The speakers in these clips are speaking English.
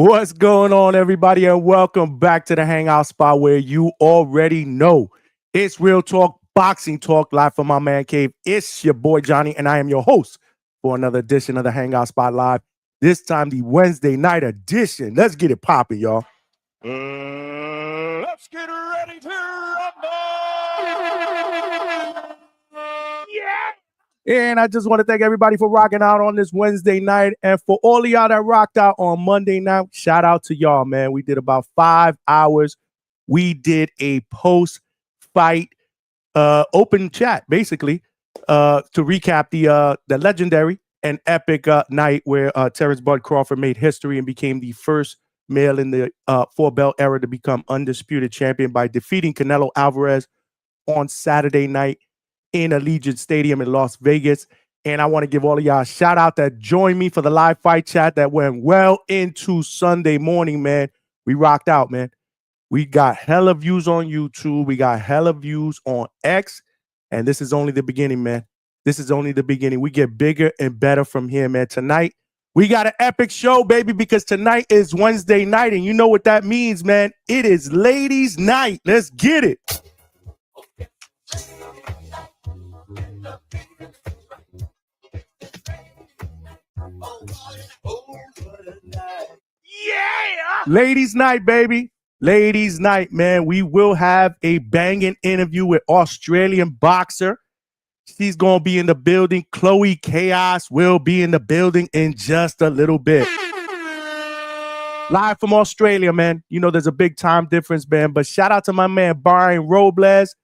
What's going on, everybody, and welcome back to the Hangout spot where you already know it's real talk, boxing talk, live from my man cave. It's your boy Johnny, and I am your host for another edition of the Hangout Spot Live. This time, the Wednesday night edition. Let's get it popping, y'all. Let's get ready to rumble! Yeah! And I just want to thank everybody for rocking out on this Wednesday night. And for all of y'all that rocked out on Monday night, shout out to y'all, man. We did about 5 hours. We did a post-fight open chat, basically, to recap the legendary and epic night where Terrence Bud Crawford made history and became the first male in the four-belt era to become undisputed champion by defeating Canelo Alvarez on Saturday night in Allegiant Stadium in Las Vegas. And I want to give all of y'all a shout out that joined me for the live fight chat that went well into Sunday morning, man. We rocked out, man. We got hella views on YouTube. We got hella views on X. And this is only the beginning, man. This is only the beginning. We get bigger and better from here, man. Tonight, we got an epic show, baby, because tonight is Wednesday night. And you know what that means, man. It is ladies' night. Let's get it. Yeah! Ladies' night, baby. Ladies' night, man. We will have a banging interview with Australian boxer. She's going to be in the building. Chloe Chaos will be in the building in just a little bit. Live from Australia, man. You know, there's a big time difference, man. But shout out to my man, Brian Robles,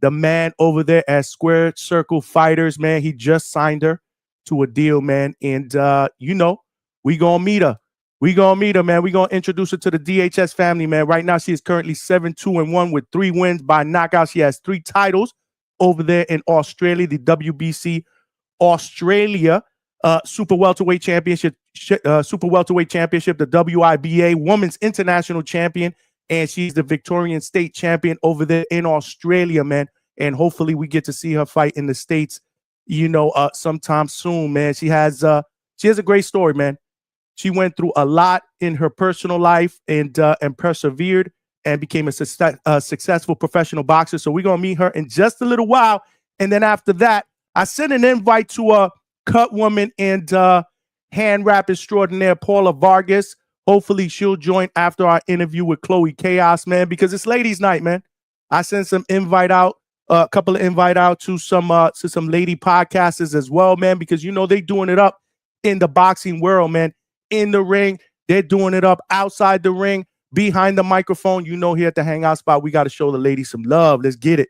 the man over there at Square Circle Fighters, man. He just signed her to a deal, man. And, you know, we going to meet her. We going to meet her, man. We going to introduce her to the DHS family, man. Right now, she is currently 7-2-1 with 3 wins by knockout. She has 3 titles over there in Australia, the WBC Australia Super Welterweight Championship, the WIBA Women's International Champion, and she's the Victorian State Champion over there in Australia, man. And hopefully we get to see her fight in the States, you know, sometime soon, man. She has a great story, man. She went through a lot in her personal life and persevered and became a successful professional boxer. So we're going to meet her in just a little while. And then after that, I sent an invite to a cut woman and hand wrap extraordinaire, Paula Vargas. Hopefully she'll join after our interview with Chloe Chaos, man, because it's ladies' night, man. I sent some invite out, a couple of invite out to some lady podcasters as well, man, because, you know, they doing it up in the boxing world, man. In the ring, they're doing it up outside the ring, behind the microphone. You know, here at the Hangout spot, we got to show the ladies some love. Let's get it.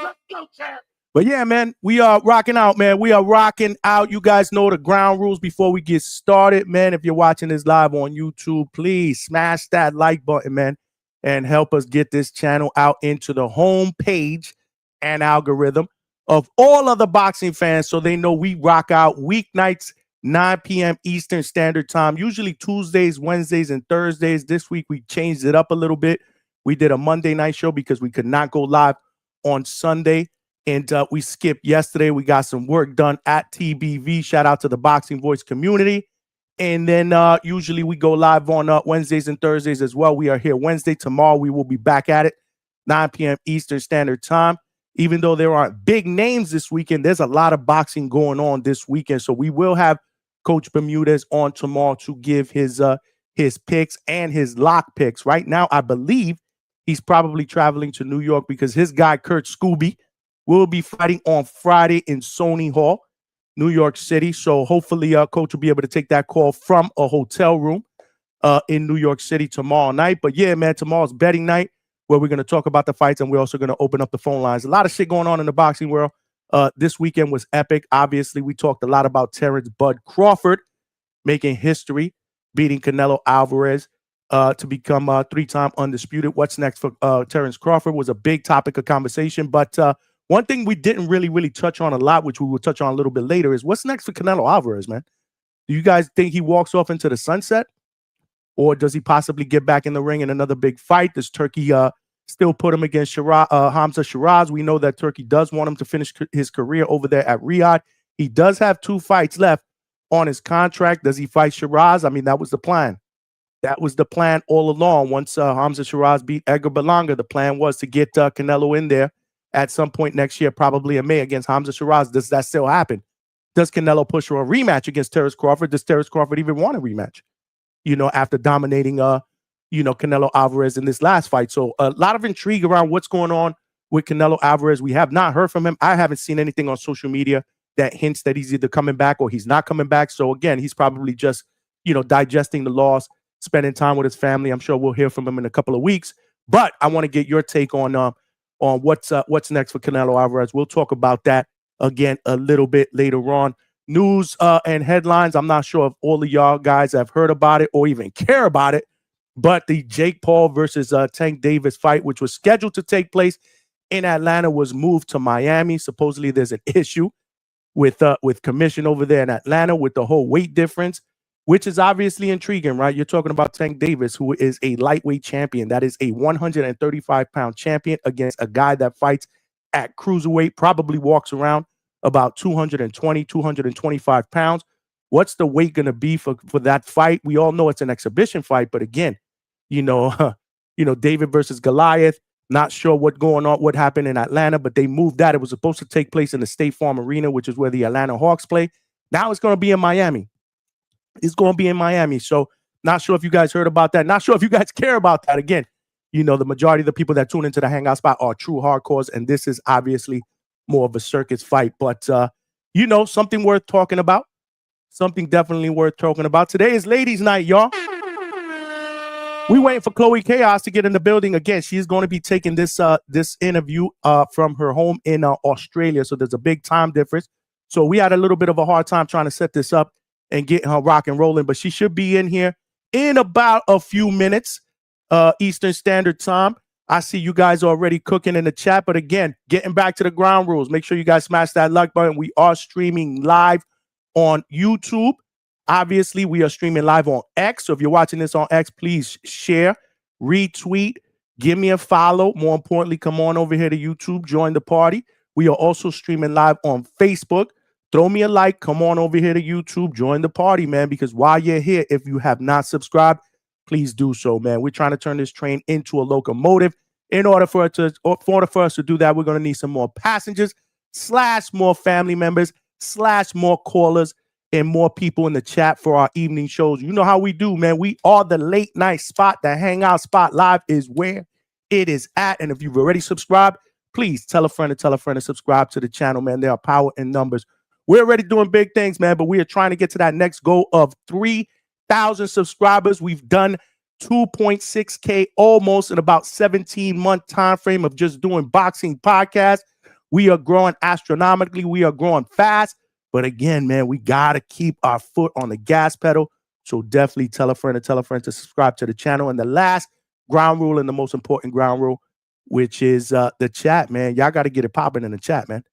Let's go, champ. But yeah, man, we are rocking out, man. We are rocking out. You guys know the ground rules before we get started, man. If you're watching this live on YouTube, please smash that like button, man, and help us get this channel out into the home page and algorithm of all other boxing fans so they know we rock out weeknights, 9 p.m. Eastern Standard Time, usually Tuesdays, Wednesdays, and Thursdays. This week, we changed it up a little bit. We did a Monday night show because we could not go live on Sunday, and we skipped yesterday. We got some work done at TBV. Shout out to the Boxing Voice community. And then usually we go live on Wednesdays and Thursdays as well. We are here Wednesday. Tomorrow, we will be back at it, 9 p.m. Eastern Standard Time. Even though there aren't big names this weekend, there's a lot of boxing going on this weekend. So we will have Coach Bermudez on tomorrow to give his picks and his lock picks. Right now, I believe he's probably traveling to New York because his guy, Kurt Scooby, will be fighting on Friday in Sony Hall, New York City. So hopefully, Coach will be able to take that call from a hotel room in New York City tomorrow night. But yeah, man, tomorrow's betting night where we're going to talk about the fights, and we're also going to open up the phone lines. A lot of shit going on in the boxing world. This weekend was epic. Obviously, we talked a lot about Terrence Bud Crawford making history, beating Canelo Alvarez to become 3-time undisputed. What's next for Terrence Crawford was a big topic of conversation. But one thing we didn't really touch on a lot, which we will touch on a little bit later, is what's next for Canelo Alvarez, man? Do you guys think he walks off into the sunset? Or does he possibly get back in the ring in another big fight? Does Turkey still put him against Hamza Shiraz? We know that Turkey does want him to finish his career over there at Riyadh. He does have 2 fights left, on his contract. Does he fight Shiraz? I mean, that was the plan. That was the plan all along. Once Hamza Shiraz beat Edgar Berlanga, the plan was to get Canelo in there at some point next year, probably in May, against Hamza Shiraz. Does that still happen? Does Canelo push for a rematch against Terrence Crawford? Does Terrence Crawford even want a rematch? After dominating Canelo Alvarez in this last fight. So a lot of intrigue around what's going on with Canelo Alvarez. We have not heard from him. I haven't seen anything on social media that hints that he's either coming back or he's not coming back. So again, he's probably just, digesting the loss, spending time with his family. I'm sure we'll hear from him in a couple of weeks. But I want to get your take on what's next for Canelo Alvarez. We'll talk about that again a little bit later on. News and headlines. I'm not sure if all of y'all guys have heard about it or even care about it, but the Jake Paul versus Tank Davis fight, which was scheduled to take place in Atlanta, was moved to Miami. Supposedly there's an issue with commission over there in Atlanta with the whole weight difference, which is obviously intriguing, right? You're talking about Tank Davis, who is a lightweight champion. That is a 135-pound champion against a guy that fights at cruiserweight, probably walks around about 220, 225 pounds. What's the weight going to be for that fight? We all know it's an exhibition fight, but again, David versus Goliath. Not sure what happened in Atlanta, but they moved that. It was supposed to take place in the State Farm Arena, which is where the Atlanta Hawks play. Now it's going to be in Miami. It's going to be in Miami. So not sure if you guys heard about that. Not sure if you guys care about that. Again, the majority of the people that tune into the Hangout spot are true hardcores, and this is obviously more of a circus fight. But, something worth talking about. Something definitely worth talking about. Today is ladies' night, y'all. We waiting for Chloe Chaos to get in the building again. She's going to be taking this interview from her home in Australia. So there's a big time difference. So we had a little bit of a hard time trying to set this up and get her rock and rolling. But she should be in here in about a few minutes, Eastern Standard Time. I see you guys already cooking in the chat. But again, getting back to the ground rules, make sure you guys smash that like button. We are streaming live on YouTube. Obviously, we are streaming live on X. So if you're watching this on X, please share, retweet, give me a follow. More importantly, come on over here to YouTube, join the party. We are also streaming live on Facebook. Throw me a like. Come on over here to YouTube, join the party, man, because while you're here, if you have not subscribed, please do so, man. We're trying to turn this train into a locomotive. In order for us to do that, we're going to need some more passengers / more family members / more callers and more people in the chat for our evening shows. You know how we do, man. We are the late night spot. The Hangout spot live is where it is at. And if you've already subscribed, please tell a friend to subscribe to the channel, man. There are power in numbers. We're already doing big things, man, but we are trying to get to that next goal of 3,000 subscribers. We've done 2.6K almost in about 17-month time frame of just doing boxing podcasts. We are growing astronomically. We are growing fast. But again, man, we got to keep our foot on the gas pedal. So definitely tell a friend to subscribe to the channel. And the last ground rule and the most important ground rule, which is the chat, man. Y'all got to get it popping in the chat, man.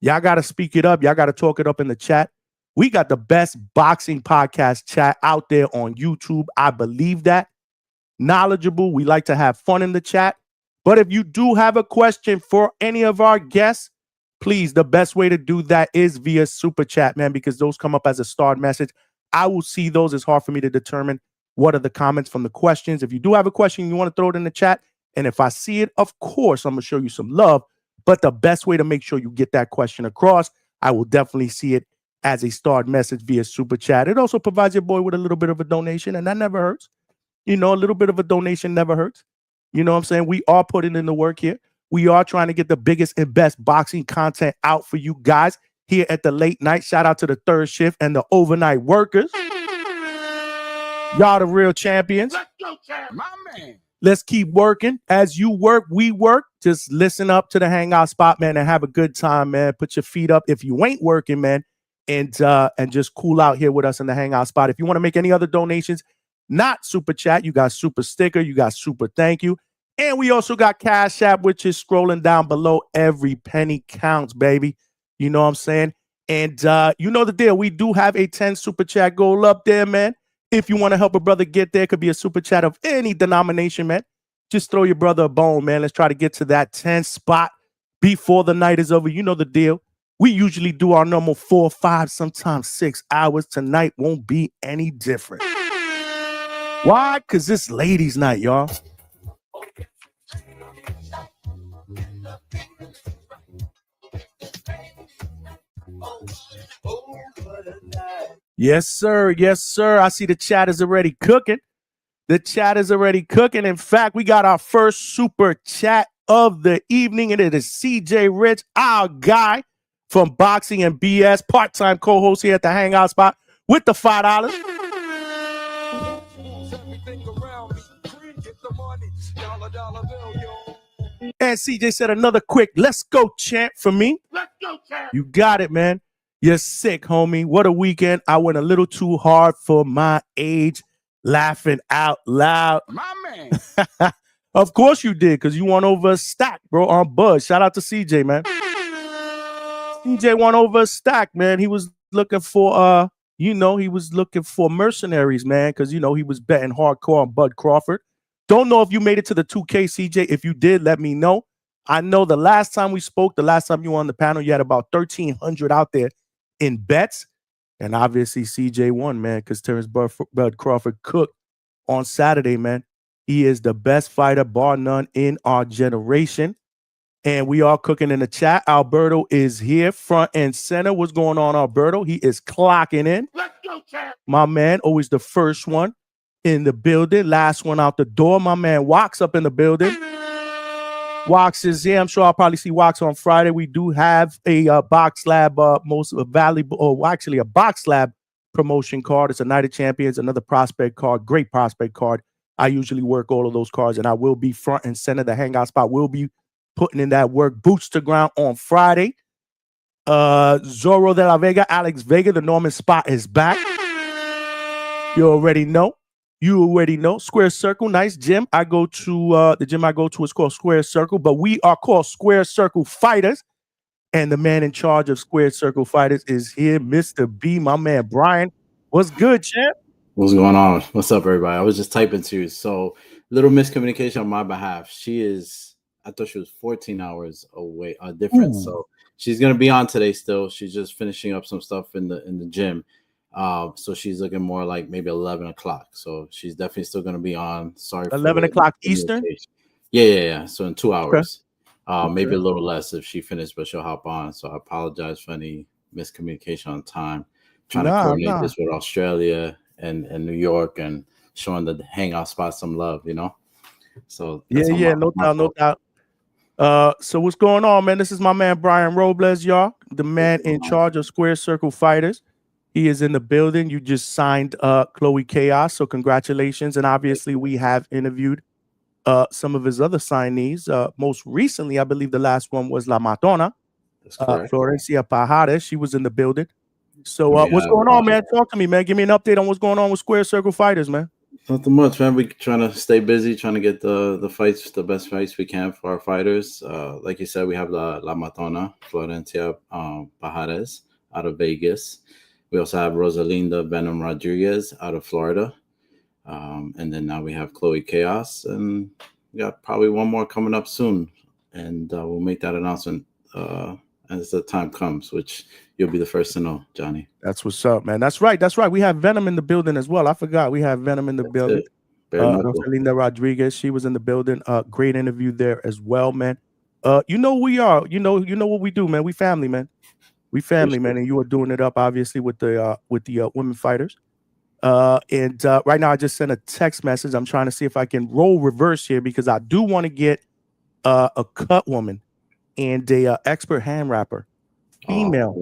Y'all got to speak it up. Y'all got to talk it up in the chat. We got the best boxing podcast chat out there on YouTube. I believe that. Knowledgeable. We like to have fun in the chat. But if you do have a question for any of our guests, please, the best way to do that is via Super Chat, man, because those come up as a starred message. I will see those. It's hard for me to determine what are the comments from the questions. If you do have a question, you want to throw it in the chat. And if I see it, of course, I'm going to show you some love. But the best way to make sure you get that question across, I will definitely see it as a starred message via Super Chat. It also provides your boy with a little bit of a donation, and that never hurts. A little bit of a donation never hurts. You know what I'm saying? We are putting in the work here. We are trying to get the biggest and best boxing content out for you guys here at the late night. Shout out to the third shift and the overnight workers. Y'all the real champions. Let's go, champ. My man. Let's keep working. As you work, we work. Just listen up to the Hangout spot, man, and have a good time, man. Put your feet up if you ain't working, man, and just cool out here with us in the Hangout spot. If you want to make any other donations, not Super Chat, you got Super Sticker, you got Super Thank You. And we also got Cash App, which is scrolling down below. Every penny counts, baby. You know what I'm saying? And you know the deal. We do have a 10 Super Chat goal up there, man. If you want to help a brother get there, it could be a Super Chat of any denomination, man. Just throw your brother a bone, man. Let's try to get to that 10 spot before the night is over. You know the deal. We usually do our normal 4, 5, sometimes 6 hours. Tonight won't be any different. Why? Because it's ladies' night, y'all. Yes, sir. Yes, sir. I see the chat is already cooking. The chat is already cooking. In fact, we got our first super chat of the evening, and it is CJ Rich, our guy from Boxing and BS, part-time co-host here at the Hangout spot with the $5. And CJ said another quick, let's go chant for me. Let's go, champ. You got it, man. You're sick, homie. What a weekend. I went a little too hard for my age, laughing out loud. My man. Of course you did, because you won over a stack, bro, on Buzz. Shout out to CJ, man. CJ won over a stack, man. He was looking for, he was looking for mercenaries, man, because, he was betting hardcore on Bud Crawford. Don't know if you made it to the 2K, CJ. If you did, let me know. I know the last time we spoke, the last time you were on the panel, you had about 1,300 out there in bets. And obviously CJ won, man, because Terrence Bud Crawford cooked on Saturday, man. He is the best fighter, bar none, in our generation. And we are cooking in the chat. Alberto is here, front and center. What's going on, Alberto? He is clocking in. Let's go, champ. My man, always the first one in the building. Last one out the door. My man Wax up in the building. Wax is here. I'm sure I'll probably see Wax on Friday. We do have a Box Lab most valuable, or actually a Box Lab promotion card. It's a Night of Champions, another prospect card, great prospect card. I usually work all of those cards, and I will be front and center. The Hangout spot will be putting in that work. Boots to ground on Friday. Zorro de la Vega, Alex Vega, the Norman spot is back. You already know. Square Circle, nice gym. I go to the gym I go to is called Square Circle, but we are called Square Circle Fighters. And the man in charge of Square Circle Fighters is here, Mr. B, my man Brian. What's good, champ? What's going on? What's up, everybody? I was just typing to you. So little miscommunication on my behalf. I thought she was 14 hours away, different. Ooh. So she's gonna be on today still. She's just finishing up some stuff in the gym. So she's looking more like maybe 11 o'clock. So she's definitely still gonna be on. Sorry, 11 o'clock Eastern. Yeah. So in 2 hours, okay. Maybe a little less if she finished, but she'll hop on. So I apologize for any miscommunication on time. Trying to coordinate this with Australia and New York and showing the Hangout spot some love, So no doubt. So what's going on, man? This is my man Brian Robles, y'all, the man in charge of Square Circle Fighters. He is in the building. You just signed Chloe Chaos, so congratulations. And obviously we have interviewed some of his other signees. Most recently, I believe the last one was La Matona, Florencia Pajares. She was in the building. So what's going on, man? Talk to me, man. Give me an update on what's going on with Square Circle Fighters, man. Nothing much, man. We're trying to stay busy, trying to get the fights, the best fights we can for our fighters. Like you said, we have La Matona, Florencia Pajares out of Vegas. We also have Rosalinda Venom Rodriguez out of Florida. And then now we have Chloe Chaos, and we got probably one more coming up soon. And we'll make that announcement as the time comes, which you'll be the first to know, Johnny. That's what's up, man. That's right. We have Venom in the building as well. I forgot we have Venom in the building. Rosalinda Rodriguez, she was in the building. Great interview there as well, man. You know we are. You know what we do, man. We family, man. We family, man. And you are doing it up, obviously, with the women fighters. And right now I just sent a text message. I'm trying to see if I can roll reverse here because I do want to get a cut woman and a expert hand wrapper, female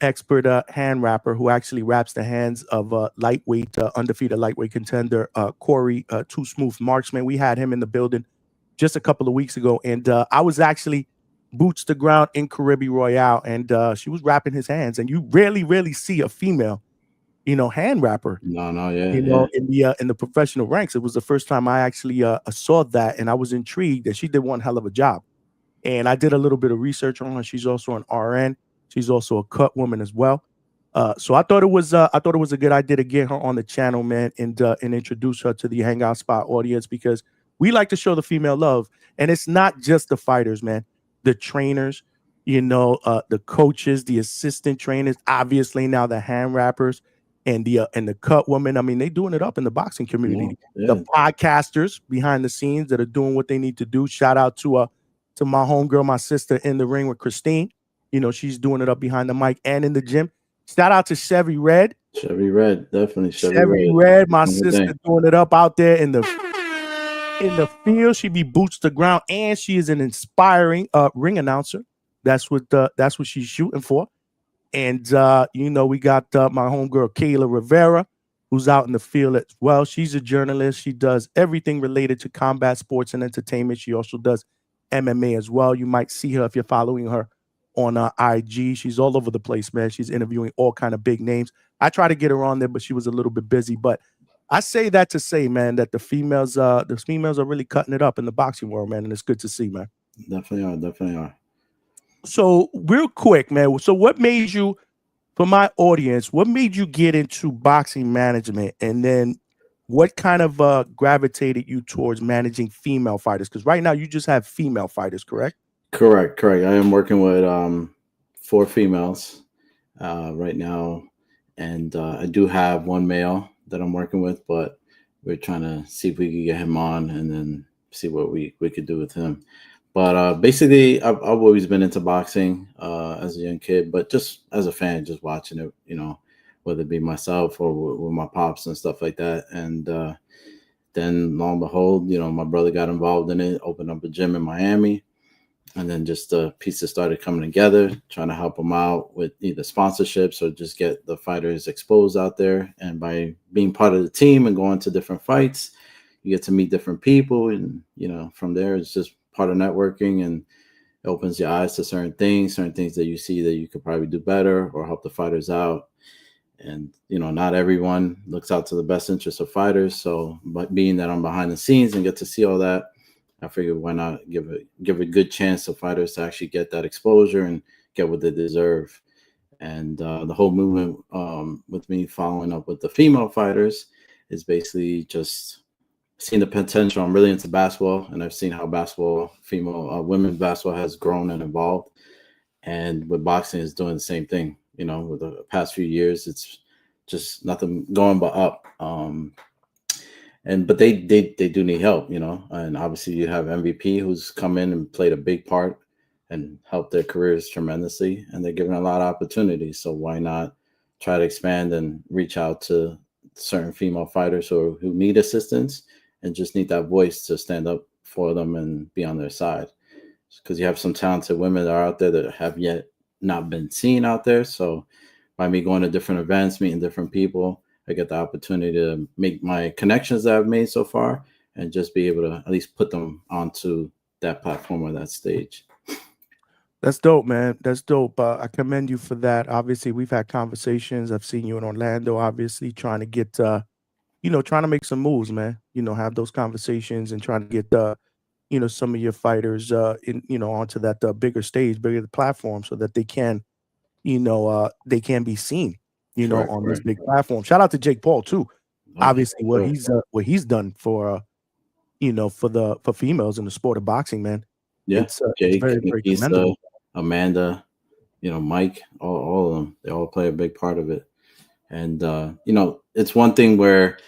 expert hand wrapper who actually wraps the hands of lightweight, undefeated lightweight contender Corey Too Smooth Marksman. We had him in the building just a couple of weeks ago, and I was actually boots to ground in Caribbean Royale, and she was wrapping his hands. And you rarely see a female, hand wrapper. In the professional ranks. It was the first time I actually saw that, and I was intrigued that she did one hell of a job. And I did a little bit of research on her. She's also an RN. She's also a cut woman as well. So I thought it was a good idea to get her on the channel, man, and introduce her to the Hangout Spot audience, because we like to show the female love, and it's not just the fighters, man. The trainers, the coaches, the assistant trainers, obviously now the hand wrappers and the cut woman. I mean, they doing it up in the boxing community. Yeah. The podcasters behind the scenes that are doing what they need to do. Shout out to my homegirl, my sister in the ring with Christine. She's doing it up behind the mic and in the gym. Shout out to Chevy Red. Chevy Red, definitely Chevy Red, my sister thing. doing it up out there in the field. She be boots to ground, and she is an inspiring ring announcer. That's what she's shooting for. And we got my homegirl Kayla Rivera, who's out in the field as well. She's a journalist. She does everything related to combat sports and entertainment. She also does MMA as well. You might see her if you're following her on IG. She's all over the place, man. She's interviewing all kind of big names. I tried to get her on there, but she was a little bit busy. But I say that to say, man, that the females are really cutting it up in the boxing world, man, and it's good to see, man. Definitely are. So real quick, man. So what made you, for my audience, what made you get into boxing management, and then what kind of gravitated you towards managing female fighters? Because right now you just have female fighters, correct? Correct. I am working with 4 females right now, and I do have 1 male that I'm working with, but we're trying to see if we can get him on and then see what we could do with him. But basically, I've always been into boxing as a young kid, but just as a fan, just watching it, whether it be myself or with my pops and stuff like that. And then, lo and behold, my brother got involved in it, opened up a gym in Miami. And then just the pieces started coming together, trying to help them out with either sponsorships or just get the fighters exposed out there. And by being part of the team and going to different fights, you get to meet different people. And, from there, it's just part of networking, and it opens your eyes to certain things that you see that you could probably do better or help the fighters out. And, not everyone looks out to the best interest of fighters. So, but being that I'm behind the scenes and get to see all that, I figured why not give a good chance to fighters to actually get that exposure and get what they deserve. And the whole movement with me following up with the female fighters is basically just seeing the potential. I'm really into basketball, and I've seen how women's basketball has grown and evolved. And with boxing is doing the same thing. With the past few years, it's just nothing going but up. But they do need help, and obviously you have MVP who's come in and played a big part and helped their careers tremendously, and they're given a lot of opportunities. So why not try to expand and reach out to certain female fighters who need assistance and just need that voice to stand up for them and be on their side? Because you have some talented women that are out there that have yet not been seen out there. So by me going to different events, meeting different people, I get the opportunity to make my connections that I've made so far and just be able to at least put them onto that platform or that stage. That's dope, man. That's dope. I commend you for that. Obviously, we've had conversations. I've seen you in Orlando, obviously, trying to get, trying to make some moves, man. Have those conversations and trying to get, some of your fighters, onto that bigger stage, bigger platform, so that they can, they can be seen, on this big platform. Shout out to Jake Paul too. Obviously, what he's done for, for females in the sport of boxing, man. Yeah, it's Jake, very, very commendable. Amanda, Mike, all of them, they all play a big part of it. And it's one thing where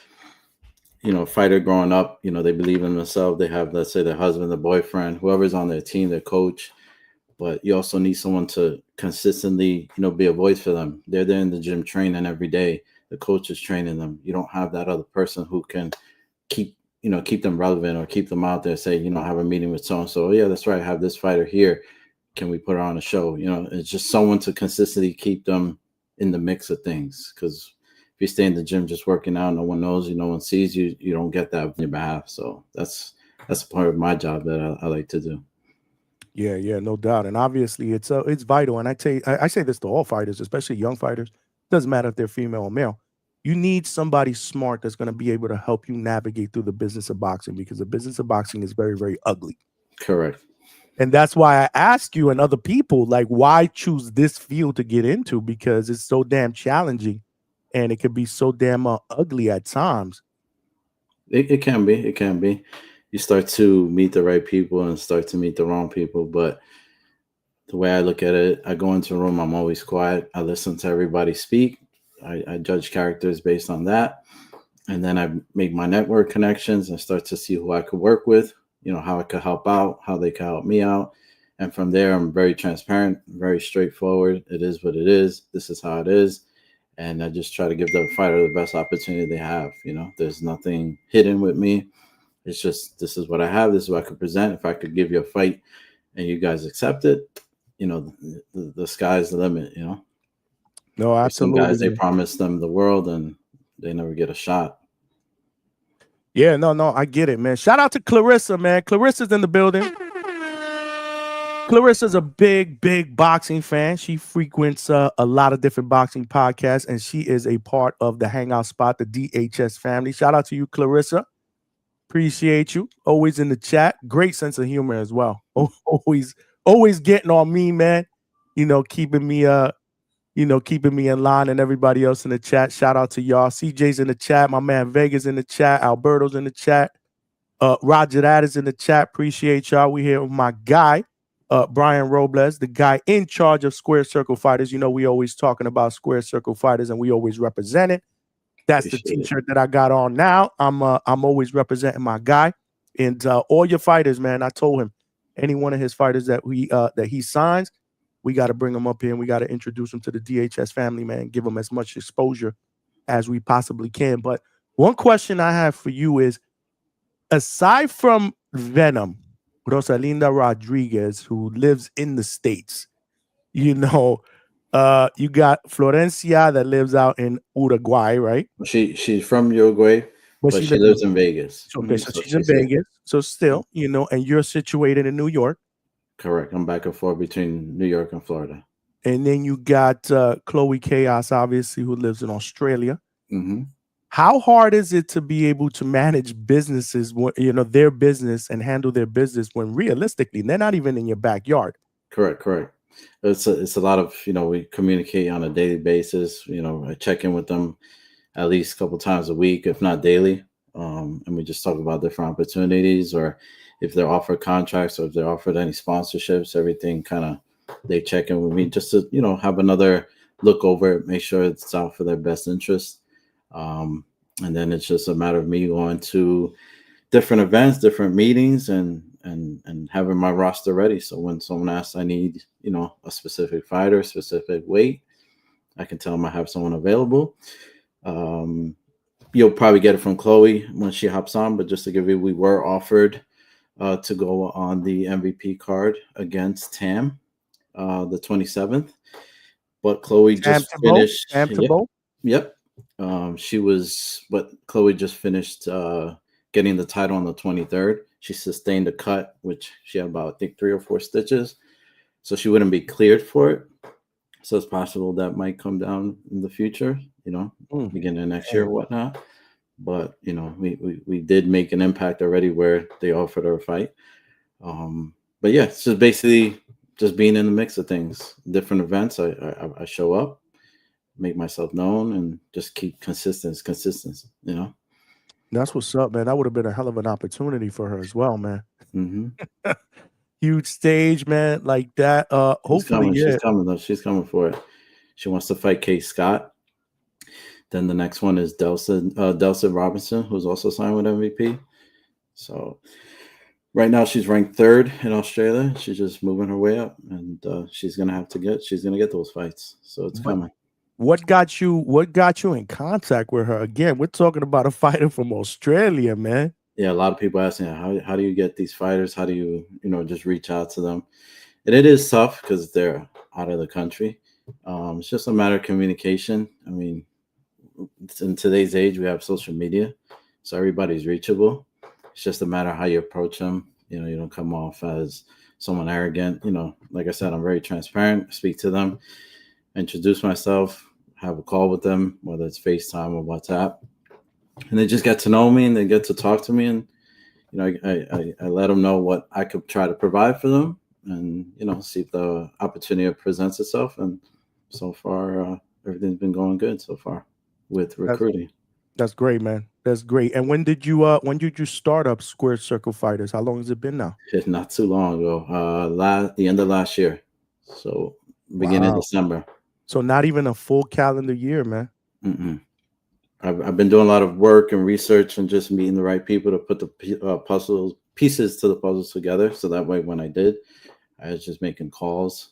fighter growing up, they believe in themselves. They have, let's say, their husband, their boyfriend, whoever's on their team, their coach. But you also need someone to consistently, be a voice for them. They're there in the gym training every day. The coach is training them. You don't have that other person who can keep them relevant or keep them out there. Say, have a meeting with so-and-so. Oh, yeah, that's right. I have this fighter here. Can we put her on a show? It's just someone to consistently keep them in the mix of things. Because if you stay in the gym just working out, no one knows you, no one sees you, you don't get that on your behalf. So that's a part of my job that I like to do. Yeah, no doubt. And obviously it's vital. And I say this to all fighters, especially young fighters. Doesn't matter if they're female or male. You need somebody smart that's going to be able to help you navigate through the business of boxing, because the business of boxing is very, very ugly. Correct. And that's why I ask you and other people, like, why choose this field to get into? Because it's so damn challenging and it can be so damn ugly at times. It can be. You start to meet the right people and start to meet the wrong people. But The way I look at it, I go into a room, I'm always quiet. I listen to everybody speak. I judge characters based on that. And then I make my network connections and start to see who I could work with, how I could help out, how they could help me out. And from there, I'm very transparent, very straightforward. It is what it is. This is how it is. And I just try to give the fighter the best opportunity they have. There's nothing hidden with me. It's just, this is what I have. This is what I could present. If I could give you a fight and you guys accept it, the sky's the limit, No, There's some guys, absolutely. they promise them the world and they never get a shot. Yeah, no, I get it, man. Shout out to Clarissa, man. Clarissa's in the building. Clarissa's a big boxing fan. She frequents a lot of different boxing podcasts, and she is a part of the Hangout spot, the DHS family. Shout out to you, Clarissa. Appreciate you. Always in the chat. Great sense of humor as well. Always getting on me, man. Keeping me in line, and everybody else in the chat. Shout out to y'all. CJ's in the chat. My man Vegas in the chat. Alberto's in the chat. Roger that is in the chat. Appreciate y'all. We here with my guy, Brian Robles, the guy in charge of Square Circle Fighters. We always talking about Square Circle Fighters, and we always represent it. That's the t-shirt that I got on now. I'm always representing my guy, and all your fighters, man. I told him any one of his fighters that he signs, we got to bring them up here and we got to introduce them to the DHS family, man. Give them as much exposure as we possibly can. But one question I have for you is, aside from Venom, Rosalinda Rodriguez, who lives in the States, you got Florencia that lives out in Uruguay, right? She's from Uruguay, but she lives in Vegas. Okay, so she's in Vegas. So still, and you're situated in New York. Correct. I'm back and forth between New York and Florida. And then you got Chloe Chaos, obviously, who lives in Australia. Mm-hmm. How hard is it to be able to manage businesses, their business, and handle their business when realistically they're not even in your backyard? Correct. It's a lot of, we communicate on a daily basis. I check in with them at least a couple times a week, if not daily. And we just talk about different opportunities, or if they're offered contracts, or if they're offered any sponsorships, everything kind of, they check in with me just to, have another look over it, make sure it's out for their best interest. And then it's just a matter of me going to different events, different meetings, and having my roster ready. So when someone asks, I need, a specific fighter, specific weight, I can tell them I have someone available. You'll probably get it from Chloe when she hops on, but just to give you, we were offered to go on the MVP card against Tam, the 27th, but Chloe just finished. Yep. Chloe just finished getting the title on the 23rd. She sustained a cut, which she had about, I think, 3 or 4 stitches. So she wouldn't be cleared for it. So it's possible that might come down in the future, beginning of next year or whatnot. But, we did make an impact already where they offered her a fight. But yeah, it's just basically just being in the mix of things. Different events, I show up, make myself known, and just keep consistency. That's what's up, man. That would have been a hell of an opportunity for her as well, man. Mm-hmm. Huge stage, man, like that. Hopefully, she's coming though. She's coming for it. She wants to fight Kay Scott. Then the next one is Delsa Robinson, who's also signed with MVP. So right now she's ranked 3rd in Australia. She's just moving her way up, and she's gonna get those fights. So it's coming. What got you in contact with her? Again, we're talking about a fighter from Australia, man. Yeah, a lot of people asking how do you get these fighters? How do you just reach out to them? And it is tough because they're out of the country. It's just a matter of communication. I mean, in today's age, we have social media, so everybody's reachable. It's just a matter of how you approach them. You don't come off as someone arrogant. Like I said, I'm very transparent. I speak to them, introduce myself, have a call with them, whether it's FaceTime or WhatsApp, and they just get to know me and they get to talk to me, and I let them know what I could try to provide for them, and see if the opportunity presents itself. And so far, everything's been going good so far with recruiting. That's great, man. That's great. And when did you start up Square Circle Fighters? How long has it been now? Not too long ago. The end of last year. So beginning of December. So not even a full calendar year, man. I've been doing a lot of work and research and just meeting the right people to put the pieces to the puzzles together. So that way, when I did, I was just making calls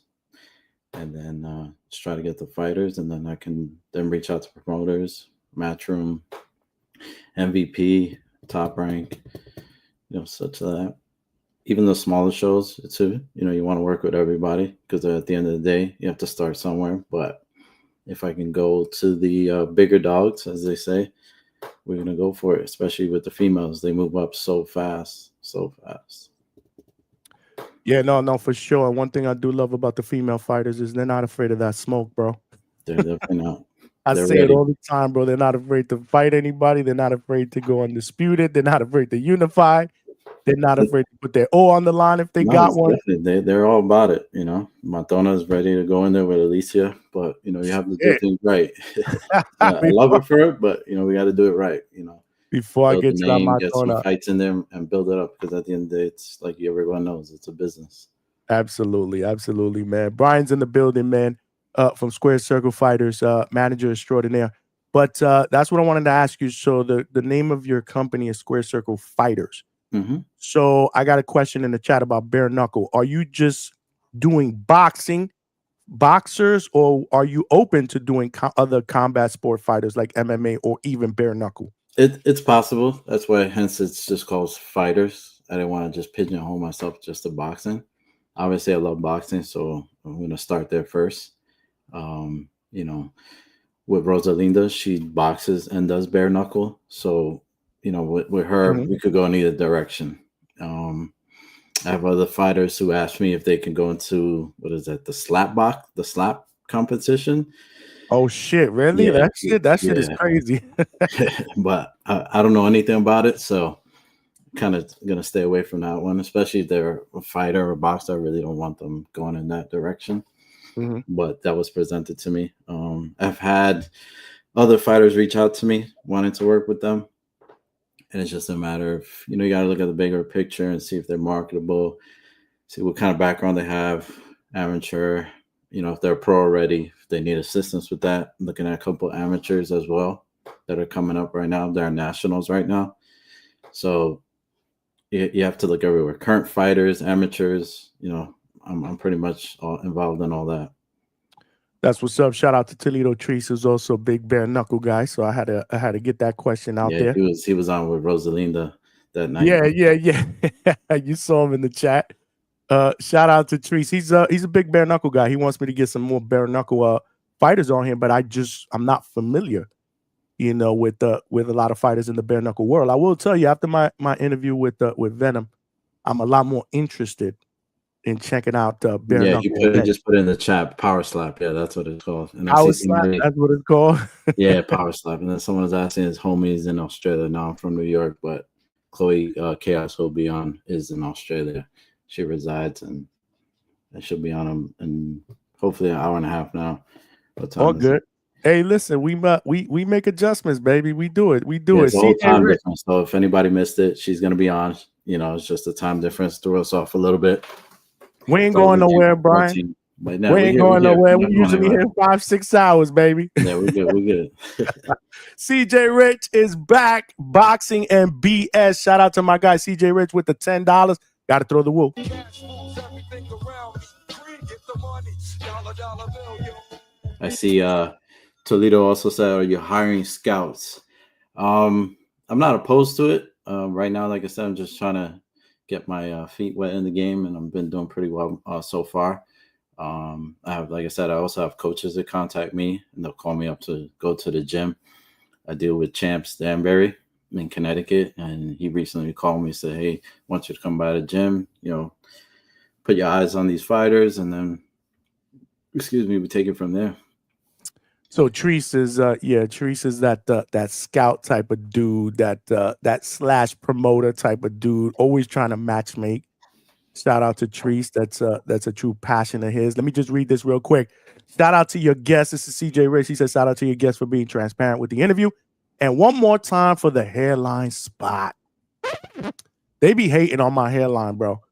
and then just try to get the fighters, and then I can then reach out to promoters, Matchroom, MVP, Top Rank, such that. Even the smaller shows, you want to work with everybody because at the end of the day, you have to start somewhere. But if I can go to the bigger dogs, as they say, we're going to go for it, especially with the females. They move up so fast. Yeah, no, for sure. And one thing I do love about the female fighters is they're not afraid of that smoke, bro. They're definitely not. I say it all the time, bro. They're not afraid to fight anybody. They're not afraid to go undisputed. They're not afraid to unify. They're not afraid to put their O on the line if they got one. They're all about it, Matona is ready to go in there with Alicia, but you have to do things right. I love it for it, but we got to do it right. Before I get to that Matona, get some fights in there and build it up, because at the end of the day, it's like everyone knows it's a business. Absolutely, man. Brian's in the building, man. From Square Circle Fighters, manager extraordinaire. But that's what I wanted to ask you. So the name of your company is Square Circle Fighters. So I got a question in the chat about bare knuckle. Are you just doing boxers, or are you open to doing other combat sport fighters like MMA or even bare knuckle? It's possible. That's why, hence, it's just called fighters. I didn't want to just pigeonhole myself just to boxing. Obviously, I love boxing, so I'm going to start there first. With Rosalinda, she boxes and does bare knuckle. So, with her, we could go in either direction. I have other fighters who ask me if they can go into, the slap competition. Oh shit! Really? Yeah, that shit is crazy. But I don't know anything about it, so kind of gonna stay away from that one. Especially if they're a fighter or a boxer, I really don't want them going in that direction. But that was presented to me. I've had other fighters reach out to me wanting to work with them, and it's just a matter of you got to look at the bigger picture and see if they're marketable, see what kind of background they have, amateur. If they're pro already, if they need assistance with that. I'm looking at a couple amateurs as well that are coming up right now. They're nationals right now. So you have to look everywhere. Current fighters, amateurs, I'm pretty much involved in all that. That's what's up. Shout out to Toledo Trees, who's also a big bare knuckle guy. So I had to get that question out there. He was on with Rosalinda that night. Yeah. You saw him in the chat. Shout out to Trees. He's a big bare knuckle guy. He wants me to get some more bare knuckle fighters on here, but I'm not familiar, with a lot of fighters in the bare knuckle world. I will tell you, after my interview with Venom, I'm a lot more interested in checking out bare knuckle. You just put in the chat power slap. Yeah, that's what it's called. And power slap. That's what it's called. Yeah, power slap. And then someone was asking his homies in Australia. Now I'm from New York, but Chloe Chaos will be on is in Australia. She resides, and she'll be on them in hopefully an hour and a half now. All good. Hey, listen, we make adjustments, baby. We do it. It's all time difference. So if anybody missed it, she's gonna be on. It's just a time difference. Throw us off a little bit. We ain't going nowhere, Brian. We ain't going nowhere. We usually here 5-6 hours, baby. Yeah, we're good. CJ Rich is back, boxing and BS. Shout out to my guy CJ Rich with the $10. Got to throw the woo. I see Toledo also said, are you hiring scouts? I'm not opposed to it. Right now, like I said, I'm just trying to get my feet wet in the game, and I've been doing pretty well so far. I also have coaches that contact me, and they'll call me up to go to the gym. I deal with Champs Danbury in Connecticut, and he recently called me and said, hey, I want you to come by the gym, put your eyes on these fighters, and then we take it from there. So Treese is that scout type of dude, that slash promoter type of dude, always trying to match make. Shout out to Treese. That's a true passion of his. Let me just read this real quick. Shout out to your guest. This is CJ Rich. He says, shout out to your guest for being transparent with the interview. And one more time for the hairline spot. They be hating on my hairline, bro.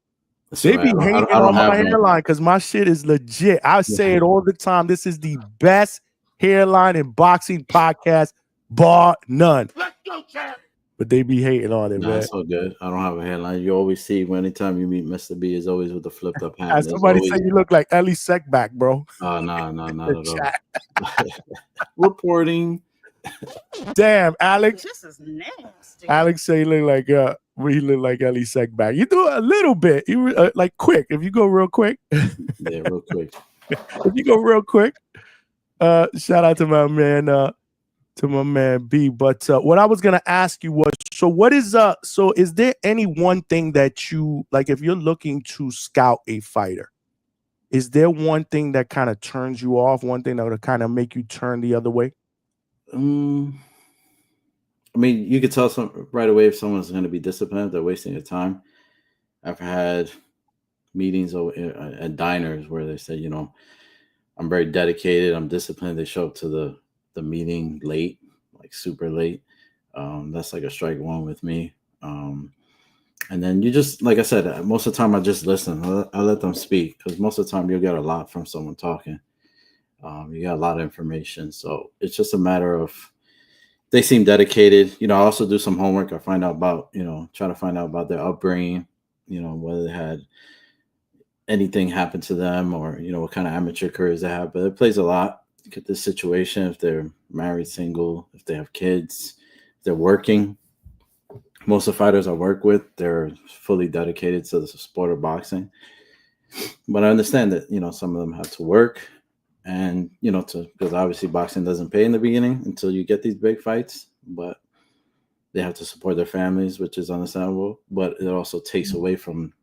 They right. be hating I don't on my have one. hairline because my shit is legit. I say it all the time. This is the best hairline and boxing podcast, bar none. Let's go, champ. But they be hating on it, Nah, man. it's all good. I don't have a hairline. You always see anytime you meet Mr. B is always with the flipped up hat. As somebody said, you look like Ellie Seckback, bro. Nah, not at all. Reporting. Damn, Alex. This is nasty. Alex say he look like he look like Ellie Seckback. You do a little bit. You like quick. If you go real quick. Yeah, real quick. If you go real quick. Shout out to my man B. But what I was gonna ask you was, so is there any one thing that you like if you're looking to scout a fighter? Is there one thing that kind of turns you off? One thing that would kind of make you turn the other way? I mean, you could tell right away if someone's going to be disciplined, if they're wasting your time. I've had meetings at diners where they say, you know, I'm very dedicated, I'm disciplined. They show up to the meeting late, like super late. That's like a strike one with me. And then you just, like I said, most of the time I just listen. I let them speak because most of the time you'll get a lot from someone talking. You got a lot of information. So it's just a matter of, they seem dedicated. You know, I also do some homework. I find out about, try to find out about their upbringing, whether they had anything happen to them or, what kind of amateur careers they have. But it plays a lot. Look at this situation, if they're married, single, if they have kids, if they're working. Most of the fighters I work with, they're fully dedicated to the sport of boxing. But I understand that, some of them have to work and, because obviously boxing doesn't pay in the beginning until you get these big fights, but they have to support their families, which is understandable, but it also takes away from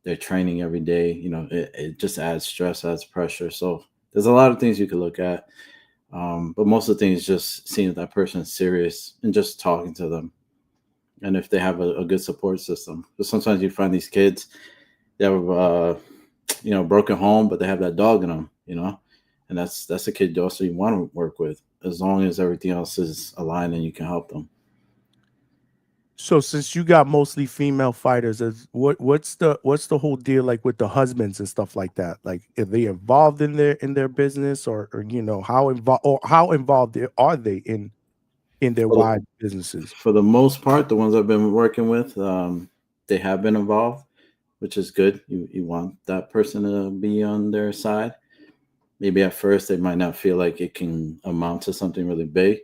their training every day. It just adds stress, adds pressure. So there's a lot of things you could look at. But most of the things just seeing if that person is serious and just talking to them. And if they have a good support system, because sometimes you find these kids, they have a broken home, but they have that dog in them, and that's a kid also you want to work with, as long as everything else is aligned and you can help them. So since you got mostly female fighters, what's the whole deal like with the husbands and stuff like that? Like, are they involved in their business, or how involved are they in their wives' businesses? For the most part, the ones I've been working with, they have been involved, which is good. You want that person to be on their side. Maybe at first they might not feel like it can amount to something really big,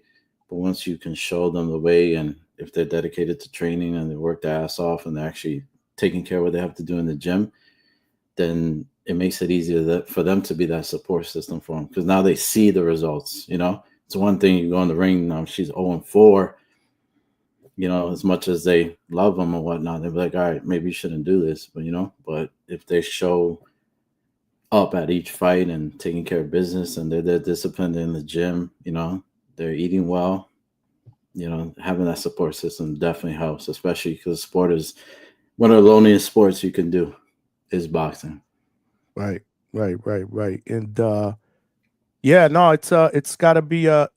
but once you can show them the way, and if they're dedicated to training and they work their ass off and they're actually taking care of what they have to do in the gym, then it makes it easier for them to be that support system for them, because now they see the results. It's one thing you go in the ring, now she's 0-4, as much as they love them and whatnot, they'll be like, all right, maybe you shouldn't do this, but if they show up at each fight and taking care of business and they're disciplined in the gym, they're eating well, having that support system definitely helps, especially because sport is one of the loneliest sports you can do is boxing. Right. And yeah, no, it's gotta be I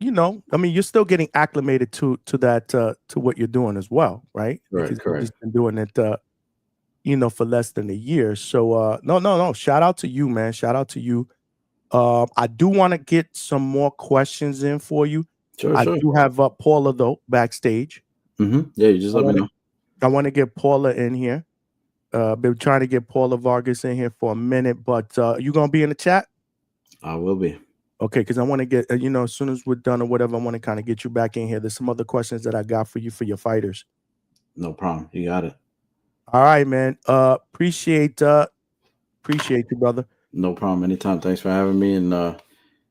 mean, you're still getting acclimated to that to what you're doing as well, right? Right, because correct. you've just been doing it for less than a year. So no, shout out to you, man. Shout out to you. I do want to get some more questions in for you. Sure. I do have Paula though backstage. Yeah, you just let me know. I want to get Paula in here. Been trying to get Paula Vargas in here for a minute, but you gonna be in the chat? I will be. Okay, because I want to get as soon as we're done or whatever, I want to kind of get you back in here. There's some other questions that I got for you for your fighters. No problem. You got it. All right, man. Appreciate you, brother. No problem. Anytime. Thanks for having me. And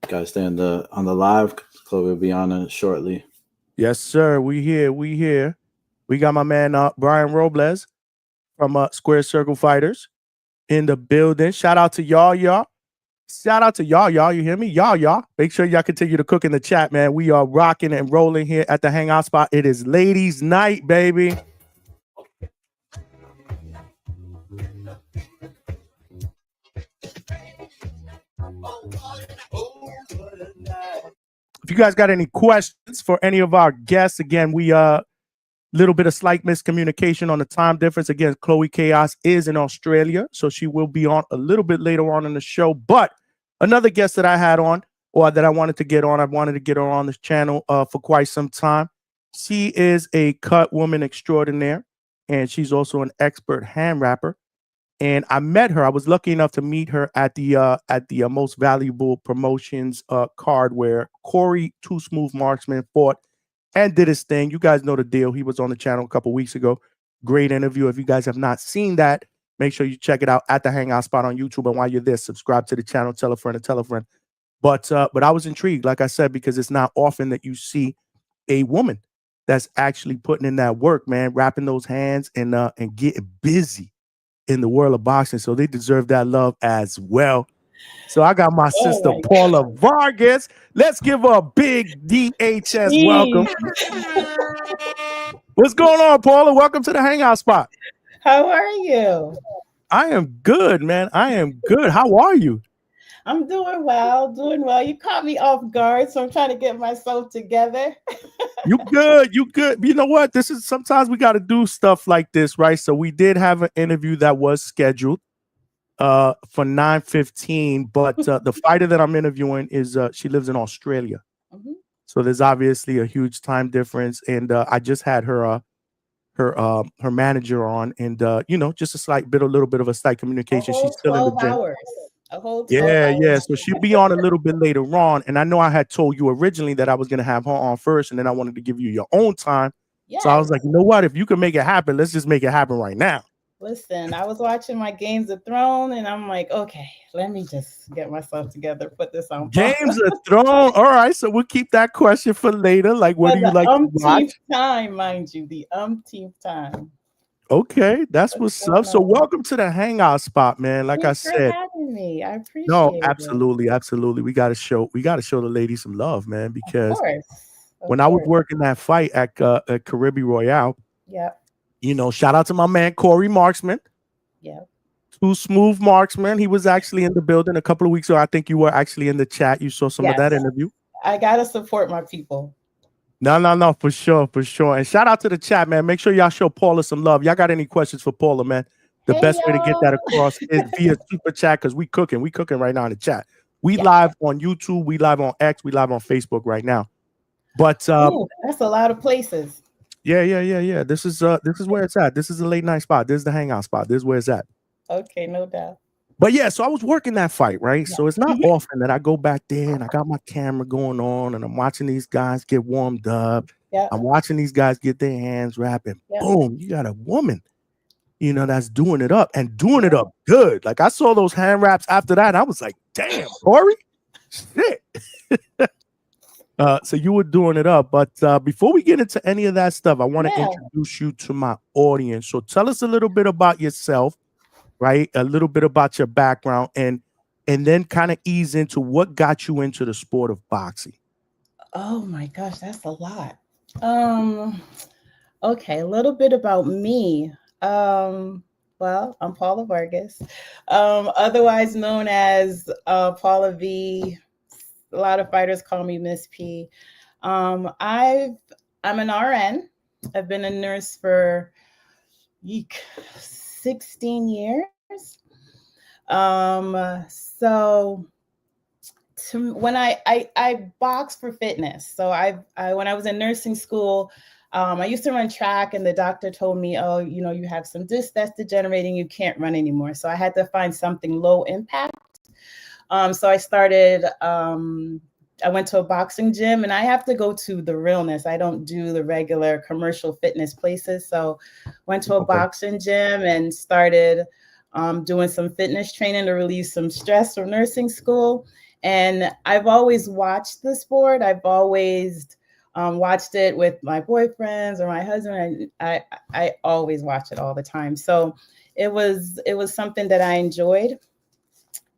guys, stay on the live. So we'll be on it shortly. Yes, sir. We here. We got my man Brian Robles from Square Circle Fighters in the building. Shout out to y'all. Shout out to y'all. You hear me? Y'all. Make sure y'all continue to cook in the chat, man. We are rocking and rolling here at the Hangout spot. It is ladies' night, baby. If you guys got any questions for any of our guests, again, we Little bit of slight miscommunication on the time difference. Again, Chloe Chaos is in Australia, so she will be on a little bit later on in the show. But another guest that I had on, or that I wanted to get on, I wanted to get her on this channel for quite some time. She is a cut woman extraordinaire, and she's also an expert hand wrapper. And I met her. I was lucky enough to meet her at the Most Valuable Promotions card where Corey Too Smooth Marksman fought and did his thing. You guys know the deal. He was on the channel a couple weeks ago. Great interview. If you guys have not seen that, make sure you check it out at the Hangout spot on YouTube. And while you're there, subscribe to the channel, tell a friend, and tell a friend. But I was intrigued, like I said, because it's not often that you see a woman that's actually putting in that work, man, wrapping those hands and getting busy in the world of boxing. So they deserve that love as well. So I got my sister Paula Vargas. Let's give her a big DHS welcome. What's going on, Paula? Welcome to the Hangout spot. How are you? I am good, man. I am good. How are you? I'm doing well, You caught me off guard, so I'm trying to get myself together. You good. You know what? This is sometimes we got to do stuff like this, right? So we did have an interview that was scheduled for 9:15, but the fighter that I'm interviewing is she lives in Australia. Mm-hmm. So there's obviously a huge time difference, and I just had her manager on, and just a little bit of a slight communication. She's still in the gym. Hours. A whole 12 hours. Yeah. So she'll be on a little bit later on, and I know I had told you originally that I was gonna have her on first, and then I wanted to give you your own time. Yes. So I was like, you know what? If you can make it happen, let's just make it happen right now. Listen, I was watching my Games of Thrones, and I'm like, okay, let me just get myself together, put this on. Games of Thrones. All right, so we'll keep that question for later. Like, what do you like to watch? Time, mind you, the umpteenth time. Okay, that's what's up. So welcome to the Hangout spot, man. Like Thanks I said, for having me. I appreciate it. Absolutely. We gotta show the ladies some love, man. Because when I was working that fight at Caribbean Royale, shout out to my man Corey Marksman. Yeah. Too Smooth Marksman. He was actually in the building a couple of weeks ago. I think you were actually in the chat. You saw some of that interview. I gotta support my people. No, for sure. And shout out to the chat, man. Make sure y'all show Paula some love. Y'all got any questions for Paula, man? The best way to get that across is via super chat, because we cooking right now in the chat. We live on YouTube, we live on X, we live on Facebook right now. But that's a lot of places. Yeah. This is where it's at. This is a late night spot. This is the Hangout spot. This is where it's at. Okay, no doubt. But yeah, so I was working that fight, right? Yeah. So it's not often that I go back there and I got my camera going on and I'm watching these guys get warmed up. Yeah. I'm watching these guys get their hands wrapped, and boom, you got a woman, that's doing it up and doing it up good. Like I saw those hand wraps after that, and I was like, damn, Corey, shit. So you were doing it up. But before we get into any of that stuff, I want to introduce you to my audience. So tell us a little bit about yourself. Right, a little bit about your background, and then kind of ease into what got you into the sport of boxing. Oh my gosh, that's a lot. Okay, a little bit about me. Well, I'm Paula Vargas, otherwise known as Paula V. A lot of fighters call me Miss P. I'm an RN. I've been a nurse for 16 years. So when I box for fitness. So I when I was in nursing school, I used to run track, and the doctor told me, oh, you have some disc that's degenerating, you can't run anymore. So I had to find something low impact. So I started, I went to a boxing gym, and I have to go to the realness. I don't do the regular commercial fitness places. So went to a boxing gym and started doing some fitness training to relieve some stress from nursing school. And I've always watched the sport. I've always watched it with my boyfriends or my husband. I always watch it all the time. So it was something that I enjoyed.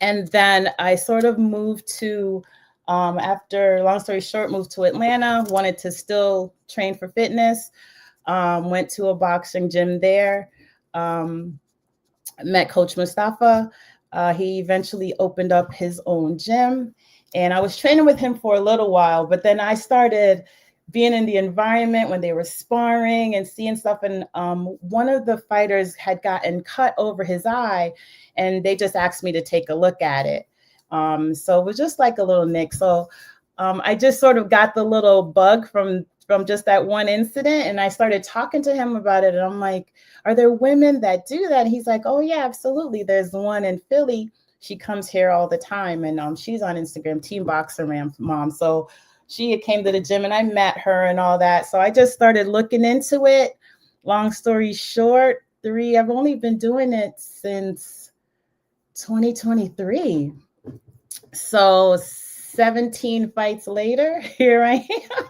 And then I sort of moved to, after, long story short, moved to Atlanta, wanted to still train for fitness, went to a boxing gym there, met Coach Mustafa. He eventually opened up his own gym, and I was training with him for a little while, but then I started being in the environment when they were sparring and seeing stuff. And one of the fighters had gotten cut over his eye, and they just asked me to take a look at it. So it was just like a little nick. So I just sort of got the little bug from just that one incident, and I started talking to him about it. And I'm like, are there women that do that? And he's like, oh yeah, absolutely. There's one in Philly. She comes here all the time, and she's on Instagram, Team Boxer Mom. So she came to the gym, and I met her and all that. So I just started looking into it. Long story short, I've only been doing it since 2023. So 17 fights later, here I am.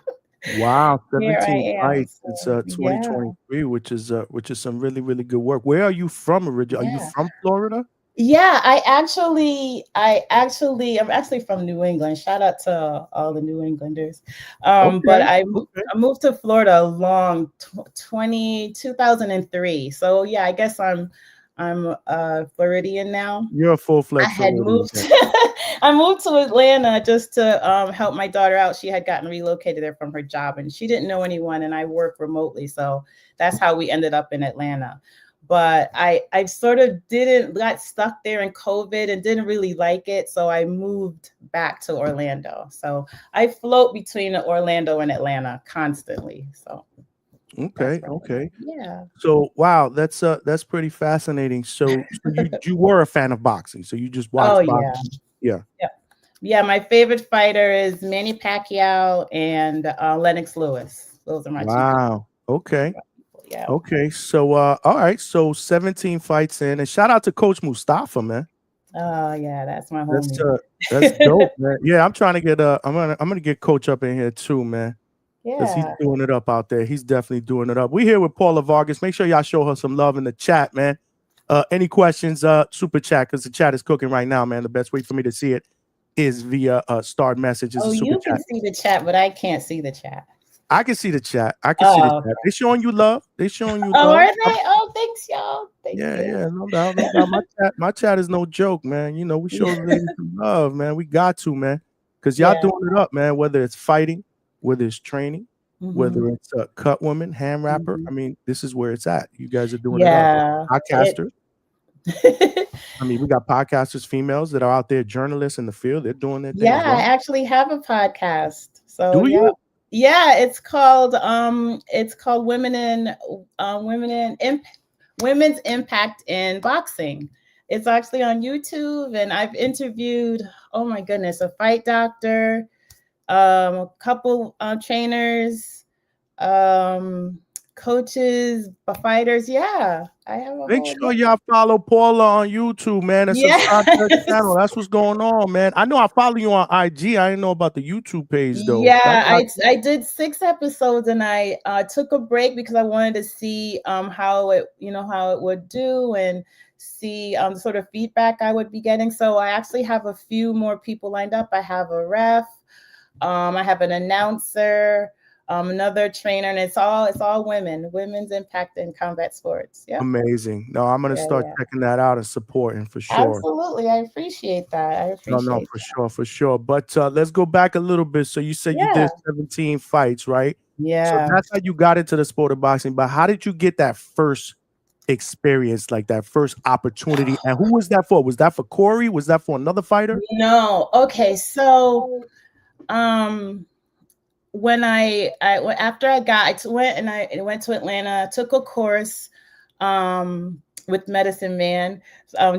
Wow, Here I 17 am. fights. So, It's 2023, which is some really, really good work. Where are you from originally? Are you Yeah. from Florida? Yeah, I'm actually from New England. Shout out to all the New Englanders. But I moved to Florida along 2003. So yeah, I guess I'm Floridian now. You're a full-fledged Floridian. I moved to Atlanta just to help my daughter out. She had gotten relocated there from her job, and she didn't know anyone, and I work remotely. So that's how we ended up in Atlanta. But I sort of got stuck there in COVID and didn't really like it. So I moved back to Orlando. So I float between Orlando and Atlanta constantly. So Okay. yeah. So wow, that's pretty fascinating. So you were a fan of boxing. So you just watched boxing. Yeah. My favorite fighter is Manny Pacquiao and Lennox Lewis. Those are my two. Wow. Okay. Yeah. Okay. So all right. So 17 fights in, and shout out to Coach Mustafa, man. Oh yeah, that's my homie. That's dope, man. Yeah, I'm trying to get I'm gonna get Coach up in here too, man. Because he's doing it up out there. He's definitely doing it up. We're here with Paula Vargas. Make sure y'all show her some love in the chat, man. Any questions, super chat, because the chat is cooking right now, man. The best way for me to see it is via start messages. Oh, you can see the chat, but I can't see the chat. I can see the chat. I can see the chat. They showing you love. They showing you love. Oh, are they? Oh, thanks, y'all. Thank you. Yeah, no doubt. My chat is no joke, man. You know, we show ladies some love, man. We got to, man. Because y'all doing it up, man. Whether it's fighting, whether it's training, whether it's a cut woman, hand rapper. I mean, this is where it's at. You guys are doing it up. Podcasters. I mean, we got podcasters, females that are out there, journalists in the field. They're doing their thing. Yeah, I actually have a podcast. So do you? Yeah, it's called Women's Impact in Boxing. It's actually on YouTube, and I've interviewed, oh my goodness, a fight doctor, a couple trainers, coaches, fighters. Yeah, I have a Make sure y'all follow Paula on YouTube, man. And subscribe to her channel. That's what's going on, man. I know I follow you on IG. I didn't know about the YouTube page though. Yeah, I did 6 episodes, and I took a break because I wanted to see how it would do and see the sort of feedback I would be getting. So I actually have a few more people lined up. I have a ref, I have an announcer, another trainer, and it's all women's impact in combat sports. Yeah, amazing. No, I'm gonna start checking that out and supporting for sure. Absolutely, I appreciate that. For sure. But let's go back a little bit. So you said you did 17 fights, right? Yeah. So that's how you got into the sport of boxing. But how did you get that first experience, like that first opportunity? And who was that for? Was that for Corey? Was that for another fighter? No. Okay. So, when I went to Atlanta, took a course with Medicine Man,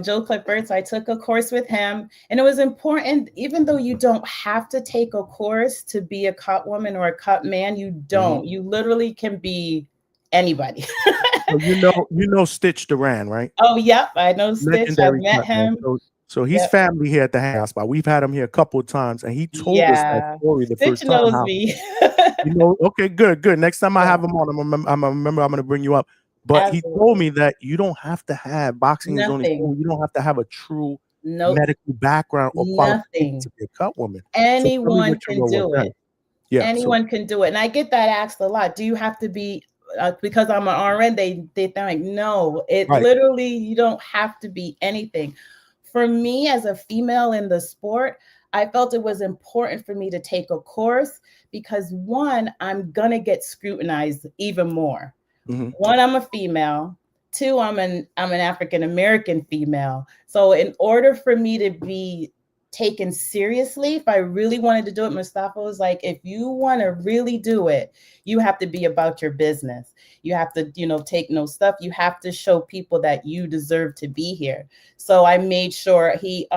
Joe Clifford. So I took a course with him, and it was important. Even though you don't have to take a course to be a cut woman or a cut man, you don't. You literally can be anybody. So you know Stitch Duran, right? Oh, yep, I know Stitch. Legendary I met him. So he's family here at the Hangout spot. We've had him here a couple of times, and he told us that story the Stitch first time. knows me. Okay, good. Next time I have him on, I'm gonna bring you up. But he told me that you don't have to have boxing is only cool. You don't have to have a true medical background or qualification to be a cut woman. Anyone can do it. Yeah, anyone can do it. And I get that asked a lot. Do you have to be because I'm an RN? They think no. It literally, you don't have to be anything. For me as a female in the sport, I felt it was important for me to take a course because one, I'm gonna get scrutinized even more. Mhm. One, I'm a female. Two, I'm an African American female. So in order for me to be taken seriously, if I really wanted to do it, Mustafa was like, if you want to really do it, you have to be about your business. You have to, take no stuff. You have to show people that you deserve to be here. So I made sure he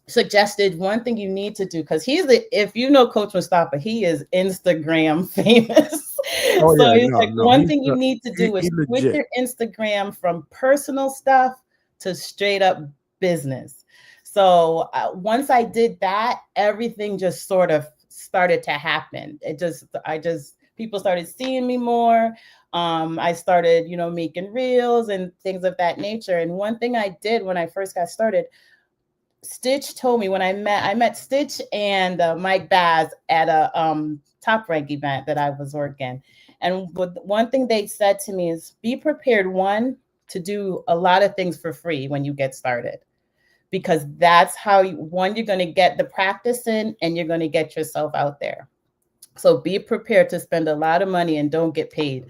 suggested one thing you need to do, because if you know Coach Mustafa, he is Instagram famous. Oh So yeah, he's no, like, no, one he's thing you need to do he is switch legit. your Instagram from personal stuff to straight up business. So once I did that, everything just sort of started to happen. People started seeing me more. I started, making reels and things of that nature. And one thing I did when I first got started, Stitch told me when I met Stitch and Mike Baz at a Top Rank event that I was working. And one thing they said to me is, be prepared, one, to do a lot of things for free when you get started, because that's how you're going to get the practice in and you're going to get yourself out there. So be prepared to spend a lot of money and don't get paid.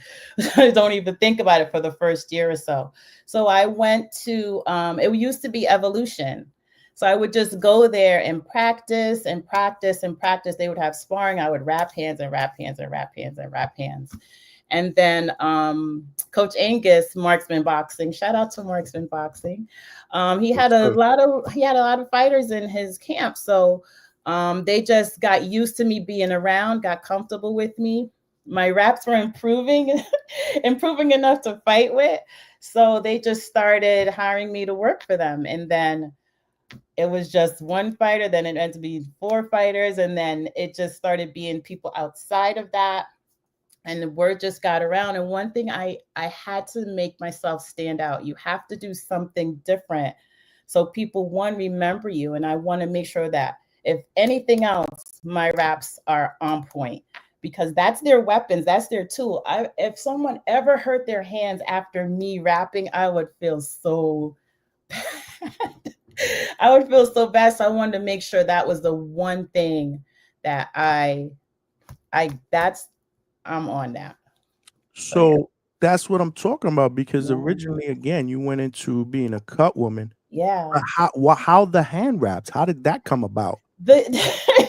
Don't even think about it for the first year or so. So I went to, it used to be Evolution. So I would just go there and practice and practice and practice. They would have sparring. I would wrap hands and wrap hands and wrap hands and wrap hands. And then Coach Angus, Marksman Boxing. Shout out to Marksman Boxing. He had a lot of fighters in his camp. So they just got used to me being around, got comfortable with me. My raps were improving, improving enough to fight with. So they just started hiring me to work for them. And then it was just one fighter, then it ended up being 4 fighters. And then it just started being people outside of that. And the word just got around. And one thing I had to make myself stand out. You have to do something different so people, one, remember you. And I want to make sure that if anything else, my raps are on point, because that's their weapons. That's their tool. If someone ever hurt their hands after me rapping, I would feel so bad. I would feel so bad. So I wanted to make sure that was the one thing that I'm on that. So that's what I'm talking about, because Yeah. originally, again, you went into being a cut woman. Yeah. How the hand wraps? How did that come about?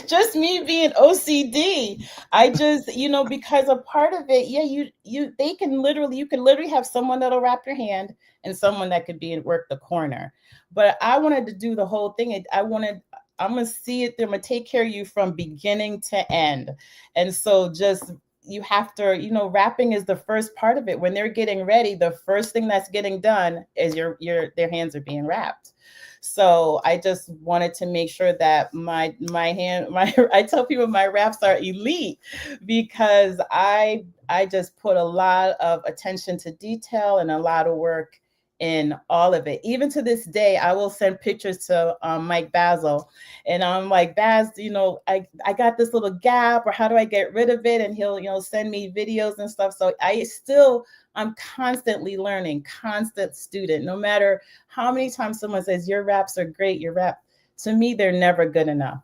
Just me being OCD. I just, because a part of it, yeah, you can literally have someone that'll wrap your hand and someone that could be and work the corner. But I wanted to do the whole thing. I'm gonna see it through. I'm gonna take care of you from beginning to end. And so just you have to, wrapping is the first part of it. When they're getting ready, the first thing that's getting done is their hands are being wrapped. So I just wanted to make sure that I tell people my raps are elite, because I just put a lot of attention to detail and a lot of work in all of it. Even to this day, I will send pictures to Mike Basil, and I'm like, Baz, I got this little gap, or how do I get rid of it? And he'll send me videos and stuff. So I'm constantly learning, constant student. No matter how many times someone says your raps are great, to me, they're never good enough.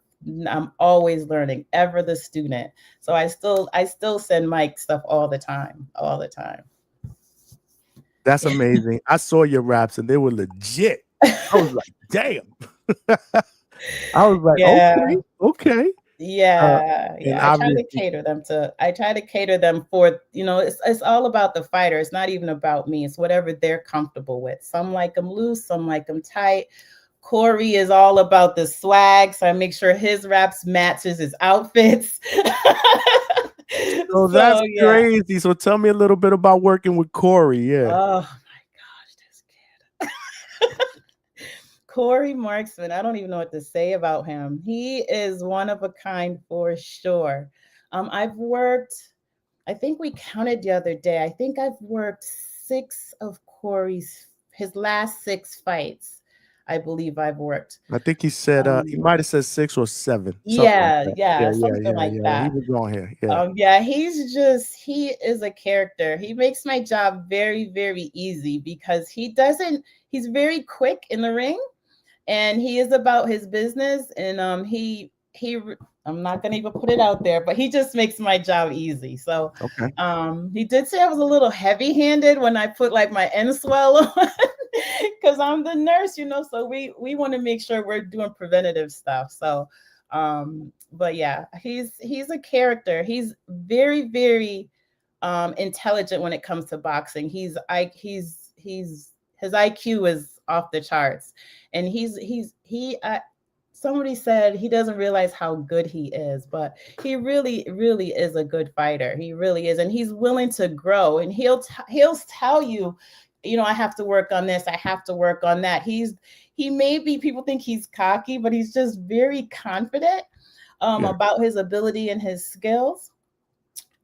I'm always learning, ever the student. So I still send Mike stuff all the time. That's amazing. I saw your raps and they were legit. I was like, damn. I was like, Yeah. okay. Yeah. And I try to obviously, cater them for, it's all about the fighter. It's not even about me. It's whatever they're comfortable with. Some like them loose, some like them tight. Corey is all about the swag, so I make sure his raps matches his outfits. so that's crazy. So tell me a little bit about working with Corey. Yeah. Oh my gosh, this kid. Corey Marksman, I don't even know what to say about him. He is one of a kind for sure. I've worked, I think we counted the other day, I think I've worked 6 of his last 6 fights. I believe I've worked. I think he said he might have said 6 or 7. Yeah, Like something like that. He was on here. Yeah. He is a character. He makes my job very, very easy, because he's very quick in the ring. and he is about his business, and I'm not gonna even put it out there, but he just makes my job easy. So Okay. he did say I was a little heavy-handed when I put like my end swell on, because I'm the nurse, so we want to make sure we're doing preventative stuff. So but yeah, he's a character. He's very, very intelligent when it comes to boxing. His IQ is off the charts, and somebody said he doesn't realize how good he is, but he really, really is a good fighter. He really is, and he's willing to grow, and he'll tell you, I have to work on this, I have to work on that. He may be, people think he's cocky, but he's just very confident about his ability and his skills.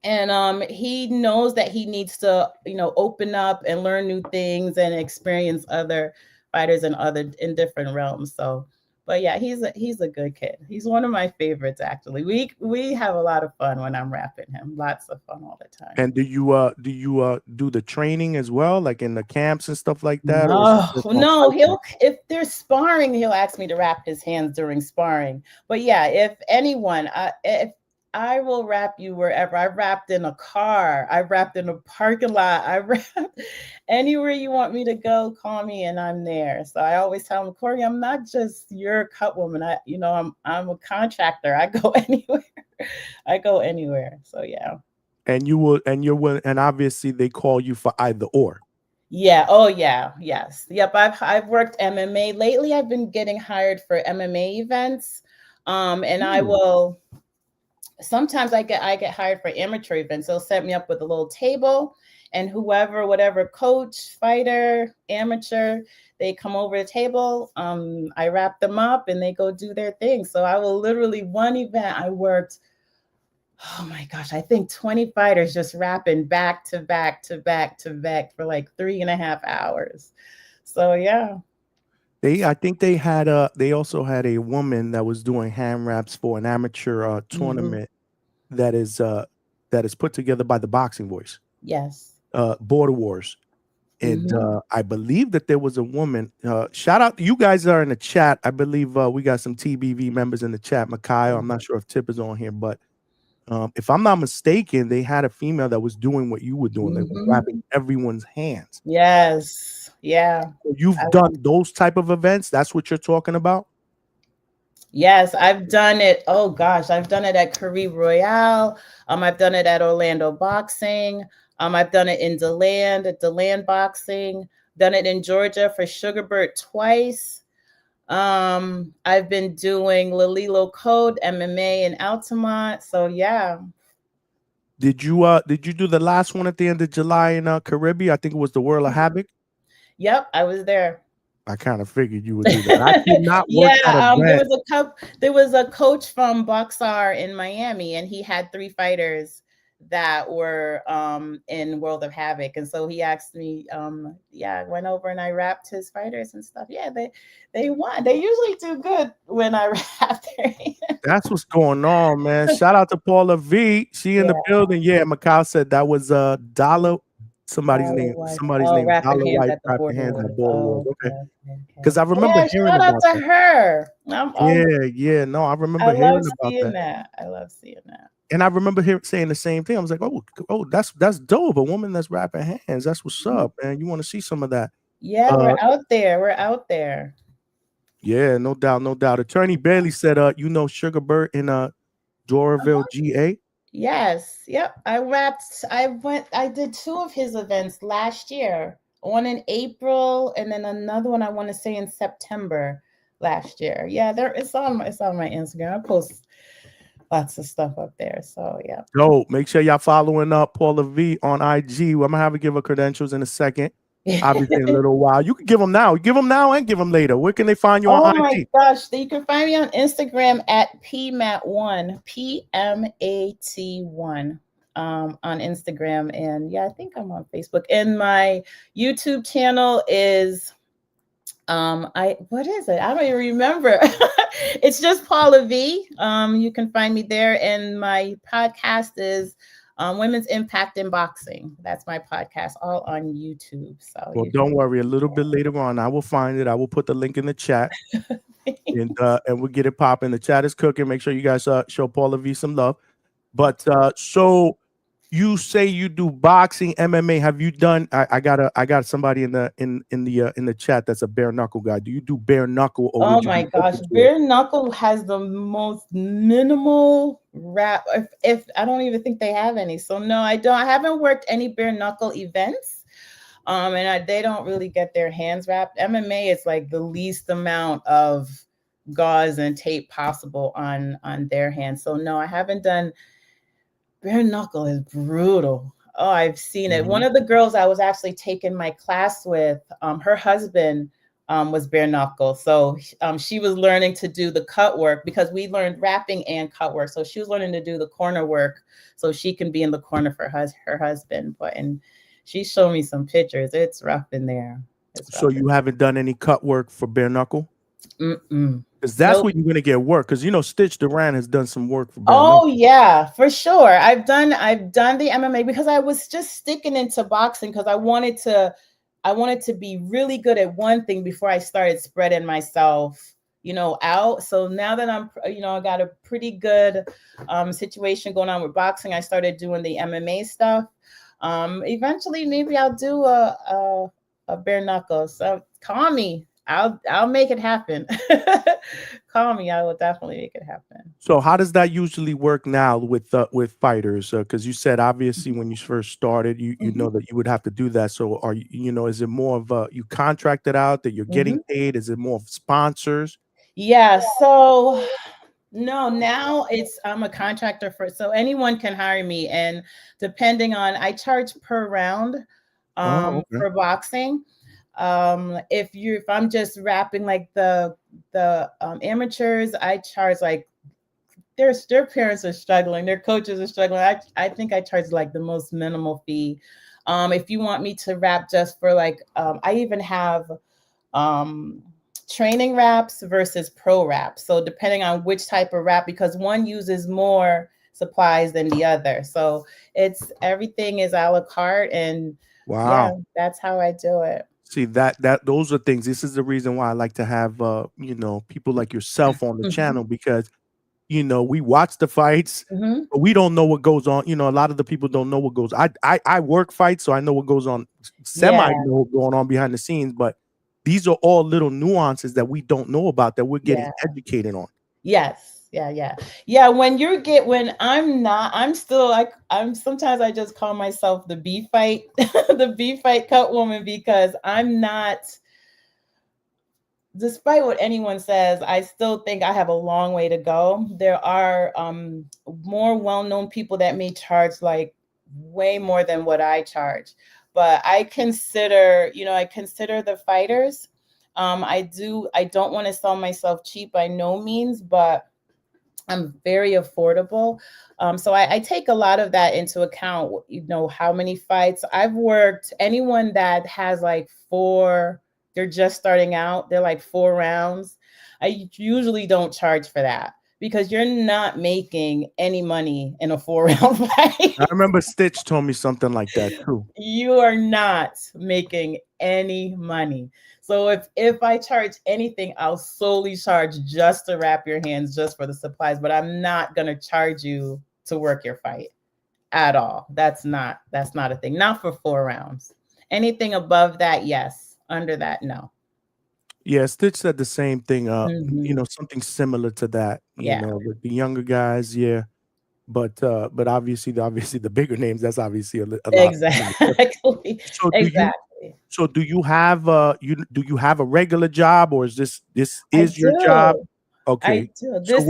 And he knows that he needs to, open up and learn new things and experience other fighters in different realms. So, but yeah, he's a good kid. He's one of my favorites, actually. We have a lot of fun when I'm rapping him. Lots of fun all the time. And do you do the training as well, like in the camps and stuff like that? No, if there's sparring, he'll ask me to wrap his hands during sparring. But yeah, if anyone, if I will wrap you wherever. I wrapped in a car. I wrapped in a parking lot. I wrapped anywhere you want me to go. Call me and I'm there. So I always tell him, Corey, I'm not just your cut woman. I'm a contractor. I go anywhere. I go anywhere. So yeah. And and obviously they call you for either or. Yeah. Oh yeah. Yes. Yep. I've worked MMA lately. I've been getting hired for MMA events. And I will. Sometimes I get hired for amateur events. They'll set me up with a little table, and whatever coach, fighter, amateur, they come over the table. I wrap them up and they go do their thing. So I will literally, one event I worked, oh my gosh, I think 20 fighters just rapping back to back to back to back for like 3.5 hours. So yeah. I think they also had a woman that was doing hand wraps for an amateur tournament that is put together by the Boxing Voice. Yes. Border Wars. And I believe that there was a woman. Shout out, you guys are in the chat. I believe we got some TBV members in the chat. Mikhail, I'm not sure if Tip is on here, but if I'm not mistaken, they had a female that was doing what you were doing, like wrapping everyone's hands. Yes. Yeah. You've done those type of events. That's what you're talking about. Yes, I've done it. Oh gosh, I've done it at Caribe Royale. I've done it at Orlando Boxing. I've done it in DeLand at DeLand Boxing. Done it in Georgia for Sugarbird twice. I've been doing Lalilo Code MMA in Altamont. So yeah. Did you do the last one at the end of July in Caribbean? I think it was the World of Havoc. Yep, I was there. I kind of figured you would do that. I did not work there was a coach from Boxar in Miami, and he had 3 fighters that were in World of Havoc, and so he asked me, I went over and I wrapped his fighters and stuff. Yeah, they won. They usually do good when I wrap their hands. That's what's going on, man. Shout out to Paula V. She in the building. Yeah, Mikhail said that was Dollar. Somebody's name. Dollar White wrapping hands at Border Wars. Okay. Because I remember hearing about shout out to her. No, I remember hearing about that. I love seeing that. And I remember saying the same thing. I was like, oh, that's dope. A woman that's wrapping hands. That's what's up, man. You want to see some of that? Yeah, we're out there. We're out there. Yeah, no doubt, no doubt. Attorney Bailey said, Sugarbird in Doraville, GA. Yes. Yep. I did 2 of his events last year. One in April, and then another one I want to say in September last year. Yeah, it's on my Instagram. I post lots of stuff up there. So yeah. Make sure y'all following up Paula V on IG. I'm gonna have her give her credentials in a second. Obviously in a little while. You can give them now. Give them now and give them later. Where can they find you on IG? Oh my gosh. You can find me on Instagram at PMAT1, PMAT1 on Instagram. And yeah, I think I'm on Facebook. And my YouTube channel is what is it? I don't even remember. It's just Paula V. You can find me there. And my podcast is Women's Impact in Boxing. That's my podcast, all on YouTube. So Well, don't worry. A little bit later on, I will find it. I will put the link in the chat, and we'll get it popping. The chat is cooking. Make sure you guys show Paula V some love. But so you say you do boxing, MMA. Have you done? I got somebody in the chat that's a bare knuckle guy. Do you do bare knuckle? Or oh my gosh, bare knuckle has the most minimal rap. If I don't even think they have any. So no, I don't. I haven't worked any bare knuckle events. And they don't really get their hands wrapped. MMA is like the least amount of gauze and tape possible on their hands. So no, I haven't done. Bare knuckle is brutal. Oh, I've seen it. One of the girls I was actually taking my class with, her husband was bare knuckle. So she was learning to do the cut work because we learned wrapping and cut work. So she was learning to do the corner work so she can be in the corner for her husband. And she showed me some pictures. It's rough in there. So you haven't done any cut work for bare knuckle? Mm-mm. Because that's where you're gonna get work. Because Stitch Duran has done some work for. Oh yeah, for sure. I've done the MMA because I was just sticking into boxing because I wanted to be really good at one thing before I started spreading myself, out. So now that I'm, I got a pretty good situation going on with boxing, I started doing the MMA stuff. Eventually, maybe I'll do a bare knuckle. So call me. I'll make it happen. Call me. I will definitely make it happen. So how does that usually work now with fighters? Because you said obviously when you first started, you know that you would have to do that. So are you, is it more of you contracted out that you're getting paid? Is it more of sponsors? Yeah. So no, now I'm a contractor so anyone can hire me, and depending on, I charge per round for boxing. If I'm just rapping like the amateurs, I charge like their parents are struggling, their coaches are struggling. I think I charge like the most minimal fee. If you want me to rap just for like, I even have training raps versus pro rap. So depending on which type of rap, because one uses more supplies than the other. So everything is a la carte, and yeah, that's how I do it. See that those are things. This is the reason why I like to have people like yourself on the channel, because we watch the fights, but we don't know what goes on. A lot of the people don't know what goes. I work fights, so I know what goes on. Know what's going on behind the scenes, but these are all little nuances that we don't know about that we're getting educated on. Yes. Yeah. I'm still like, sometimes I just call myself the B fight, the B fight cut woman, because I'm not, despite what anyone says, I still think I have a long way to go. There are more well-known people that may charge like way more than what I charge, but I consider the fighters. I don't want to sell myself cheap by no means, but I'm very affordable. So I take a lot of that into account. How many fights I've worked, anyone that has like they're just starting out, they're like 4 rounds. I usually don't charge for that, because you're not making any money in a 4-round fight. I remember Stitch told me something like that too. You are not making any money. So if I charge anything, I'll solely charge just to wrap your hands, just for the supplies, but I'm not going to charge you to work your fight at all. That's not a thing. Not for 4 rounds. Anything above that, yes. Under that, no. Yeah, Stitch said the same thing. Something similar to that. With the younger guys, yeah. But obviously the bigger names, that's obviously a lot. Exactly. So do you have do you have a regular job, or is this your job? Okay. I do. This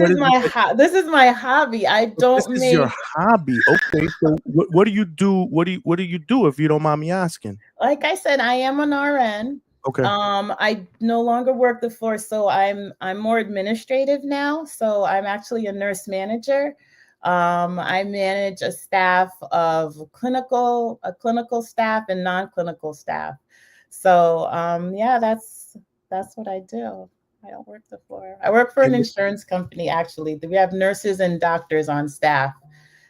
is my hobby. I don't This is your hobby. Okay. So what do you do? What do you do, if you don't mind me asking? Like I said, I am an RN. Okay. I no longer work the floor, so I'm more administrative now. So I'm actually a nurse manager. I manage a staff of clinical staff and non-clinical staff. So that's what I do. I don't work the floor. I work for an insurance company, actually. We have nurses and doctors on staff.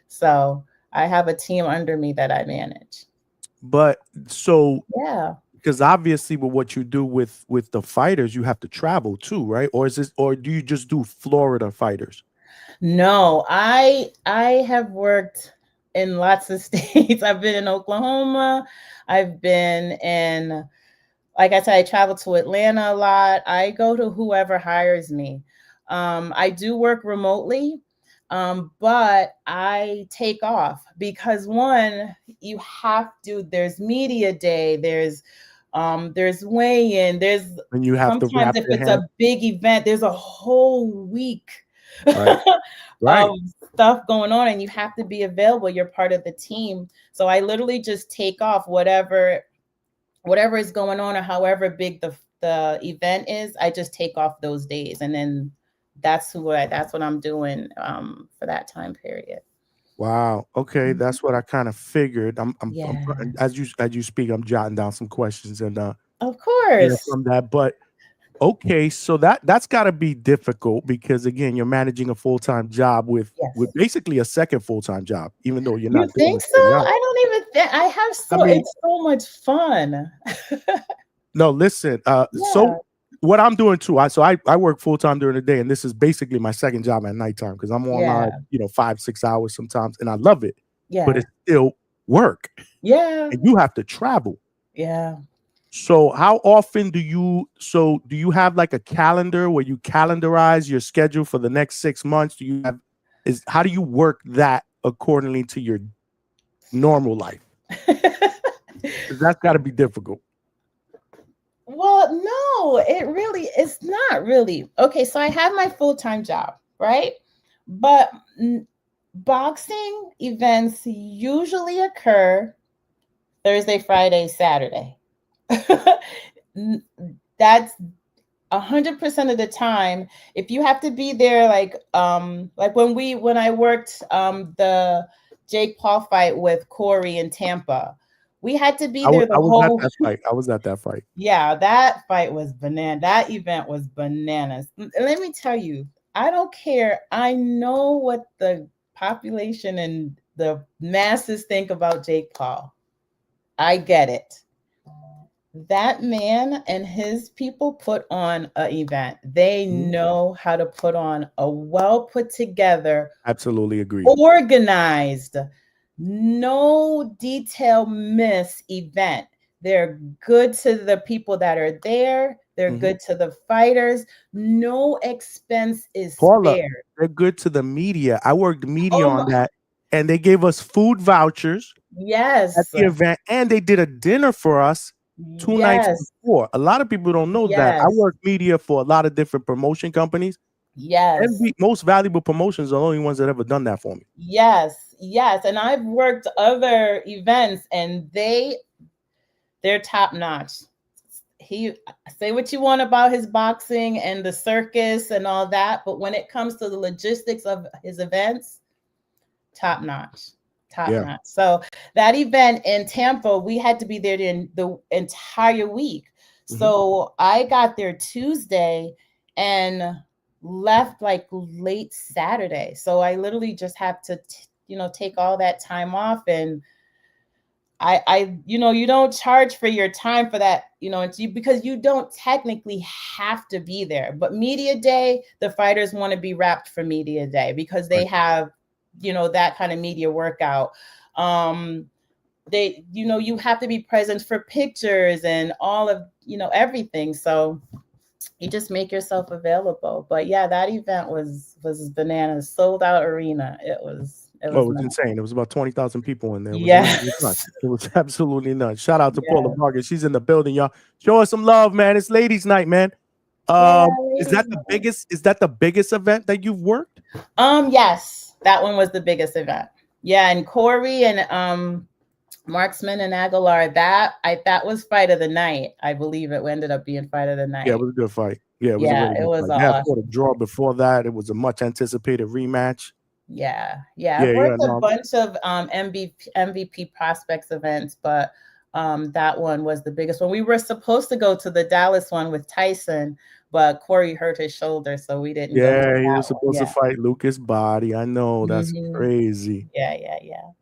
So I have a team under me that I manage. But so Yeah. because obviously with what you do with the fighters, you have to travel too, right? Or is this, or do you just do Florida fighters? No, I have worked in lots of states. I've been in Oklahoma. I've been in, like I said, I travel to Atlanta a lot. I go to whoever hires me. I do work remotely, but I take off because one, you have to, there's media day, there's weigh-in, there's And you have to sometimes wrap if your it's hand. a big event, there's a whole week Right. Right. of stuff going on, and you have to be available. You're part of the team. So I literally just take off whatever is going on, or however big the event is. I just take off those days, and then that's what I'm doing for that time period. Wow. Okay, that's what I kind of figured. I'm Yeah. as you speak, I'm jotting down some questions and Of yeah, course. from that. But okay, so that's got to be difficult because again, you're managing a full-time job with Yes. basically a second full-time job, even though you're You not doing think the so? same hours. I don't even think I have I mean, it's so much fun. no, listen. Yeah. So what I'm doing too, I work full-time during the day, and this is basically my second job at nighttime because I'm online, Yeah. 5-6 hours sometimes, and I love it, but Yeah. it's still work, Yeah. and you have to travel. Yeah. So how often do you have like a calendar where you calendarize your schedule for the next 6 months? How do you work that accordingly to your normal life? 'Cause that's got to be difficult. Well, no, it's not really. Okay, so I have my full-time job, right? But boxing events usually occur Thursday, Friday, Saturday. That's 100% of the time. If you have to be there, like when I worked the Jake Paul fight with Corey in Tampa, we had to be there I the was whole. at that fight. I was at that fight. Yeah, that fight was banana. That event was bananas. Let me tell you, I don't care. I know what the population and the masses think about Jake Paul. I get it. That man and his people put on an event. They know how to put on a well put together, Absolutely agree. organized, no detail miss event. They're good to the people that are there. They're good to the fighters. No expense is Paula, spared. they're good to the media. I worked media on my- that, and they gave us food vouchers at Yes. the event, and they did a dinner for us 2 nights Yes. before. A lot of people don't know that. I Yes. work media for a lot of different promotion companies. Yes. Most valuable promotions are the only ones that ever done that for me. Yes. Yes. And I've worked other events, and they're top notch. He say what you want about his boxing and the circus and all that, but when it comes to the logistics of his events, top notch. Notch. So that event in Tampa, we had to be there the entire week. So I got there Tuesday and left like late Saturday. So I literally just have to, take all that time off. And you don't charge for your time for that, because you don't technically have to be there. But media day, the fighters want to be wrapped for media day because they have, that kind of media workout. You have to be present for pictures and all of, everything. So you just make yourself available. But yeah, that event was bananas, sold out arena. It was insane. It was about 20,000 people in there. Yes. It was absolutely nuts. Shout out to Paula Vargas. She's in the building, y'all. Show us some love, man. It's ladies' night, man. Is that the biggest event that you've worked? Yes, that one was the biggest event. Yeah, and Corey and Marksman and Aguilar, that was fight of the night. I believe it ended up being fight of the night. Yeah, it was a good fight. Yeah, it was a really good fight. Awesome. Yeah, for the draw before that, it was a much anticipated rematch. Yeah. I've worked a bunch of MVP prospects events, but that one was the biggest one. We were supposed to go to the Dallas one with Tyson, but Corey hurt his shoulder, so we didn't go to Yeah, he that was one. supposed to fight Lucas Body. I know, that's Mhm. crazy. Yeah.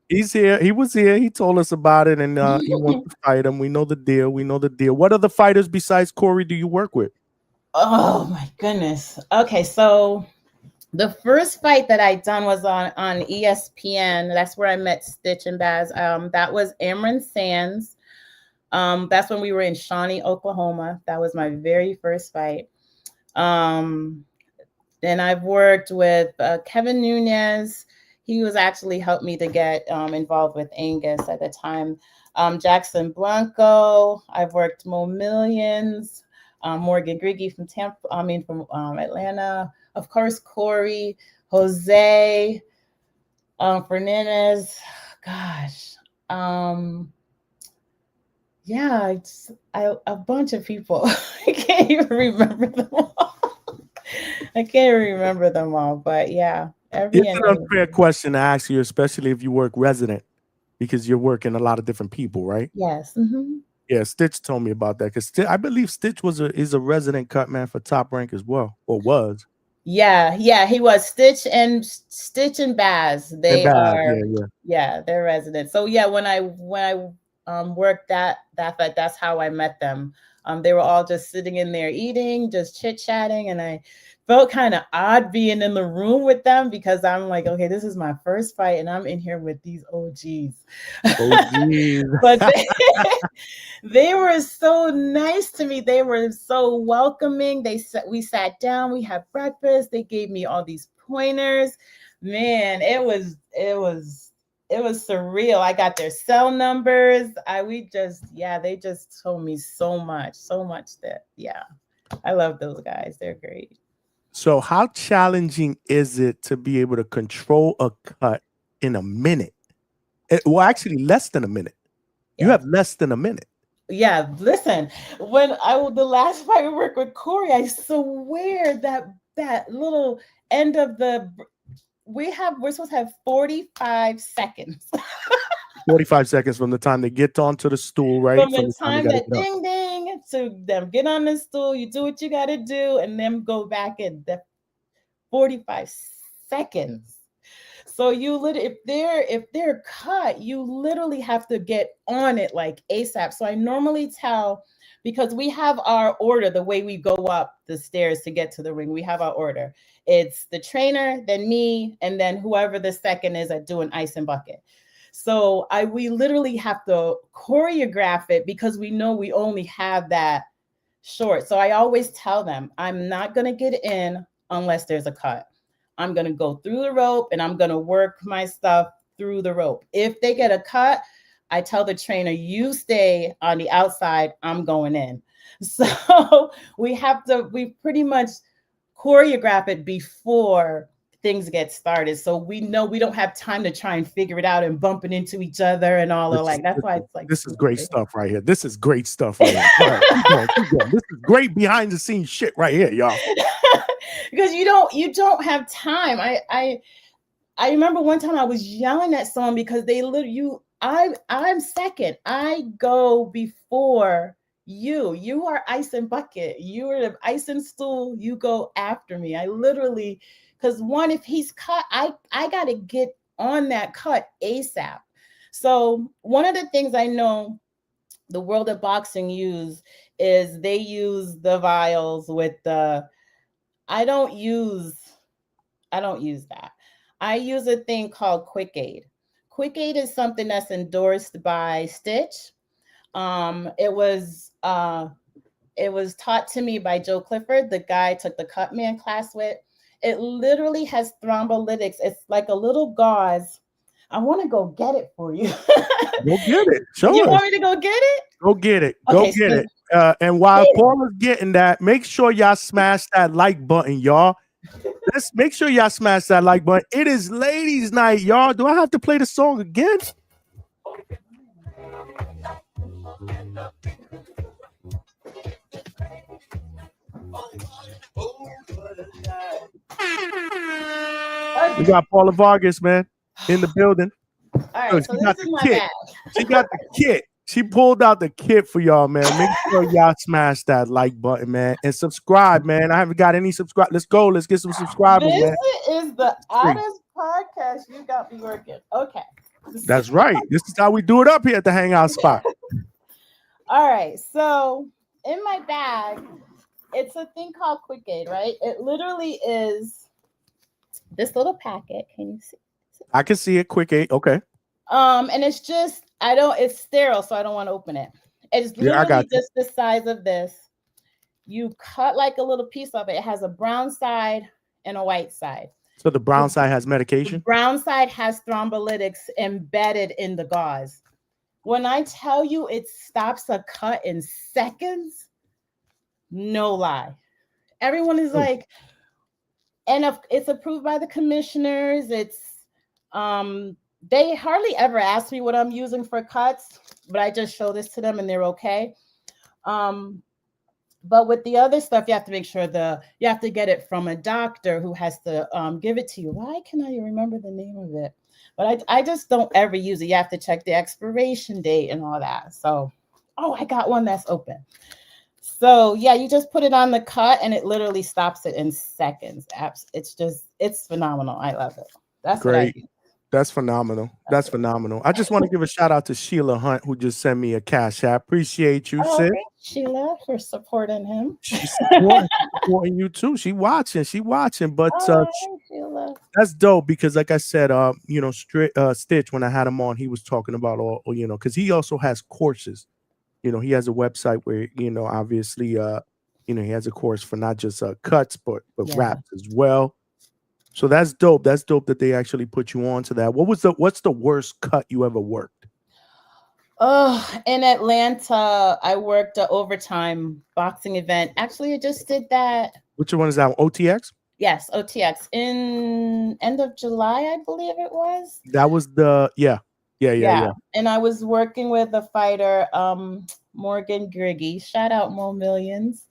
He's here. He was here. He told us about it, and he wants to fight him. We know the deal. What other fighters besides Corey do you work with? Oh my goodness. Okay, so the first fight that I done was on ESPN. That's where I met Stitch and Baz. That was Amron Sands. That's when we were in Shawnee, Oklahoma. That was my very first fight. Then I've worked with Kevin Nunez. He was actually helped me to get involved with Angus at the time. Jackson Blanco. I've worked Mo Millions. Morgan Griggy from Atlanta. Of course, Corey, Jose, Fernandez. Gosh. Yeah, it's a bunch of people. I can't even remember them all. But yeah, It's an unfair question to ask you, especially if you work resident, because you're working a lot of different people, right? Yes. Mm-hmm. Yeah, Stitch told me about that because I believe Stitch is a resident cut man for Top Rank as well, or was. Yeah, he was. Stitch and Baz. They are. Yeah, they're residents. So yeah, when I worked that fight, that's how I met them. They were all just sitting in there eating, just chit chatting, and I felt kind of odd being in the room with them because I'm like, okay, this is my first fight, and I'm in here with these OGs. But they were so nice to me. They were so welcoming. We sat down, we had breakfast. They gave me all these pointers. Man, it was surreal. I got their cell numbers. They just told me so much that, yeah, I love those guys. They're great. So how challenging is it to be able to control a cut in a minute? Well, actually less than a minute. Yeah. You have less than a minute. Yeah, listen, when the last fight we worked with Corey, I swear that little end of we're supposed to have 45 seconds. 45 seconds from the time they get onto the stool, right? From the time that ding ding to them get on the stool, you do what you got to do, and then go back in. The 45 seconds. So you literally, if they're cut, you literally have to get on it like ASAP. So I normally tell, because we have our order, the way we go up the stairs to get to the ring, we have our order. It's the trainer, then me, and then whoever the second is at doing ice and bucket. So we literally have to choreograph it because we know we only have that short. So I always tell them, I'm not going to get in unless there's a cut. I'm going to go through the rope and I'm going to work my stuff through the rope. If they get a cut, I tell the trainer, you stay on the outside, I'm going in. So we pretty much choreograph it before things get started. So we know we don't have time to try and figure it out and bumping into each other and all of like, that's why it's like. This is great stuff right here. This is great stuff right here. Keep going. This is great behind the scenes shit right here, y'all. Because you don't have time. I remember one time I was yelling at someone because they I'm second. I go before you. You are ice and bucket. You are the ice and stool. You go after me. I literally, because if he's cut, I gotta get on that cut ASAP. So one of the things I know the world of boxing use is they use the vials with the. I don't use that. I use a thing called Quick Aid. Quick Aid is something that's endorsed by Stitch. It was taught to me by Joe Clifford, the guy I took the Cutman class with. It literally has thrombolytics. It's like a little gauze. I want to go get it for you. Go get it. Show you us. Want me to go get it? Go get it. Go get it. And while Paula's getting that, make sure y'all smash that like button, y'all. Let's make sure y'all smash that like button. It is ladies' night, y'all. Do I have to play the song again? We got Paula Vargas, man, in the building. All right, so this is my bag. She got the kit. She pulled out the kit for y'all, man. Make sure y'all smash that like button, man, and subscribe, man. I haven't got any subscribe. Let's go. Let's get some subscribers, This man. is the oddest podcast you got me working. Okay. That's right. This is how we do it up here at the Hangout spot. All right. So in my bag, it's a thing called Quick Aid, right? It literally is this little packet. Can you see? I can see it. Quick Aid. Okay. And it's just it's sterile, so I don't want to open it. It's literally just the size of this. You cut like a little piece of it. It has a brown side and a white side. So the brown side has medication? The brown side has thrombolytics embedded in the gauze. When I tell you it stops a cut in seconds, no lie. Everyone is like, and if it's approved by the commissioners, they hardly ever ask me what I'm using for cuts, but I just show this to them and they're okay. But with the other stuff, you have to make sure you have to get it from a doctor who has to give it to you. Why can I remember the name of it? But I just don't ever use it. You have to check the expiration date and all that. So, I got one that's open. So yeah, you just put it on the cut and it literally stops it in seconds. It's phenomenal. I love it. That's great. What I do. That's phenomenal. That's phenomenal. I just want to give a shout out to Sheila Hunt, who just sent me a cash app. Appreciate you, sis. Sheila, for supporting him. She's supporting you too. She watching. But Sheila. That's dope because, like I said, Stitch, when I had him on, he was talking about all, because he also has courses. He has a website where, obviously, he has a course for not just cuts, but raps as well. So that's dope. That's dope that they actually put you on to that. What's the worst cut you ever worked? In Atlanta, I worked an overtime boxing event. Actually, I just did that. Which one is that? OTX? Yes, OTX in end of July, I believe it was. That was Yeah. And I was working with a fighter, Morgan Griggy. Shout out Mo Millions.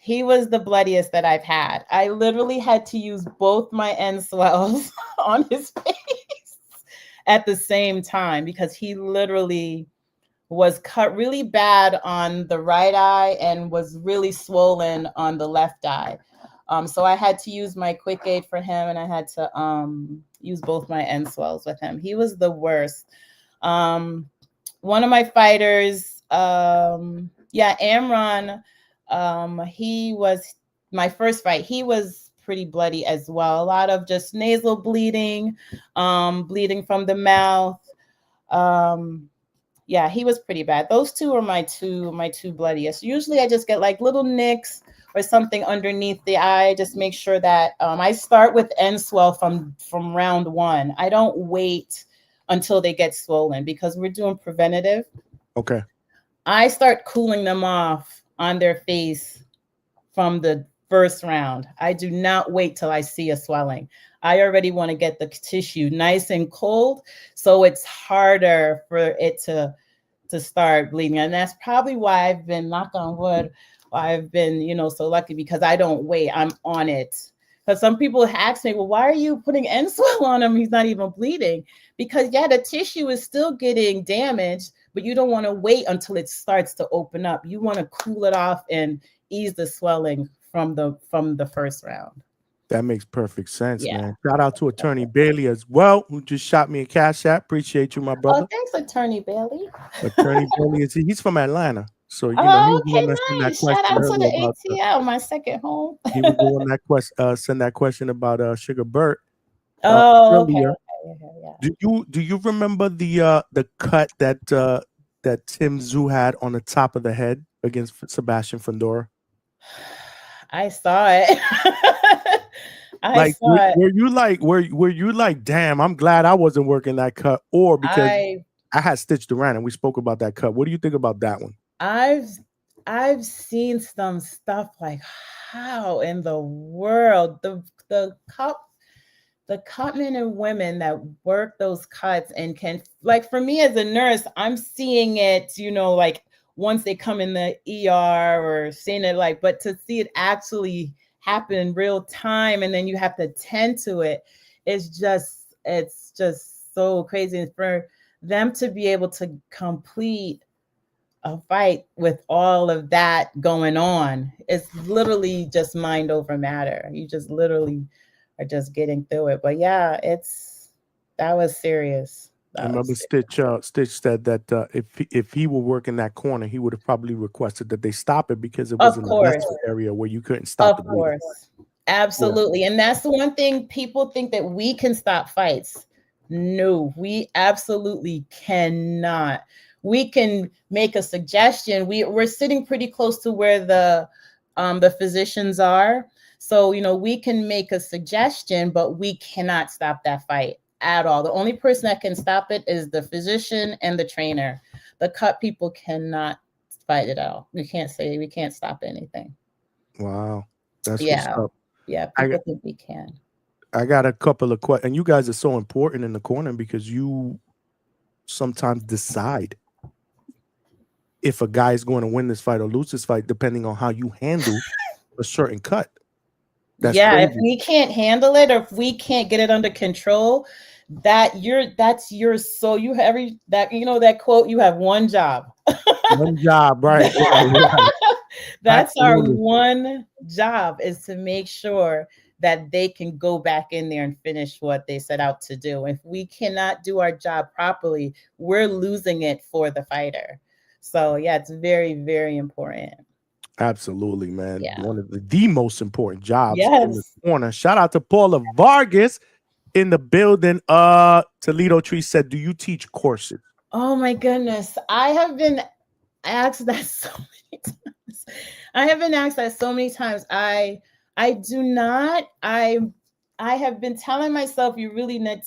He was the bloodiest that I've had. I literally had to use both my end swells on his face at the same time because he literally was cut really bad on the right eye and was really swollen on the left eye. So I had to use my Quick Aid for him and I had to use both my end swells with him. He was the worst. One of my fighters, Amron, he was my first fight. He was pretty bloody as well. A lot of just nasal bleeding, bleeding from the mouth. He was pretty bad. Those two are my two bloodiest. Usually I just get like little nicks or something underneath the eye. Just make sure that I start with end swell from round one. I don't wait until they get swollen because we're doing preventative. Okay. I start cooling them off on their face from the first round. I do not wait till I see a swelling. I already want to get the tissue nice and cold, so it's harder for it to start bleeding. And that's probably why I've been, knock on wood, I've been, so lucky because I don't wait. I'm on it. Because some people ask me, well, why are you putting end swell on him? He's not even bleeding. Because the tissue is still getting damaged, but you don't want to wait until it starts to open up. You want to cool it off and ease the swelling from the first round. That makes perfect sense, man. Shout out to Attorney Bailey as well, who just shot me a cash app. Appreciate you, my brother. Oh, thanks, Attorney Bailey. Attorney Bailey he's from Atlanta. So okay, nice. Shout out to the ATL, my second home. He was doing that send that question about Sugar Burt. Okay. Do you remember the cut that Tim Tszyu had on the top of the head against Sebastian Fundora? I saw it. Were you like, damn, I'm glad I wasn't working that cut, or because I had stitched around and we spoke about that cut? What do you think about that one? I've seen some stuff like, how in the world the cutmen and women that work those cuts and can, like, for me as a nurse, I'm seeing it, like once they come in the ER or seeing it, but to see it actually happen in real time and then you have to tend to it, it's just so crazy. And for them to be able to complete a fight with all of that going on, it's literally just mind over matter. You just literally are just getting through it. But yeah, that was serious. I remember Stitch said that if he were working that corner, he would have probably requested that they stop it because it was Of in course. a vessel area where you couldn't stop the bleeding. Of course. Absolutely. And that's the one thing people think, that we can stop fights. No, we absolutely cannot. We can make a suggestion. We're sitting pretty close to where the physicians are. So, we can make a suggestion, but we cannot stop that fight at all. The only person that can stop it is the physician and the trainer. The cut people cannot fight it out. We can't stop anything. Wow. That's Yeah. what's up. Yeah, people think we can. I got a couple of questions. And you guys are so important in the corner because you sometimes decide if a guy is going to win this fight or lose this fight, depending on how you handle a certain cut. That's crazy. If we can't handle it, or if we can't get it under control, that quote, you have one job. One job, right? That's Absolutely. Our one job, is to make sure that they can go back in there and finish what they set out to do. If we cannot do our job properly, we're losing it for the fighter. So yeah, it's very, very important. Absolutely, man. Yeah. One of the most important jobs in the corner. Shout out to Paula Yes. Vargas in the building. Toledo Tree said, do you teach courses? Oh my goodness. I have been asked that so many times. I do not. I have been telling myself, you really need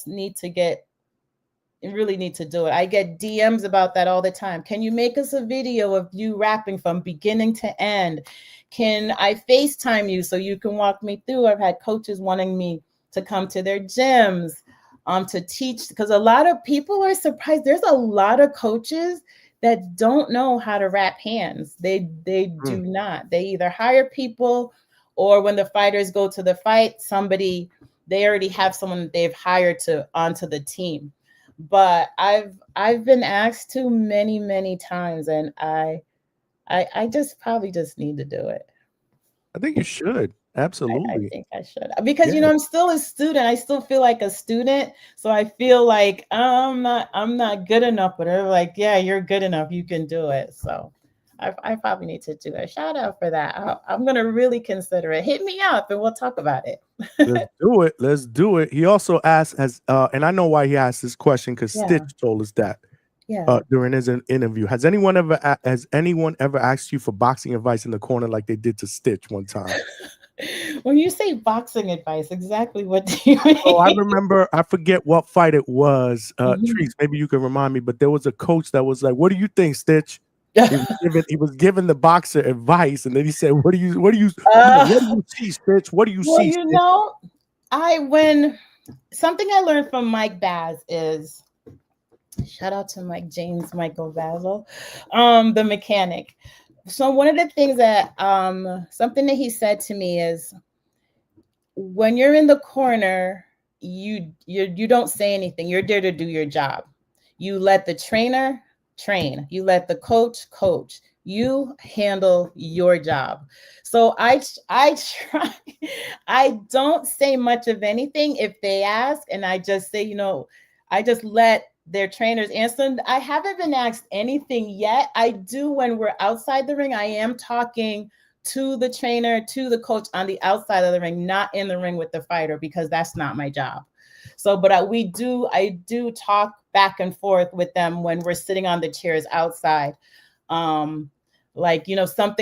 to do it. I get DMs about that all the time. Can you make us a video of you rapping from beginning to end? Can I FaceTime you so you can walk me through? I've had coaches wanting me to come to their gyms to teach, because a lot of people are surprised. There's a lot of coaches that don't know how to wrap hands. They do not. They either hire people, or when the fighters go to the fight, they already have someone that they've hired onto the team. But I've been asked to many, many times, and I just probably just need to do it. I think you should. Absolutely. I think I should, because I'm still a student. I still feel like a student. So I feel like I'm not good enough, but they're like, yeah, you're good enough. You can do it. So I probably need to do a shout out for that. I'm going to really consider it. Hit me up and we'll talk about it. Let's do it. He also asked, and I know why he asked this question, because Stitch told us that during his interview. Has anyone ever asked you for boxing advice in the corner like they did to Stitch one time? When you say boxing advice, exactly what do you mean? Oh, I remember, I forget what fight it was. Trees, maybe you can remind me, but there was a coach that was like, what do you think, Stitch? He was giving the boxer advice, and then he said, what do you see, Stitch? What do you see? When something I learned from Mike Baz is, shout out to Michael Basil, the mechanic. So one of the things that something that he said to me is, when you're in the corner, you don't say anything. You're there to do your job. You let the trainer train. You let the coach. You handle your job. So I try. I don't say much of anything if they ask, and I just say, I just let their trainers answer. I haven't been asked anything yet. I do when we're outside the ring. I am talking to the trainer, to the coach on the outside of the ring, not in the ring with the fighter, because that's not my job. So, but I do talk back and forth with them when we're sitting on the chairs outside. Something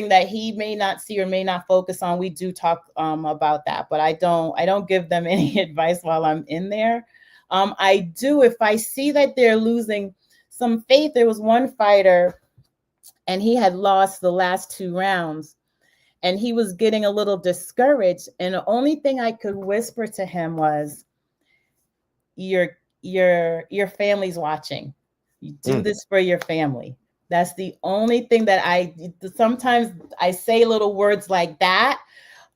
that he may not see or may not focus on, we do talk about that, but I don't give them any advice while I'm in there. I do, if I see that they're losing some faith. There was one fighter, and he had lost the last 2 rounds, and he was getting a little discouraged. And the only thing I could whisper to him was, your family's watching. You do this for your family. That's the only thing that sometimes I say little words like that.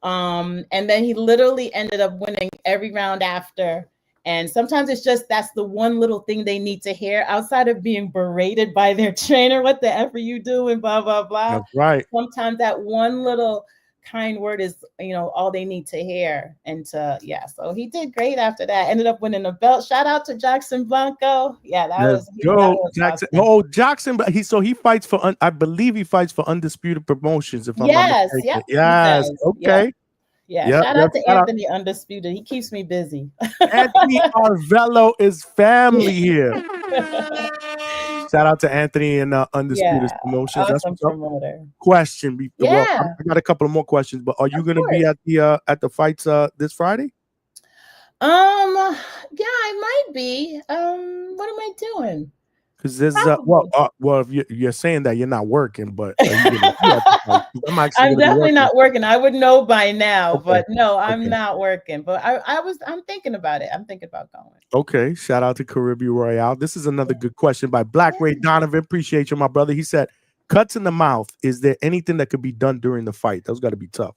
And then he literally ended up winning every round after. And sometimes it's just that's the one little thing they need to hear outside of being berated by their trainer. What the F are you doing? Blah, blah, blah. That's right. Sometimes that one little kind word is, all they need to hear. And so he did great after that. Ended up winning a belt. Shout out to Jackson Blanco. Yeah, that Let's was go, Jackson. awesome. Oh, Jackson, but he fights for I believe he fights for Undisputed Promotions, if I'm not mistaken. Yep, Yes. Okay. Yeah. Yep, Shout out to Anthony Undisputed. He keeps me busy. Anthony Arvello is family here. Shout out to Anthony and Undisputed Promotions. That's Awesome what's up. promoter. Question. Well, Yeah. I got a couple of more questions, but are you going to be at the fights this Friday? Yeah, I might be. What am I doing? Because there's well, if you're saying that you're not working, but are you gonna be at the fight? I'm definitely not working. I would know by now, Okay. but no, I'm not working. But I'm thinking about it. I'm thinking about going. Okay. Shout out to Caribbean Royale. This is another good question by Black Ray Donovan. Appreciate you, my brother. He said, cuts in the mouth. Is there anything that could be done during the fight? Those got to be tough.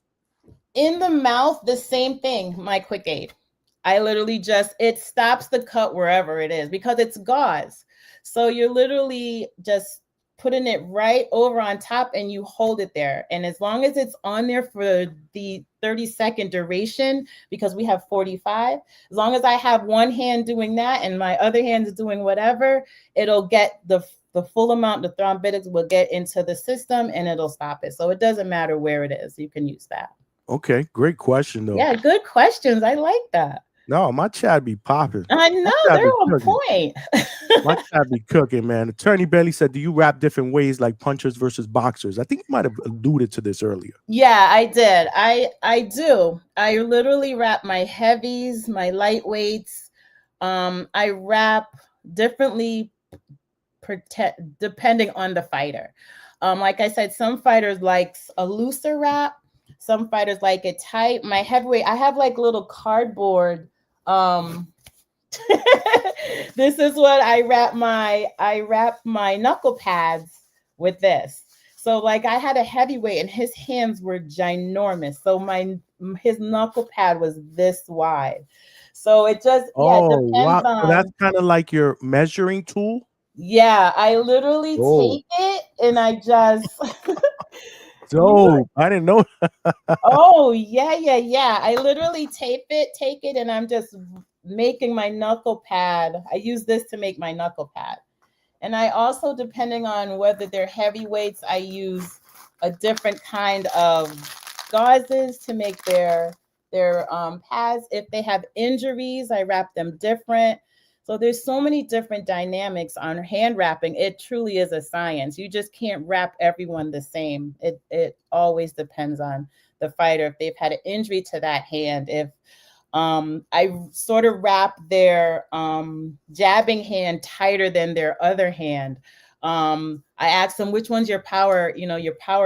In the mouth, the same thing. My quick aid. I literally it stops the cut wherever it is because it's gauze. So you're literally just putting it right over on top and you hold it there. And as long as it's on there for the 30-second duration, because we have 45, as long as I have one hand doing that and my other hand is doing whatever, it'll get the full amount, the thrombolytics will get into the system and it'll stop it. So it doesn't matter where it is. You can use that. Okay. Great question, though. Yeah, good questions. I like that. No, my chat be popping. I know, they're on point. My chat be cooking, man. Attorney Bailey said, do you rap different ways like punchers versus boxers? I think you might have alluded to this earlier. Yeah, I did. I do. I literally rap my heavies, my lightweights. I rap differently depending on the fighter. Like I said, some fighters like a looser rap. Some fighters like it tight. My heavyweight, I have like little cardboard. This is what I wrap my knuckle pads with this. So like I had a heavyweight and his hands were ginormous. So his knuckle pad was this wide. So it just depends on. So that's kind of like your measuring tool. Yeah, I literally take it and I just Dope. I didn't know. Oh, yeah. I literally take it, and I'm just making my knuckle pad. I use this to make my knuckle pad. And I also, depending on whether they're heavyweights, I use a different kind of gauzes to make their pads. If they have injuries, I wrap them different. So there's so many different dynamics on hand wrapping. It truly is a science. You just can't wrap everyone the same. It always depends on the fighter. If they've had an injury to that hand, if I sort of wrap their jabbing hand tighter than their other hand. I ask them, which one's your power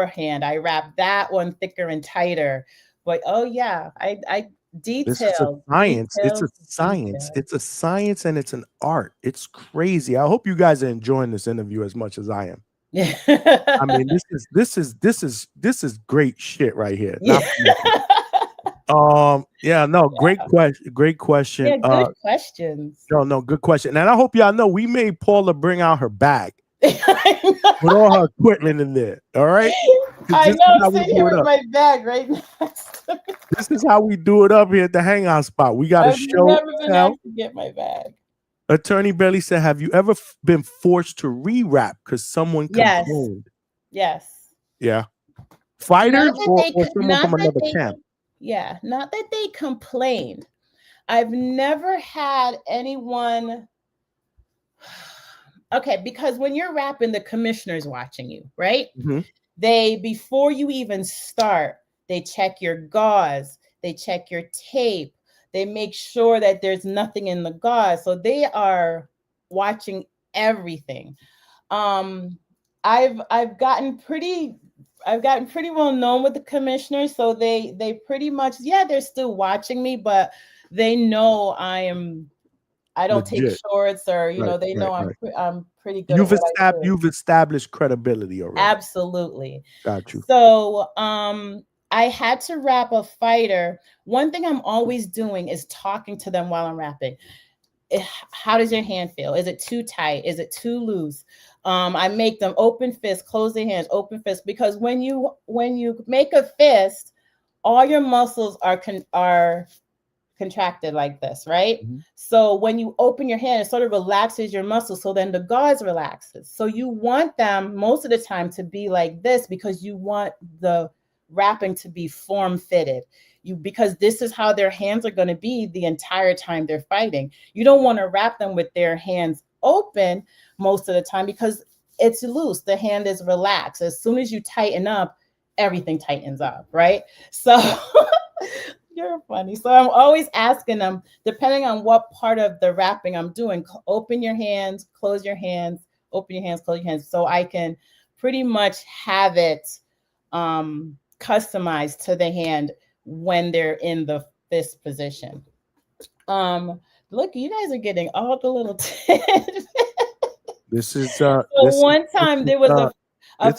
hand? I wrap that one thicker and tighter. But I detail. This is a science. It's a science. It's a science and it's an art. It's crazy. I hope you guys are enjoying this interview as much as I am. Yeah. I mean, this is great shit right here. Great question. Yeah, good questions. No, good question. And I hope y'all know we made Paula bring out her bag with all her equipment in there. All right. I know, I'm sitting here with my bag right next to me. This is how we do it up here at the Hangout spot. We got to show. I've never been asked to get my bag. Attorney Bailey said, have you ever been forced to re-rap because someone complained? Yes. Yeah. Fighters or someone from another camp? Yeah, not that they complained. I've never had anyone. Okay, because when you're rapping, the commissioner's watching you, right? Mm-hmm. Before you even start, they check your gauze, they check your tape, they make sure that there's nothing in the gauze. So they are watching everything. I've gotten pretty well known with the commissioners. So they pretty much, they're still watching me, but they know I don't legit. Take shorts or, they know I'm pretty good. You've established credibility already. Absolutely. Got you. So, I had to rap a fighter. One thing I'm always doing is talking to them while I'm rapping. how does your hand feel? Is it too tight? Is it too loose? I make them open fist, close their hands, open fist, because when you make a fist, all your muscles are contracted like this, right? Mm-hmm. So when you open your hand, it sort of relaxes your muscles. So then the gauze relaxes. So you want them most of the time to be like this because you want the wrapping to be form fitted. Because this is how their hands are going to be the entire time they're fighting. You don't want to wrap them with their hands open most of the time because it's loose. The hand is relaxed. As soon as you tighten up, everything tightens up, right? So you're funny. So I'm always asking them, depending on what part of the wrapping I'm doing, open your hands, close your hands, open your hands, close your hands. So I can pretty much have it customized to the hand when they're in the fist position. Look, you guys are getting all the little tips. This is So one time there was a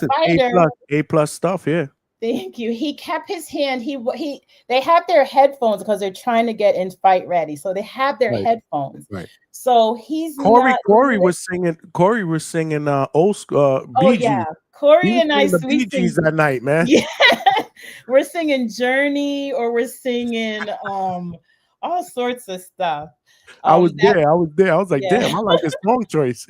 fighter. A+ stuff here. Thank you. He kept his hand. They have their headphones because they're trying to get in fight ready. So they have their headphones. Right. So he's Corey was singing old school oh yeah. Corey and I the Bee Gees that night, man. Yeah. We're singing Journey, or we're singing all sorts of stuff. I was there. I was like, damn, I like his song choice.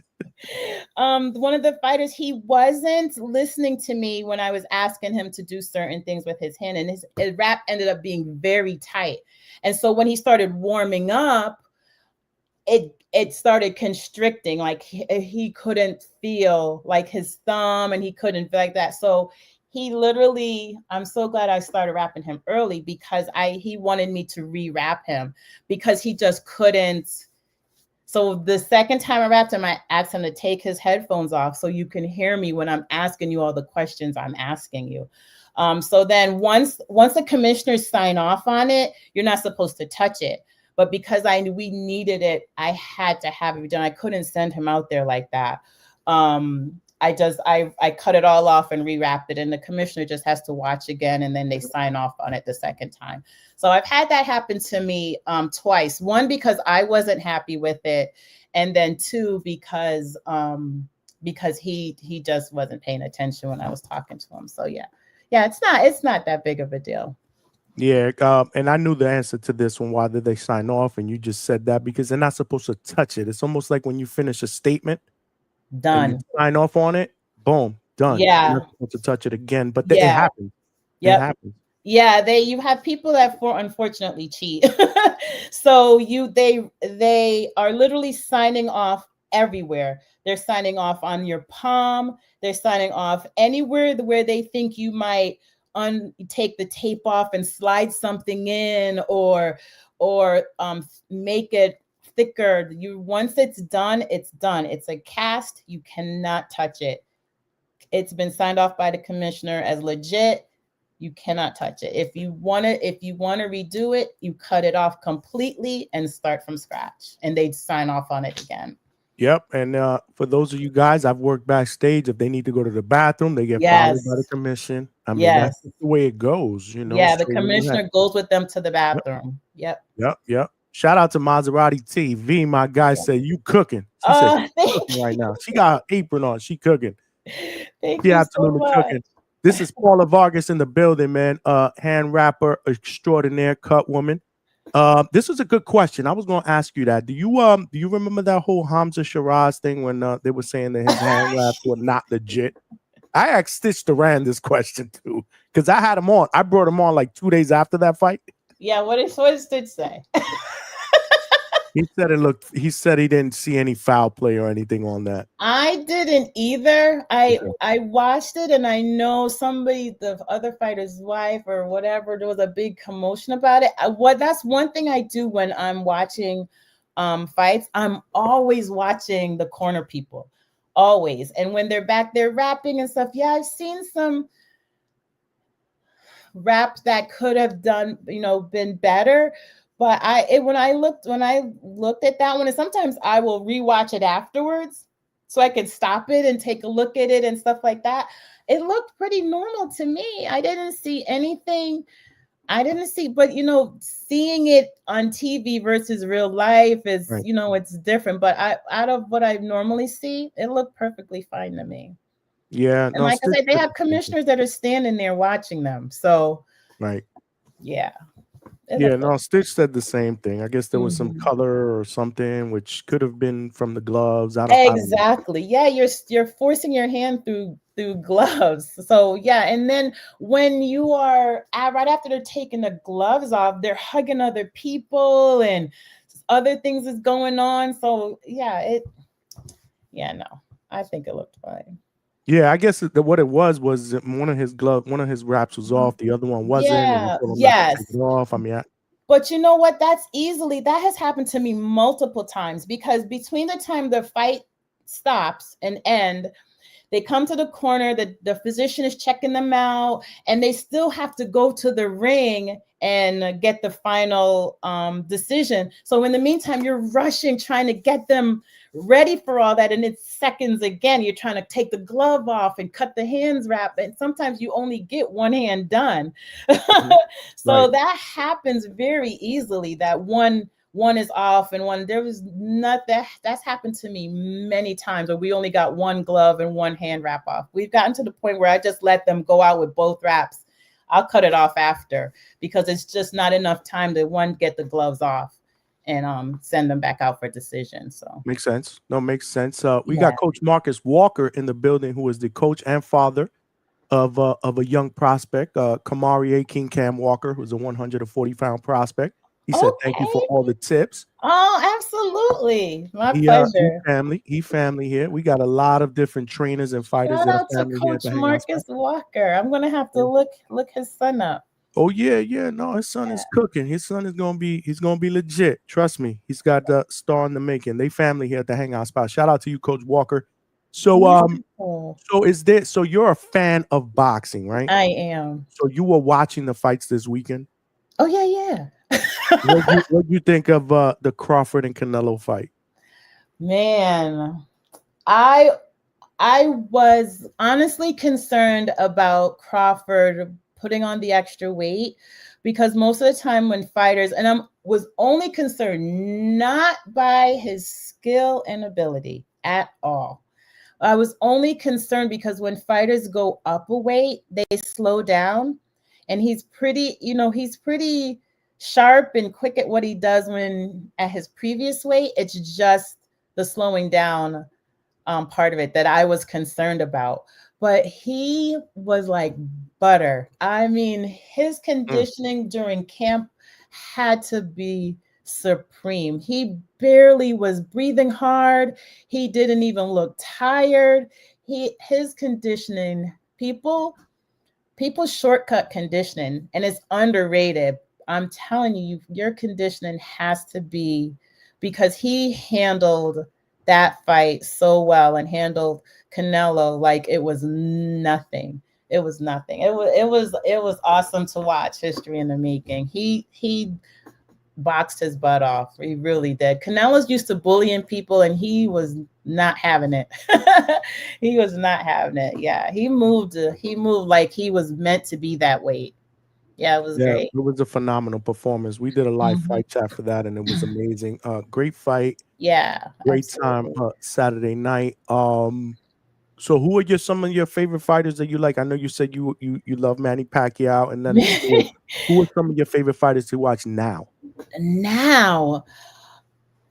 One of the fighters, he wasn't listening to me when I was asking him to do certain things with his hand, and his wrap ended up being very tight. And so when he started warming up, it started constricting, like he couldn't feel like his thumb, and he couldn't feel like that. So he literally, I'm so glad I started wrapping him early because he wanted me to rewrap him because he just couldn't. So the second time I wrapped him, I asked him to take his headphones off so you can hear me when I'm asking you all the questions I'm asking you. So then once the commissioners sign off on it, you're not supposed to touch it. But because we needed it, I had to have it done. I couldn't send him out there like that. I cut it all off and rewrapped it, and the commissioner just has to watch again, and then they sign off on it the second time. So I've had that happen to me twice. One, because I wasn't happy with it, and then two, because he just wasn't paying attention when I was talking to him. So yeah, it's not that big of a deal. Yeah, and I knew the answer to this one. Why did they sign off? And you just said that because they're not supposed to touch it. It's almost like when you finish a statement. Done. You sign off on it. Boom. Done. Yeah. You're not supposed to touch it again. But it happens. Yep. It happens. Yeah, you have people that unfortunately cheat. So they are literally signing off everywhere. They're signing off on your palm. They're signing off anywhere where they think you might take the tape off and slide something in or make it thicker. Once it's done, it's done. It's a cast. You cannot touch it. It's been signed off by the commissioner as legit. You cannot touch it. If you want to redo it, you cut it off completely and start from scratch, and they sign off on it again. Yep. And for those of you guys, I've worked backstage. If they need to go to the bathroom, they get followed by the commission. I mean, that's the way it goes, you know. Yeah, the commissioner goes with them to the bathroom. Yep. Shout out to Maserati TV. My guy said, "You cooking?" She said, "She's cooking right now. She got an apron on. She cooking." Thank you so much. Cooking. This is Paula Vargas in the building, man. Hand wrapper extraordinaire, cut woman. This was a good question. I was going to ask you that. Do you remember that whole Hamza Shiraz thing when they were saying that his hand wraps were not legit? I asked Stitch Duran this question too because I had him on. I brought him on like 2 days after that fight. Yeah, what did Stitch say? He said he didn't see any foul play or anything on that. I didn't either. I watched it, and I know the other fighter's wife or whatever, there was a big commotion about it. That's one thing I do when I'm watching fights. I'm always watching the corner people, always. And when they're back there rapping and stuff, yeah, I've seen some raps that could have been better. But when I looked at that one, and sometimes I will rewatch it afterwards so I can stop it and take a look at it and stuff like that. It looked pretty normal to me. I didn't see anything I didn't see, but seeing it on TV versus real life is, Right. it's different. But out of what I normally see, it looked perfectly fine to me. Yeah. And No, like I Stitch said, they said have the same thing. commissioners that are standing there watching them. So Right. yeah. It Yeah, looked no, Stitch said the same thing. I guess there was some Mhm. color or something which could have been from the gloves. I don't know. Exactly. Yeah, you're forcing your hand through gloves. So yeah, and then when you are right after they're taking the gloves off, they're hugging other people and other things is going on. So yeah, no, I think it looked fine. Yeah, I guess what it was that one of his wraps was off, the other one wasn't, and he Yeah, told him not to take yes. it off. I mean, But you know what? That has happened to me multiple times because between the time the fight stops and end, they come to the corner, the physician is checking them out, and they still have to go to the ring and get the final decision. So in the meantime, you're rushing, trying to get them ready for all that. And it's seconds again. You're trying to take the glove off and cut the hands wrap. And sometimes you only get one hand done. So right. that happens very easily, that one is off and one, there was not that's happened to me many times where we only got one glove and one hand wrap off. We've gotten to the point where I just let them go out with both wraps. I'll cut it off after because it's just not enough time to get the gloves off and send them back out for decision. So Makes sense. No, makes sense. We yeah. got Coach Marcus Walker in the building, who is the coach and father of a young prospect, Kamari A. King Cam Walker, who's a 140-pound prospect. He said, "Thank you for Okay. all the tips." Oh, absolutely. My He pleasure. family here. We got a lot of different trainers and fighters Shout that are out to family here at Coach the Hangout spot. Marcus Walker. I'm gonna have to look his son up. Oh yeah. No, his son is cooking. His son is he's gonna be legit. Trust me. He's got the star in the making. They family here at the Hangout spot. Shout out to you, Coach Walker. So Wonderful. so you're a fan of boxing, right? I am. So you were watching the fights this weekend. Oh yeah. What do you think of the Crawford and Canelo fight? Man, I was honestly concerned about Crawford putting on the extra weight because most of the time when fighters, and I was only concerned not by his skill and ability at all. I was only concerned because when fighters go up a weight, they slow down, and he's pretty sharp and quick at what he does when at his previous weight. It's just the slowing down part of it that I was concerned about. But he was like butter. I mean, his conditioning during camp had to be supreme. He barely was breathing hard. He didn't even look tired. His conditioning, people shortcut conditioning, and it's underrated. I'm telling you, your conditioning has to be, because he handled that fight so well and handled Canelo like it was nothing. It was nothing. It was awesome to watch. History in the making. He boxed his butt off. He really did. Canelo's used to bullying people, and he was not having it. He was not having it. Yeah, he moved like he was meant to be that weight. Yeah, it was great. It was a phenomenal performance. We did a live fight chat for that, and it was amazing. Great fight. Yeah, Great time Saturday night. So who are some of your favorite fighters that you like? I know you said you love Manny Pacquiao, and then who are some of your favorite fighters to watch now? Now,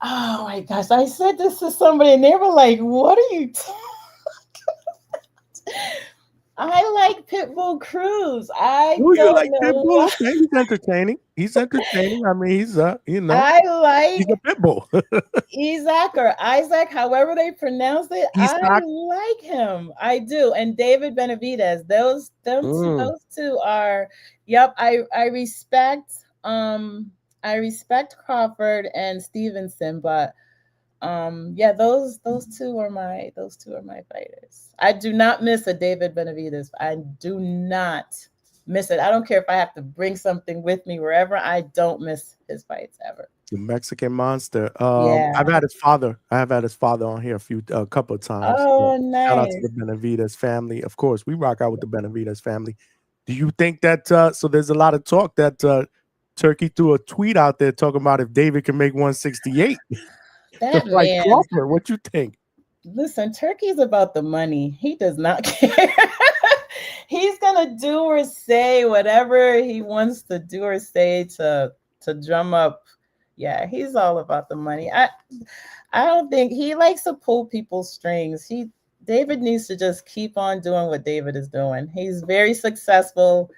oh my gosh, I said this to somebody and they were like, "What are you talking about?" I like Pitbull Cruz. You like Pitbull? Okay, he's entertaining. I mean, he's I like he's a Pitbull. Isaac, however they pronounce it. I like him. I do. And David Benavidez. Those two are. Yep. I respect Crawford and Stevenson, but yeah, those two are my fighters. I do not miss a David Benavidez. I do not miss it. I don't care if I have to bring something with me wherever. I don't miss his fights ever. The Mexican monster. Yeah. I've had his father. I have had his father on here a couple of times. Oh, nice. Shout out to the Benavidez family. Of course, we rock out with the Benavidez family. Do you think that so there's a lot of talk that Turkey threw a tweet out there talking about if David can make 168 to That fight man, Crawford? What you think? listen, Turkey's about the money. He does not care. He's gonna do or say whatever he wants to do or say to drum up. Yeah, he's all about the money. I don't think he likes to pull people's strings. David needs to just keep on doing what David is doing. He's very successful.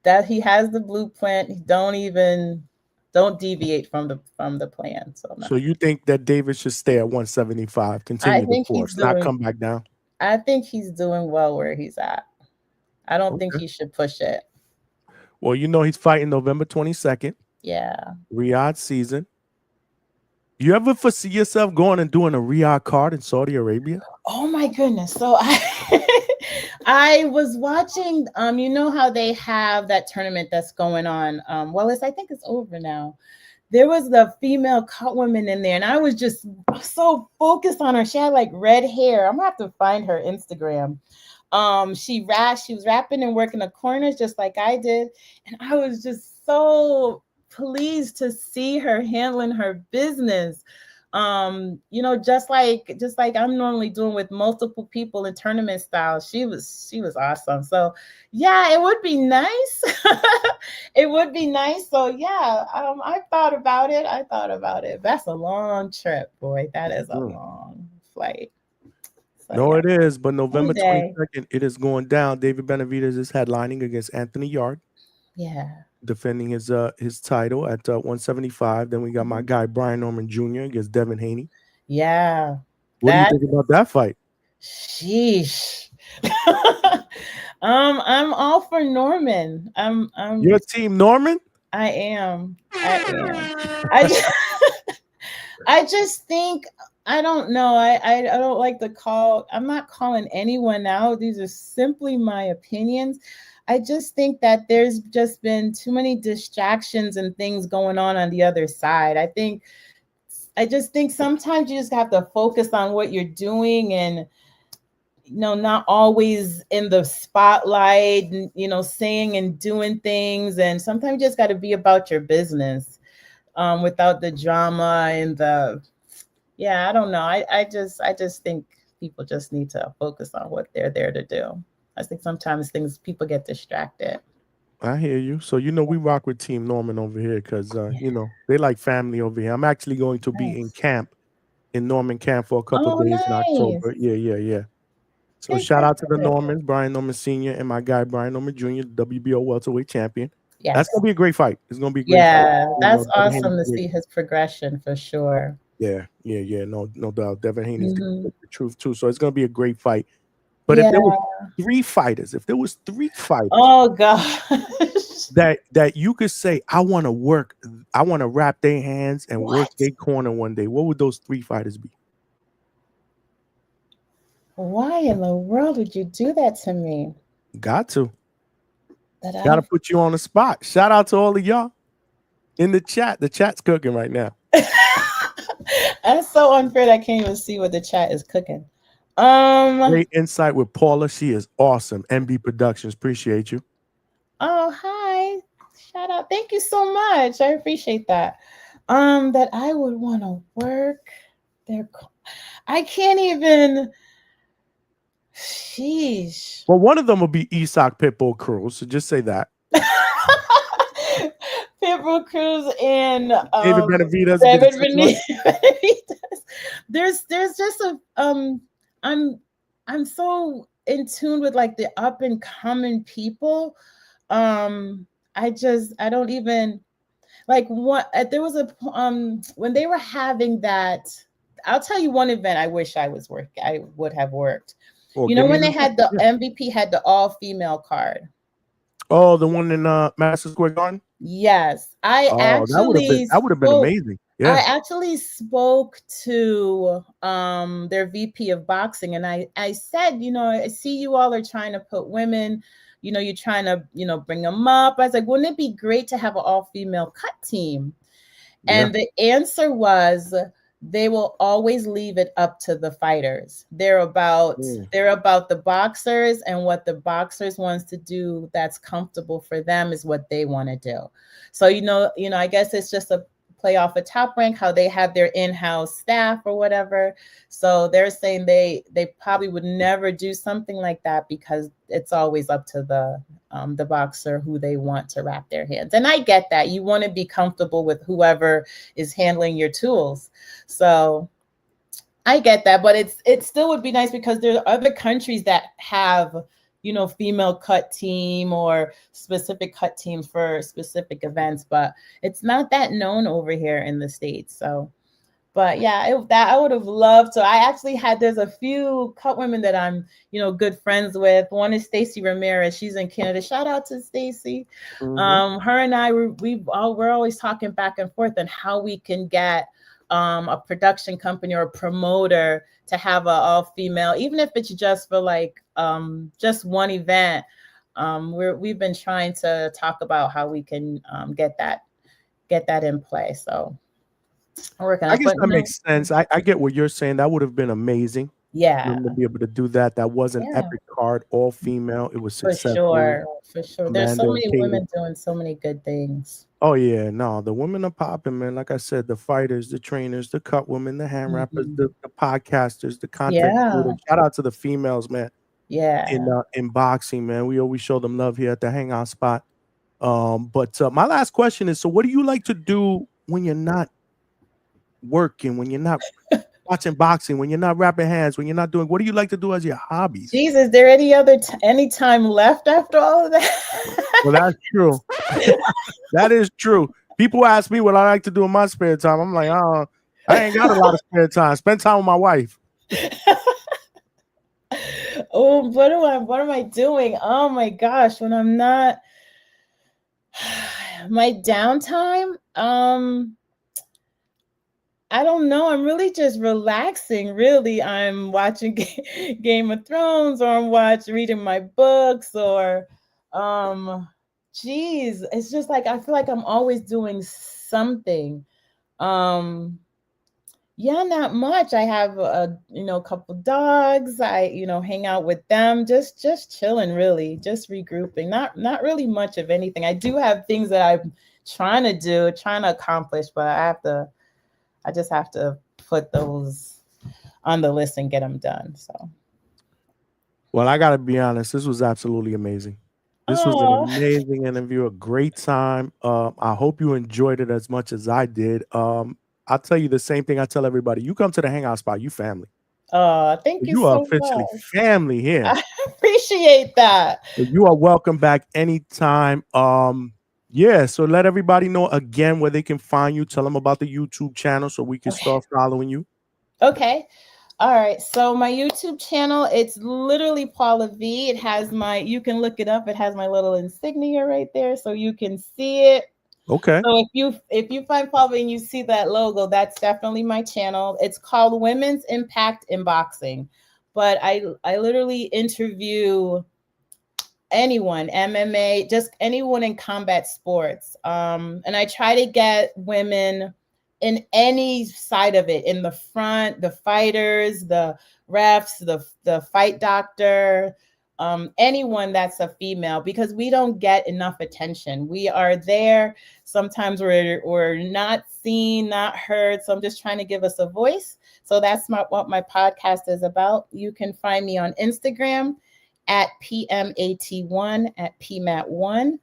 That he has the blueprint. Don't deviate from the plan. So no. So you think that David should stay at 175, continue the think course, not come back down? I think he's doing well where he's at. I don't think Okay. he should push it. Well, you know he's fighting November 22nd, Yeah. Riyadh season. You ever foresee yourself going and doing a Riyadh card in Saudi Arabia? Oh my goodness. So I was watching, you know how they have that tournament that's going on. I think it's over now. There was the female cut woman in there, and I was just so focused on her. She had like red hair. I'm gonna have to find her Instagram. She was rapping and working the corners just like I did, and I was just so pleased to see her handling her business. Just like I'm normally doing with multiple people in tournament style. She was awesome. So yeah, it would be nice. It would be nice. So yeah, I thought about it. That's a long trip, boy. That is a long flight. So, No, yeah. it is. But November Someday. 22nd, it is going down. David Benavidez is headlining against Anthony Yarde, Yeah. defending his title at 175. Then we got my guy Brian Norman Jr. against Devin Haney. Yeah. What do you think about that fight? Sheesh. I'm all for Norman. Your team Norman? I am. I just think I don't know. I don't like to call. I'm not calling anyone out. These are simply my opinions. I just think that there's just been too many distractions and things going on the other side. I just think sometimes you just have to focus on what you're doing and not always in the spotlight and saying and doing things. And sometimes you just got to be about your business without the drama and I don't know. I just think people just need to focus on what they're there to do. I think sometimes people get distracted. I hear you. So, we rock with Team Norman over here because, they like family over here. I'm actually going to be in camp, in Norman camp for a couple of days in October. Yeah. So shout out to the Normans, Brian Norman Sr. and my guy, Brian Norman Jr., the WBO welterweight champion. Yes. That's going to be a great fight. It's going to be a great fight. Yeah, that's awesome to see his progression for sure. Yeah. No doubt. Devin Haney's the truth too. So it's going to be a great fight. But if there was three fighters, oh gosh, that you could say, I want to wrap their hands and work their corner one day, what would those three fighters be? Why in the world would you do that to me? Got to put you on the spot. Shout out to all of y'all in the chat. The chat's cooking right now. That's so unfair that I can't even see what the chat is cooking. Great insight with Paula. She is awesome. MB Productions. Appreciate you. Oh, hi. Shout out. Thank you so much. I appreciate that. That I would want to work there. I can't even. Sheesh. Well, one of them will be Isak Pitbull Cruz. So just say that. Pitbull Cruz and David Benavidez. David Benavidez. There's just a I'm so in tune with like the up and coming people. I don't even like what there was a when they were having that. I'll tell you one event I wish I would have worked. Well, when they had the MVP had the all-female card. Oh, the one in Madison Square Garden? Yes. That would have been amazing. Yeah. I actually spoke to their VP of boxing, and I said, I see you all are trying to put women, you're trying to, bring them up. I was like, wouldn't it be great to have an all-female cut team? And the answer was they will always leave it up to the fighters. They're about the boxers, and what the boxers wants to do that's comfortable for them is what they want to do. So I guess it's just a play off of Top Rank, how they have their in-house staff or whatever. So they're saying they probably would never do something like that because it's always up to the boxer who they want to wrap their hands. And I get that. You want to be comfortable with whoever is handling your tools. So I get that, but it still would be nice because there are other countries that have, female cut team or specific cut teams for specific events, but it's not that known over here in the States. So, but yeah, that I would have loved to. There's a few cut women that I'm, good friends with. One is Stacy Ramirez. She's in Canada. Shout out to Stacy. Mm-hmm. Her and I, we're always talking back and forth on how we can get a production company or a promoter to have a all-female, even if it's just for just one event. We've been trying to talk about how we can get that in play. So I'm working on I guess that makes sense. I get what you're saying. That would have been amazing. Yeah. To be able to do that. That was an epic card, all female. It was successful. For sure. There's so many women doing so many good things. Oh yeah, no, the women are popping, man. Like I said, the fighters, the trainers, the cut women, the hand rappers, the podcasters, the content creators. Shout out to the females, man. Yeah. In boxing, man. We always show them love here at the Hangout spot. But my last question is: so, what do you like to do when you're not working, when you're not watching boxing, when you're not wrapping hands, when you're not doing? What do you like to do as your hobbies? Jesus, is there any time left after all of that? Well, that's true. That is true. People ask me what I like to do in my spare time. I'm like, oh, I ain't got a lot of spare time. Spend time with my wife. Oh, what am I doing? Oh my gosh, when I'm not my downtime, I don't know. I'm really just relaxing. Really, I'm watching Game of Thrones, or I'm reading my books, or it's just like I feel like I'm always doing something. Yeah, not much. I have a couple dogs. I hang out with them, just chilling, really, just regrouping. Not really much of anything. I do have things that I'm trying to accomplish, but I just have to put those on the list and get them done. So, well, I gotta be honest. This was absolutely amazing. This was an amazing interview, a great time. I hope you enjoyed it as much as I did. I'll tell you the same thing I tell everybody. You come to the Hangout spot, you family. Thank you You are so officially much. family here. I appreciate that. You are welcome back anytime. Yeah, so let everybody know again where they can find you. Tell them about the YouTube channel so we can start following you. Okay. All right. So my YouTube channel, it's literally Paula V. It has you can look it up. It has my little insignia right there, so you can see it. Okay. So if you find Paula and you see that logo, that's definitely my channel. It's called Women's Impact in Boxing. But I literally interview anyone, MMA, just anyone in combat sports. And I try to get women in any side of it, in the front, the fighters, the refs, the fight doctor, anyone that's a female, because we don't get enough attention. We are there. Sometimes we're not seen, not heard. So I'm just trying to give us a voice. So that's what my podcast is about. You can find me on Instagram at PMAT1, at PMAT1.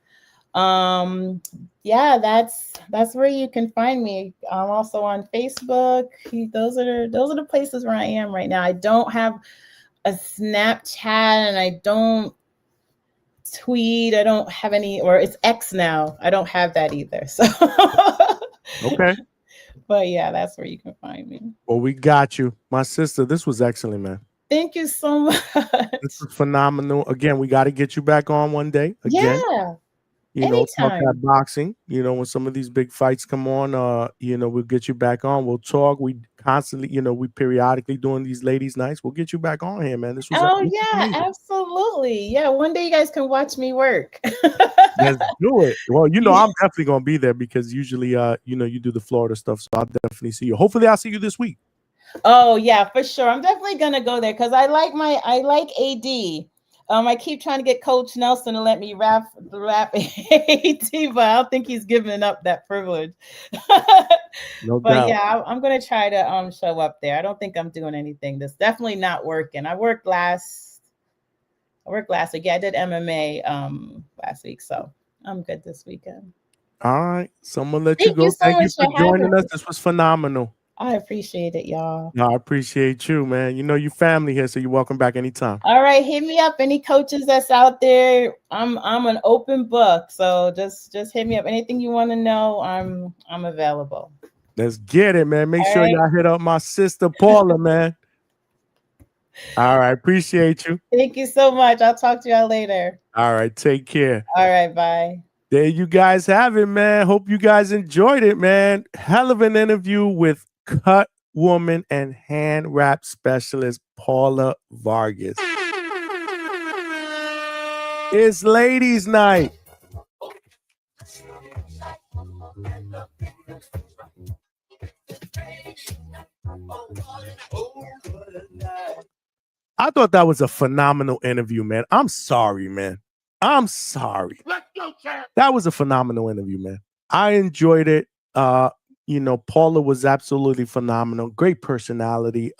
Yeah, that's where you can find me. I'm also on Facebook. Those are the places where I am right now. I don't have a Snapchat, and I don't tweet. I don't have any, or it's X now. I don't have that either. So okay. But yeah, that's where you can find me. Well, we got you, my sister. This was excellent, man. Thank you so much. This was phenomenal. Again, we got to get you back on one day. Again. Yeah. You know, talk that Anytime. boxing. You know, when some of these big fights come on, you know, we'll get you back on. We'll talk. We constantly, you know, we periodically doing these ladies' nights. We'll get you back on here, man. This was Oh yeah, amazing. absolutely. Yeah, one day you guys can watch me work. Let's do it. Well, you know, Yeah. I'm definitely gonna be there because usually, you know, you do the Florida stuff, so I'll definitely see you. Hopefully, I'll see you this week. Oh yeah, for sure. I'm definitely gonna go there because I like AD. I keep trying to get Coach Nelson to let me rap AD, but I don't think he's giving up that privilege. No But doubt. yeah, I'm gonna try to show up there. I don't think I'm doing anything. That's definitely not working. I worked last week. Yeah, I did MMA last week, so I'm good this weekend. All right, so I'm gonna let you Thank you go. so Thank you much for for having joining us. me. This was phenomenal. I appreciate it, y'all. No, I appreciate you, man. You know, you family here, so you're welcome back anytime. All right, hit me up. Any coaches that's out there, I'm an open book. So just hit me up. Anything you want to know, I'm available. Let's get it, man. Make All sure right. y'all hit up my sister Paula, man. All right, appreciate you. Thank you so much. I'll talk to y'all later. All right, take care. All right, bye. There you guys have it, man. Hope you guys enjoyed it, man. Hell of an interview with cut woman and hand wrap specialist Paula Vargas. It's ladies' night. I thought that was a phenomenal interview, man. I'm sorry, man. I'm sorry. Let's go, champ. That was a phenomenal interview, man. I enjoyed it. You know, Paula was absolutely phenomenal. Great personality.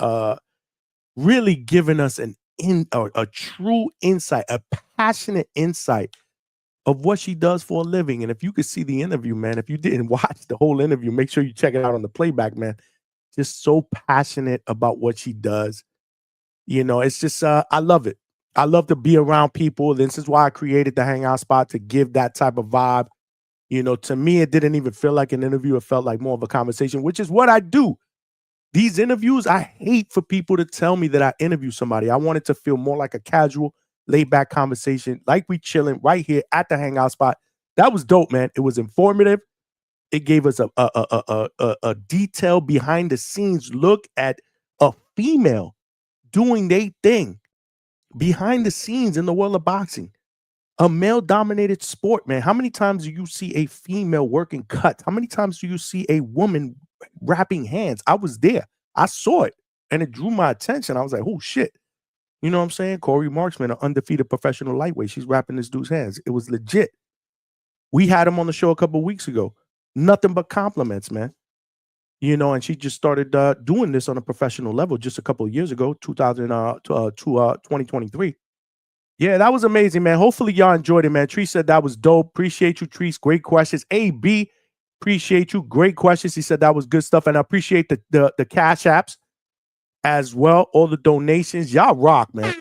Really giving us a true insight, a passionate insight of what she does for a living. And if you could see the interview, man, if you didn't watch the whole interview, make sure you check it out on the playback, man. Just so passionate about what she does. You know, it's just I love it. I love to be around people. This is why I created the Hangout spot, to give that type of vibe. You know, to me, it didn't even feel like an interview. It felt like more of a conversation, which is what I do. These interviews, I hate for people to tell me that I interview somebody. I want it to feel more like a casual, laid back conversation, like we chilling right here at the Hangout spot. That was dope, man. It was informative. It gave us a detailed behind the scenes look at a female doing their thing behind the scenes in the world of boxing. A male dominated sport, man. How many times do you see a female working cuts? How many times do you see a woman wrapping hands? I was there. I saw it and it drew my attention. I was like, oh shit. You know what I'm saying? Corey Marksman, an undefeated professional lightweight. She's wrapping this dude's hands. It was legit. We had him on the show a couple of weeks ago. Nothing but compliments, man. You know, and she just started doing this on a professional level just a couple of years ago, 2023. Yeah, that was amazing, man. Hopefully y'all enjoyed it, man. Tree said that was dope. Appreciate you, Treese. Great questions. AB, appreciate you. Great questions. He said that was good stuff. And I appreciate the cash apps as well. All the donations. Y'all rock, man.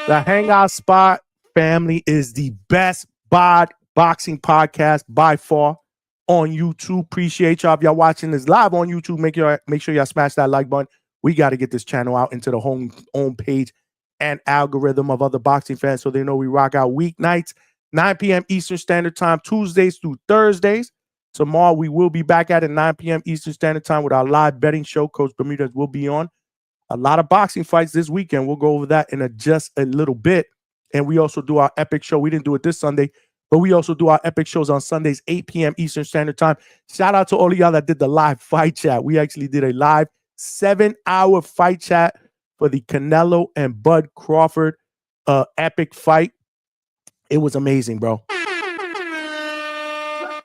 The Hangout Spot family is the best boxing podcast by far on YouTube. Appreciate y'all. If y'all watching this live on YouTube, make sure y'all smash that like button. We got to get this channel out into the home page and algorithm of other boxing fans so they know we rock out weeknights, 9 p.m. Eastern Standard Time, Tuesdays through Thursdays. Tomorrow we will be back at 9 p.m. Eastern Standard Time with our live betting show. Coach Bermudez will be on. A lot of boxing fights this weekend. We'll go over that in just a little bit. And we also do our epic show. We didn't do it this Sunday, but we also do our epic shows on Sundays, 8 p.m. Eastern Standard Time. Shout out to all of y'all that did the live fight chat. We actually did a live 7-hour fight chat for the Canelo and Bud Crawford epic fight. It was amazing, bro. Let's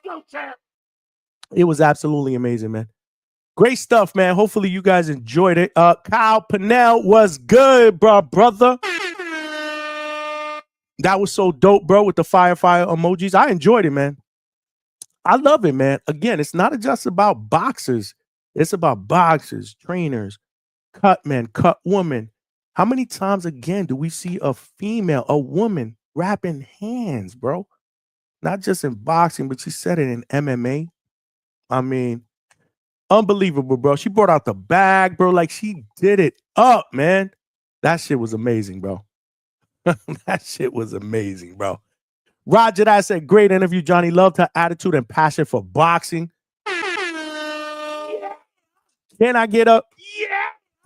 go, champ. It was absolutely amazing, man. Great stuff, man. Hopefully you guys enjoyed it. Kyle Pennell was good, brother. That was so dope, bro, with the fire emojis. I enjoyed it, man. I love it, man. Again, it's not just about boxers. It's about boxers, trainers, cut men, cut women. How many times, again, do we see a female, a woman, wrapping hands, bro? Not just in boxing, but she said it in MMA. I mean, unbelievable, bro. She brought out the bag, bro. Like, she did it up, man. That shit was amazing, bro. That shit was amazing, bro. Roger that said, great interview, Johnny. Loved her attitude and passion for boxing. Can I get up? Yeah.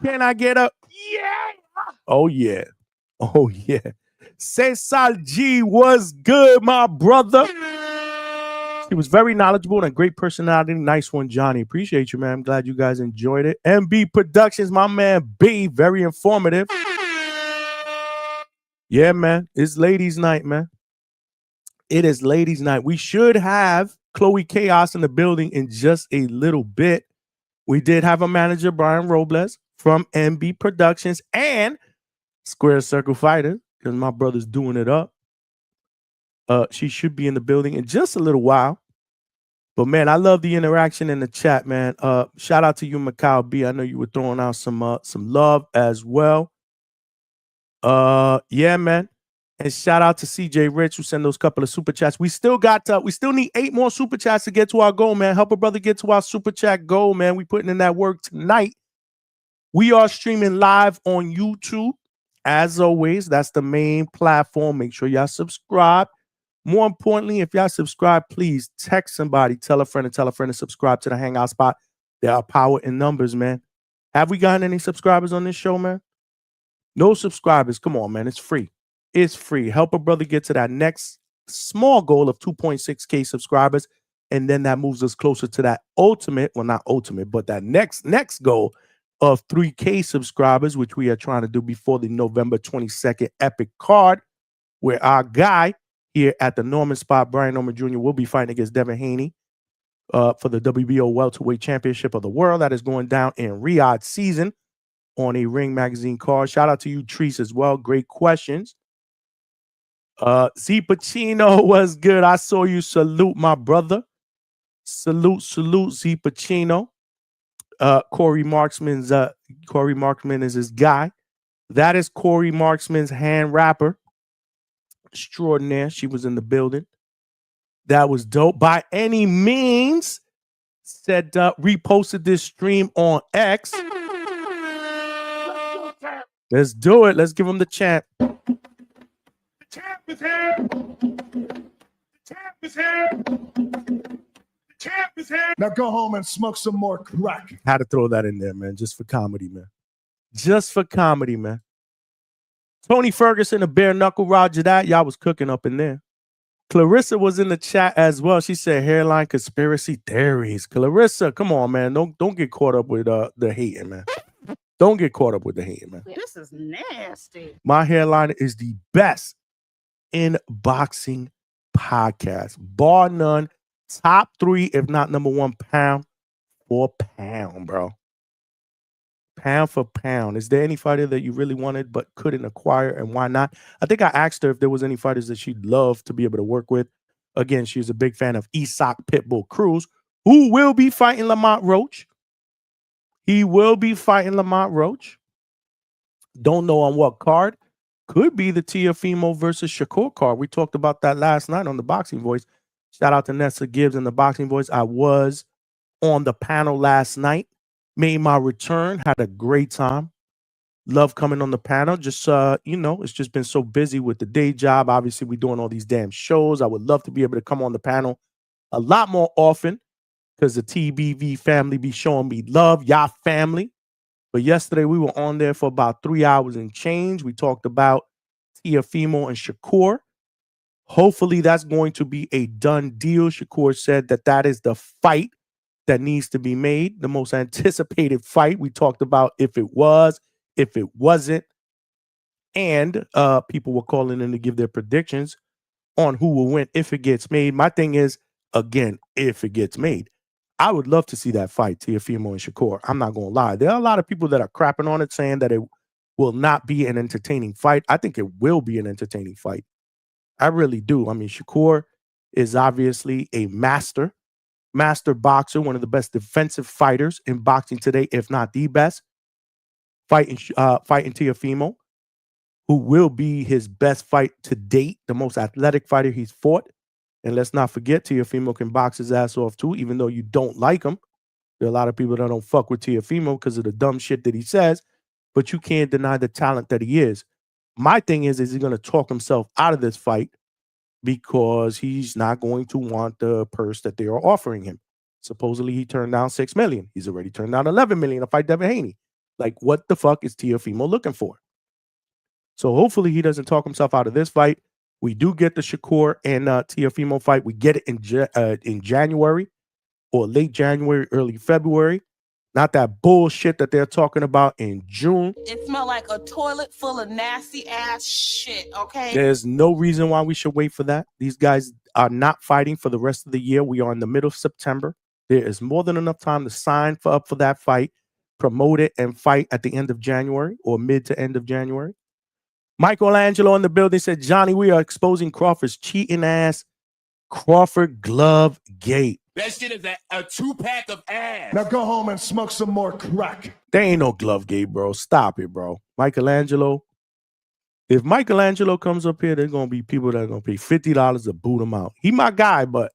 Can I get up? Yeah. Oh, yeah. Oh, yeah. Cesar G was good, my brother. He was very knowledgeable and a great personality. Nice one, Johnny. Appreciate you, man. I'm glad you guys enjoyed it. MB Productions, my man B, very informative. Yeah, man. It's ladies' night, man. It is ladies' night. We should have Chloe Chaos in the building in just a little bit. We did have a manager, Brian Robles from MB Productions and Square Circle Fighter, because my brother's doing it up. She should be in the building in just a little while. But man, I love the interaction in the chat, man. Shout out to you, Macau B. I know you were throwing out some love as well. Yeah, man. And shout out to CJ Rich who sent those couple of super chats. We still need 8 more super chats to get to our goal, man. Help a brother get to our super chat goal, man. We putting in that work tonight. We are streaming live on YouTube. As always, that's the main platform. Make sure y'all subscribe. More importantly, if y'all subscribe, please text somebody, tell a friend to subscribe to the Hangout spot. There are power in numbers, man. Have we gotten any subscribers on this show, man? No subscribers. Come on, man. It's free. It's free. Help a brother get to that next small goal of 2.6K subscribers. And then that moves us closer to that ultimate, well, not ultimate, but that next goal of 3K subscribers, which we are trying to do before the November 22nd Epic card, where our guy here at the Norman spot, Brian Norman Jr., will be fighting against Devin Haney for the WBO Welterweight Championship of the World. That is going down in Riyadh season on a Ring Magazine card. Shout out to you, Treese, as well. Great questions. Z Pacino was good. I saw you. Salute, my brother. Salute, Z Pacino. Corey Marksman is his guy. That is Corey Marksman's hand rapper. Extraordinaire. She was in the building. That was dope. By any means, said reposted this stream on X. Let's do it. Let's give him the chant. The champ is here. The champ is here. The champ is here. Now go home and smoke some more crack. Had to throw that in there, man. Just for comedy, man. Just for comedy, man. Tony Ferguson, a bare knuckle, Roger that. Y'all was cooking up in there. Clarissa was in the chat as well. She said hairline conspiracy theories. Clarissa, come on, man. Don't get caught up with the hating, man. Don't get caught up with the hating, man. This is nasty. My hairline is the best in boxing podcast. Bar none. Top 3, if not number 1, pound for pound, bro. Pound for pound. Is there any fighter that you really wanted but couldn't acquire, and why not? I think I asked her if there was any fighters that she'd love to be able to work with. Again, she's a big fan of Isak Pitbull Cruz, who will be fighting Lamont Roach. He will be fighting Lamont Roach. Don't know on what card. Could be the Teofimo versus Shakur card. We talked about that last night on the Boxing Voice. Shout out to Nessa Gibbs and the Boxing Voice. I was on the panel last night. Made my return. Had a great time. Love coming on the panel. Just, it's just been so busy with the day job. Obviously, we're doing all these damn shows. I would love to be able to come on the panel a lot more often because the TBV family be showing me love. Y'all family. But yesterday, we were on there for about 3 hours and change. We talked about Teofimo and Shakur. Hopefully, that's going to be a done deal. Shakur said that is the fight that needs to be made, the most anticipated fight. We talked about if it was, if it wasn't, and people were calling in to give their predictions on who will win if it gets made. My thing is, again, if it gets made, I would love to see that fight, Teofimo and Shakur. I'm not going to lie. There are a lot of people that are crapping on it, saying that it will not be an entertaining fight. I think it will be an entertaining fight. I really do. I mean, Shakur is obviously a master boxer, one of the best defensive fighters in boxing today, if not the best. Fighting Teofimo, who will be his best fight to date, the most athletic fighter he's fought. And let's not forget, Teofimo can box his ass off too, even though you don't like him. There are a lot of people that don't fuck with Teofimo because of the dumb shit that he says, but you can't deny the talent that he is. My thing is he going to talk himself out of this fight, because he's not going to want the purse that they are offering him. Supposedly he turned down $6 million. He's already turned down $11 million to fight Devin Haney. Like, what the fuck is Teofimo looking for? So hopefully he doesn't talk himself out of this fight. We do get the Shakur and Teofimo fight. We get it in January or late January, early February. Not that bullshit that they're talking about in June. It smelled like a toilet full of nasty ass shit, okay? There's no reason why we should wait for that. These guys are not fighting for the rest of the year. We are in the middle of September. There is more than enough time to sign up for that fight, promote it, and fight at the end of January or mid to end of January. Michelangelo in the building said, Johnny, we are exposing Crawford's cheating ass Crawford glove gate. That shit is a 2-pack of ass. Now go home and smoke some more crack. There ain't no glove gate, bro. Stop it, bro. Michelangelo. If Michelangelo comes up here, there's going to be people that are going to pay $50 to boot him out. He my guy, but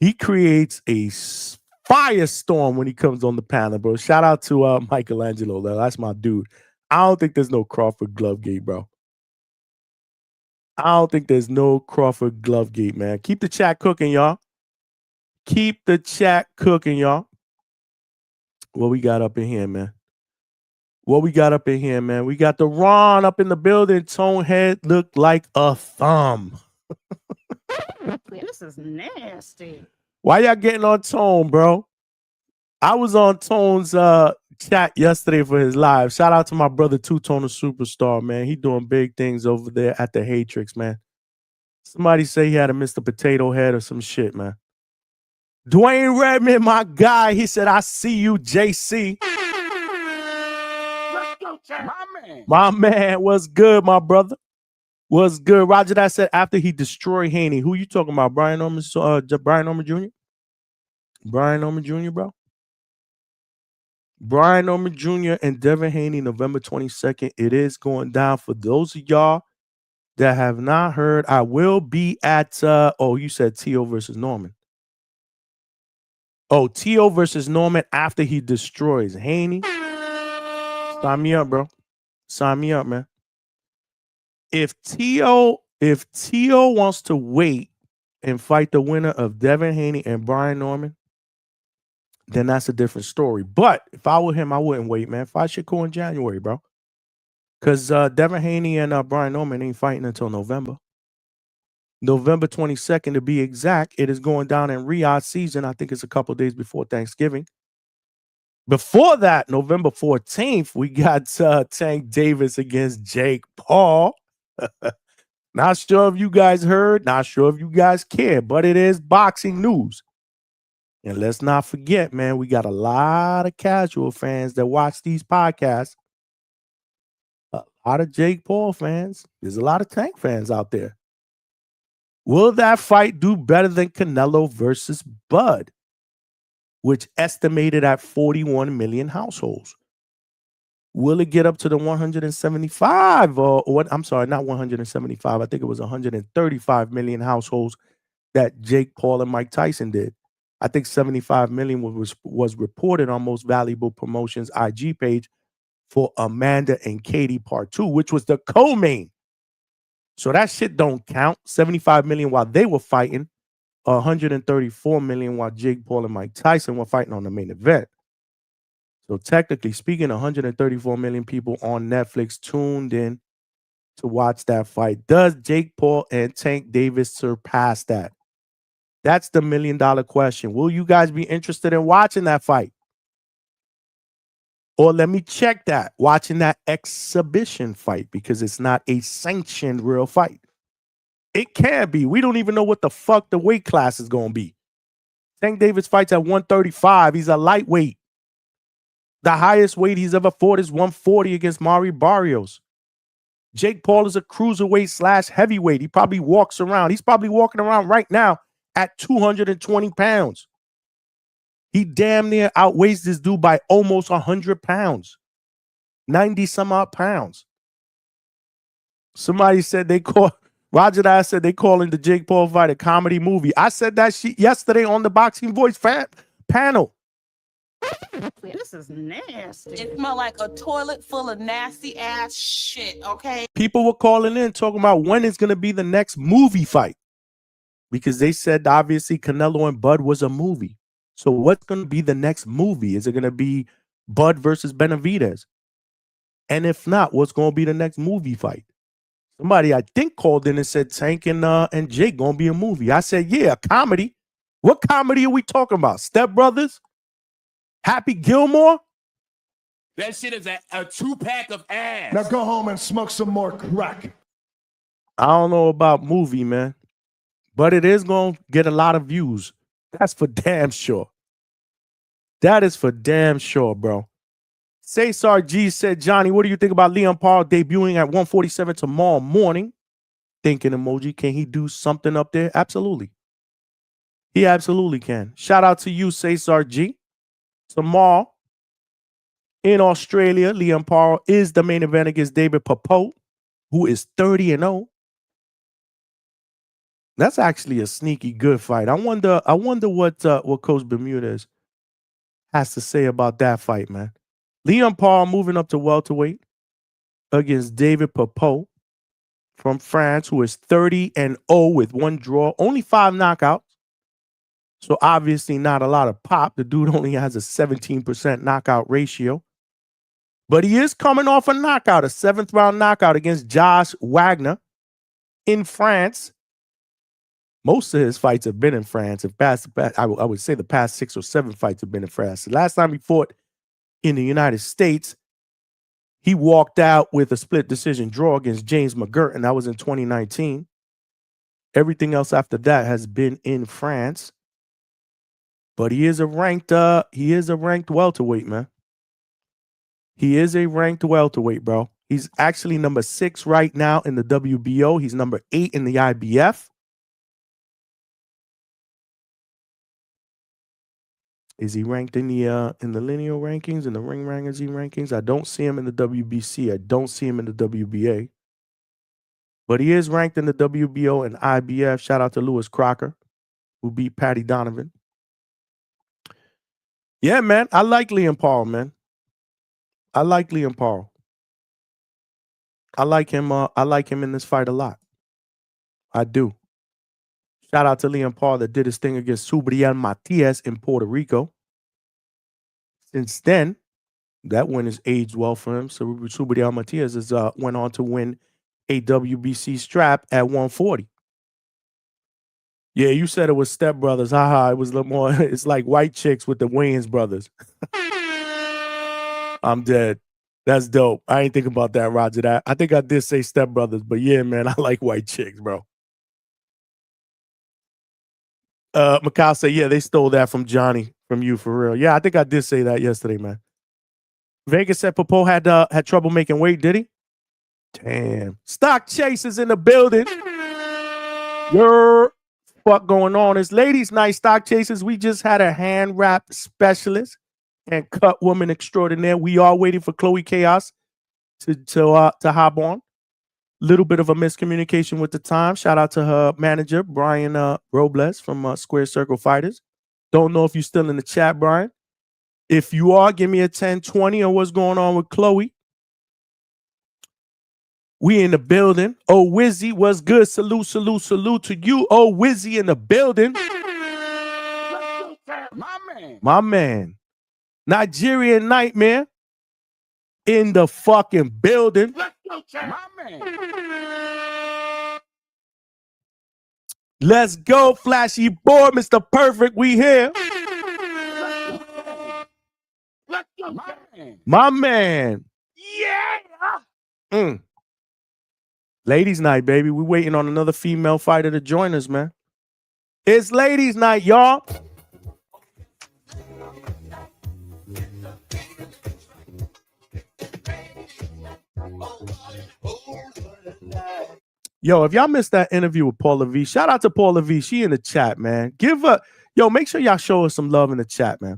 he creates a firestorm when he comes on the panel, bro. Shout out to Michelangelo. That's my dude. I don't think there's no Crawford glove gate, bro. I don't think there's no Crawford glove gate, man. Keep the chat cooking, y'all. Keep the chat cooking, y'all. What we got up in here, man? What we got up in here, man? We got the Ron up in the building. Tone head looked like a thumb. This is nasty. Why y'all getting on Tone, bro? I was on Tone's chat yesterday for his live. Shout out to my brother Two-Tone, the superstar, man. He doing big things over there at the Hatrix, man. Somebody say he had a Mr. Potato Head or some shit, man. Dwayne Redman, my guy, he said, I see you, JC. Let's go, Chad. My man. My man, what's good, my brother? What's good? Roger that said after he destroyed Haney. Who you talking about? Brian Norman Jr.? Brian Norman Jr., bro? Brian Norman Jr. and Devin Haney, November 22nd. It is going down. For those of y'all that have not heard, I will be at, you said T.O. versus Norman. Oh, T.O. versus Norman after he destroys Haney. Sign me up, bro. Sign me up, man. If T.O. wants to wait and fight the winner of Devin Haney and Brian Norman, then that's a different story. But if I were him, I wouldn't wait, man. Fight Shakur in January, bro. Because Devin Haney and Brian Norman ain't fighting until November. November 22nd, to be exact. It is going down in Riyadh season. I think it's a couple of days before Thanksgiving. Before that, November 14th, we got Tank Davis against Jake Paul. Not sure if you guys heard. Not sure if you guys care. But it is boxing news. And let's not forget, man, we got a lot of casual fans that watch these podcasts. A lot of Jake Paul fans. There's a lot of Tank fans out there. Will that fight do better than Canelo versus Bud, which estimated at 41 million households? Will it get up to the 175 or what? I'm sorry, not 175. I think it was 135 million households that Jake Paul and Mike Tyson did. I think 75 million was reported on Most Valuable Promotions IG page for Amanda and Katie Part 2, which was the co-main. So that shit don't count. 75 million while they were fighting, 134 million while Jake Paul and Mike Tyson were fighting on the main event. So technically speaking, 134 million people on Netflix tuned in to watch that fight. Does Jake Paul and Tank Davis surpass that? That's the $1 million question. Will you guys be interested in watching that fight? Or let me check that, watching that exhibition fight, because it's not a sanctioned real fight. It can be. We don't even know what the fuck the weight class is going to be. Tank Davis fights at 135. He's a lightweight. The highest weight he's ever fought is 140 against Mari Barrios. Jake Paul is a cruiserweight / heavyweight. He probably walks around. He's probably walking around right now at 220 pounds. He damn near outweighs this dude by almost 100 pounds. 90 some odd pounds. Somebody said Roger and I said they calling the Jake Paul fight a comedy movie. I said that shit yesterday on the Boxing Voice panel. This is nasty. It smell like a toilet full of nasty ass shit, okay? People were calling in talking about when is going to be the next movie fight. Because they said obviously Canelo and Bud was a movie. So what's going to be the next movie? Is it going to be Bud versus Benavidez? And if not, what's going to be the next movie fight? Somebody I think called in and said Tank and Jake going to be a movie. I said, yeah, a comedy. What comedy are we talking about? Step Brothers? Happy Gilmore? That shit is a 2-pack of ass. Now go home and smoke some more crack. I don't know about movie, man. But it is going to get a lot of views. That's for damn sure. That is for damn sure, bro. Cesar G said, Johnny, what do you think about Leon Paul debuting at 147 tomorrow morning? Thinking emoji. Can he do something up there? Absolutely. He absolutely can. Shout out to you, Cesar G. Tomorrow in Australia, Leon Paul is the main event against David Papo, who is 30-0. That's actually a sneaky good fight. I wonder what Coach Bermudez has to say about that fight, man. Leon Paul moving up to welterweight against David Papo from France, who is 30-0 with 1 draw, only 5 knockouts. So obviously not a lot of pop. The dude only has a 17% knockout ratio. But he is coming off a knockout, a 7th round knockout against Josh Wagner in France. Most of his fights have been in France. I would say the past 6 or 7 fights have been in France. The last time he fought in the United States, he walked out with a split decision draw against James McGirt, and that was in 2019. Everything else after that has been in France. But he is a ranked welterweight, man. He is a ranked welterweight, bro. He's actually number 6 right now in the WBO. He's number 8 in the IBF. Is he ranked in the lineal rankings, in the ring magazine rankings? I don't see him in the WBC. I don't see him in the WBA. But he is ranked in the WBO and IBF. Shout out to Lewis Crocker, who beat Patty Donovan. Yeah, man. I like Leon Paul, man. I like Leon Paul. I like him in this fight a lot. I do. Shout out to Leon Paul that did his thing against Subriel Matias in Puerto Rico. Since then, that win has aged well for him. So Subriel Matias has went on to win a WBC strap at 140. Yeah, you said it was Step Brothers. Haha, it was a little more. It's like white chicks with the Wayans brothers. I'm dead. That's dope. I ain't thinking about that, Roger. I think I did say Step Brothers, but yeah, man, I like white chicks, bro. Mikal said, yeah, they stole that from Johnny, from you for real. Yeah, I think I did say that yesterday, man. Vegas said Papo had trouble making weight, did he? Damn. Stock Chasers in the building. Your fuck going on? It's ladies' night, Stock Chasers. We just had a hand wrap specialist and cut woman extraordinaire. We are waiting for Chloe Chaos to hop on. Little bit of a miscommunication with the time. Shout out to her manager, Brian Robles from Square Circle Fighters. Don't know if you're still in the chat, Brian. If you are, give me a 10-20 on what's going on with Chloe. We in the building. Oh, Wizzy, what's good? Salute, salute, salute to you. Oh, Wizzy in the building. My man. Nigerian Nightmare in the fucking building. My man. Let's go, flashy boy, Mr. Perfect. We here. Let's go, my man. My man. Yeah. Ladies' night, baby. We waiting on another female fighter to join us, man. It's ladies' night, y'all. Yo, if y'all missed that interview with Paula V, shout out to Paula V. She in the chat, man. Make sure y'all show us some love in the chat, man.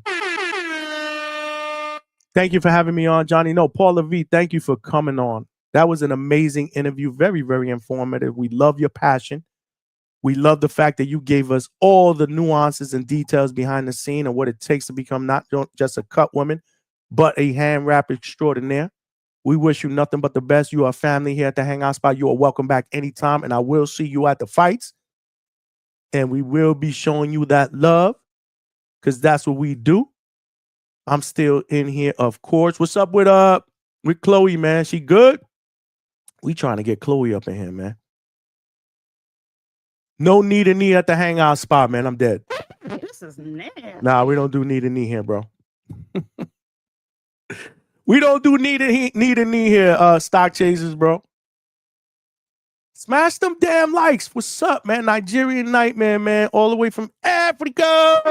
Thank you for having me on, Johnny. No, Paula V, thank you for coming on. That was an amazing interview. Very, very informative. We love your passion. We love the fact that you gave us all the nuances and details behind the scene and what it takes to become not just a cut woman, but a hand wrap extraordinaire. We wish you nothing but the best. You are family here at the Hangout Spot. You are welcome back anytime, and I will see you at the fights. And we will be showing you that love because that's what we do. I'm still in here, of course. What's up with Chloe, man? She good? We trying to get Chloe up in here, man. No knee to knee at the Hangout Spot, man. I'm dead. This is nasty. Nah, we don't do knee to knee here, bro. We don't do knee to knee here, stock chasers, bro. Smash them damn likes. What's up, man? Nigerian Nightmare, man. All the way from Africa.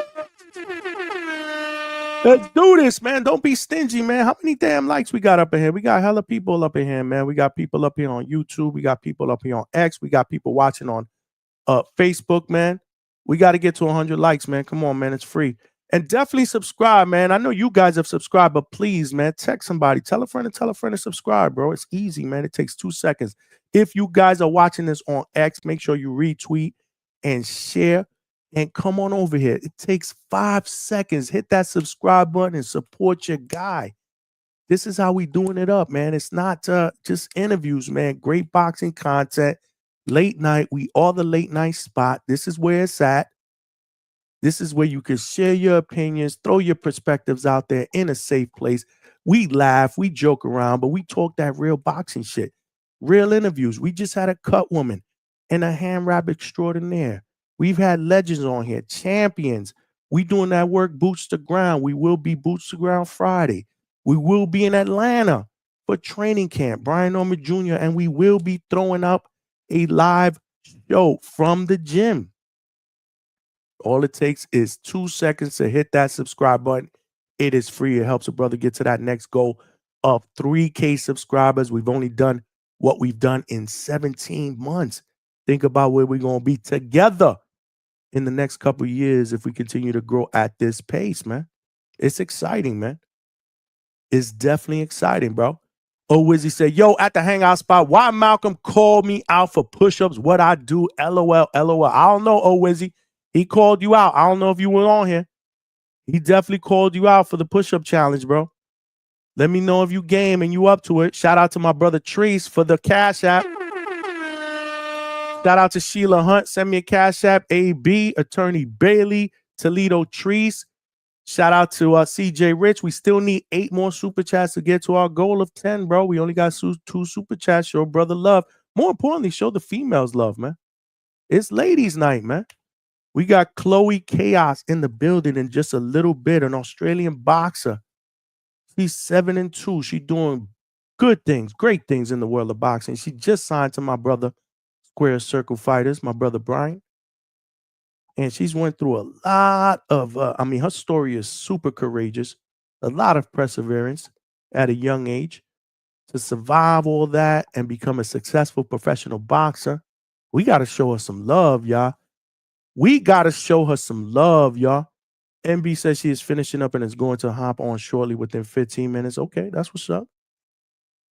Let's do this, man. Don't be stingy, man. How many damn likes we got up in here? We got hella people up in here, man. We got people up here on YouTube. We got people up here on X. We got people watching on Facebook, man. We got to get to 100 likes, man. Come on, man. It's free. And definitely subscribe, man. I know you guys have subscribed, but please, man, text somebody. Tell a friend to subscribe, bro. It's easy, man. It takes 2 seconds. If you guys are watching this on X, make sure you retweet and share and come on over here. It takes 5 seconds. Hit that subscribe button and support your guy. This is how we doing it up, man. It's not just interviews, man. Great boxing content. Late night. We are the late night spot. This is where it's at. This is where you can share your opinions, throw your perspectives out there in a safe place. We laugh, we joke around, but we talk that real boxing shit. Real interviews. We just had a cut woman and a hand wrap extraordinaire. We've had legends on here, champions. We doing that work boots to ground. We will be boots to ground Friday. We will be in Atlanta for training camp, Brian Robles Jr., and we will be throwing up a live show from the gym. All it takes is 2 seconds to hit that subscribe button. It is free. It helps a brother get to that next goal of 3K subscribers. We've only done what we've done in 17 months. Think about where we're going to be together in the next couple of years if we continue to grow at this pace, man. It's exciting, man. It's definitely exciting, bro. Oh, Wizzy said, yo, at the Hangout Spot, why Malcolm called me out for push-ups? What I do? LOL, LOL. I don't know, oh, Wizzy. He called you out. I don't know if you were on here. He definitely called you out for the push-up challenge, bro. Let me know if you game and you up to it. Shout out to my brother Treese for the Cash App. Shout out to Sheila Hunt. Send me a Cash App. AB, Attorney Bailey, Toledo Treese. Shout out to CJ Rich. We still need 8 more super chats to get to our goal of 10, bro. We only got 2 super chats. Show brother love. More importantly, show the females love, man. It's ladies' night, man. We got Chloe Chaos in the building in just a little bit, an Australian boxer. She's 7-2. She's doing good things, great things in the world of boxing. She just signed to my brother, Square Circle Fighters, my brother Brian. And she's went through a lot of, her story is super courageous, a lot of perseverance at a young age to survive all that and become a successful professional boxer. We got to show her some love, y'all. We got to show her some love, y'all. MB says she is finishing up and is going to hop on shortly within 15 minutes. Okay, that's what's up.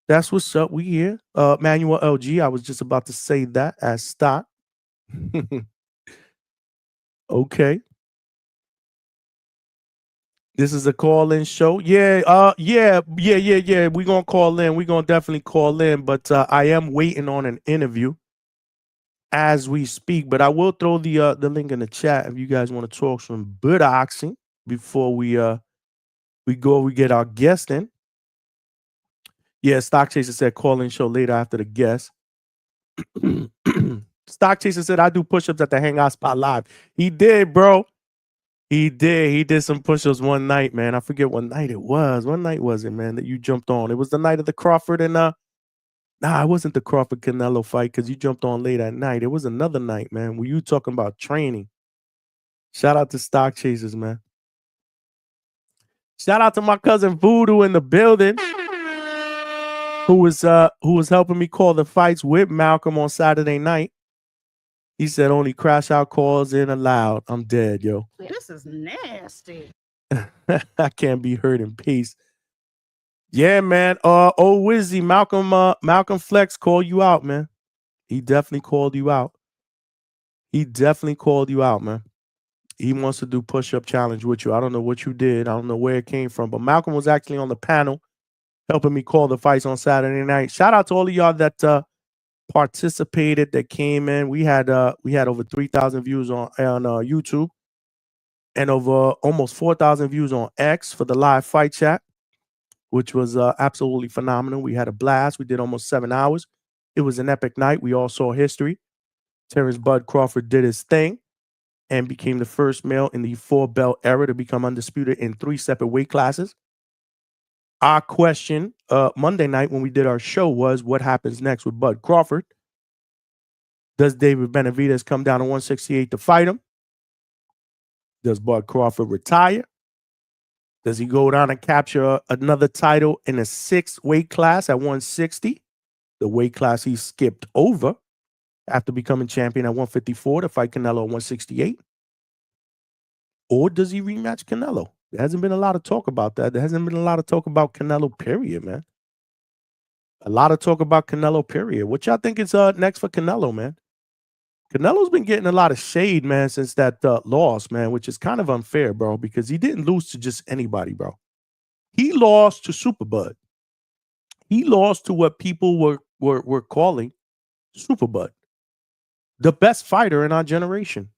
That's what's up. We here. Manuel LG, I was just about to say that as stock. Okay. This is a call-in show. Yeah. We're going to call in. We're going to definitely call in, but I am waiting on an interview as we speak, but I will throw the link in the chat if you guys want to talk some boxing before we get our guest in. Yeah, Stock Chaser said call-in show later after the guest. Stock Chaser said I do push-ups at the Hangout Spot live. He did, bro. He did. He did some push-ups one night, man. I forget what night it was. What night was it, man, that you jumped on? It was the night of the Crawford and it wasn't the Crawford Canelo fight because you jumped on late at night. It was another night, man. Were you talking about training? Shout out to Stock Chasers, man. Shout out to my cousin Voodoo in the building, who was helping me call the fights with Malcolm on Saturday night. He said only crash out calls in allowed. I'm dead, yo. This is nasty. I can't be heard in peace. Yeah, man. Wizzy, Malcolm Flex called you out, man. He definitely called you out. He definitely called you out, man. He wants to do push-up challenge with you. I don't know what you did. I don't know where it came from, but Malcolm was actually on the panel helping me call the fights on Saturday night. Shout out to all of y'all that participated, that came in. We had over 3,000 views on YouTube and over almost 4,000 views on X for the live fight chat, which was absolutely phenomenal. We had a blast. We did almost 7 hours. It was an epic night. We all saw history. Terrence Bud Crawford did his thing and became the first male in the 4-belt era to become undisputed in 3 separate weight classes. Our question Monday night when we did our show was, what happens next with Bud Crawford? Does David Benavidez come down to 168 to fight him? Does Bud Crawford retire? Does he go down and capture another title in a 6th weight class at 160? The weight class he skipped over after becoming champion at 154 to fight Canelo at 168? Or does he rematch Canelo? There hasn't been a lot of talk about that. There hasn't been a lot of talk about Canelo, period, man. A lot of talk about Canelo, period. What y'all think is next for Canelo, man? Canelo's been getting a lot of shade, man, since that loss, man, which is kind of unfair, bro, because he didn't lose to just anybody, bro. He lost to Superbud. He lost to what people were calling Superbud, the best fighter in our generation.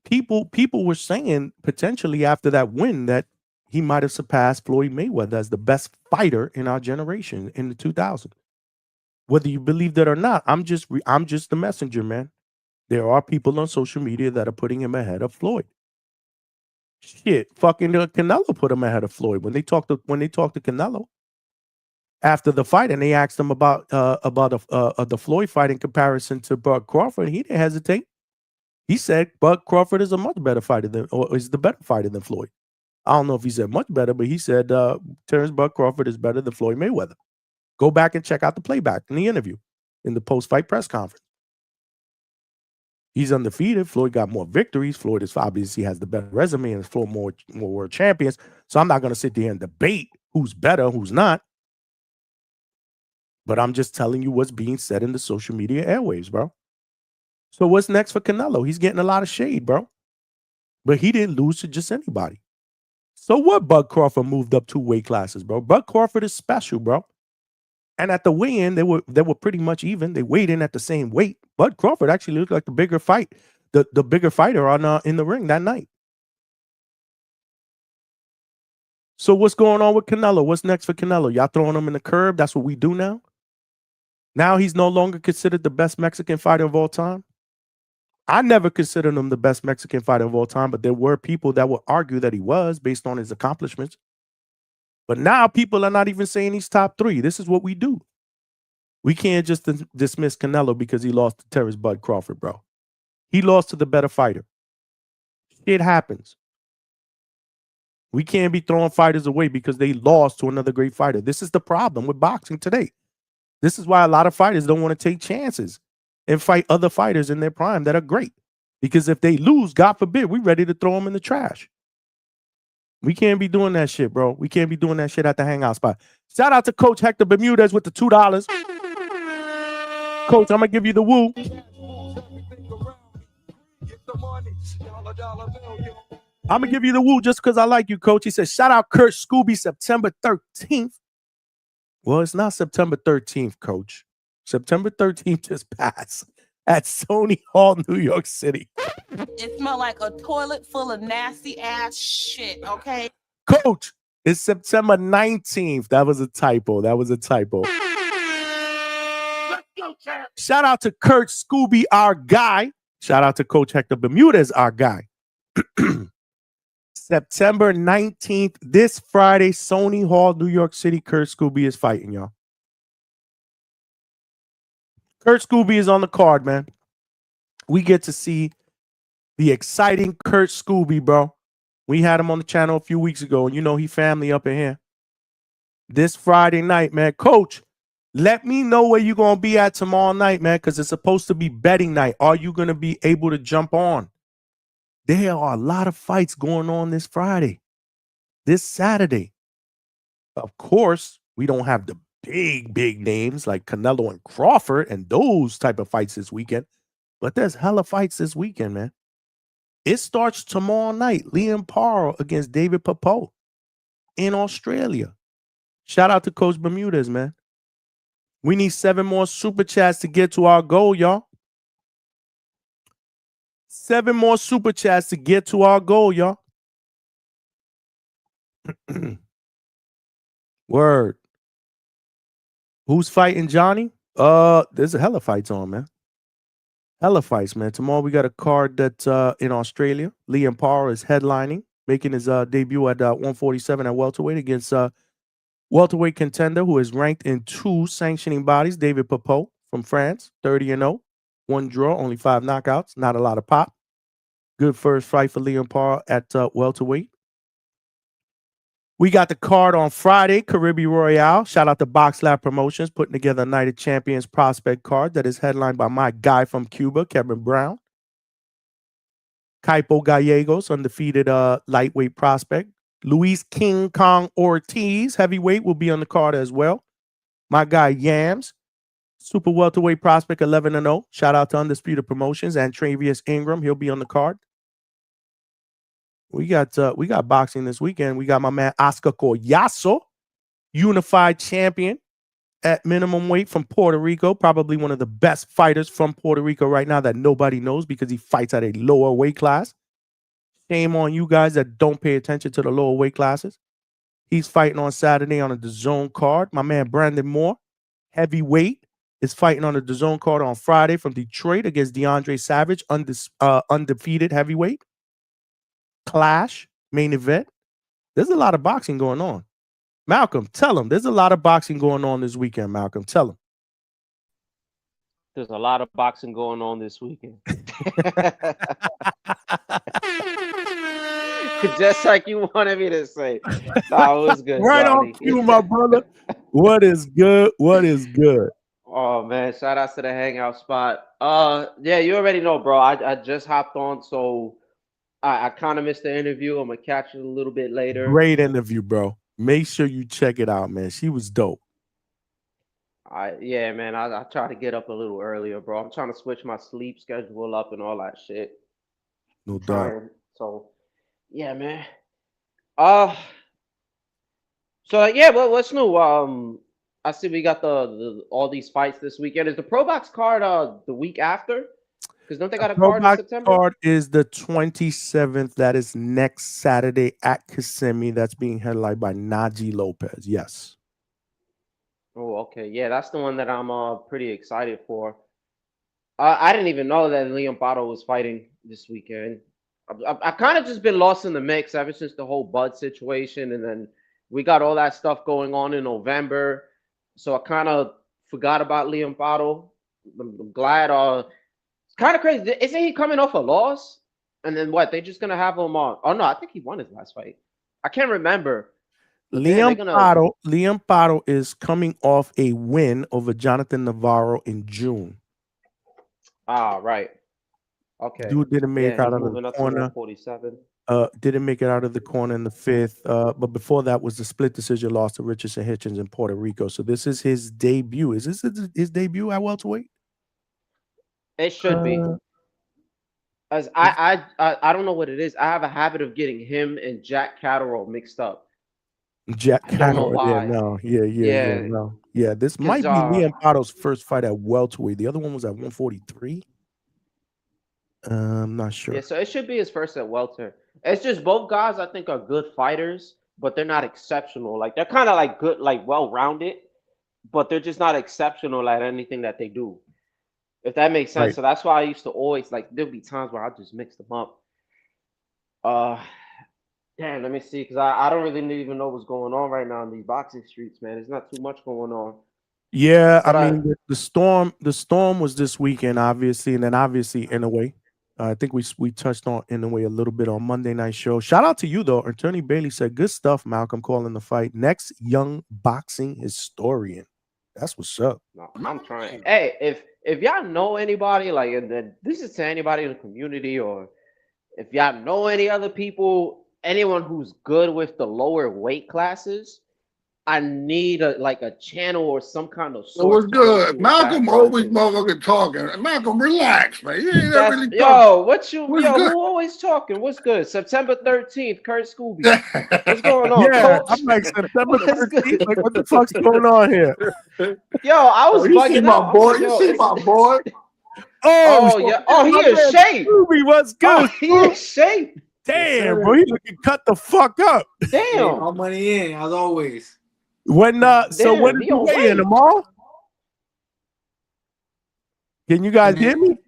People were saying potentially after that win that he might have surpassed Floyd Mayweather as the best fighter in our generation in the 2000s. Whether you believe that or not, I'm just the messenger, man. There are people on social media that are putting him ahead of Floyd. Shit, fucking Canelo put him ahead of Floyd when they talked to Canelo after the fight, and they asked him about the Floyd fight in comparison to Bud Crawford. He didn't hesitate. He said Bud Crawford is a much better fighter is the better fighter than Floyd. I don't know if he said much better, but he said Terrence Bud Crawford is better than Floyd Mayweather. Go back and check out the playback in the interview, in the post-fight press conference. He's undefeated. Floyd got more victories. Floyd is obviously has the better resume and Floyd more world champions. So I'm not going to sit there and debate who's better, who's not. But I'm just telling you what's being said in the social media airwaves, bro. So what's next for Canelo? He's getting a lot of shade, bro. But he didn't lose to just anybody. So what? Bud Crawford moved up 2 weight classes, bro. Bud Crawford is special, bro. And at the weigh-in, they were pretty much even. They weighed in at the same weight. Bud Crawford actually looked like the bigger bigger fighter in the ring that night. So what's going on with Canelo? What's next for Canelo? Y'all throwing him in the curb? That's what we do now? Now he's no longer considered the best Mexican fighter of all time? I never considered him the best Mexican fighter of all time, but there were people that would argue that he was based on his accomplishments. But now people are not even saying he's top 3. This is what we do. We can't just dismiss Canelo because he lost to Terrence Bud Crawford, bro. He lost to the better fighter. It happens. We can't be throwing fighters away because they lost to another great fighter. This is the problem with boxing today. This is why a lot of fighters don't want to take chances and fight other fighters in their prime that are great. Because if they lose, God forbid, we're ready to throw them in the trash. We can't be doing that shit, bro. We can't be doing that shit at the Hangout spot. Shout out to Coach Hector Bermudez with the $2. Coach, I'm going to give you the woo. I'm going to give you the woo just because I like you, Coach. He said, shout out Kurt Scooby, September 13th. Well, it's not September 13th, Coach. September 13th just passed at Sony Hall, New York City. It smelled like a toilet full of nasty ass shit, okay? Coach, it's September 19th. That was a typo. Let's go, champ. Shout out to Kurt Scooby, our guy. Shout out to Coach Hector Bermudez, our guy. September 19th, this Friday, Sony Hall, New York City. Kurt Scooby is fighting, y'all. Kurt Scooby is on the card, man. We get to see the exciting Kurt Scooby, bro. We had him on the channel a few weeks ago, and you know he family up in here. This Friday night, man. Coach, let me know where you're going to be at tomorrow night, man, because it's supposed to be betting night. Are you going to be able to jump on? There are a lot of fights going on this Friday, this Saturday. Of course, we don't have the big names like Canelo and Crawford and those type of fights this weekend. But there's hella fights this weekend, man. It starts tomorrow night. Liam Parr against David Papo in Australia. Shout out to Coach Bermudez, man. We need 7 more super chats to get to our goal, y'all. 7 more super chats to get to our goal, y'all. Word. Who's fighting Johnny? There's a hella fights on, man. Hella fights, man. Tomorrow we got a card that's in Australia. Liam Parr is headlining, making his debut at 147 at welterweight against welterweight contender who is ranked in 2 sanctioning bodies, David Papo from France, 30-0, 1 draw, only 5 knockouts, not a lot of pop. Good first fight for Liam Parr at welterweight. We got the card on Friday, Caribbean Royale. Shout out to Box Lab Promotions, putting together a Night of Champions prospect card that is headlined by my guy from Cuba, Kevin Brown. Caipo Gallegos, undefeated lightweight prospect. Luis King Kong Ortiz, heavyweight, will be on the card as well. My guy Yams, super welterweight prospect, 11-0. Shout out to Undisputed Promotions and Travius Ingram. He'll be on the card. We got boxing this weekend. We got my man Oscar Collazo, unified champion at minimum weight from Puerto Rico. Probably one of the best fighters from Puerto Rico right now that nobody knows because he fights at a lower weight class. Shame on you guys that don't pay attention to the lower weight classes. He's fighting on Saturday on a DAZN card. My man Brandon Moore, heavyweight, is fighting on a DAZN card on Friday from Detroit against DeAndre Savage, undefeated heavyweight. Clash, main event. There's a lot of boxing going on. Malcolm, tell him. There's a lot of boxing going on this weekend, Malcolm. Tell him. There's a lot of boxing going on this weekend. Just like you wanted me to say. Nah, it was good. Right Johnny. on cue, my brother. What is good? What is good? Oh man, shout out to the Hangout spot. Yeah, you already know, bro. I just hopped on, so I kind of missed the interview. I'm gonna catch it a little bit later. Great interview, bro. Make sure you check it out, man. She was dope. Yeah, man. I try to get up a little earlier, bro. I'm trying to switch my sleep schedule up and all that shit. No doubt. So, yeah, man. So yeah, what's new? I see we got the all these fights this weekend. Is the Pro Box card the week after? Because don't they got a card in September? Card is the 27th. That is next Saturday at Kissimmee. That's being headlined by Najee Lopez. Yes. Oh, okay. Yeah, that's the one that I'm pretty excited for. I didn't even know that Liam Parr was fighting this weekend. I kind of just been lost in the mix ever since the whole Bud situation, and then we got all that stuff going on in November. So I kind of forgot about Liam Parr. I'm glad. It's kind of crazy. Isn't he coming off a loss? And then what? They're just gonna have him on? Oh no, I think he won his last fight. I can't remember. Liam Parr is coming off a win over Jonathan Navarro in June. Ah, right. Okay. Dude didn't make it out of the corner. 47. Didn't make it out of the corner in the 5th. But before that was the split decision loss to Richardson Hitchens in Puerto Rico. So this is his debut. Is this his debut at welterweight? It should be. As I don't know what it is. I have a habit of getting him and Jack Catterall mixed up. Jack Catterall. Yeah. This might be Liam Parr's first fight at welterweight. The other one was at 143. I'm not sure. Yeah, so it should be his first at welter. It's just both guys I think are good fighters, but they're not exceptional. Like they're kind of like good, like well-rounded, but they're just not exceptional at anything that they do. If that makes sense. Right. So that's why I used to always like there'll be times where I just mix them up. Damn, let me see, because I don't really even know what's going on right now in these boxing streets, man. There's not too much going on. Yeah, but I mean the storm was this weekend, obviously, and then obviously Inoue. I think we touched on Inoue a little bit on Monday night show. Shout out to you though. Attorney Bailey said, "Good stuff, Malcolm, calling the fight. Next young boxing historian." That's what's up. No, I'm trying. Hey, if y'all know anybody, like, and then this is to anybody in the community, or if y'all know any other people, anyone who's good with the lower weight classes, I need a channel or some kind of So what's source to go good? to. Malcolm always motherfucking talking. Malcolm, relax, man. You ain't that really talking. Yo, What's yo, good? who always talking? What's good? September 13th, Kurt Scooby. What's going on, Yeah, coach? I'm like September What's 13th. good? Like, what the fuck's going on here? Yo, I was You see bugging my out. boy? I'm like, You yo, see my boy? Oh yeah. Oh, he my in man shape. Scooby, what's Oh, good? he in shape. Damn, bro, he looking cut the fuck up. Damn. All money in, as always. When so Damn, when did he you on weigh in weight. tomorrow? Can you guys hear me?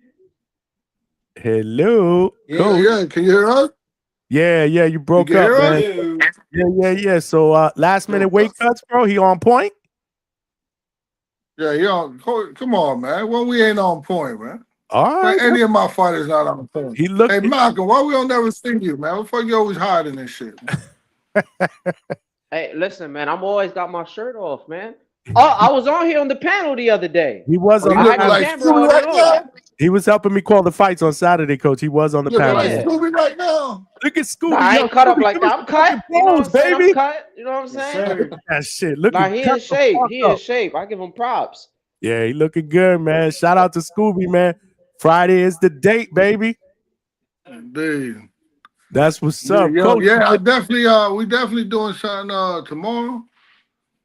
Hello, Coach. Yeah, can you hear us? Yeah, you broke You can up, hear us? man. Yeah. So last minute weight cuts, bro. He on point? Yeah, come on, man. Well, we ain't on point, man. All right. But any of my fighters not on point. He looked. Hey, Malcolm, why we don't never see you, man? What the fuck you always hiding this shit, man? Hey, listen, man. I'm always got my shirt off, man. Oh, I was on here on the panel the other day. He was Oh, on you the looking panel. like camera Scooby on right and now? He was helping me call the fights on Saturday, Coach. He was on the Looking panel. like Yeah. Scooby right now? Look at Scooby. Nah, I Yo, ain't cut up Scooby, like give that. us I'm the fucking cut. You know what I'm pose, saying? baby. I'm cut. You know what I'm saying? Sir. That shit. Looking Nah, he cut in the shape. fuck He up. in shape. I give him props. Yeah, he looking good, man. Shout out to Scooby, man. Friday is the date, baby. Indeed. That's what's up, Yo, Coach. yeah, we definitely doing something tomorrow.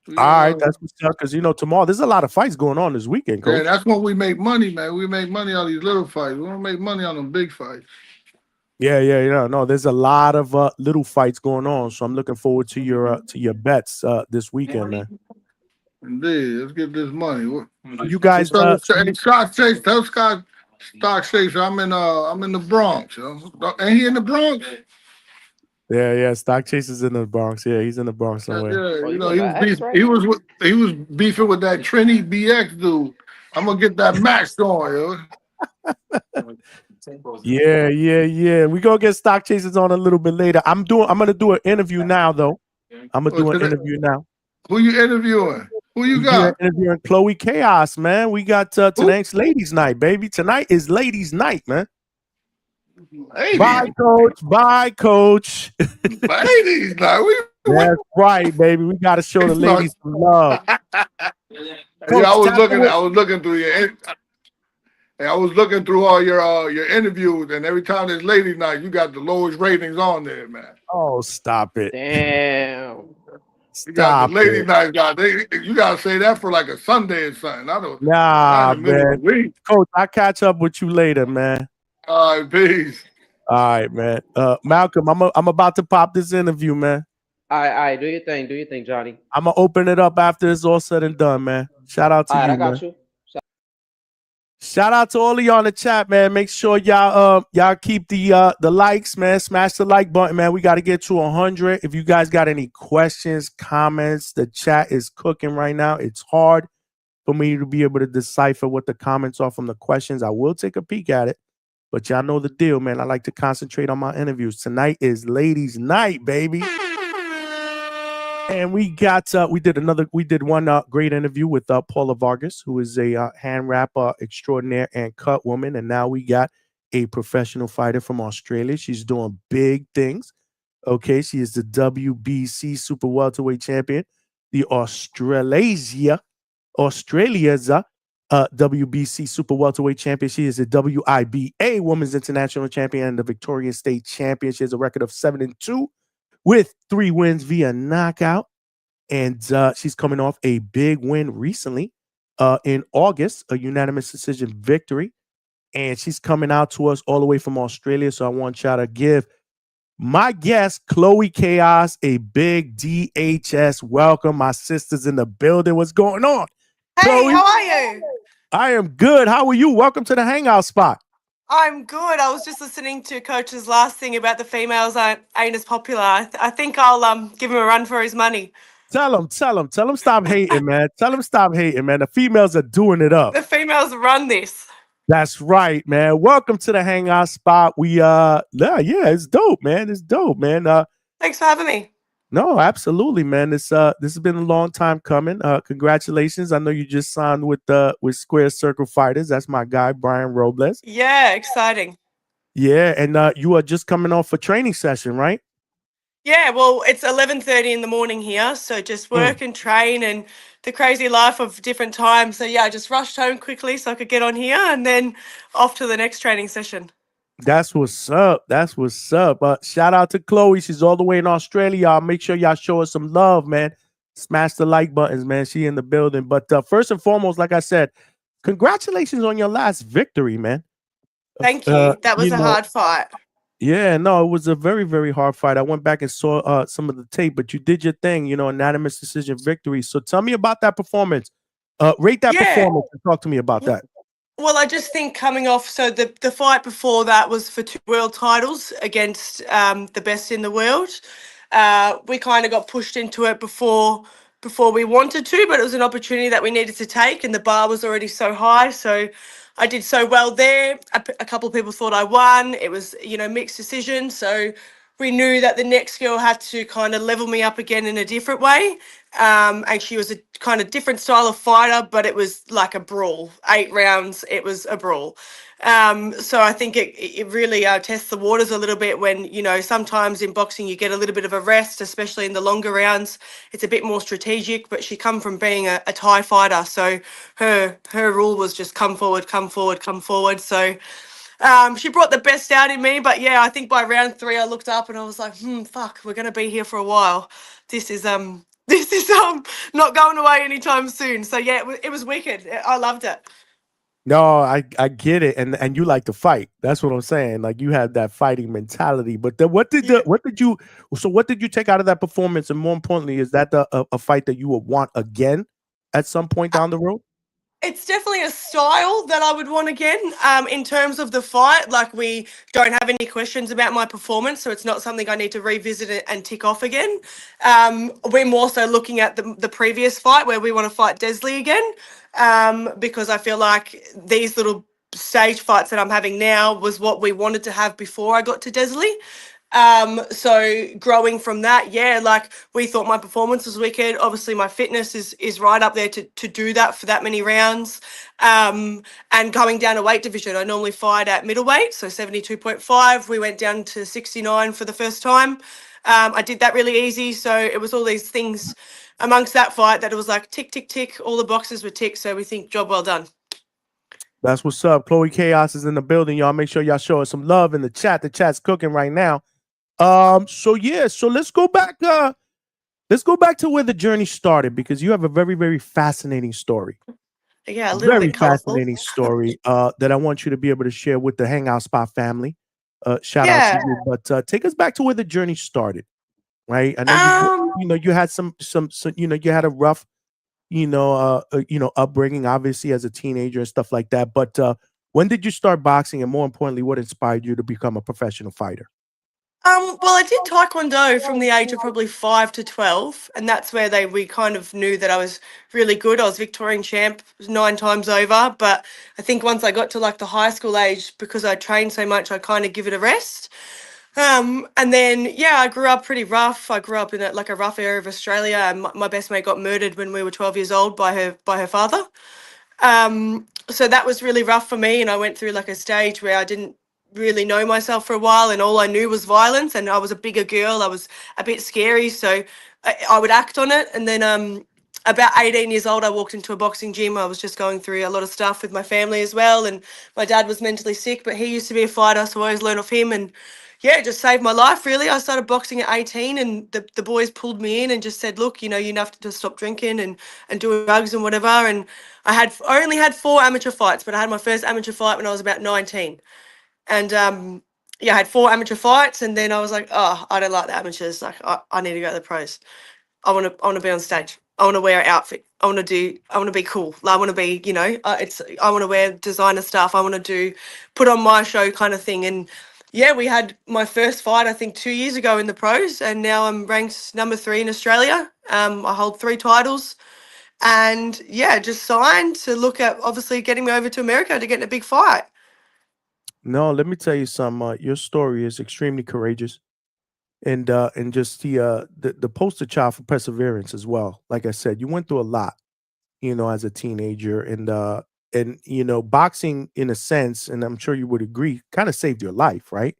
All right, that's what's up. Because tomorrow there's a lot of fights going on this weekend, Coach. Yeah, that's when we make money, man. We make money on these little fights. We don't make money on them big fights. Yeah. No, there's a lot of little fights going on, so I'm looking forward to your bets this weekend, man. Indeed, let's get this money. You guys, Hey, Stock Chase, tell Stock Chase I'm in the Bronx. Ain't he in the Bronx? yeah. Stock Chase is in the Bronx. Yeah, he's in the Bronx somewhere. Yeah, Oh, you you know on that X, right? he was beefing with that Trini BX dude. I'm gonna get that match going, yo. Yeah. We gonna get Stock Chasers on a little bit later. I'm gonna do an interview now, though. I'm gonna do an interview now. Who you interviewing? Who you We got? interviewing Chloe Chaos, man. We got tonight's ladies' night, baby. Tonight is ladies' night, man. Ladies. Bye, Coach. Bye, Coach. Ladies night. That's right, baby. We gotta show the ladies some love. Coach, I was looking through I was looking through all your interviews, and every time there's ladies night, you got the lowest ratings on there, man. Oh, stop it. Damn. You got Stop the ladies it. night guy. You gotta say that for like a Sunday or something. Nah, not in the middle of the man. week. Coach, I'll catch up with you later, man. All right, peace. All right, man. Malcolm, I'm about to pop this interview, man. All right. Do your thing, Johnny. I'm gonna open it up after it's all said and done, man. Shout out to All right, you, I got man. you. Shout out to all of y'all in the chat, man. Make sure y'all keep the likes, man. Smash the like button, man. We got to get to 100. If you guys got any questions, comments, the chat is cooking right now. It's hard for me to be able to decipher what the comments are from the questions. I will take a peek at it, but y'all know the deal, man. I like to concentrate on my interviews. Tonight is ladies' night, baby. And we did one great interview with Paula Vargas, who is a hand rapper extraordinaire and cut woman. And now we got a professional fighter from Australia. She's doing big things. Okay, she is the WBC super welterweight champion, the Australia's WBC super welterweight champion. She is a WIBA women's international champion and the Victorian state champion. She has a record of 7-2. with 3 wins via knockout. And she's coming off a big win recently in August, a unanimous decision victory. And she's coming out to us all the way from Australia. So I want y'all to give my guest, Chloe Chaos, a big DHS welcome. My sister's in the building. What's going on? Hey, Chloe? how are you? I am good. How are you? Welcome to the Hangout spot. I'm good. I was just listening to Coach's last thing about the females ain't as popular. I think I'll give him a run for his money. Tell him stop hating, man. Tell him stop hating, man. The females are doing it up. The females run this. That's right, man. Welcome to the Hangout spot. We it's dope, man. It's dope, man. Thanks for having me. No, absolutely, man. This has been a long time coming. Congratulations. I know you just signed with Square Circle Fighters. That's my guy, Brian Robles. Yeah, exciting. Yeah, and you are just coming off a training session, right? Yeah, well, it's 11:30 in the morning here, so just work and train and the crazy life of different times. So yeah, I just rushed home quickly so I could get on here and then off to the next training session. That's what's up. That's what's up. Shout out to Chloe. She's all the way in Australia. Y'all make sure y'all show her some love, man. Smash the like buttons, man. She in the building. But first and foremost, like I said, congratulations on your last victory, man. Thank you. That was You a know, hard fight. yeah, no, it was a very, very hard fight. I went back and saw some of the tape, but you did your thing, unanimous decision victory. So tell me about that performance. Rate that Yeah. performance and talk to me about that. Well, I just think coming off, so the fight before that was for 2 world titles against the best in the world. We kind of got pushed into it before we wanted to, but it was an opportunity that we needed to take, and the bar was already so high. So I did so well there. A couple of people thought I won. It was, mixed decision. So we knew that the next girl had to kind of level me up again in a different way. And she was a kind of different style of fighter, but it was like a brawl. 8 rounds, it was a brawl. So I think it really tests the waters a little bit when, sometimes in boxing you get a little bit of a rest, especially in the longer rounds. It's a bit more strategic, but she come from being a Thai fighter. So her rule was just come forward, come forward, come forward. So she brought the best out in me, but yeah, I think by round 3 I looked up and I was like, fuck, we're gonna be here for a while. This is not going away anytime soon. So yeah, it was wicked. I loved it. No, I get it, and you like to fight. That's what I'm saying. Like you have that fighting mentality. But what did you take out of that performance? And more importantly, is that a fight that you would want again at some point down the road? It's definitely a style that I would want again. In terms of the fight, like we don't have any questions about my performance, so it's not something I need to revisit it and tick off again. We're more so looking at the previous fight where we want to fight Desley again, because I feel like these little stage fights that I'm having now was what we wanted to have before I got to Desley. So growing from that, yeah, like we thought my performance was wicked. Obviously my fitness is right up there to do that for that many rounds. And going down a weight division, I normally fight at middleweight, so 72.5. We went down to 69 for the first time. I did that really easy. So it was all these things amongst that fight that it was like tick, tick, tick. All the boxes were ticked. So we think job well done. That's what's up. Chloe Chaos is in the building. Y'all make sure y'all show us some love in the chat. The chat's cooking right now. So let's go back. Let's go back to where the journey started because you have a very, very fascinating story. Yeah, a little Very bit colorful. fascinating story that I want you to be able to share with the Hangout Spot family. Shout out to you. But take us back to where the journey started, right? I know you had some you had a rough upbringing, obviously as a teenager and stuff like that. But when did you start boxing, and more importantly, what inspired you to become a professional fighter? Well, I did Taekwondo from the age of probably 5 to 12, and that's where we kind of knew that I was really good. I was Victorian champ 9 times over, but I think once I got to like the high school age, because I trained so much, I kind of give it a rest. And then yeah, I grew up pretty rough. I grew up in a rough area of Australia, and my best mate got murdered when we were 12 years old by her father. So that was really rough for me, and I went through like a stage where I didn't really know myself for a while, and all I knew was violence, and I was a bigger girl. I was a bit scary, so I would act on it. And then about 18 years old, I walked into a boxing gym. I was just going through a lot of stuff with my family as well, and my dad was mentally sick, but he used to be a fighter, so I always learned off him. And yeah, it just saved my life, really. I started boxing at 18, and the boys pulled me in and just said, look, you have to just stop drinking and doing drugs and whatever. And I only had 4 amateur fights, but I had my first amateur fight when I was about 19. And yeah, I had 4 amateur fights, and then I was like, oh, I don't like the amateurs. Like, I need to go to the pros. I want to be on stage. I want to wear an outfit. I want to be cool. I want to be, I want to wear designer stuff. I want to put on my show kind of thing. And yeah, we had my first fight, I think 2 years ago in the pros, and now I'm ranked number 3 in Australia. I hold 3 titles, and yeah, just signed to look at obviously getting me over to America to get in a big fight. No, let me tell you something. Your story is extremely courageous, and just the poster child for perseverance as well. Like I said, you went through a lot, as a teenager, and boxing in a sense, and I'm sure you would agree, kind of saved your life, right?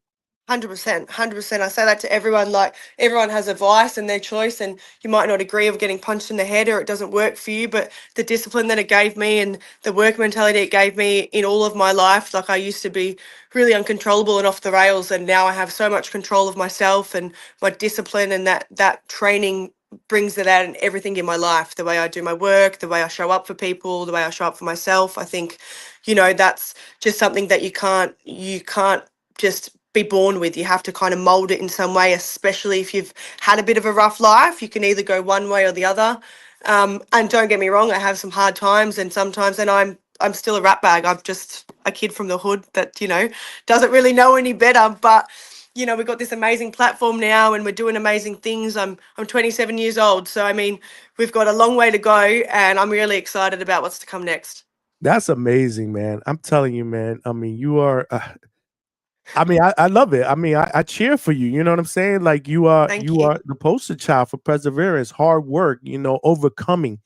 100%, 100%. I say that to everyone. Like, everyone has a vice and their choice, and you might not agree of getting punched in the head or it doesn't work for you. But the discipline that it gave me and the work mentality it gave me in all of my life, like, I used to be really uncontrollable and off the rails, and now I have so much control of myself and my discipline, and that training brings it out in everything in my life. The way I do my work, the way I show up for people, the way I show up for myself. I think, that's just something that you can't just be born with. You have to kind of mold it in some way, especially if you've had a bit of a rough life. You can either go one way or the other. And don't get me wrong, I have some hard times, and sometimes, and I'm still a rat bag. I'm just a kid from the hood that doesn't really know any better. But we've got this amazing platform now, and we're doing amazing things. I'm 27 years old, so I mean, we've got a long way to go, and I'm really excited about what's to come next. That's amazing, man. I'm telling you, man. I mean, you are. I mean, I love it. I mean, I cheer for you. You know what I'm saying? Like, you are Thank you you. are the poster child for perseverance, hard work. Overcoming,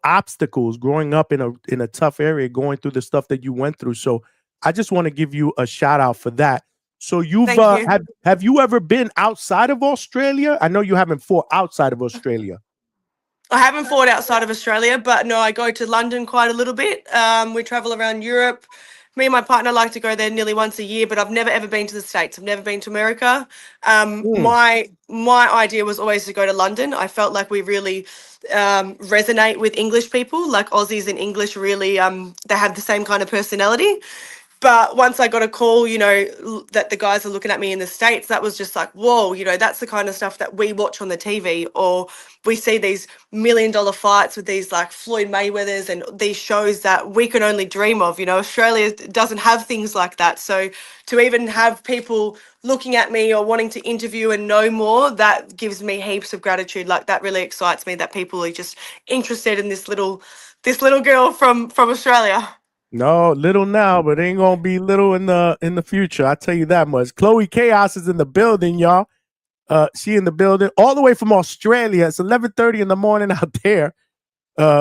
obstacles, growing up in a tough area, going through the stuff that you went through. So I just want to give you a shout out for that. So you've Thank you. have you ever been outside of Australia? I know you haven't fought outside of Australia. I haven't fought outside of Australia, but no, I go to London quite a little bit. We travel around Europe. Me and my partner like to go there nearly once a year, but I've never ever been to the States. I've never been to America. Mm. My idea was always to go to London. I felt like we really resonate with English people. Like, Aussies and English really, they have the same kind of personality. But once I got a call, that the guys are looking at me in the States, that was just like, whoa, that's the kind of stuff that we watch on the TV, or we see these $1 million fights with these like Floyd Mayweathers and these shows that we can only dream of. Australia doesn't have things like that. So to even have people looking at me or wanting to interview and know more, that gives me heaps of gratitude. Like, that really excites me that people are just interested in this little girl from Australia. No, little now, but ain't gonna be little in the future. I tell you that much. Chloe Chaos is in the building, y'all. She in the building, all the way from Australia. It's 11:30 in the morning out there,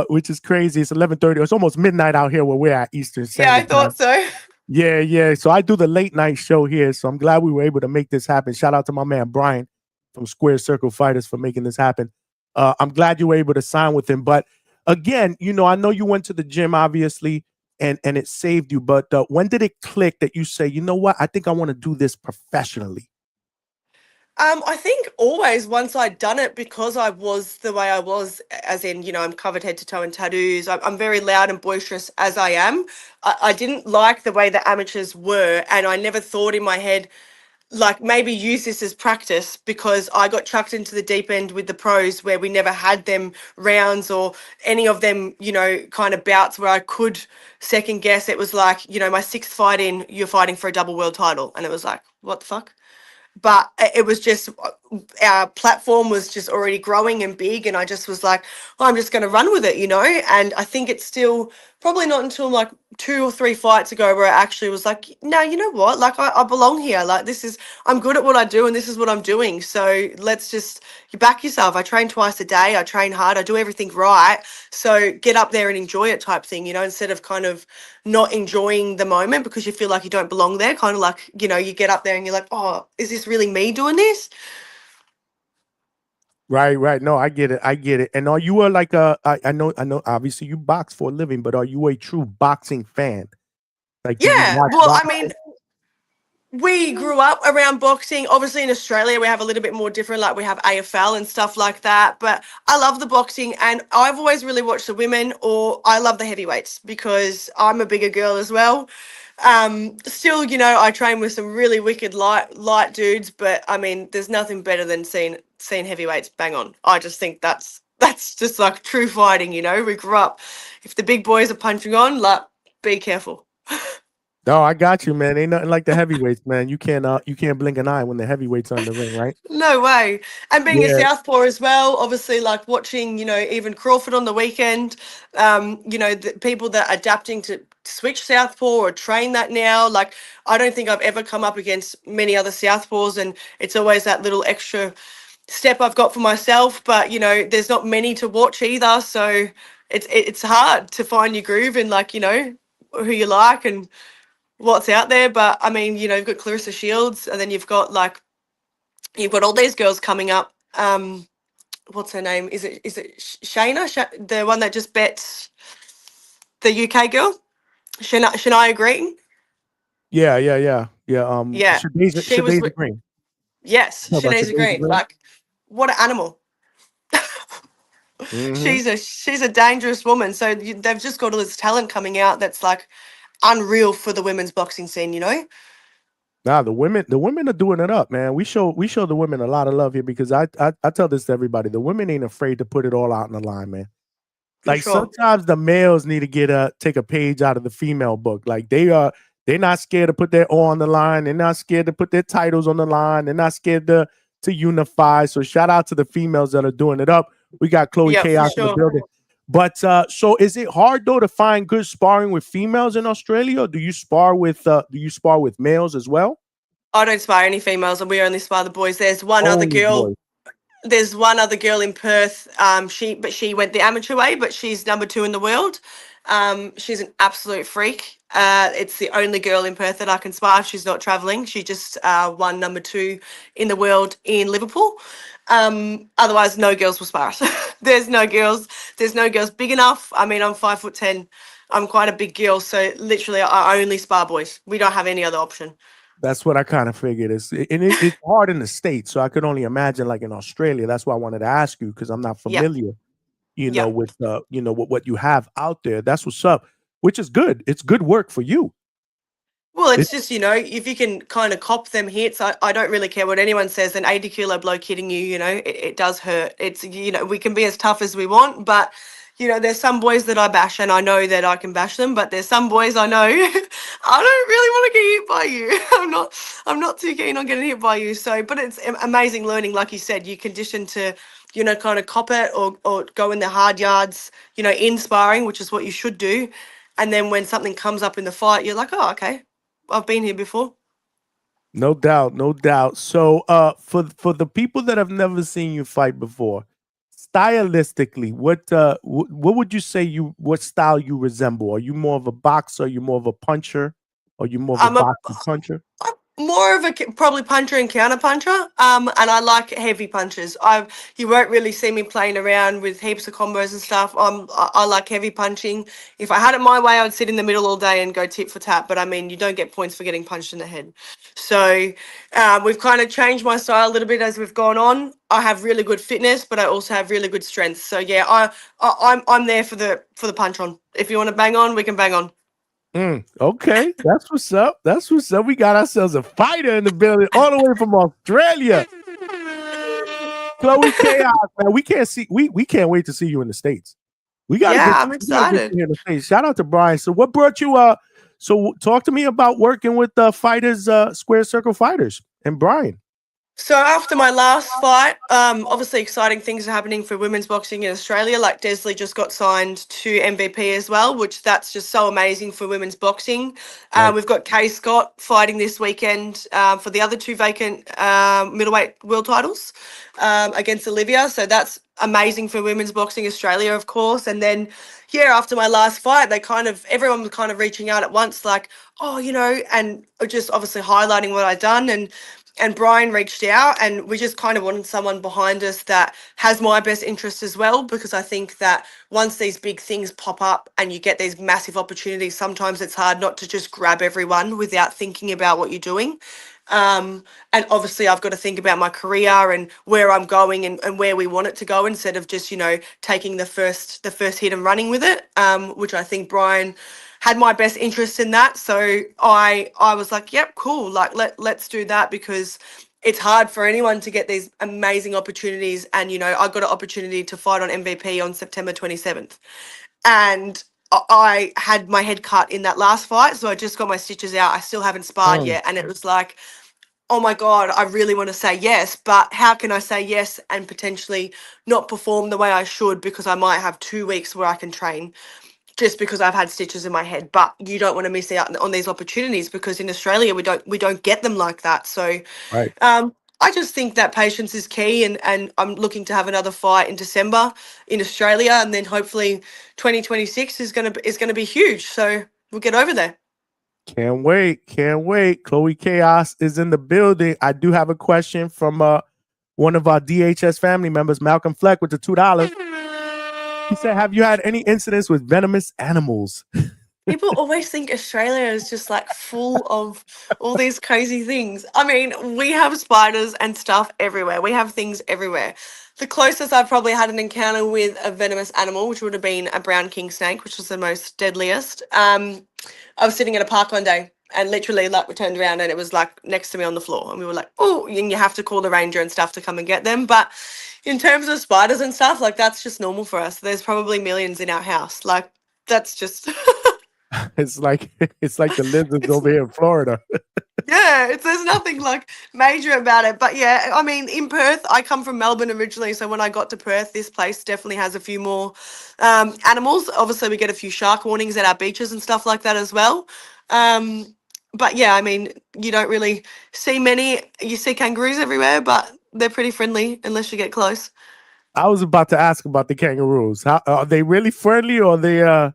which is crazy. It's 11:30. It's almost midnight out here where we're at Eastern Standard Yeah, I Time. thought so. Yeah. So I do the late night show here. So I'm glad we were able to make this happen. Shout out to my man Brian from Square Circle Fighters for making this happen. I'm glad you were able to sign with him. But again, I know you went to the gym, obviously, and it saved you. But when did it click that you say, you know what, I think I want to do this professionally? I think always, once I'd done it, because I was the way I was, as in, I'm covered head to toe in tattoos. I'm very loud and boisterous as I am. I didn't like the way the amateurs were, and I never thought in my head, like, maybe use this as practice, because I got chucked into the deep end with the pros where we never had them rounds or any of them, kind of bouts where I could second guess. It was like, my sixth fight in, you're fighting for a double world title. And it was like, what the fuck? But it was just, our platform was just already growing and big, and I just was like, oh, I'm just going to run with it, and I think it's still probably not until like 2 or 3 fights ago where I actually was like, no, you know what, like, I belong here. Like, I'm good at what I do, and this is what I'm doing, so let's just, you back yourself. I train twice a day, I train hard, I do everything right, so get up there and enjoy it, type thing, instead of kind of not enjoying the moment because you feel like you don't belong there. Kind of like, you get up there and you're like, oh, is this really me doing this? Right. No, I get it. And are you I know, obviously you box for a living, but are you a true boxing fan? Like, do you Yeah, watch well, I boxing? mean, we grew up around boxing. Obviously, in Australia, we have a little bit more different, like we have AFL and stuff like that. But I love the boxing, and I've always really watched the women, or I love the heavyweights because I'm a bigger girl as well. Still, I train with some really wicked light dudes, but I mean, there's nothing better than seeing heavyweights bang on. I just think that's just like true fighting. We grew up. If the big boys are punching on, like, be careful. No, I got you, man. Ain't nothing like the heavyweights, man. You can't blink an eye when the heavyweights are in the ring, right? No way. And being a Yeah. southpaw as well, obviously, like watching, even Crawford on the weekend, the people that are adapting to switch southpaw or train that now, like, I don't think I've ever come up against many other southpaws, and it's always that little extra step I've got for myself. But, there's not many to watch either, so it's hard to find your groove and, like, who you like and what's out there. But I mean, you know, you've got Clarissa Shields, and then you've got all these girls coming up. What's her name? Is it Shayna, the one that just bet the UK girl, Shania Green? Yeah. Yeah, she was Shadasia with, Green. yes, How about Shania Shadasia Green. Green? Like, what an animal. Mm-hmm. She's a dangerous woman. So they've just got all this talent coming out that's like unreal for the women's boxing scene, you know? Nah, the women are doing it up, man. We show the women a lot of love here because I tell this to everybody. The women ain't afraid to put it all out in the line, man. For Like sure. sometimes the males need to take a page out of the female book. Like they're not scared to put their all on the line. They're not scared to put their titles on the line. They're not scared to unify. So shout out to the females that are doing it up. We got Chloe Yeah, for Chaos in the sure. building. But so is it hard though to find good sparring with females in Australia? Or do you spar with males as well? I don't spar any females, and we only spar the boys. There's one other Only girl. boys. There's one other girl in Perth. She went the amateur way, but she's number 2 in the world. She's an absolute freak. It's the only girl in Perth that I can spar if she's not traveling. She just won number 2 in the world in Liverpool. Otherwise, no girls will spar us. There's no girls big enough. I mean, I'm 5'10". I'm quite a big girl, so literally, I only spar boys. We don't have any other option. That's what I kind of figured. It's hard in the States, so I could only imagine like in Australia. That's why I wanted to ask you because I'm not familiar, with with what you have out there. That's what's up, which is good. It's good work for you. Well, it's just, if you can kind of cop them hits, I don't really care what anyone says. An 80-kilo bloke hitting you, it does hurt. It's, we can be as tough as we want, but, there's some boys that I bash and I know that I can bash them, but there's some boys I know I don't really want to get hit by you. I'm not too keen on getting hit by you. So, but it's amazing learning. Like you said, you condition to, kind of cop it or go in the hard yards, in sparring, which is what you should do. And then when something comes up in the fight, you're like, oh, okay. I've been here before. No doubt, no doubt. So, for the people that have never seen you fight before, stylistically, what would you say what style you resemble? Are you more of a boxer? Are you more of a puncher? Are you more of a boxing puncher? More of a probably puncher and counter puncher, and I like heavy punches. You won't really see me playing around with heaps of combos and stuff. I like heavy punching. If I had it my way, I'd sit in the middle all day and go tit for tat. But I mean, you don't get points for getting punched in the head. So we've kind of changed my style a little bit as we've gone on. I have really good fitness, but I also have really good strength. So yeah, I'm there for the punch on. If you want to bang on, we can bang on. Okay, that's what's up. That's what's up. We got ourselves a fighter in the building, all the way from Australia. Chloe Chaos, man. We can't wait to see you in the States. I'm excited. In the States. Shout out to Brian. So, what brought you? So, talk to me about working with fighters, Square Circle Fighters, and Brian. So after my last fight, obviously exciting things are happening for women's boxing in Australia. Like Desley just got signed to MVP as well, which that's just so amazing for women's boxing. Right. We've got Kay Scott fighting this weekend for the other 2 vacant middleweight world titles against Olivia. So that's amazing for women's boxing Australia, of course. And then, after my last fight, everyone was kind of reaching out at once, like, oh, and just obviously highlighting what I'd done. And Brian reached out, and we just kind of wanted someone behind us that has my best interest as well, because I think that once these big things pop up and you get these massive opportunities, sometimes it's hard not to just grab everyone without thinking about what you're doing. And obviously I've got to think about my career and where I'm going and where we want it to go, instead of just, taking the first hit and running with it, which I think Brian had my best interest in that. So I was like, yep, cool. Like let's do that, because it's hard for anyone to get these amazing opportunities. And, I got an opportunity to fight on MVP on September 27th. And I had my head cut in that last fight. So I just got my stitches out. I still haven't sparred yet. And it was like, oh my God, I really want to say yes, but how can I say yes and potentially not perform the way I should, because I might have 2 weeks where I can train, just because I've had stitches in my head. But you don't want to miss out on these opportunities, because in Australia we don't get them like that. So right. I just think that patience is key, and I'm looking to have another fight in December in Australia, and then hopefully 2026 is gonna be huge. So we'll get over there. Can't wait. Can't wait. Chloe Chaos is in the building. I do have a question from one of our DHS family members, Malcolm Fleck, with the $2. He said, have you had any incidents with venomous animals? People always think Australia is just like full of all these crazy things. I mean, we have spiders and stuff everywhere. We have things everywhere. The closest I've probably had an encounter with a venomous animal, which would have been a brown king snake, which was the most deadliest. I was sitting at a park one day and literally like we turned around and it was like next to me on the floor. And we were like, oh, and you have to call the ranger and stuff to come and get them. But in terms of spiders and stuff, like that's just normal for us. There's probably millions in our house. Like that's just... It's like the lizards over here in Florida. Yeah, there's nothing like major about it. But yeah, I mean, in Perth, I come from Melbourne originally. So when I got to Perth, this place definitely has a few more animals. Obviously, we get a few shark warnings at our beaches and stuff like that as well. But yeah, I mean, you don't really see many. You see kangaroos everywhere, but they're pretty friendly unless you get close. I was about to ask about the kangaroos. How are they really friendly, or they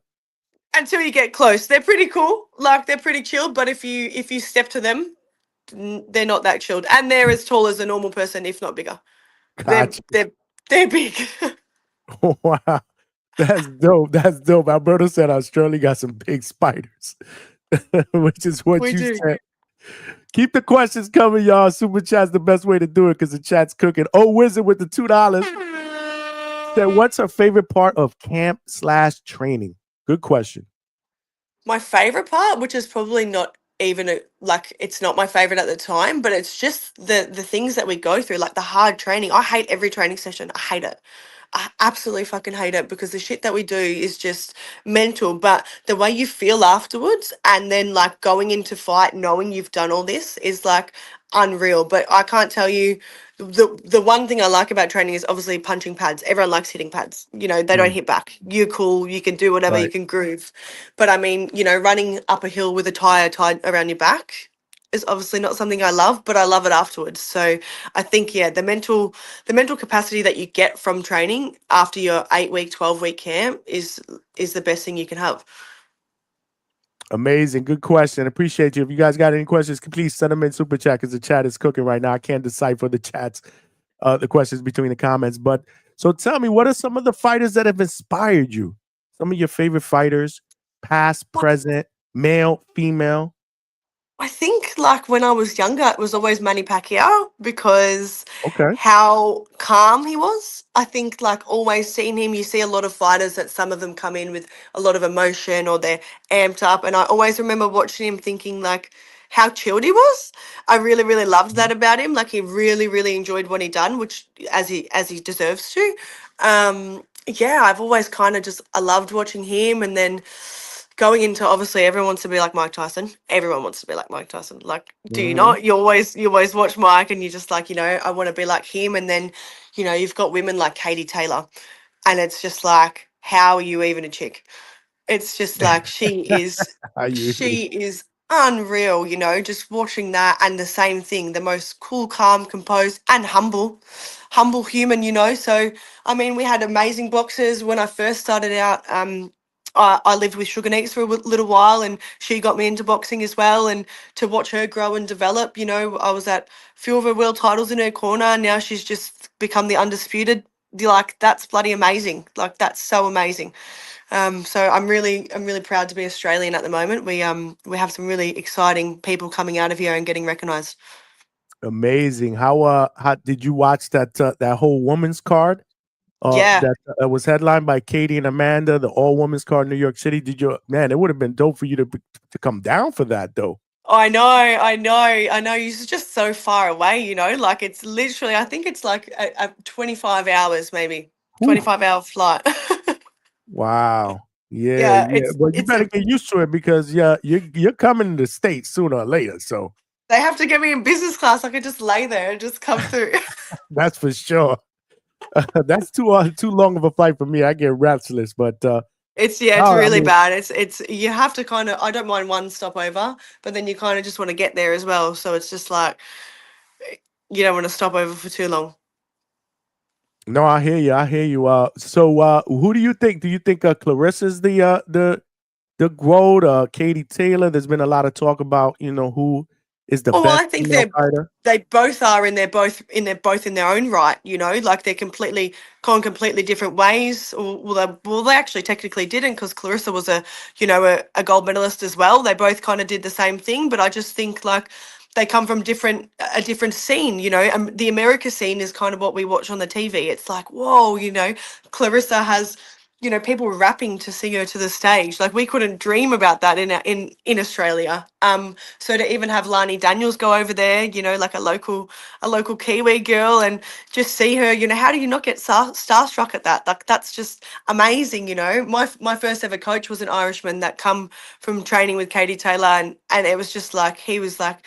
Until you get close, they're pretty cool. Like they're pretty chilled. But if you step to them, they're not that chilled, and they're as tall as a normal person, if not bigger. Gotcha. They're big. Wow, that's dope. That's dope. Alberto said Australia got some big spiders, which is what We you do. said. Keep the questions coming, y'all. Super chat's the best way to do it because the chat's cooking. Oh, Wizard with the $2 said, "What's her favorite part of camp/training?" Good question. My favorite part, which is probably not even like it's not my favorite at the time, but it's just the things that we go through, like the hard training. I hate every training session. I hate it. I absolutely fucking hate it because the shit that we do is just mental. But the way you feel afterwards and then like going into fight knowing you've done all this is like unreal. But I can't tell you the one thing I like about training is obviously punching pads. Everyone likes hitting pads. You know, they don't hit back. You're cool, you can do whatever, you Right. can groove. But I mean, you know, running up a hill with a tire tied around your back is obviously not something I love, but I love it afterwards. So I think yeah, the mental capacity that you get from training after your 8-week, 12-week camp is the best thing you can have. Amazing. Good question. Appreciate you. If you guys got any questions, please send them in super chat because the chat is cooking right now. I can't decipher the chats, the questions between the comments. But so tell me, what are some of the fighters that have inspired you? Some of your favorite fighters, past, present, male, female. I think like when I was younger, it was always Manny Pacquiao because Okay. how calm he was. I think like always seeing him, you see a lot of fighters that some of them come in with a lot of emotion or they're amped up. And I always remember watching him thinking like how chilled he was. I really, really loved that about him. Like he really, really enjoyed what he done, which as he deserves to. Yeah, I've always kind of just I loved watching him and then going into obviously everyone wants to be like Mike Tyson. Everyone wants to be like Mike Tyson. Like, do you not? You always watch Mike and you just like, you know, I want to be like him. And then, you know, you've got women like Katie Taylor. And it's just like, how are you even a chick? It's just like she is unreal, you know, just watching that and the same thing, the most cool, calm, composed and humble human, you know. So I mean, we had amazing boxers when I first started out. I lived with Sugar Neeks for a little while and she got me into boxing as well, and to watch her grow and develop, you know, I was at a few of her world titles in her corner and now she's just become the undisputed. Like that's bloody amazing. Like that's so amazing. So I'm really proud to be Australian at the moment. We have some really exciting people coming out of here and getting recognised. Amazing. How did you watch that that whole women's card? Yeah. That was headlined by Katie and Amanda, the all women's card in New York City. Did you, man, it would have been dope for you to come down for that though. I know. You're just so far away, you know, like it's literally, I think it's like a 25 hours, maybe 25-hour flight. Wow. Yeah, Yeah. Well, you it's better get used to it because you're coming to the States sooner or later. So they have to get me in business class. I could just lay there and just come through. that's for sure. That's too long of a flight for me. I get restless, but it's really bad. It's you have to kind of, I don't mind one stopover, but then you kind of just want to get there as well. So it's just like you don't want to stop over for too long. No, I hear you. So who do you think? Do you think Clarissa's the the GOAT, Katie Taylor. There's been a lot of talk about, who is the Oh, well, best I think female fighter. they both are, and they're both in their own right. Like they're gone completely different ways. They actually technically didn't, because Clarissa was a gold medalist as well. They both kind of did the same thing, but I just think like they come from a different scene. The America scene is kind of what we watch on the TV. It's like, whoa, Clarissa has people rapping to sing her to the stage. Like we couldn't dream about that in Australia. So to even have Lani Daniels go over there, like a local Kiwi girl, and just see her, how do you not get starstruck at that? Like that's just amazing. My first ever coach was an Irishman that come from training with Katie Taylor, and it was just like he was like,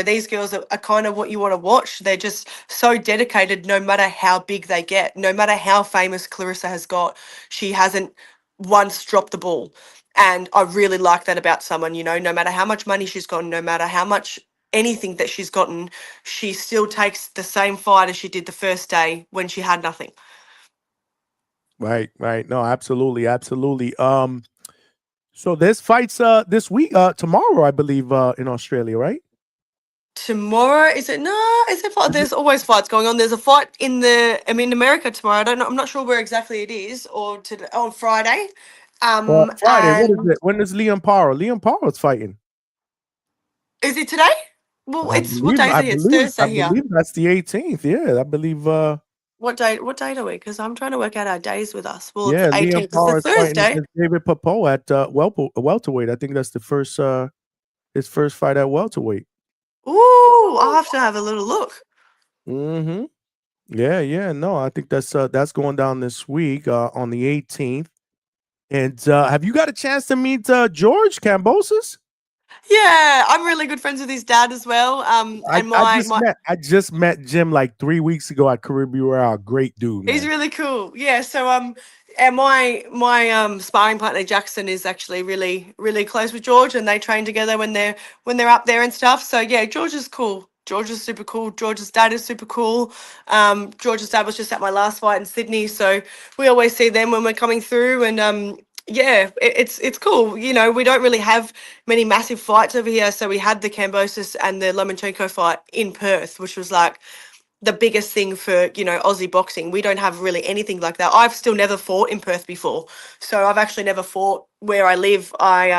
these girls are kind of what you want to watch. They're just so dedicated, no matter how big they get, no matter how famous Clarissa has got, she hasn't once dropped the ball. And I really like that about someone, no matter how much money she's gotten, no matter how much anything that she's gotten, she still takes the same fight as she did the first day when she had nothing. Right. No, absolutely. So there's fights this week, tomorrow, I believe, in Australia, right? Tomorrow, is it? No, is it fight? There's always fights going on. There's a fight in America tomorrow. I don't know. I'm not sure where exactly it is, or on Friday. Friday. What is And it? When is Liam Paro? Liam Paro's fighting. is it today? Well, it's what day is it? It's Thursday here. I believe that's the 18th. Yeah, I believe. What date are we? Because I'm trying to work out our days with us. Well, Yeah, it's the Liam 18th. It's a Paro is fighting Thursday. against David Papo at welterweight. I think that's the first his first fight at welterweight. Ooh, I'll have to have a little look. Mm-hmm. Yeah. No, I think that's going down this week on the 18th. And have you got a chance to meet George Kambosos? Yeah, I'm really good friends with his dad as well. I just met Jim like 3 weeks ago at Caribbean Royale. Great dude, man. He's really cool. Yeah. So and my sparring partner Jackson is actually really, really close with George, and they train together when they're up there and stuff. So yeah, George is cool. George is super cool. George's dad is super cool. George's dad was just at my last fight in Sydney, so we always see them when we're coming through. And yeah, it's cool. We don't really have many massive fights over here. So we had the Kambosos and the Lomachenko fight in Perth, which was like the biggest thing for Aussie boxing. We don't have really anything like that. I've still never fought in Perth before, so I've actually never fought where I live. I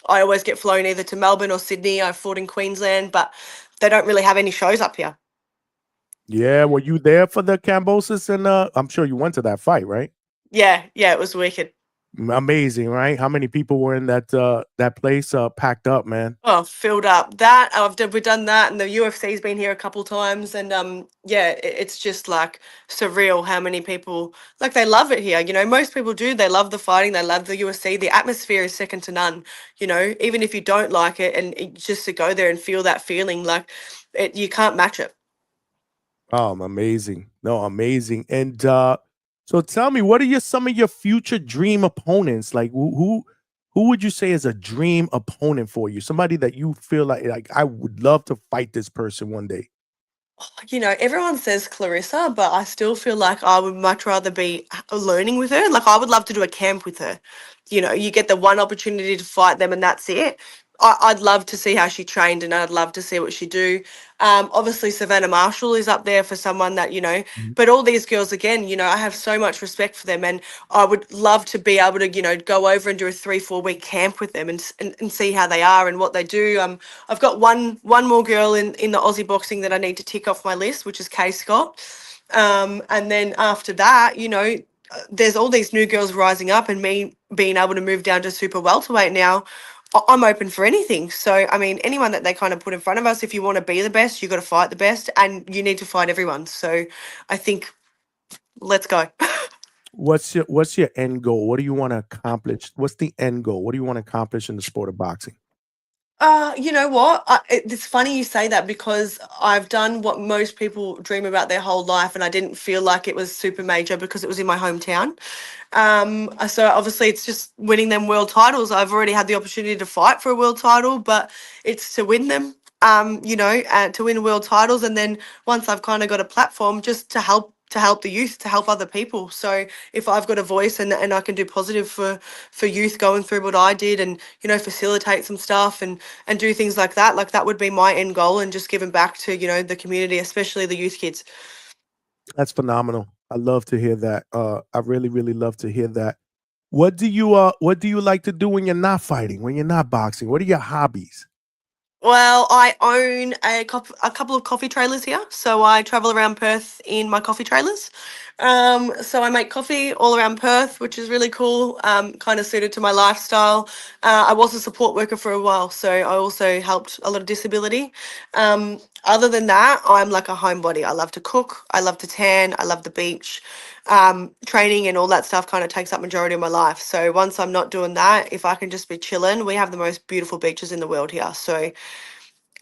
always get flown either to Melbourne or Sydney. I've fought in Queensland, but they don't really have any shows up here. Yeah, were you there for the Kambosos? And I'm sure you went to that fight, right? Yeah, it was wicked. Amazing, right? How many people were in that place packed up, man? Oh, filled up. We've done that, and the UFC's been here a couple times, and yeah, it's just like surreal how many people like they love it here. Most people do. They love the fighting. They love the UFC. The atmosphere is second to none. Even if you don't like it, and just to go there and feel that feeling, like you can't match it. Oh, amazing! No, amazing. And so tell me, what are some of your future dream opponents? Like who would you say is a dream opponent for you? Somebody that you feel like I would love to fight this person one day. Everyone says Clarissa, but I still feel like I would much rather be learning with her. Like I would love to do a camp with her. You get the one opportunity to fight them and that's it. I'd love to see how she trained, and I'd love to see what she do. Obviously Savannah Marshall is up there for someone that, but all these girls, again, I have so much respect for them, and I would love to be able to, go over and do a 3-4 week camp with them and see how they are and what they do. I've got one more girl in the Aussie boxing that I need to tick off my list, which is Kay Scott. And then after that, there's all these new girls rising up, and me being able to move down to super welterweight now, I'm open for anything. So, I mean, anyone that they kind of put in front of us, if you want to be the best, you got to fight the best, and you need to fight everyone. So I think let's go. What's your end goal? What do you want to accomplish? What's the end goal? What do you want to accomplish in the sport of boxing? You know what? It's funny you say that, because I've done what most people dream about their whole life, and I didn't feel like it was super major because it was in my hometown. So obviously it's just winning them world titles. I've already had the opportunity to fight for a world title, but it's to win them, to win world titles. And then once I've kind of got a platform, just to help help the youth, to help other people. So if I've got a voice and I can do positive for youth going through what I did, and facilitate some stuff and do things like that would be my end goal, and just giving back to the community, especially the youth kids. That's phenomenal. I love to hear that. I really, really love to hear that. What do you like to do when you're not fighting, when you're not boxing? What are your hobbies? Well, I own a couple of coffee trailers here, so I travel around Perth in my coffee trailers. So I make coffee all around Perth, which is really cool, kind of suited to my lifestyle. I was a support worker for a while, so I also helped a lot of disability. Other than that, I'm like a homebody. I love to cook, I love to tan, I love the beach. Training and all that stuff kind of takes up majority of my life. So once I'm not doing that, if I can just be chilling, we have the most beautiful beaches in the world here.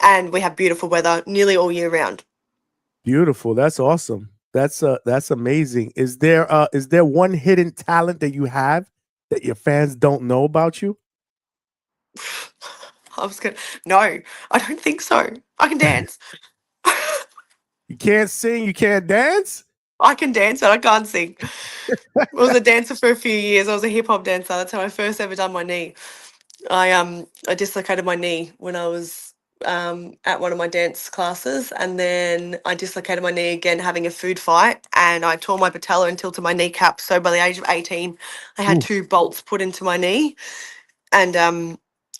And we have beautiful weather nearly all year round. Beautiful. That's awesome. That's amazing. Is there one hidden talent that you have that your fans don't know about you? I was gonna No, I don't think so. I can dance. You can't sing, you can't dance? I can dance, but I can't sing. I was a dancer for a few years. I was a hip hop dancer. That's how I first ever done my knee. I dislocated my knee when I was at one of my dance classes, and then I dislocated my knee again having a food fight, and I tore my patella and tilted my kneecap. So by the age of 18, I had Ooh. 2 bolts put into my knee, and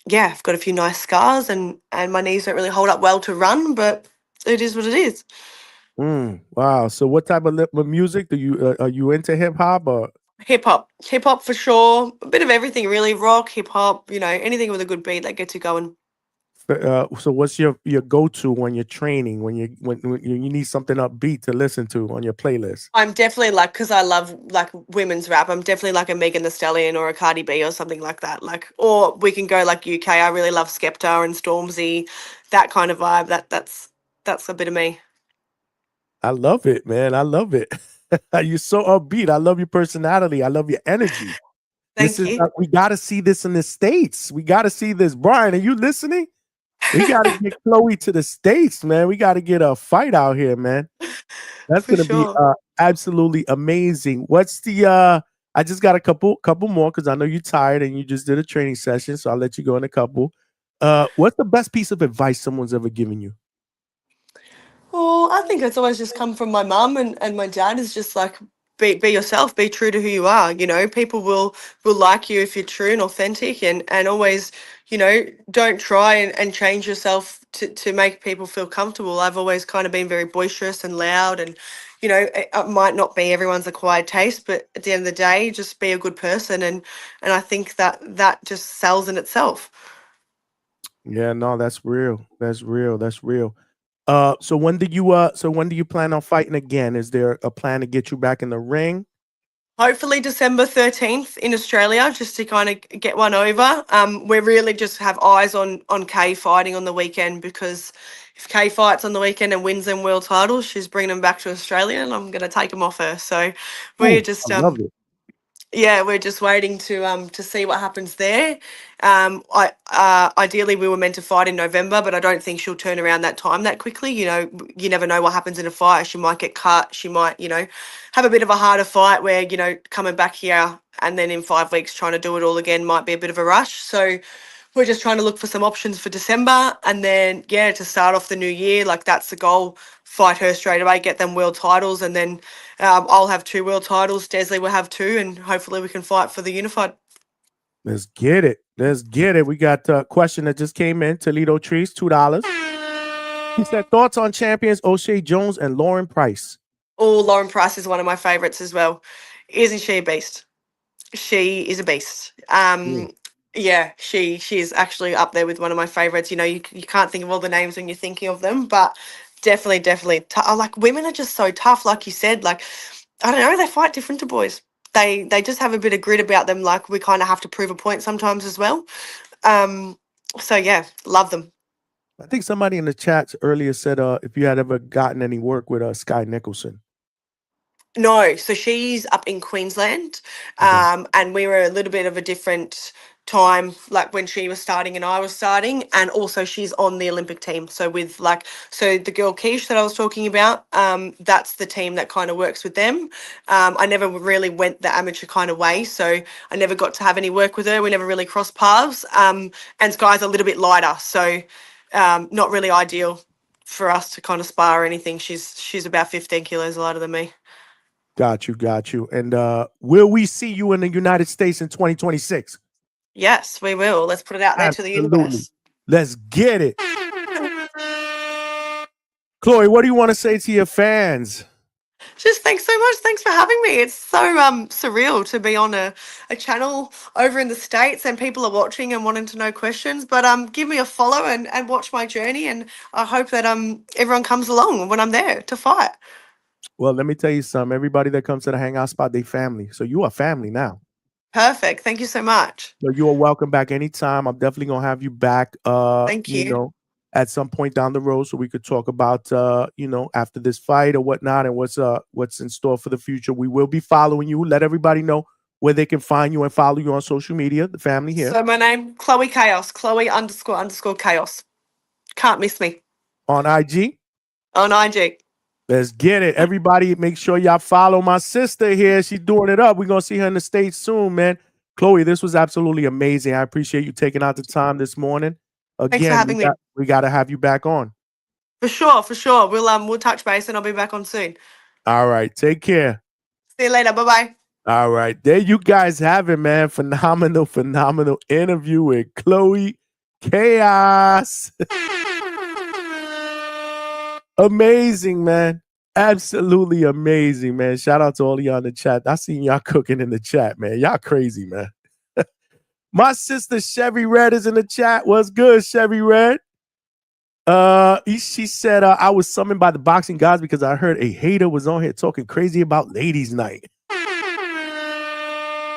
yeah, I've got a few nice scars, and my knees don't really hold up well to run, but it is what it is. Wow. So what type of music do you are you into, hip hop or? Hip hop for sure. A bit of everything really. Rock, hip hop, anything with a good beat that gets you going. So what's your go-to when you're training, when you need something upbeat to listen to on your playlist? I'm definitely like, because I love like women's rap, I'm definitely like a Megan Thee Stallion or a Cardi B or something like that. Like, or we can go like UK. I really love Skepta and Stormzy, that kind of vibe. That's a bit of me. I love it, man. I love it. You're so upbeat. I love your personality. I love your energy. Thank you. We got to see this in the States. We got to see this. Brian, are you listening? We got to get Chloe to the States, man. We got to get a fight out here, man. That's For going to be sure. absolutely amazing. What's the I just got a couple more because I know you're tired and you just did a training session, so I'll let you go in a couple. What's the best piece of advice someone's ever given you? Well, I think it's always just come from my mum and my dad, is just like, be yourself, be true to who you are. People will like you if you're true and authentic, and always, don't try and change yourself to make people feel comfortable. I've always kind of been very boisterous and loud, and it might not be everyone's acquired taste, but at the end of the day, just be a good person, and I think that just sells in itself. Yeah, no, that's real. That's real. That's real. So when do you plan on fighting again? Is there a plan to get you back in the ring? Hopefully December 13th in Australia, just to kind of get one over. We really just have eyes on Kay fighting on the weekend, because if Kay fights on the weekend and wins them world titles, she's bringing them back to Australia, and I'm going to take them off her. So we're Ooh, just I love it. yeah, we're just waiting to see what happens there. Ideally we were meant to fight in November, but I don't think she'll turn around that time that quickly. You never know what happens in a fight. She might get cut. She might, have a bit of a harder fight where, coming back here and then in 5 weeks trying to do it all again might be a bit of a rush. So we're just trying to look for some options for December, and then to start off the new year, like that's the goal. Fight her straight away, get them world titles, and then I'll have 2 world titles. Desley will have 2, and hopefully we can fight for the unified. Let's get it. Let's get it. We got a question that just came in. Toledo Trees, $2. He said, thoughts on champions O'Shea Jones and Lauren Price? Oh, Lauren Price is one of my favorites as well. Isn't she a beast? She is a beast. Yeah, she is actually up there with one of my favorites. You can't think of all the names when you're thinking of them, but definitely like, women are just so tough, like you said. Like, I don't know, they fight different to boys. They just have a bit of grit about them. Like, we kind of have to prove a point sometimes as well. So yeah, love them. I think somebody in the chat earlier said if you had ever gotten any work with Sky Nicholson. No, so she's up in Queensland, Okay. and we were a little bit of a different time, like when she was starting and I was starting, and also she's on the Olympic team. So with so the girl Keish that I was talking about, that's the team that kind of works with them. I never really went the amateur kind of way, so I never got to have any work with her. We never really crossed paths. And Sky's a little bit lighter, so not really ideal for us to kind of spar or anything. She's about 15 kilos lighter than me. Got you. And will we see you in the United States in 2026? Yes, we will. Let's put it out there to the universe. Let's get it. Chloe, what do you want to say to your fans? Just thanks so much. Thanks for having me. It's so surreal to be on a channel over in the States and people are watching and wanting to know questions. But give me a follow and watch my journey, and I hope that everyone comes along when I'm there to fight. Well, let me tell you something. Everybody that comes to the Hangout spot, they family. So you are family now. Perfect. Thank you so much. So you are welcome back anytime. I'm definitely gonna have you back. Thank you. You know, at some point down the road, so we could talk about you know, after this fight or whatnot, and what's in store for the future. We will be following you. Let everybody know where they can find you and follow you on social media. The family here. So my name, Chloe Chaos. Chloe __ Chaos. Can't miss me. On IG. On IG. Let's get it. Everybody, make sure y'all follow my sister here. She's doing it up. We're going to see her in the States soon, man. Chloe, this was absolutely amazing. I appreciate you taking out the time this morning. Thanks for Again, having me. we got to have you back on. For sure. We'll touch base and I'll be back on soon. All right. Take care. See you later. Bye-bye. All right. There you guys have it, man. Phenomenal interview with Chloe Chaos. Amazing, man. Absolutely amazing, man. Shout out to all of y'all in the chat. I seen y'all cooking in the chat, man. Y'all crazy, man. My sister Chevy Red is in the chat. What's good, Chevy Red? She said I was summoned by the boxing gods because I heard a hater was on here talking crazy about ladies' night.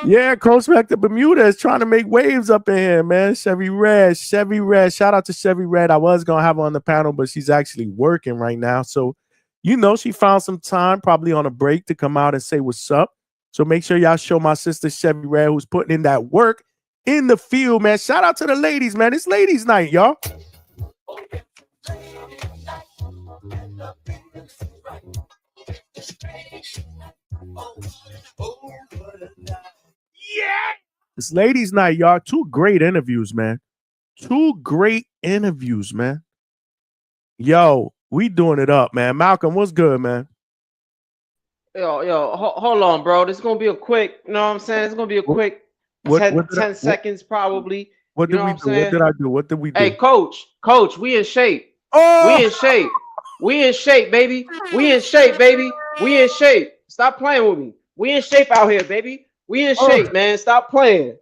Yeah, Coach back to Bermuda is trying to make waves up in here, man. Chevy Red. Shout out to Chevy Red. I was gonna have her on the panel, but she's actually working right now. So, you know, she found some time, probably on a break, to come out and say what's up. So make sure y'all show my sister Chevy Red, who's putting in that work in the field, man. Shout out to the ladies, man. It's ladies' night, y'all. Yeah. It's ladies' night, y'all. Two great interviews, man. Yo, we doing it up, man. Malcolm, what's good, man? Hold on, bro. This is gonna be a quick, you know what I'm saying? It's gonna be a quick 10 seconds, probably. What did we do? What did I do? What did we do? Hey, coach, we in shape. Oh! We in shape, baby. We in shape. Stop playing with me. We in shape out here, baby. We in shape, man. Stop playing.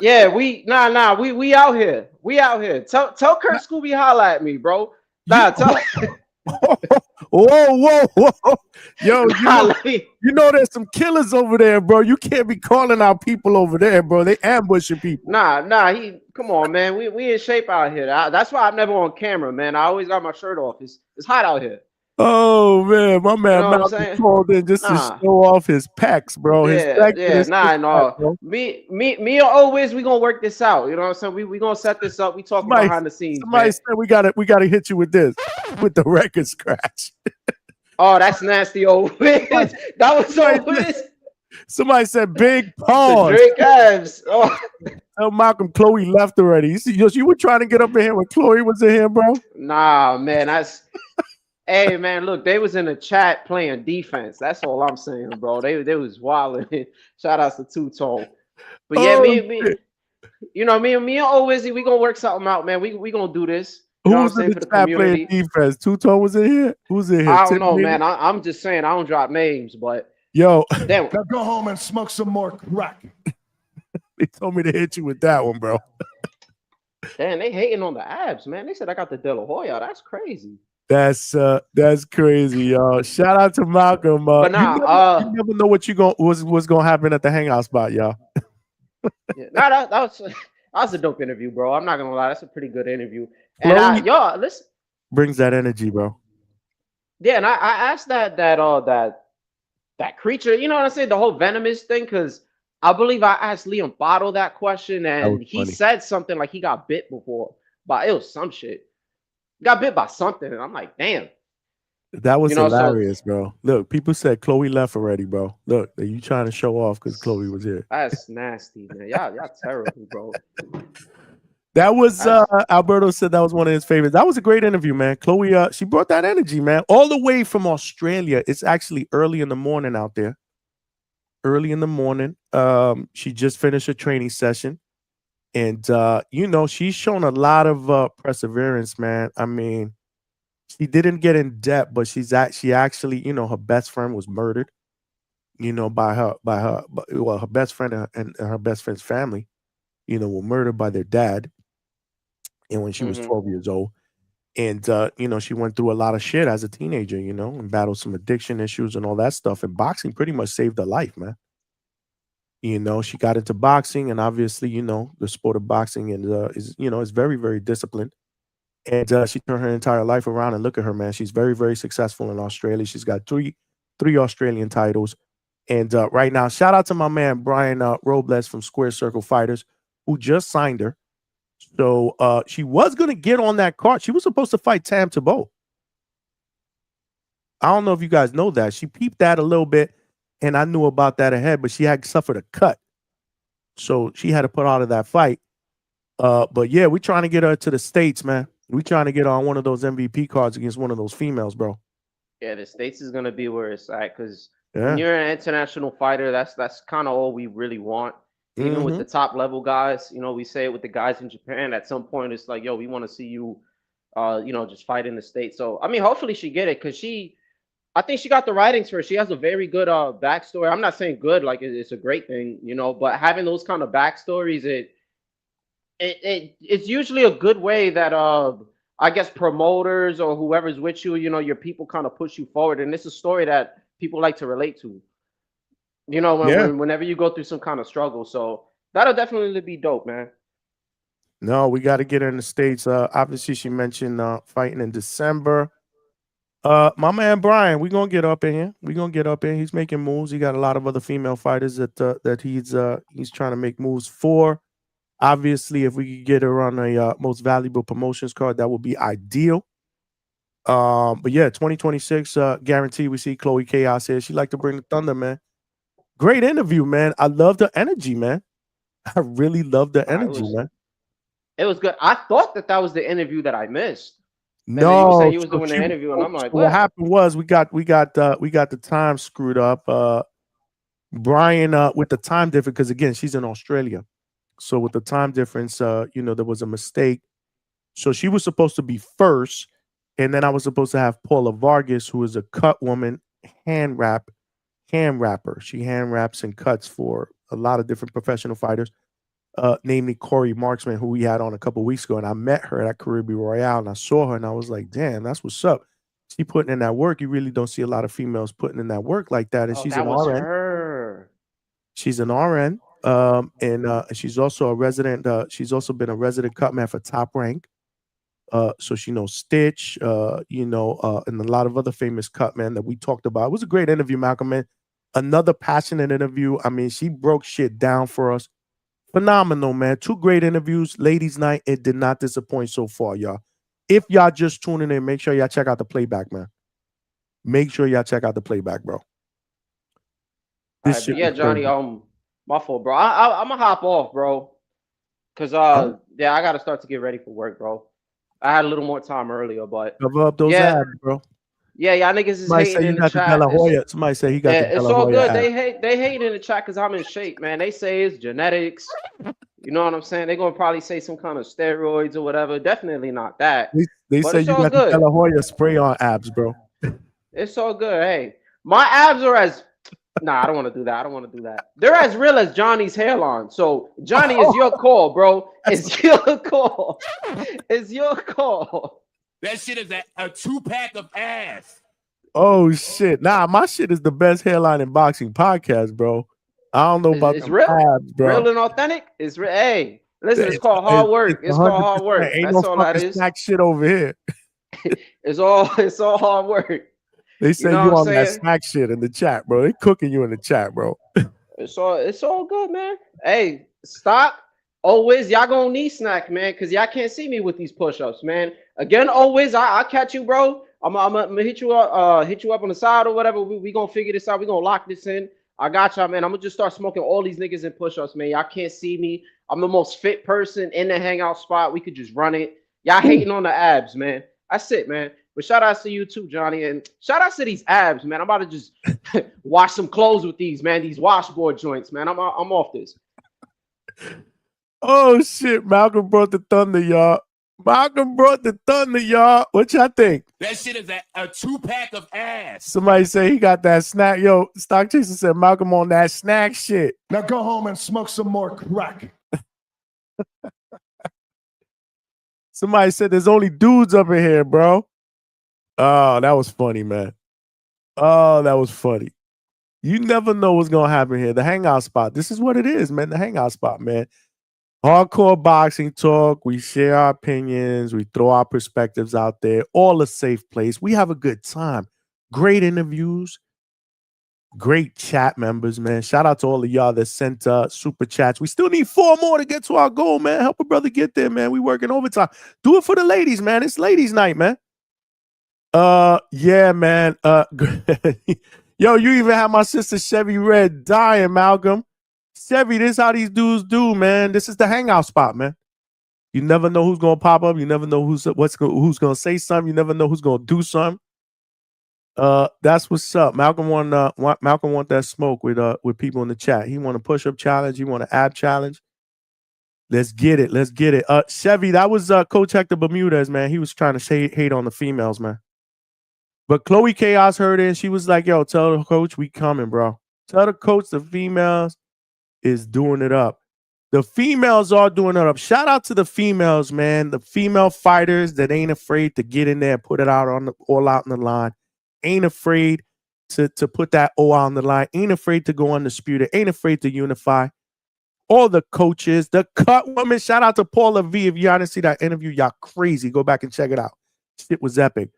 Yeah, we out here. We out here. Tell Kurt Scooby holla at me, bro. Tell. Whoa. Yo, you know there's some killers over there, bro. You can't be calling out people over there, bro. They ambushing people. Nah, come on, man. We in shape out here. That's why I'm never on camera, man. I always got my shirt off. It's hot out here. Oh man, my man Malcolm called in just to show off his pecs, bro. Me and always we gonna work this out. You know what I'm saying? We gonna set this up. We talking behind the scenes. Somebody said we gotta hit you with this, with the record scratch. Oh, that's nasty, old Wiz. That was so Wiz. Somebody said big pause. The Drake abs. Oh. Tell Malcolm Chloe left already. You were trying to get up in here when Chloe was in here, bro. Nah, man, that's. Hey man, look, they was in the chat playing defense. That's all I'm saying, bro. They was wilding. Shout outs to Two Tone. But yeah, me, you know, me and old Wizzy, we gonna work something out, man. We gonna do this. You know Who's in the chat playing defense? Two Tone was in here. Who's in here? I don't know, man. I'm just saying I don't drop names, but yo, now go home and smoke some more crack. They told me to hit you with that one, bro. Damn, they hating on the abs, man. They said I got the De La Hoya. That's crazy. That's crazy, y'all. Shout out to Malcolm. But nah, you never know what's gonna happen at the Hangout spot, y'all. Yeah, that was a dope interview, bro. I'm not gonna lie, that's a pretty good interview. And y'all, listen, brings that energy, bro. Yeah, and I asked that creature, you know what I'm saying, the whole venomous thing, because I believe I asked Liam Bottle that question, That was and he funny. said something like he got bit before, but it was some shit. Got bit by something, and I'm like, damn. That was You know, so hilarious, bro. Look, people said Chloe left already, bro. Look, are you trying to show off because Chloe was here? that's nasty, man. Y'all terrible, bro. That was That's Alberto said that was one of his favorites. That was a great interview, man. Chloe, she brought that energy, man, all the way from Australia. It's actually early in the morning out there. Early in the morning. She just finished a training session. And you know, she's shown a lot of perseverance, man. I mean, she didn't get in debt, but she actually, you know, her best friend was murdered, you know, by her well, her best friend and her best friend's family, you know, were murdered by their dad. And when she was 12 years old. And you know, she went through a lot of shit as a teenager, you know, and battled some addiction issues and all that stuff. And boxing pretty much saved her life, man. You know, she got into boxing, and obviously, you know, the sport of boxing and is, you know, is very, very disciplined. And she turned her entire life around. And look at her, man. She's very, very successful in Australia. She's got three Australian titles. And right now, shout out to my man Brian Robles from Square Circle Fighters, who just signed her. So she was going to get on that card. She was supposed to fight Tam Tebow. I don't know if you guys know that. She peeped that a little bit, and I knew about that ahead, but she had suffered a cut. So she had to put out of that fight. But yeah, we're trying to get her to the States, man. We're trying to get her on one of those MVP cards against one of those females, bro. yeah, the States is gonna be where it's at because Yeah. when you're an international fighter, that's kind of all we really want. Even with the top level guys, you know, we say it with the guys in Japan. At some point, it's like, yo, we want to see you, you know, just fight in the States. So I mean, hopefully she get it because I think she got the writings for it. She has a very good backstory. I'm not saying good, like it's a great thing, you know, but having those kind of backstories, it's usually a good way that I guess promoters or whoever's with you, you know, your people kind of push you forward. And it's a story that people like to relate to. You know, whenever you go through some kind of struggle. So that'll definitely be dope, man. No, we got to get her in the States. Obviously, she mentioned fighting in December. My man Brian, we're gonna get up in here. We're gonna get up in. He's making moves. He got a lot of other female fighters that he's trying to make moves for. Obviously, if we could get her on a most valuable promotions card, that would be ideal. But yeah, 2026, guarantee we see Chloe Chaos here. She like to bring the thunder, man. Great interview, man. I love the energy, man. I really love the energy, man. It was good. I thought that was the interview that I missed. No, you said he was doing the interview, and I'm like, what happened was we got the time screwed up. Brian, with the time difference, because again, she's in Australia, so with the time difference, you know, there was a mistake. So she was supposed to be first, and then I was supposed to have Paula Vargas, who is a cut woman, hand rapper. She hand raps and cuts for a lot of different professional fighters. Namely Corey Marksman, who we had on a couple weeks ago, and I met her at Caribbean Royale, and I saw her, and I was like, "Damn, that's what's up." She putting in that work. You really don't see a lot of females putting in that work like that. And she's an RN. Her. She's an RN, and she's also a resident. She's also been a resident cutman for Top Rank. So she knows Stitch, you know, and a lot of other famous cutmen that we talked about. It was a great interview, Malcolm, man. Another passionate interview. I mean, she broke shit down for us. Phenomenal, man. 2 great interviews. Ladies' night. It did not disappoint so far, y'all. If y'all just tuning in, make sure y'all check out the playback, man. Make sure y'all check out the playback, bro. Yeah, Johnny, my fault, bro. I'm gonna hop off, bro. Cause yeah, I gotta start to get ready for work, bro. I had a little more time earlier, but cover up those abs, bro. Yeah, y'all niggas is hating in the chat. Somebody say he got the it's all good. They hate in the chat because I'm in shape, man. They say it's genetics. You know what I'm saying? They're gonna probably say some kind of steroids or whatever. Definitely not that. They say you got the De La Hoya spray on abs, bro. It's all good. Hey, my abs are as nah, I don't want to do that. I don't want to do that. They're as real as Johnny's hairline. So Johnny, it's your call, bro. It's your call. It's your call. That shit is a 2-pack of ass. Oh shit! Nah, my shit is the best hairline in boxing podcast, bro. I don't know about it's real, abs, bro. Real and authentic. It's real. Hey, listen, it's called hard work. It's called hard work. Ain't That's no all that is. Snack shit over here. It's all hard work. They say you on that snack shit in the chat, bro. They cooking you in the chat, bro. It's all good, man. Hey, stop. Always, y'all gonna need snack, man, because y'all can't see me with these push-ups, man. Again, always, I'll catch you, bro. I'm gonna hit you up on the side or whatever. We gonna figure this out. We gonna lock this in. I got y'all, man. I'm gonna just start smoking all these niggas in push-ups, man. Y'all can't see me. I'm the most fit person in the hangout spot. We could just run it. Y'all hating on the abs, man. That's it, man. But shout out to you too, Johnny, and shout out to these abs, man. I'm about to just wash some clothes with these, man. These washboard joints, man. I'm off this. Oh shit, Malcolm brought the thunder, y'all. Malcolm brought the thunder, y'all. What y'all think? That shit is a 2-pack of ass. Somebody say he got that snack. Yo, Stock Chaser said Malcolm on that snack shit. Now go home and smoke some more crack. Somebody said there's only dudes up in here, bro. Oh, that was funny, man. Oh, that was funny. You never know what's gonna happen here. The hangout spot. This is what it is, man. The hangout spot, man. Hardcore boxing talk. We share our opinions. We throw our perspectives out there. All a safe place. We have a good time. Great interviews. Great chat members, man. Shout out to all of y'all that sent super chats. We still need 4 more to get to our goal, man. Help a brother get there, man. We working overtime. Do it for the ladies, man. It's ladies' night, man. Yeah, man. Yo, you even have my sister Chevy Red dying, Malcolm. Chevy, this is how these dudes do, man. This is the hangout spot, man. You never know who's gonna pop up. You never know who's gonna say something. You never know who's gonna do something. That's what's up. Malcolm want that smoke with people in the chat. He want a push-up challenge. He want an ab challenge. Let's get it. Let's get it. Chevy, that was Coach Hector Bermudez, man. He was trying to hate on the females, man. But Chloe Chaos heard it and she was like, yo, tell the coach we coming, bro. Tell the coach the females is doing it up. The females are doing it up. Shout out to the females, man. The female fighters that ain't afraid to get in there and put it out all out on the line. Ain't afraid to put that all out on the line. Ain't afraid to go undisputed. Ain't afraid to unify. All the coaches, the cut women. Shout out to Paula V. If y'all didn't see that interview, y'all crazy. Go back and check it out. Shit was epic.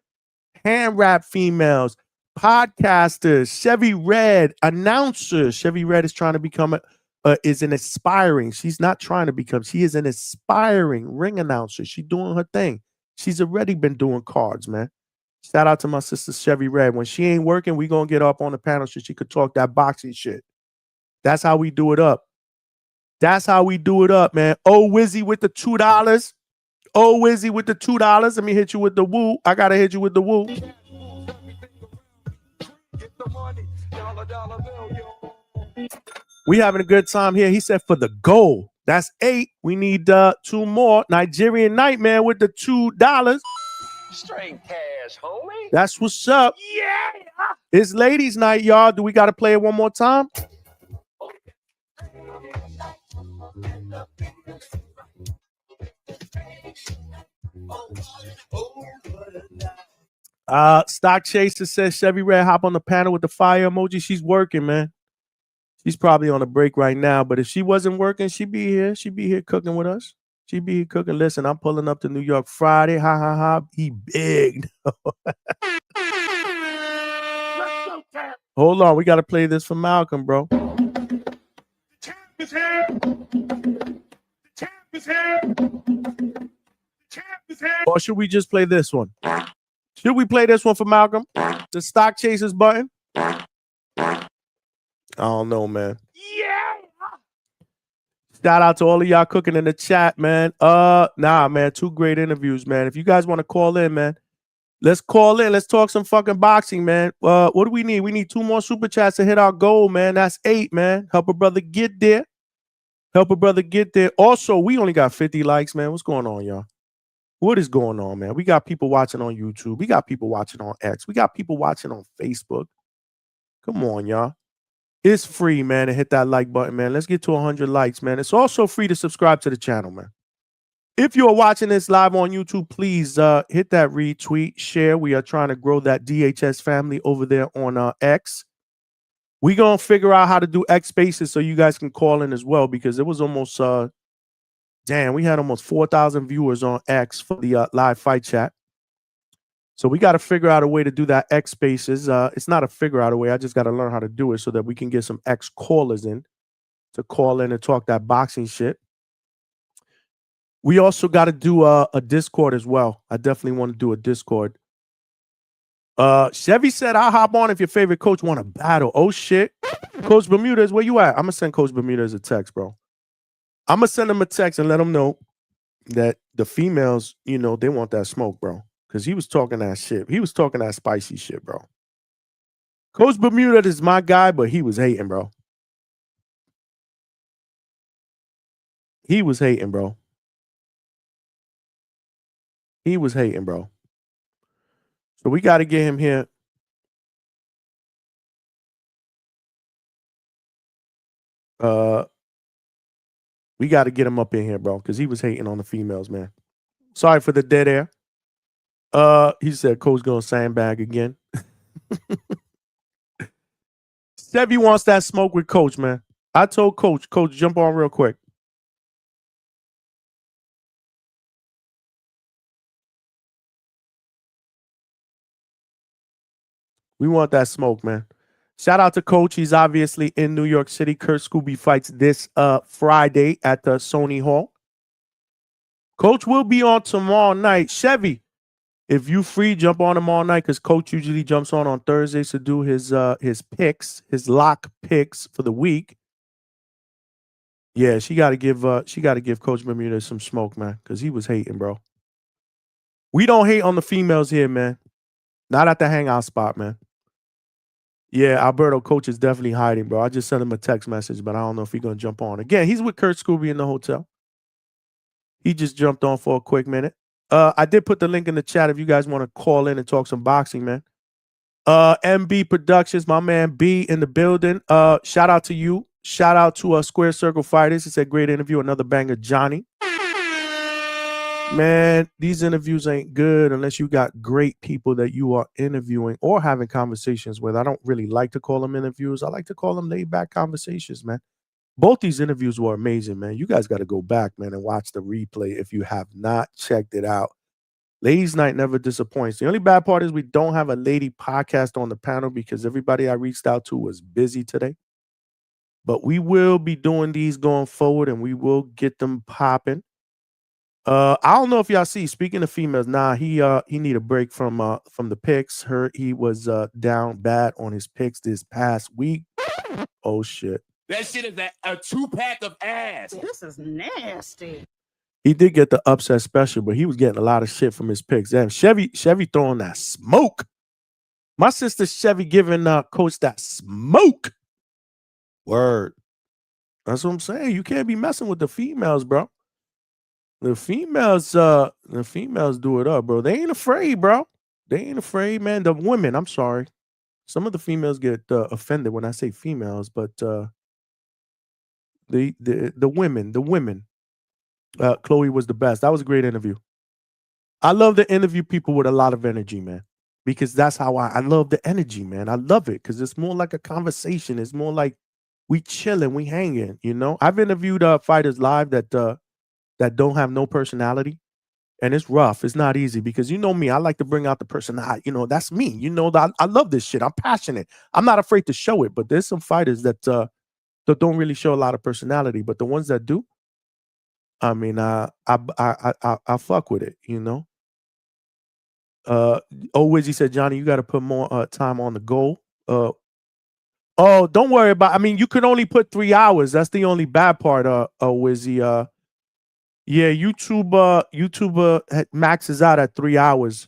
Hand rap females, podcasters, Chevy Red, announcers. Chevy Red is trying to become is an aspiring. She's not trying to become. She is an aspiring ring announcer. She's doing her thing. She's already been doing cards, man. Shout out to my sister Chevy Red. When she ain't working, we gonna get up on the panel so she could talk that boxing shit. That's how we do it up. That's how we do it up, man. Oh, Wizzy with the $2. Oh, Wizzy with the $2. Let me hit you with the woo. I gotta hit you with the woo. We having a good time here. He said for the goal. That's 8. We need 2 more. Nigerian Nightmare with the $2. Straight cash, homie. That's what's up. Yeah. It's ladies' night, y'all. Do we gotta play it one more time? Stock Chaser says Chevy Red hop on the panel with the fire emoji. She's working, man. She's probably on a break right now, but if she wasn't working, she'd be here. She'd be here cooking with us. She'd be here cooking. Listen, I'm pulling up to New York Friday. Ha ha ha. He big. Hold on, we gotta play this for Malcolm, bro. The champ is here. The champ is here. The champ is here. Or should we just play this one? Should we play this one for Malcolm? The Stock Chasers button? I don't know, man. Yeah. Shout out to all of y'all cooking in the chat, man. Nah, man. 2 great interviews, man. If you guys want to call in, man, let's call in. Let's talk some fucking boxing, man. What do we need? We need 2 more super chats to hit our goal, man. That's 8, man. Help a brother get there. Help a brother get there. Also, we only got 50 likes, man. What's going on, y'all? What is going on, man? We got people watching on YouTube. We got people watching on X. We got people watching on Facebook. Come on, y'all. It's free, man, to hit that like button, man. Let's get to 100 likes, man. It's also free to subscribe to the channel, man. If you're watching this live on YouTube, please hit that retweet, share. We are trying to grow that DHS family over there on X. We're going to figure out how to do X Spaces so you guys can call in as well, because it was almost, we had almost 4,000 viewers on X for the live fight chat. So we got to figure out a way to do that X Spaces. It's not a figure out a way. I just got to learn how to do it so that we can get some X callers in to call in and talk that boxing shit. We also got to do a Discord as well. I definitely want to do a Discord. Chevy said, I'll hop on if your favorite coach want to battle. Oh, shit. Coach Bermudez, where you at? I'm going to send Coach Bermudez a text, bro. I'm going to send him a text and let him know that the females, you know, they want that smoke, bro. Because he was talking that shit. He was talking that spicy shit, bro. Coach Bermuda is my guy, but he was hating, bro. He was hating, bro. He was hating, bro. So we got to get him here. We got to get him up in here, bro, because he was hating on the females, man. Sorry for the dead air. He said Coach gonna sandbag again. Stevie wants that smoke with Coach, man. I told Coach, jump on real quick. We want that smoke, man. Shout out to Coach. He's obviously in New York City. Kurt Scooby fights this Friday at the Sony Hall. Coach will be on tomorrow night. Chevy, if you free, jump on him all night because Coach usually jumps on Thursdays to do his picks, his lock picks for the week. Yeah, she got to give Coach Bermuda some smoke, man, because he was hating, bro. We don't hate on the females here, man. Not at the hangout spot, man. Yeah, Alberto, Coach is definitely hiding, bro. I just sent him a text message, but I don't know if he's gonna jump on. Again, he's with Kurt Scooby in the hotel. He just jumped on for a quick minute. I did put the link in the chat if you guys want to call in and talk some boxing, man. MB Productions, my man B in the building. Shout out to you. Shout out to Square Circle Fighters. It's a great interview. Another banger, Johnny. Man, these interviews ain't good unless you got great people that you are interviewing or having conversations with. I don't really like to call them interviews. I like to call them laid-back conversations, man. Both these interviews were amazing, man. You guys got to go back, man, and watch the replay if you have not checked it out. Ladies' night never disappoints. The only bad part is we don't have a lady podcast on the panel because everybody I reached out to was busy today. But we will be doing these going forward, and we will get them popping. I don't know if y'all see. Speaking of females, he need a break from the picks. He was down bad on his picks this past week. Oh shit! That shit is a 2-pack of ass. This is nasty. He did get the upset special, but he was getting a lot of shit from his picks. Damn, Chevy throwing that smoke. My sister Chevy giving Coach that smoke. Word. That's what I'm saying. You can't be messing with the females, bro. The females do it up, bro. They ain't afraid, bro. They ain't afraid, man. The women, I'm sorry. Some of the females get offended when I say females, but the women. Chloe was the best. That was a great interview. I love to interview people with a lot of energy, man, because that's how I love the energy, man. I love it because it's more like a conversation. It's more like we chilling, we hanging, you know. I've interviewed fighters live that don't have no personality, and it's rough. It's not easy because you know me. I like to bring out the personality. You know, that's me. You know, I love this shit. I'm passionate. I'm not afraid to show it. But there's some fighters that don't really show a lot of personality. But the ones that do, I mean, I fuck with it. You know. Wizzy said, Johnny, you got to put more time on the goal. Oh, don't worry about. I mean, you could only put 3 hours. That's the only bad part. Wizzy. Yeah, YouTube maxes out at 3 hours.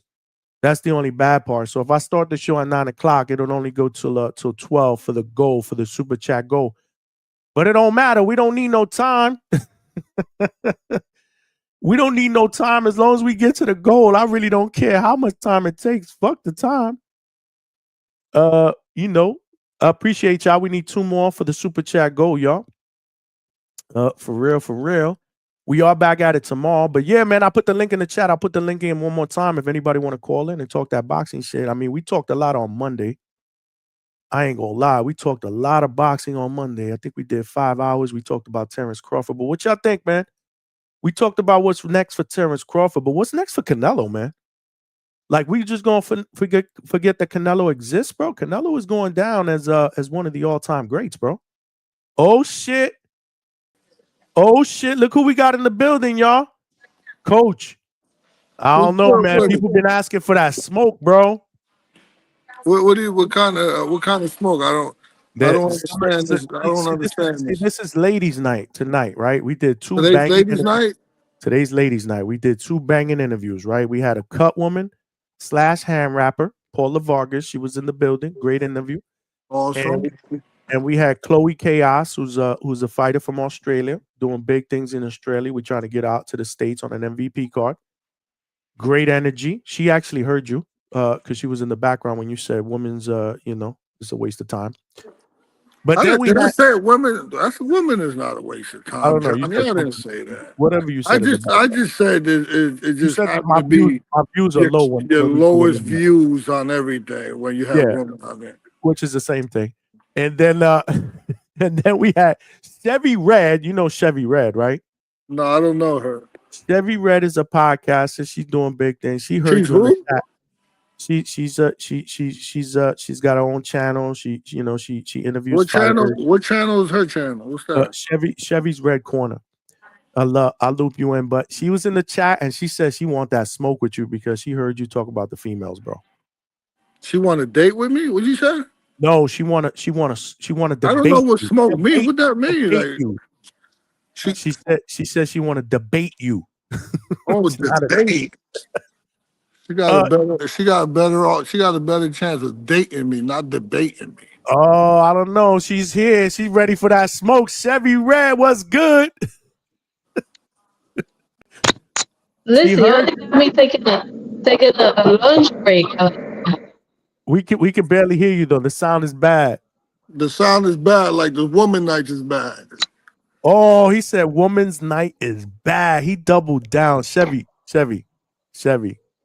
That's the only bad part. So if I start the show at 9 o'clock, it'll only go till 12 for the goal, for the super chat goal. But it don't matter. We don't need no time. We don't need no time as long as we get to the goal. I really don't care how much time it takes. Fuck the time. You know, I appreciate y'all. We need 2 more for the super chat goal, y'all. For real. We are back at it tomorrow. But yeah, man, I put the link in the chat. I'll put the link in one more time if anybody want to call in and talk that boxing shit. I mean, we talked a lot on Monday. I ain't gonna lie. We talked a lot of boxing on Monday. I think we did 5 hours. We talked about Terrence Crawford. But what y'all think, man? We talked about what's next for Terrence Crawford. But what's next for Canelo, man? Like we just gonna forget that Canelo exists, bro. Canelo is going down as one of the all-time greats, bro. Oh shit. Oh shit. Look who we got in the building, y'all. Coach. I don't know, man. People been asking for that smoke, bro. What kind of smoke? I don't understand this. I don't understand this. This is ladies' night tonight, right? We did two Today's banging ladies' night? Today's ladies' night. We did two banging interviews, right? We had a cut woman / hand rapper, Paula Vargas. She was in the building. Great interview. Awesome. And we had Chloe Chaos, who's a fighter from Australia, doing big things in Australia. We're trying to get out to the States on an MVP card. Great energy. She actually heard you because she was in the background when you said women's, it's a waste of time. But I then didn't say women. Women is not a waste of time. I don't know. I didn't say that. Whatever you said. I just said it just happened to be my views are low. Your lowest views on everything when you have women on there. Which is the same thing. And then and then we had Chevy Red. You know Chevy Red, right? No, I don't know her. Chevy Red is a podcaster. She's doing big things. She heard you in the chat. She's got her own channel. She interviews. What channel? What channel is her channel? What's that? Chevy's Red Corner. I'll loop you in. But she was in the chat and she said she want that smoke with you because she heard you talk about the females, bro. She want to date with me? What'd you say? No, she wanna debate. I don't know what smoke means. What that mean? Like, she said she want to debate you. Oh, debate. She got a better chance of dating me, not debating me. Oh, I don't know. She's here. She's ready for that smoke. Chevy Red, what's good? Listen, you got me taking a lunch break. We can barely hear you though. The sound is bad. The sound is bad, like the woman night is bad. Oh, he said woman's night is bad. He doubled down. Chevy.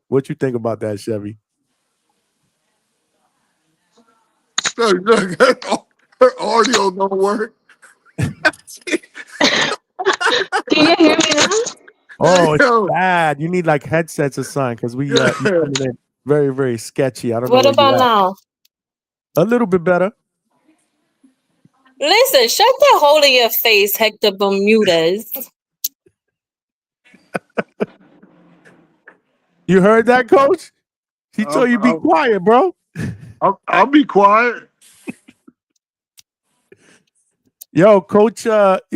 What you think about that, Chevy? Look, her audio don't work. Can you hear me now? Oh, it's bad. You need like headsets or something because we coming in very, very sketchy. I don't know. What about now? A little bit better. Listen, shut that hole in your face, Hector Bermudez. You heard that, Coach? He told you be quiet, bro. I'll be quiet. Yo, Coach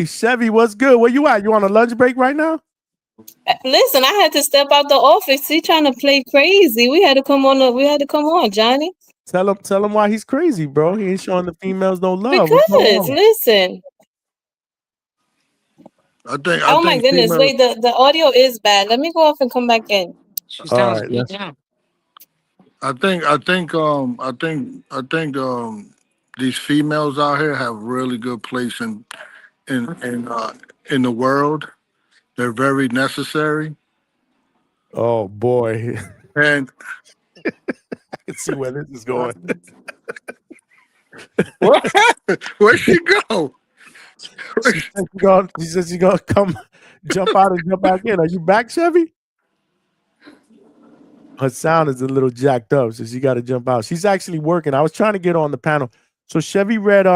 Chevy, what's good? Where you at? You on a lunch break right now? Listen, I had to step out the office. He trying to play crazy. We had to come on, Johnny. Tell him why he's crazy, bro. He ain't showing the females no love. Because listen. Oh my goodness! Wait, the audio is bad. Let me go off and come back in. All right, I think these females out here have really good place in the world. They're very necessary. Oh boy. And I can see where this is going. What? Where'd she go? She says she's gonna come jump out and jump back in. Are you back, Chevy? Her sound is a little jacked up, so she got to jump out. She's actually working. I was trying to get her on the panel. So Chevy Red,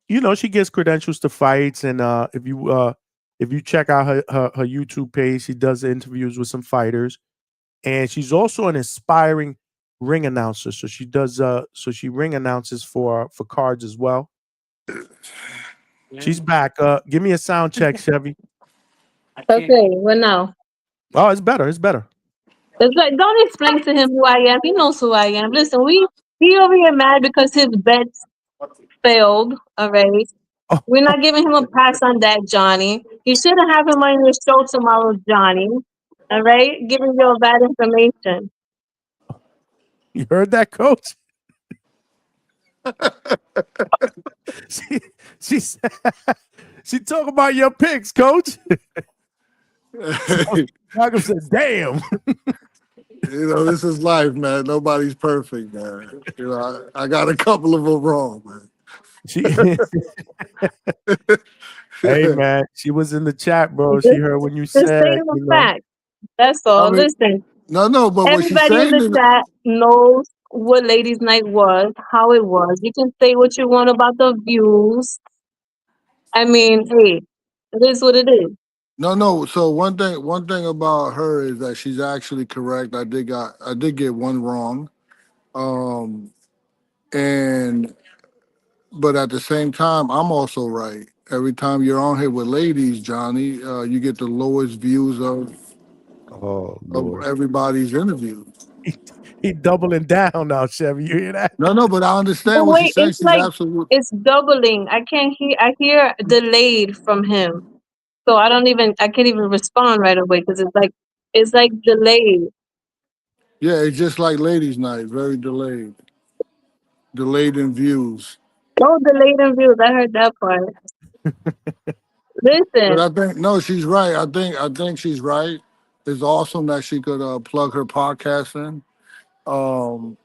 she gets credentials to fights, and if you check out her YouTube page, she does interviews with some fighters, and she's also an aspiring ring announcer. So she does she ring announces for cards as well. She's back. Give me a sound check, Chevy. Okay, well now. Oh, it's better. It's better. It's like, don't explain to him who I am. He knows who I am. Listen, he over here mad because his bets failed. All right. Oh. We're not giving him a pass on that, Johnny. You shouldn't have him on your show tomorrow, Johnny. All right, giving you bad information. You heard that, Coach? she talk about your picks, Coach. Malcolm said, "Damn." This is life, man. Nobody's perfect, man. I got a couple of them wrong, man. Hey, man, she was in the chat, bro. She heard when you said, fact. That's all. Listen, No, but what she's Everybody in saying the is chat knows what ladies' night was, how it was. You can say what you want about the views. I mean, hey, it is what it is. no. So one thing about her is that she's actually correct. I did get one wrong. Um, and but at the same time, I'm also right. Every time you're on here with ladies, Johnny, you get the lowest views Oh of Lord. everybody's interview. He doubling down now, Chevy. You hear that? No, but I But understand what wait, she's saying. it's She's like absolutely it's doubling. I can't hear. I hear delayed from him, so I don't even. I can't even respond right away because it's like delayed. yeah. It's just like ladies' night, very delayed in views. Oh, delayed in views. I heard that part. But Listen, I think no, she's right. I think she's right. It's awesome that she could plug her podcast in. Um,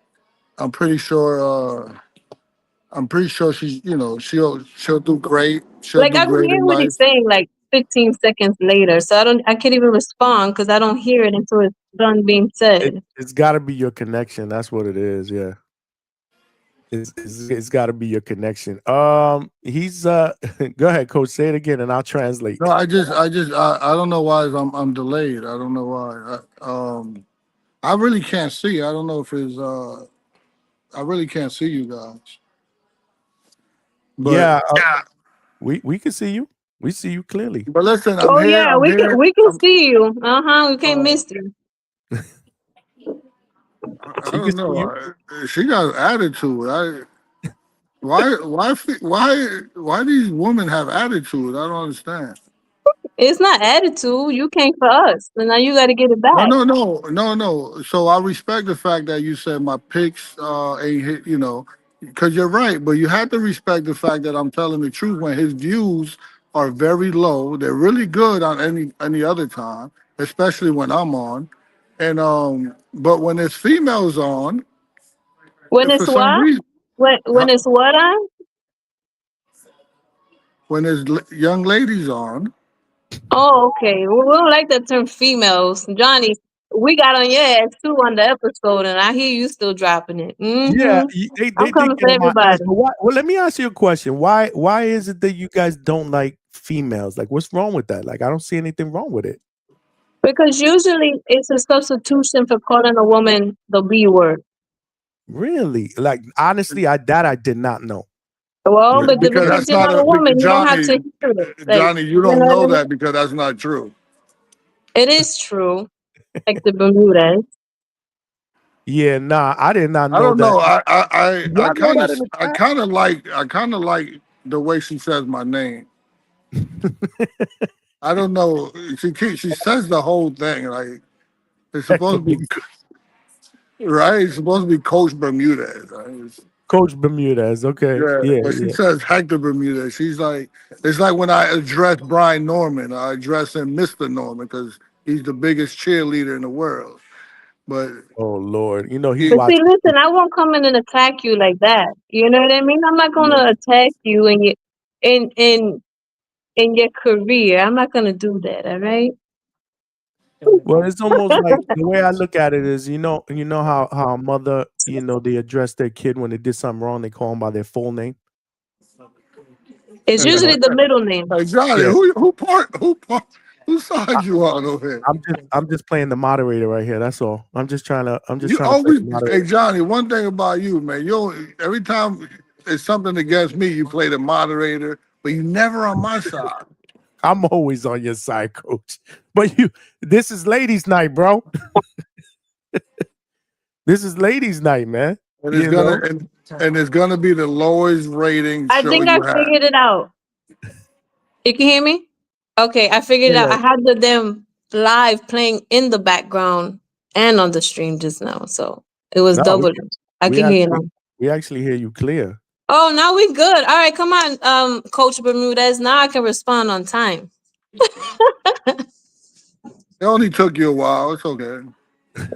I'm pretty sure. She's she'll do great. She'll like do I can great hear in what life. he's saying like 15 seconds later, so I can't even respond because I don't hear it until it's done being said. It's got to be your connection. That's what it is. Yeah. It's got to be your connection. He's go ahead, coach. Say it again, and I'll translate. No, I don't know why I'm delayed. I don't know why. I really can't see. I don't know if it's I really can't see you guys. But Yeah, we can see you. We see you clearly. but listen, I'm Oh here. yeah, I'm here. we can see you. We can't Uh, miss you. I She can don't see know. you. She got attitude. Why these women have attitude? I don't understand. It's not attitude. You came for us, so now you got to get it back. No. So I respect the fact that you said my picks ain't hit, because you're right. But you have to respect the fact that I'm telling the truth when his views are very low. They're really good on any other time, especially when I'm on. And but when there's females on, When it's for some what? reason, When it's what on? when there's young ladies on, Oh, okay. We don't like that term females. Johnny, we got on your ass too on the episode, and I hear you still dropping it. Yeah, I'm they coming get for on my ass. everybody. But why? Well, let me ask you a question. Why is it that you guys don't like females? Like, what's wrong with that? Like, I don't see anything wrong with it. Because usually it's a substitution for calling a woman the B word. Really? Like, honestly, I did not know. Well, but because because that's you're not not a woman, you don't have to Johnny. hear it. Like, Johnny, you you don't know know what I mean? that because that's not true. It is true. Like the Bermudas. Yeah, nah, I did not I know don't that. know. Did I y'all know kind that of in the I kind of like the way she says my name. chat? I don't know. She says the whole thing like it's supposed to be right. It's supposed to be Coach Bermudez. Right? Coach Bermudez. Okay. Yeah, Yeah, but she yeah. says Hector Bermudez. She's like it's like when I address Brian Norman, I address him Mr. Norman because he's the biggest cheerleader in the world. But Oh Lord, you know he he, But see, watched. listen, I won't come in and attack you like that. You know what I mean? I'm not yeah. gonna attack you in in in your career. I'm not gonna do that, all right? Well, it's almost like the way I look at it is, how a mother, they address their kid when they did something wrong, they call them by their full name. It's You know, usually the middle name. Hey Johnny, yeah. who side you on over here? I'm just playing the moderator right here. That's all. I'm just trying to You play always, the hey moderator. Johnny. One thing about you, man, every time it's something against me, you play the moderator, but you never on my side. I'm always on your side, coach. But this is ladies' night, bro. This is ladies' night, man. And You know. it's gonna be the lowest rating I show think I you have. figured it out. You can hear me? Okay, I figured it out. Yeah. I had them live playing in the background and on the stream just now. So it was No, double. I we can hear you actually now. we actually hear you clear. Oh, now we good. All right, come on, Coach Bermudez. Now I can respond on time. It only took you a while. It's okay.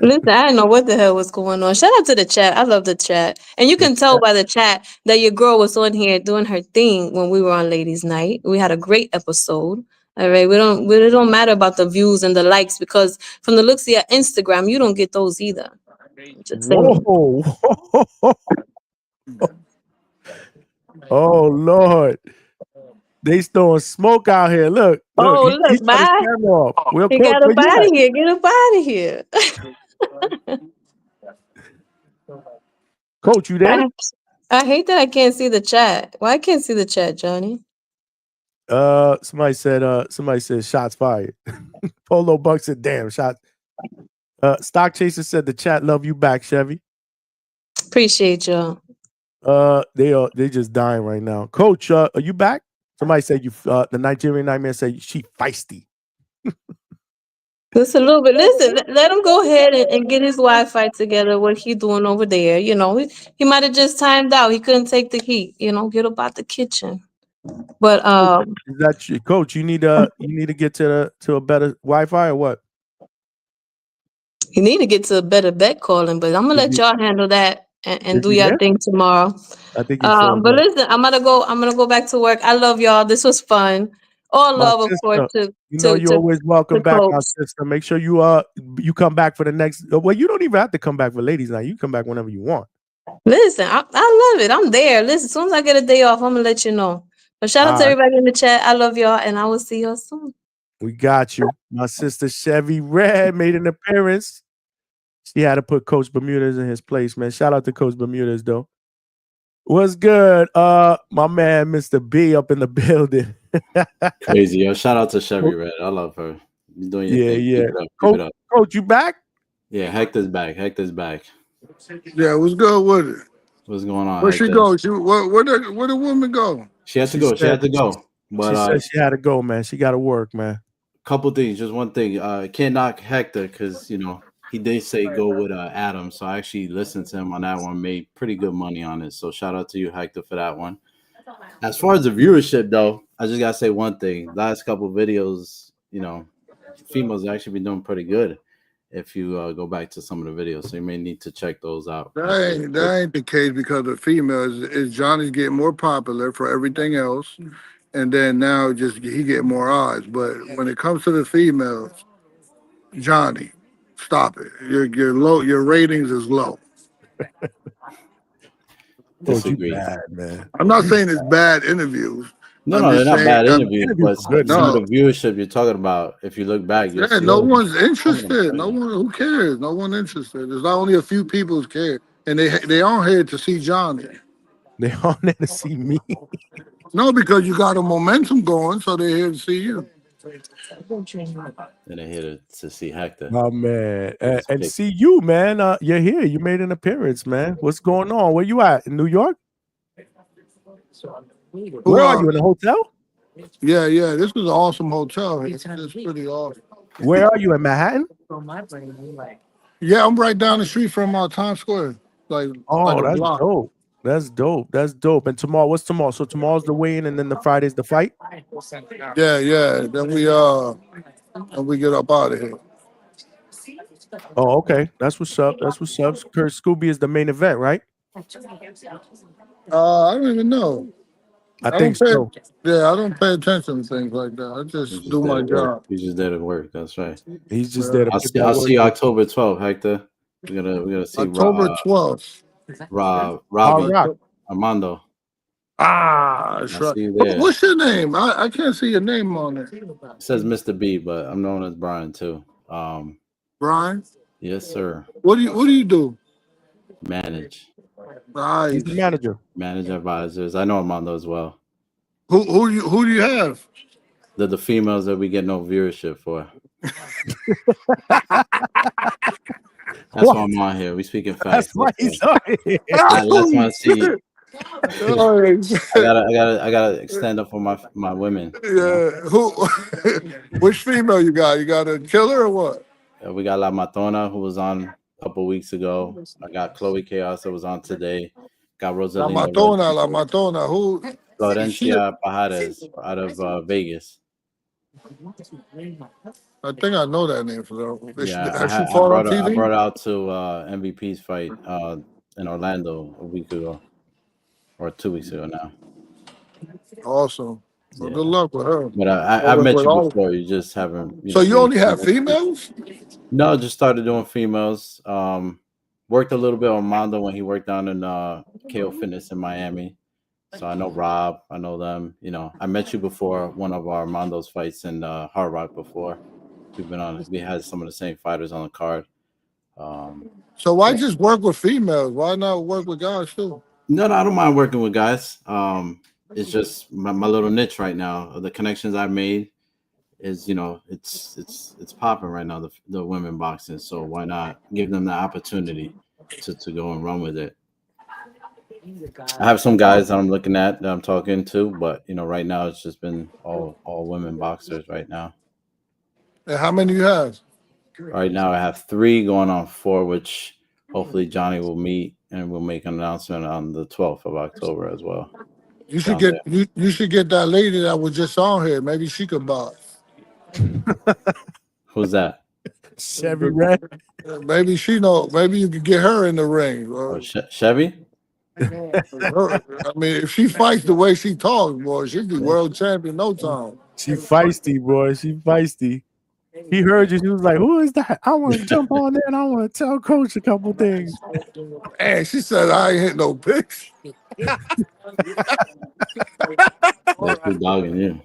Listen, I didn't know what the hell was going on. Shout out to the chat. I love the chat. And you The can tell chat. by the chat that your girl was on here doing her thing when we were on Ladies' Night. We had a great episode. All right, it don't matter about the views and the likes because from the looks of your Instagram, you don't get those either. Just saying. Whoa. Oh Lord. They throwing smoke out here. Look, Oh, he look, shut his bye. camera off. Well, He coach, got where up you out at? of here. Get up out of here. Coach, you there? I hate that I can't see the chat. Why I can't see the chat, Johnny? Somebody said shots fired. Polo Buck said, damn, shots. Stock Chaser said the chat love you back, Chevy. Appreciate y'all. They just dying right now. Coach, are you back? Somebody said you the Nigerian Nightmare said she feisty. Just a little bit. Listen, let him go ahead and get his Wi-Fi together. What he doing over there? You know, he might have just timed out. He couldn't take the heat. You know, get about the kitchen. But Is that you, Coach? You need to get to a better Wi-Fi or what? you need to get to a better bet calling. But I'm gonna let y'all handle that and Is do he your there? thing tomorrow. I think he froze But up. listen, I'm gonna go back to work. I love y'all. This was fun. All My love, of course, sister, you know you're always welcome to back, my Copes. sister. Make sure you come back for the next. Well, you don't even have to come back for ladies night. You come back whenever you want. Listen, I love it. I'm there. Listen, as soon as I get a day off, I'm gonna let you know. But shout out to All right. everybody in the chat. I love y'all, and I will see y'all soon. We got you. My sister Chevy Red made an appearance. She had to put Coach Bermudez in his place, man. Shout out to Coach Bermudez, though. What's good? My man, Mr. B up in the building. Crazy, yo. Shout out to Chevy Red. I love her. You're doing your thing. Yeah. Keep it up. Keep it up. Coach, you back? Yeah, Hector's back. Hector's back. Yeah, what's good with it? What's going on, Where she Hector? go? Where the woman go? She had to go. She had to go. But she said she had to go, man. She got to work, man. Couple things. Just one thing. Can't knock Hector because he did say go with Adam. So I actually listened to him on that one. Made pretty good money on it. So shout out to you, Hector, for that one. As far as the viewership, though, I just gotta say one thing. Last couple videos, females actually been doing pretty good. If you go back to some of the videos, so you may need to check those out. That ain't the case because the females is Johnny's getting more popular for everything else, and then now he get more odds. But when it comes to the females, Johnny, stop it. You're low. Your ratings is low. Disagree. You bad, man. I'm not saying it's bad interviews. No, they're not bad interviews, but good, some of the viewership you're talking about, if you look back, you'll see no one's interested. No one who cares. No one interested. There's not only a few people who care, and they on here to see Johnny. They on there to see me. No, because you got a momentum going, so they're here to see you. And they're here to see Hector. Oh man, and see you, man. You're here. You made an appearance, man. What's going on? Where you at? In New York? Where are you, in a hotel? Yeah. This was an awesome hotel. It's pretty awesome. Where are you, in Manhattan? Yeah, I'm right down the street from Times Square. Like a that's block. dope. That's dope. And tomorrow, what's tomorrow? So tomorrow's the weigh-in, and then the Friday's the fight. Yeah. Then we get up out of here. Oh, okay. That's what's up. Kurt Scooby is the main event, right? I don't even know. I think so. Yeah, I don't pay attention to things like that. I just do my job. He's just there to work. That's right. He's just there to put that I'll work see you in. October 12th, Hector. We're gonna see October 12th. Robbie Armando. That's right. See you there. What's your name? I can't see your name on it. It says Mr. B, but I'm known as Brian too. Brian? Yes, sir. What do you do? Manage. Nice. He's the manager. Manage advisors. I know Armando as well. Who do you have? The females that we get no viewership for. That's why I'm on here. We speaking facts. That's why he's on here. That's why I see. I gotta stand up for my women. Yeah. Which female you got? You got a killer or what? We got La Matona, who was on a couple weeks ago. I got Chloe Chaos that was on today. Got Rosalina. La Matona. Who? Florencia Pajares out of Vegas. I think I know that name for them. Yeah, I brought her out to MVP's fight in Orlando a week ago, or 2 weeks ago now. Awesome. Well, Yeah. good luck with her. But I've met you before. You just haven't. So you only have females? No, just started doing females. Worked a little bit on Mondo when he worked down in KO Fitness in Miami. So I know Rob. I know them. You know, I met you before one of our Mondo's fights in Hard Rock before. We've been on. We had some of the same fighters on the card. So why just work with females? Why not work with guys too? No, I don't mind working with guys. It's just my little niche right now. The connections I've made is, you know, it's popping right now. The women boxing. So why not give them the opportunity to go and run with it? I have some guys that I'm looking at that I'm talking to, but you know, right now it's just been all women boxers right now. And how many you have? Right now I have 3 going on 4, which hopefully Johnny will meet and we'll make an announcement on the 12th of October as well. You should get you should get that lady that was just on here. Maybe she could box. Who's that? Chevy Red. Maybe she know. Maybe you could get her in the ring. Oh, Chevy? I mean, if she fights the way she talks, boy, she'd be world champion no time. She feisty, boy. She feisty. He heard you. She was like, "Who is that? I want to jump on there and I want to tell Coach a couple things." And she said, "I ain't hit no pics." That's good dogging you.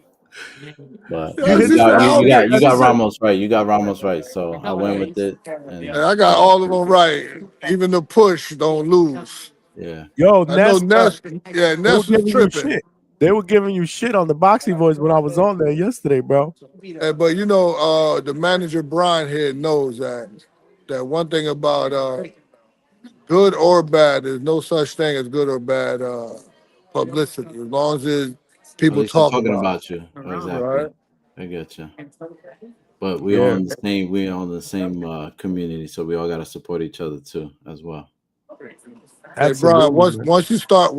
But Yeah, you got Ramos right. You got Ramos right. So I went with it. And I got all of them right. Even the push don't lose. Yeah. Yo, I know Ness. Yeah, they were Ness was giving you tripping. shit. They were giving you shit on the Boxing Voice when I was on there yesterday, bro. But you know, the manager Brian here knows that one thing about good or bad, there's no such thing as good or bad publicity. As long as there's people At least they're talk talking about about you. Exactly. Right. I get you. But we all in the same. We all in the same community, so we all got to support each other too, as well. Hey, Brian, once you start,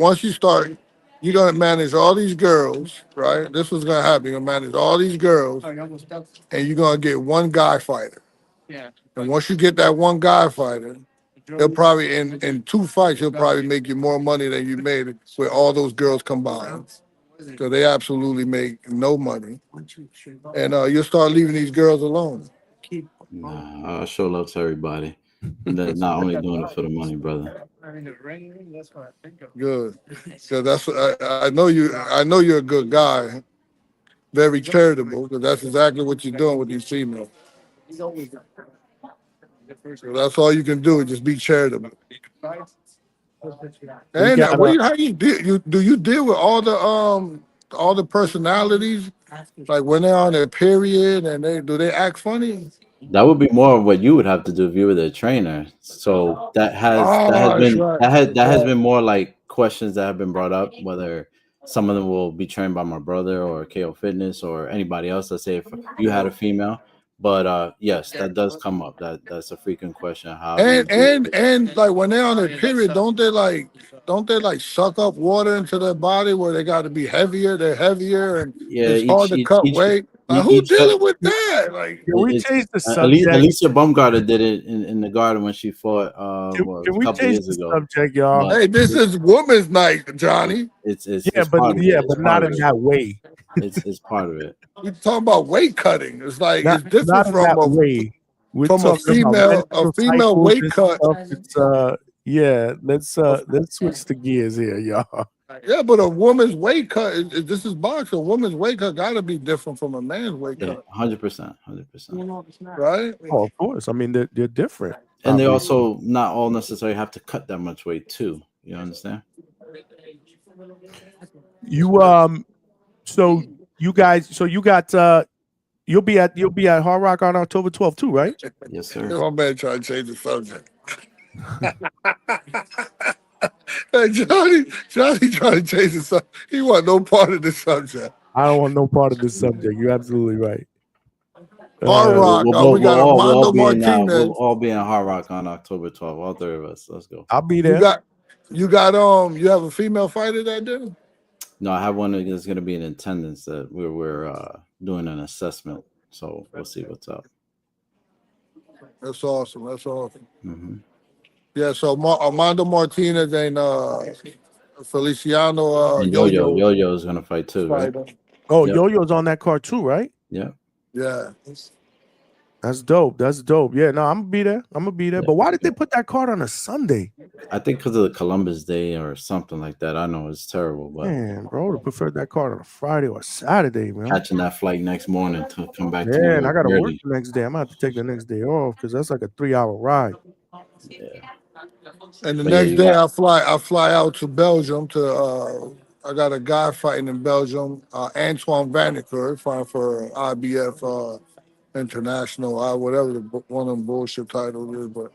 you're gonna manage all these girls, right? This was gonna happen. You're gonna manage all these girls, and you're gonna get one guy fighter. And once you get that one guy fighter, he'll probably in 2 fights, he'll probably make you more money than you made with all those girls combined. So they absolutely make no money, and you'll start leaving these girls alone. Nah, I show love to everybody. They're not only doing it for the money, brother. Good. So that's I know you. I know you're a good guy, very charitable, because that's exactly what you're doing with these females. So that's all you can do is just be charitable. And how you deal? Do you deal with all the personalities? Like when they're on their period and do they act funny? That would be more of what you would have to do if you were the trainer. So that has been more like questions that have been brought up, whether some of them will be trained by my brother or KO Fitness or anybody else. Let's say if you had a female. But yes, that does come up. That's a frequent question. How and like when they're on their period, don't they like suck up water into their body where they got to be heavier? They're heavier and it's hard to cut weight. Like, who's dealing with that? Like, can we change the subject? Alicia Baumgartner did it in the garden when she fought can we a couple change years the ago. subject, y'all? Hey, this is women's night, Johnny. It's but not in that way. It's part of it. We talking about weight cutting. It's like Not, it's different not in from that a way. We're from a talking about female weight and cut. stuff. It's let's switch the gears here, y'all. Yeah, but a woman's weight cut. This is boxing. A woman's weight cut got to be different from a man's weight cut. 100%. Right? Oh, of course. I mean, they're different, and they also not all necessarily have to cut that much weight too. You understand? So you guys, you got you'll be at Hard Rock on October 12th too, right? Yes, sir. My man trying to change the subject. Hey, Johnny trying to change the subject. He want no part of the subject. I don't want no part of this subject. You're absolutely right. Hard Rock. We got Armando Martinez. We'll all be in Hard Rock on October 12th. All 3 of us. Let's go. I'll be there. You have a female fighter that day? No, I have one that's going to be in attendance that we're doing an assessment. So we'll see what's up. That's awesome. Mm-hmm. Yeah, so Armando Martinez and Feliciano and Yo-Yo is going to fight too, right? Oh, Yep. Yo-Yo's on that card too, right? Yeah. Yeah. That's dope. That's dope. Yeah, no, I'm gonna be there. I'm gonna be there. Yeah. But why did they put that card on a Sunday? I think because of the Columbus Day or something like that. I know it's terrible, but Man, bro, I would have preferred that card on a Friday or a Saturday, man. catching that flight next morning to come back to Yeah, New and I York gotta work early. the next day. I'm gonna have to take the next day off because that's like a 3-hour ride. Yeah. And the But yeah, next you day got I fly out to Belgium to I got a guy fighting in Belgium, Antoine Vanneker, fighting for IBF International, whatever one of them bullshit titles is, but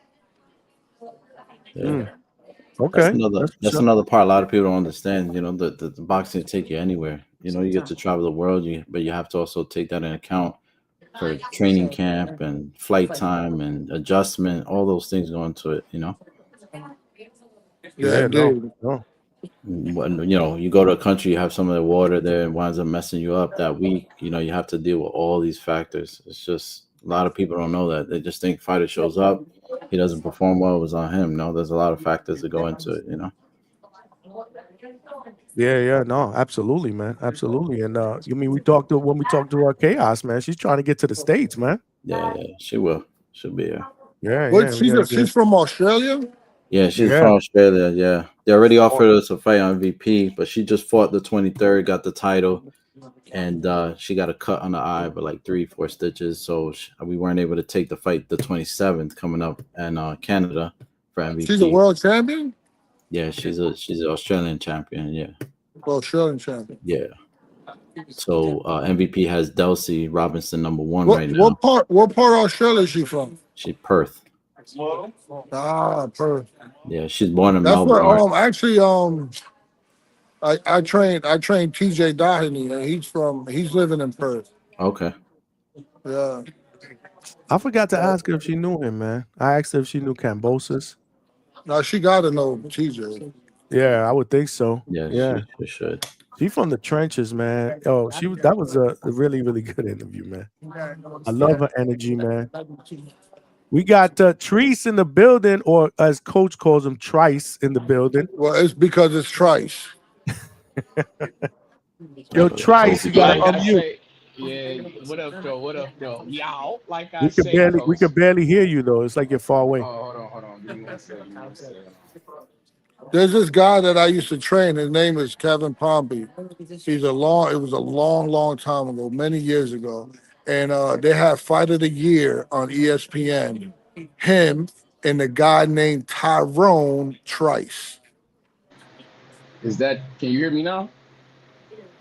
yeah. Okay, That's what's up. another part a lot of people don't understand. You know, the boxing take you anywhere. You know, you get to travel the world, but you have to also take that into account for training camp and flight time and adjustment. All those things go into it. You know. yeah, Yeah, no, dude. no. When you go to a country, you have some of the water there, and winds up messing you up that week. You know, you have to deal with all these factors. It's just a lot of people don't know that. They just think fighter shows up, he doesn't perform well, it was on him. No, there's a lot of factors that go into it. You know. Yeah, no, absolutely, man, absolutely. And you mean when we talked to Chaos, man, she's trying to get to the States, man. Yeah, she will. She'll be here. Yeah, What we gotta she's from Australia? Yeah, she's Yeah. from Australia. Yeah, they already offered us a fight on VP, but she just fought the 23rd, got the title, and she got a cut on the eye, but like 3-4 stitches. So we weren't able to take the fight the 27th coming up in Canada for MVP. She's a world champion? Yeah, she's an Australian champion. Yeah, Australian champion. yeah. So MVP has Delcy Robinson #1 What right now. what part of Australia is she from? She's Perth. Perth. Yeah, she's born in That's Melbourne. where actually I trained TJ Doheny and he's living in Perth. Okay. Yeah. I forgot to ask her if she knew him, man. I asked her if she knew Cambosis. No, she gotta know TJ. Yeah, I would think so. Yeah, Yeah. she should. She from the trenches, man. Oh, that was a really, really good interview, man. I love her energy, man. We got Treese in the building, or as Coach calls him, Trice in the building. Well, it's because it's Trice. Yo, Trice, you gotta unmute. Yeah, what up, though? What up, though? Y'all, like I We say, can barely hear you though. It's like you're far away. Oh, hold on. Give me one second. There's this guy that I used to train. His name is Kevin Pompey. It was a long time ago, many years ago. And they had Fight of the Year on ESPN. Him and a guy named Tyrone Trice. Can you hear me now?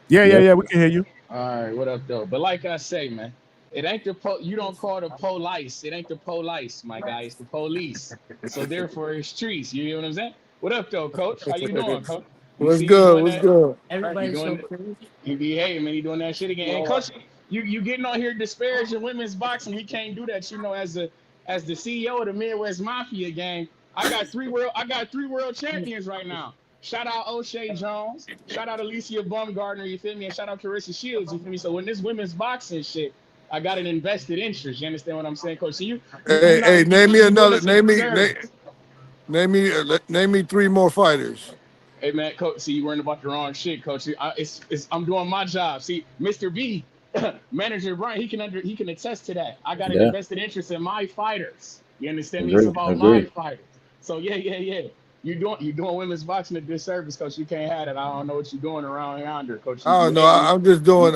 Yeah, we can hear you. All right, what up, though? But like I say, man, it ain't you don't call the police. It ain't the police, my guy. It's the police. So therefore, it's trees. You know what I'm saying? What up, though, Coach? How you doing, Coach? What's good? Everybody's so crazy. You behave, man. You doing that shit again? And Coach, you getting on here disparaging women's boxing. We can't do that. You know, as the CEO of the Midwest Mafia gang, I got three world champions right now. Shout out O'Shea Jones. Shout out Alicia Baumgartner, you feel me? And shout out Carissa Shields, you feel me? So when this women's boxing shit, I got an invested interest. You understand what I'm saying, Coach? So name me 3 more fighters. Hey man, Coach, see, you worrying about the wrong shit, Coach. I'm doing my job. See, Mr. B, manager Brian, he can attest to that. I got an invested interest in my fighters. You understand me? It's about my fighters. So yeah. You doing women's boxing a disservice, Coach. You can't have it. I don't know what you're doing around yonder, Coach. I don't know. I'm just doing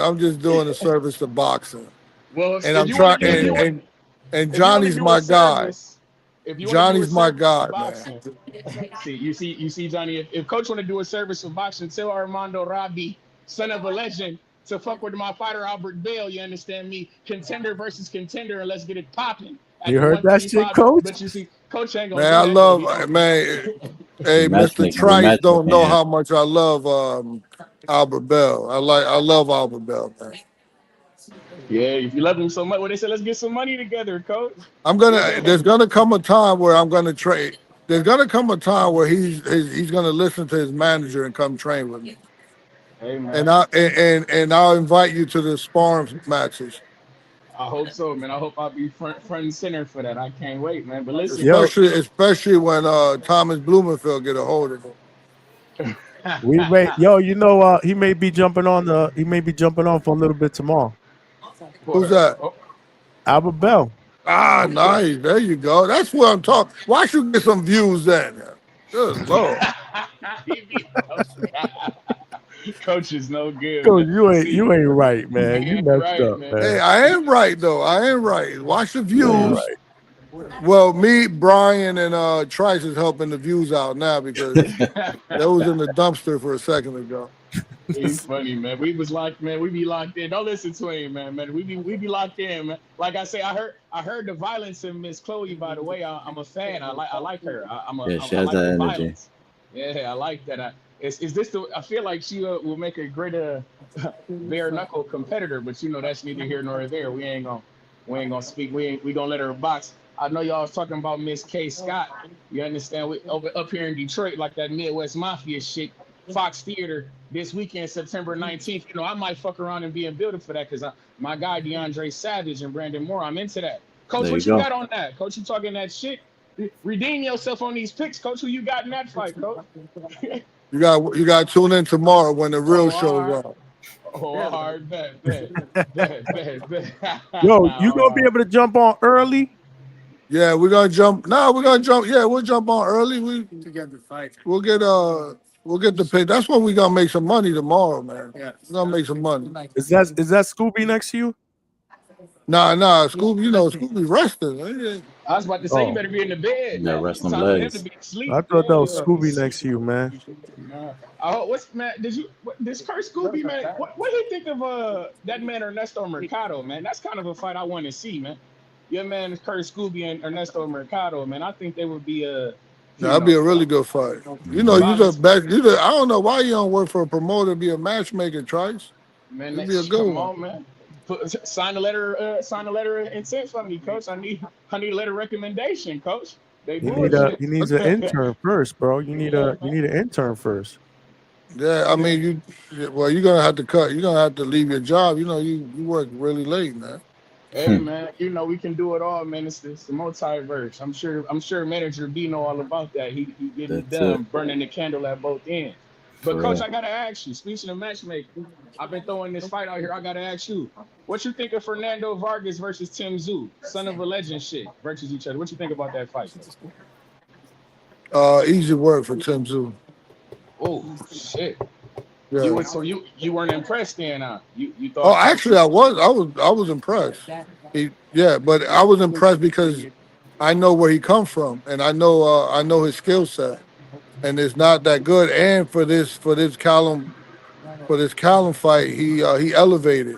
a service to boxing. Well, and I'm trying. And Johnny's my guy. Johnny's my guy, man. You see, Johnny. If Coach want to do a service for boxing, tell Armando Rabi, son of a legend, to fuck with my fighter Albert Bale. You understand me? Contender versus contender, and let's get it popping. You heard that shit, Coach? But you see, Coach ain't gonna. Man, I love, man. Hey, Mr. Trice don't know how much I love Albert Bell. I love Albert Bell, man. Yeah, if you love him so much, well, they said let's get some money together, Coach. There's gonna come a time where I'm gonna trade. There's gonna come a time where he's gonna listen to his manager and come train with me. Hey, man. And I'll invite you to the sparring matches. I hope so, man. I hope I'll be front and center for that. I can't wait, man. But listen, especially when Thomas Blumenfeld get a hold of him. We wait, yo. You know, he may be jumping on for a little bit tomorrow. Who's that? Oh. Albert Bell. Ah, Okay. nice. There you go. That's what I'm talking. Why should you get some views then? Good Lord. Coach is no good, Coach, man. you ain't right, man. You messed right, up, man. man. Hey, I am right though. I am right. Watch the You ain't views. right. Well, me, Brian, and Trice is helping the views out now because that was in the dumpster for a second ago. He's funny, man. We was locked, man. We be locked in. Don't listen to him, man. We be locked in, man. Like I say, I heard the violence in Miss Chloe. By the way, I'm a fan. I like her. Yeah, she I has like that the energy. violence. Yeah, I like that. Is this the? I feel like she will make a great bare knuckle competitor, but you know that's neither here nor there. We ain't gonna speak. We gonna let her box. I know y'all was talking about Miss K Scott. You understand? We over up here in Detroit, like that Midwest Mafia shit. Fox Theater this weekend, September 19th. You know, I might fuck around and be in building for that because my guy DeAndre Savage and Brandon Moore, I'm into that. Coach, There what you you go. got on that? Coach, you talking that shit? Redeem yourself on these picks, Coach. Who you got in that fight, Coach? You got to tune in tomorrow when the real Oh, all show's right. on. Oh, all right. Bet. Yo, you All gonna be right. able to jump on early? Yeah, we're gonna jump. No, we're gonna jump. Yeah, we'll jump on early. We'll get the pay. That's when we gonna make some money tomorrow, man. Yeah, we're gonna make some money. Is that Scooby next to you? Nah, Scooby. You know Scooby resting. I was about to say, you Oh, better be in the bed, Yeah, man. rest It's them time for him to legs. be asleep. I thought that was Scooby next to you, man. What's man? This Kurt Scooby, man? What do you think of that man Ernesto Mercado, man? That's kind of a fight I want to see, man. Your man Kurt Scooby and Ernesto Mercado, man. I think they would be That'd be a really good fight. You know, you the Mhm. best. I don't know why you don't work for a promoter to be a matchmaker, Trice. man. It'd be a good Come one. on, man. Sign a letter of intent for me, coach. I need a letter of recommendation, coach. They bullshit. He needs an intern first, bro. You need an intern first. Yeah, I mean, well, you're gonna have to cut. You're gonna have to leave your job. You know, you work really late, man. Hey man, you know we can do it all, man. It's the multiverse. I'm sure manager B know all about that. He getting it That's it. done, burning the candle at both ends. But For coach, real. I gotta ask you, speaking of matchmaking, I've been throwing this fight out here. I gotta ask you, what you think of Fernando Vargas versus Tim Tszyu, son of a legend shit, versus each other? What you think about that fight? Easy work for Tim Tszyu. Oh shit. Yeah. You weren't impressed then, huh? You Oh, thought actually, I was impressed. But I was impressed because I know where he come from, and I know his skill set, and it's not that good. And for this Callum fight, he elevated.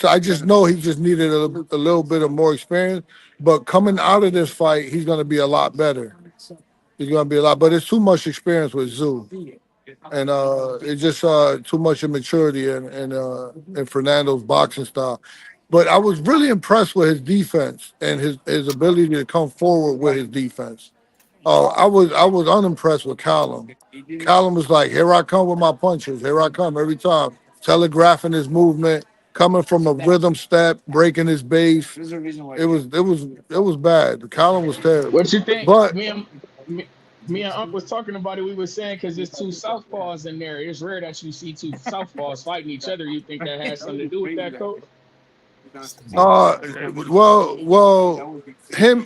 I just know he just needed a little bit of more experience. But coming out of this fight, he's gonna be a lot better. He's gonna be a lot, but it's too much experience with Zoo, and it's just too much immaturity in Fernando's boxing style. But I was really impressed with his defense and his ability to come forward with his defense. I was unimpressed with Callum. Callum was like, "Here I come with my punches. Here I come every time." Telegraphing his movement, coming from a rhythm step, breaking his base. It was bad. Callum was terrible. what you think? But Me and Unc was talking about it. We were saying because there's two southpaws in there. It's rare that you see two southpaws fighting each other. You think that has something to do with that, coach? well, him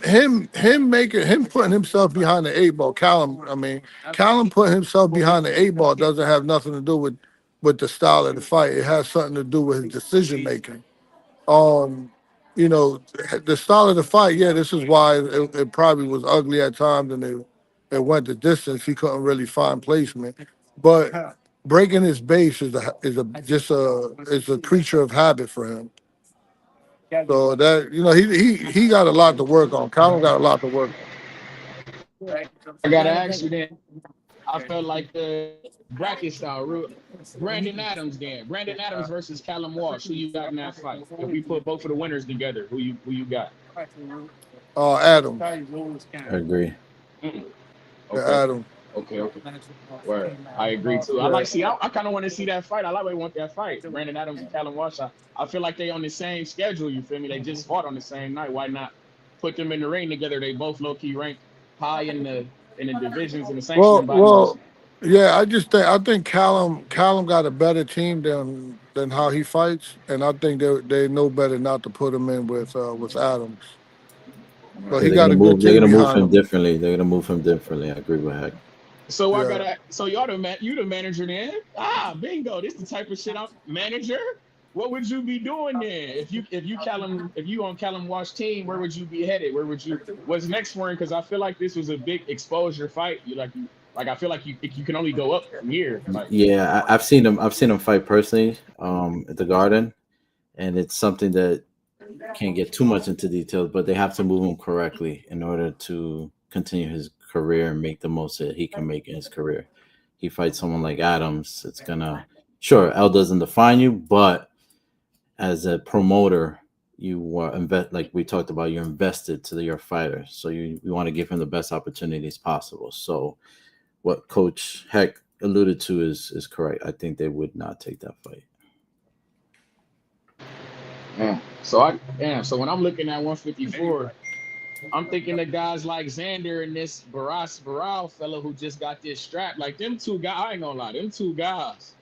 putting himself behind the eight ball. Callum putting himself behind the eight ball doesn't have nothing to do with the style of the fight. It has something to do with his decision making. Um, the style of the fight. Yeah, this is why it probably was ugly at times, and it went the distance. He couldn't really find placement, but breaking his base is a creature of habit for him. So that he got a lot to work on. Callum got a lot to work I gotta ask you then. I felt like the bracket style. Brandon Adams then. Brandon Adams versus Callum Walsh. Who you got in that fight? If we put both of the winners together, who you got? on. Adam, I agree. Mm-mm. yeah, Okay. Adam. Okay. Word. I agree too. I kind of want to see that fight. I like they want that fight. Brandon Adams and Callum Walsh. I feel like they on the same schedule. You feel me? They just fought on the same night. Why not put them in the ring together? They both low key ranked high in the divisions and the sanctioning Well, bodies. Yeah, I think Callum got a better team than how he fights, and I think they know better not to put him in with Adams. But Yeah, he they're got gonna a good move. They're team gonna move behind him him. differently. They're gonna move him differently. I agree with Heck. So I Yeah. gotta. So you the manager then? Bingo. This the type of shit I'm manager. What would you be doing then if you on Callum Wash team? Where would you be headed? Where would you? What's next for him? Because I feel like this was a big exposure fight. Like I feel like you can only go up from here. Like Yeah, I've seen him. I've seen him fight personally at the Garden, and it's something that can't get too much into details, but they have to move him correctly in order to continue his career and make the most that he can make in his career. He fights someone like Adams, it's gonna sure L doesn't define you, but as a promoter, you are invest like we talked about. You're invested to your fighter, so you want to give him the best opportunities possible. So what Coach Heck alluded to is correct. I think they would not take that fight. yeah. So when I'm looking at 154. I'm thinking of guys like Xander and this Barral fellow who just got this strap. Like them two guys, I ain't gonna lie, them two guys.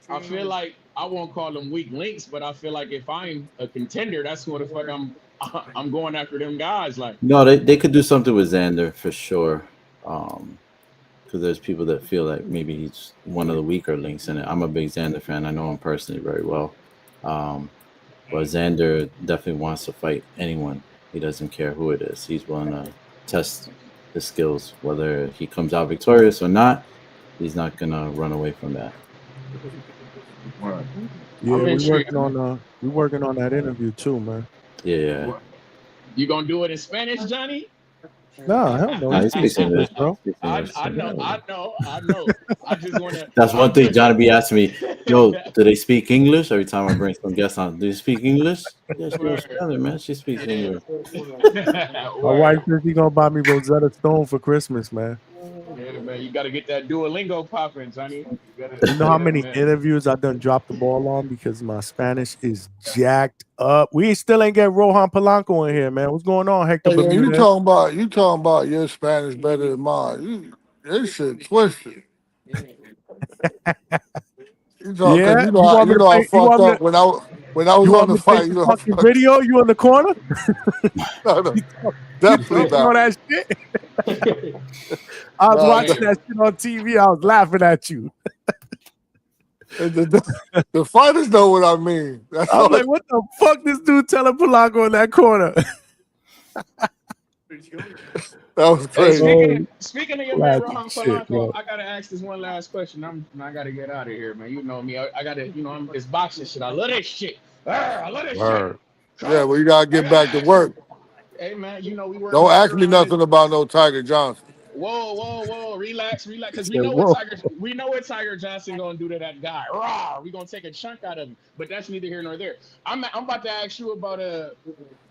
I feel like I won't call them weak links, but I feel like if I'm a contender, that's what the fuck I'm going after them guys. Like, No, they could do something with Xander for sure. Because there's people that feel like maybe he's one of the weaker links in it. I'm a big Xander fan. I know him personally very well. Um, but Xander definitely wants to fight anyone. He doesn't care who it is. He's willing to test his skills, whether he comes out victorious or not. He's not gonna run away from that. Yeah, I'm we intrigued. working on that interview too, man. Yeah. You gonna do it in Spanish, Johnny? No, hell no. Nah, He he speaks speaks English. English, bro. He speaks English. I know. I just wanna. That's one I'm thing just. Johnny B asked me, yo, do they speak English? Every time I bring some guests on, do you speak English? Yeah, she was Word. Spanish, man. She speaks English. My wife says she gonna buy me Rosetta Stone for Christmas, man. Yeah, man, you gotta get that Duolingo popping, Johnny. You know how many Man. interviews I done dropped the ball on because my Spanish is jacked up. We still ain't get Rohan Polanco in here, man. What's going on, Hector Hey, yeah, Bermudez? you talking about your Spanish better than mine. This shit twisted. You talk because Yeah, you want me you to know I play? fucked up when I was You on want the me to play fight. some You know I fucking fucked video? You in the corner? no, You definitely talking all not. that shit? I was No, watching that shit on TV. I was laughing at you. the fighters know what I mean. That's I was all. like, what the fuck this dude telling Polanco in that corner? That was Hey, crazy. speaking of your man Classic Rohan shit, Polanco, man. I gotta ask this one last question. I gotta get out of here, man. You know me. I gotta, it's boxing shit. I love this shit. I love this Word. shit. Yeah, well, you gotta get back to work. Hey man, we working Don't hard ask me around this. nothing about no Tiger Johnson. Whoa, relax. He Because said, whoa. we know what Tiger Johnson gonna do to that guy. Rah, we gonna take a chunk out of him. But that's neither here nor there. I'm about to ask you about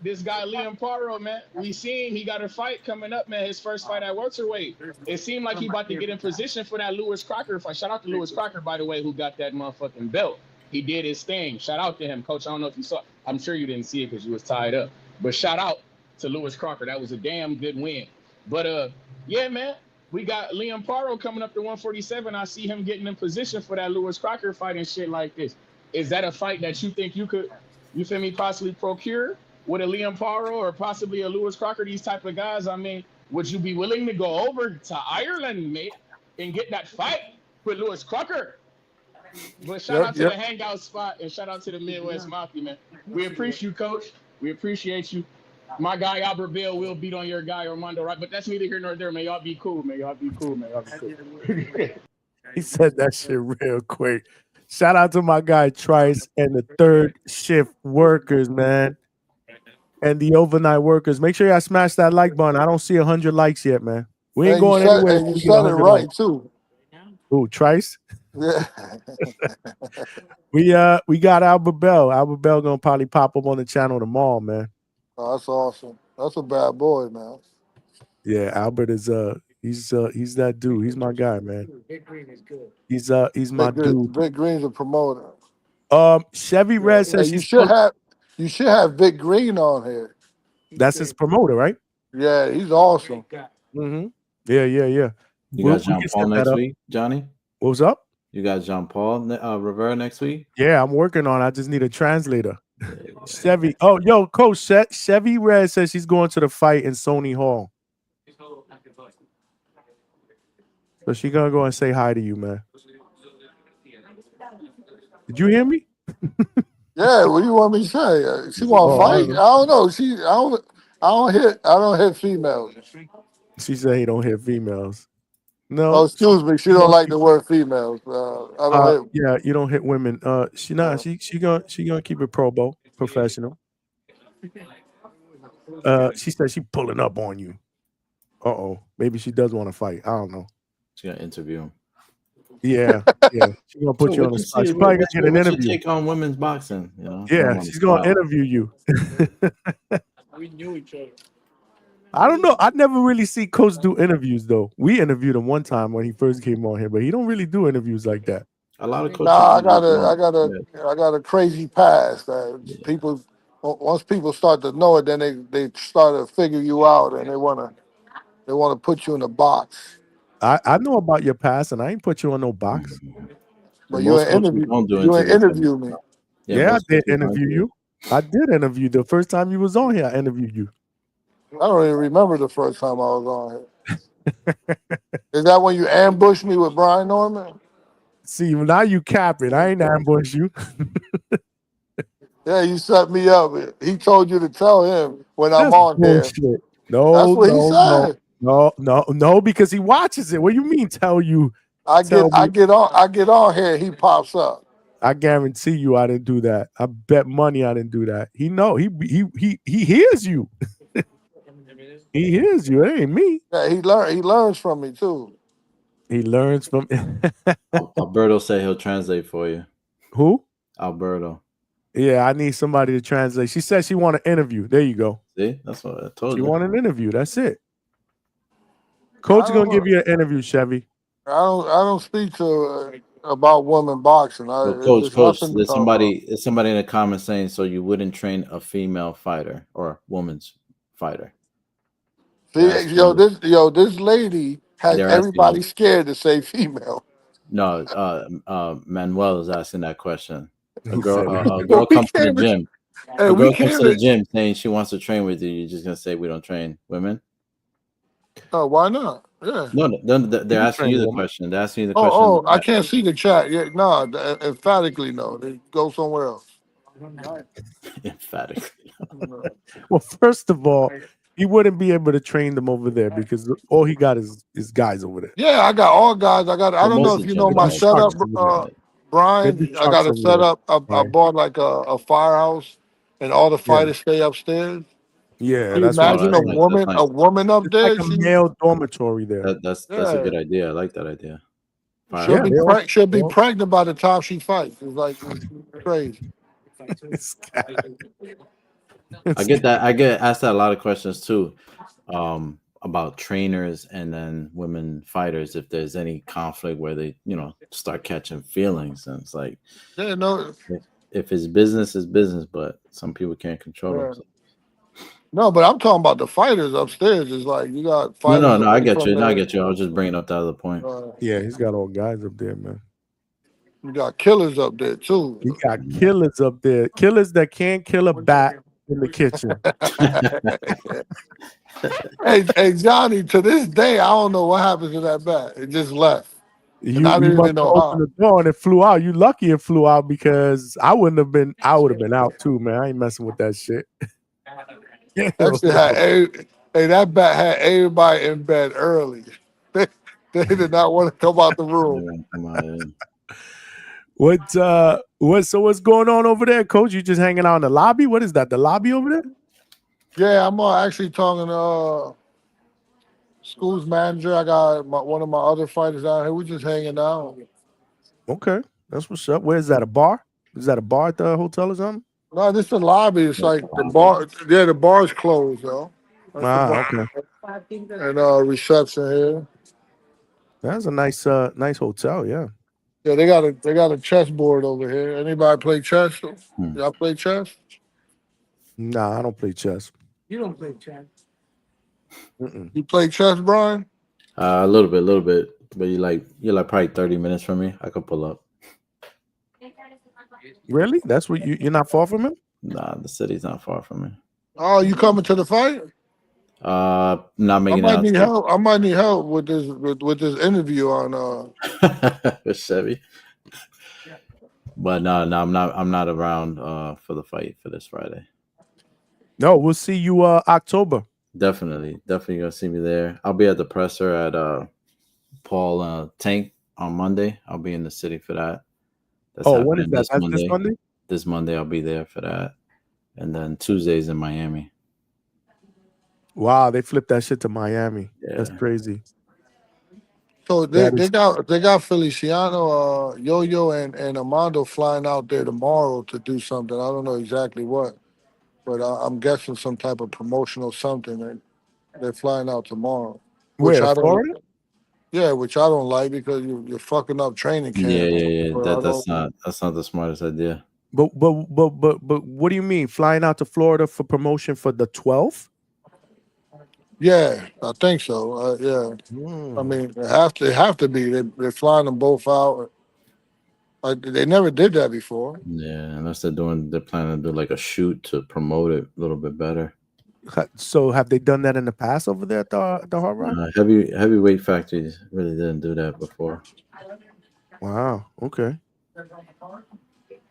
this guy Liam Paro, man. We seen he got a fight coming up, man. His first fight at welterweight. It seemed like he about to get in position for that Lewis Crocker fight. Shout out to Lewis Crocker, by the way, who got that motherfucking belt. He did his thing. Shout out to him, coach. I don't know if you saw. I'm sure you didn't see it because you was tied up. But shout out to Lewis Crocker. That was a damn good win. But yeah, man. We got Liam Paro coming up to 147. I see him getting in position for that Lewis Crocker fight and shit like this. Is that a fight that you think you could, you feel me, possibly procure with a Liam Paro or possibly a Lewis Crocker, these type of guys? I mean, would you be willing to go over to Ireland, mate, and get that fight with Lewis Crocker? But shout out to the Hangout spot and shout out to the Midwest Mafia, man. We appreciate you, coach. We appreciate you. My guy Albert Bill will beat on your guy Armando, right? But that's neither here nor there, man. Y'all be cool, man. Y'all be cool. He said that shit real quick. Shout out to my guy Trice and the third shift workers, man. And the overnight workers. Make sure y'all smash that like button. I don't see 100 likes yet, man. We ain't going anywhere. And you said it right too. Ooh, Trice? Yeah. We got Albert Bell. Albert Bell gonna probably pop up on the channel tomorrow, man. Oh, that's awesome. That's a bad boy, man. Yeah, Albert is he's that dude. He's my guy, man. He's my dude. Vic Green's a promoter. Chevy Red says you should have Vic Green on here. That's his promoter, right? Yeah, he's awesome. Mm-hmm. Yeah. You got We Jean can Paul set that next up. week, Johnny? What was up? You got Jean Paul Rivera next week? Yeah, I'm working on it. I just need a translator. Chevy. Oh, yo, Coach Chevy Red says she's going to the fight in Sony Hall. So she gonna go and say hi to you, man. Did you hear me? Yeah, what do you want me to say? She want to fight? I don't know. I don't hit females. She said he don't hit females. No. Oh, excuse me. She don't like the word females. I don't hit. Yeah, you don't hit women. She gonna keep it professional. She said she pulling up on you. Maybe she does want to fight. I don't know. She's gonna interview him. Yeah. She's gonna put you on the spot. She's probably gonna get an interview. Take on women's boxing, you know. Yeah, she's gonna interview you. We knew each other. I don't know. I never really see Coach do interviews though. We interviewed him one time when he first came on here, but he don't really do interviews like that. A lot of coaches. Nah, I got a crazy past that people. Once people start to know it, then they start to figure you out, and they wanna put you in a box. I know about your past, and I ain't put you on no box. But you ain't interview me. Yeah, I did interview you. I did interview the first time you was on here. I interviewed you. I don't even remember the first time I was on here. Is that when you ambushed me with Brian Norman? See, now you capping. I ain't ambushed you. Yeah, you set me up. He told you to tell him when I'm on there. No, that's what he said. No, because he watches it. What do you mean? Tell you? I get on here. He pops up. I guarantee you, I didn't do that. I bet money I didn't do that. He hears you. He hears you. It ain't me. Yeah, he learns from me too. He learns from. Alberto said he'll translate for you. Who? Alberto. Yeah, I need somebody to translate. She said she want an interview. There you go. See, that's what I told you. She want an interview. That's it. Coach is gonna give you an interview, Chevy. I don't speak to about women boxing. Coach, there's somebody in the comments saying so you wouldn't train a female fighter or woman's fighter. See, this lady has everybody scared to say female. No, Manuel is asking that question. A girl comes to the gym. A girl comes to the gym saying she wants to train with you. You're just gonna say we don't train women? Oh, why not? Yeah. No, they're asking you the question. They're asking you the question. Oh, I can't see the chat. Yeah, no, emphatically no. They go somewhere else. Emphatically. Well, first of all, he wouldn't be able to train them over there because all he got is guys over there. Yeah, I got all guys. I don't know if you know my setup, Brian. I got a setup. I bought like a firehouse, and all the fighters stay upstairs. Yeah, can you imagine a woman up there. Like a male dormitory there. That's a good idea. I like that idea. She'll be pregnant by the time she fights. It's like crazy. I get that. I get asked that a lot of questions too, about trainers and then women fighters. If there's any conflict where they, start catching feelings, and it's like, yeah, no. If it's business, it's business, but some people can't control themselves. No, but I'm talking about the fighters upstairs. It's like you got fighters. No, I get you. I get you. I was just bringing up the other point. Yeah, he's got all guys up there, man. You got killers up there too. You got killers up there. Killers that can't kill a bat in the kitchen. Hey, Johnny. To this day, I don't know what happened to that bat. It just left. You must have opened the door and it flew out. You lucky it flew out because I would have been out too, man. I ain't messing with that shit. That bat had everybody in bed early. They did not want to come out the room. What's going on over there, Coach? You just hanging out in the lobby? What is that? The lobby over there? Yeah, I'm actually talking to school's manager. I got one of my other fighters out here. We're just hanging out. Okay, that's what's up. Where's that? A bar? Is that a bar at the hotel or something? No, this is the lobby. It's like the bar. Yeah, the bar's closed though. Okay. And reception here. That's a nice hotel. Yeah. Yeah, they got a chessboard over here. Anybody play chess? Y'all play chess? Nah, I don't play chess. You don't play chess. You play chess, Brian? A little bit. But you're like probably 30 minutes from me. I could pull up. Really? That's what you're not far from him? Nah, the city's not far from me. Oh, you coming to the fight? Not I making it might out need to help. I might need help with this with this interview on. with Chevy. But no, I'm not around for the fight for this Friday. No, we'll see you October. Definitely gonna see me there. I'll be at the presser at Paul Tank on Monday. I'll be in the city for that. That's when is happening that? That's this Monday? This Monday I'll be there for that. And then Tuesday's in Miami. Wow, they flipped that shit to Miami. Yeah. That's crazy. So they got Feliciano, Yo-Yo, and Armando flying out there tomorrow to do something. I don't know exactly what, but I'm guessing some type of promotional something. And they're flying out tomorrow. Where, I Florida? Yeah, which I don't like because you're fucking up training camp. Yeah. But That's not the smartest idea. But what do you mean flying out to Florida for promotion for the 12th? Yeah, I think so. I mean, they have to be. They're flying them both out. They never did that before. Yeah, unless they're planning to do like a shoot to promote it a little bit better. So have they done that in the past over there at the Hard Rock? Heavyweight factories really didn't do that before. Wow. Okay.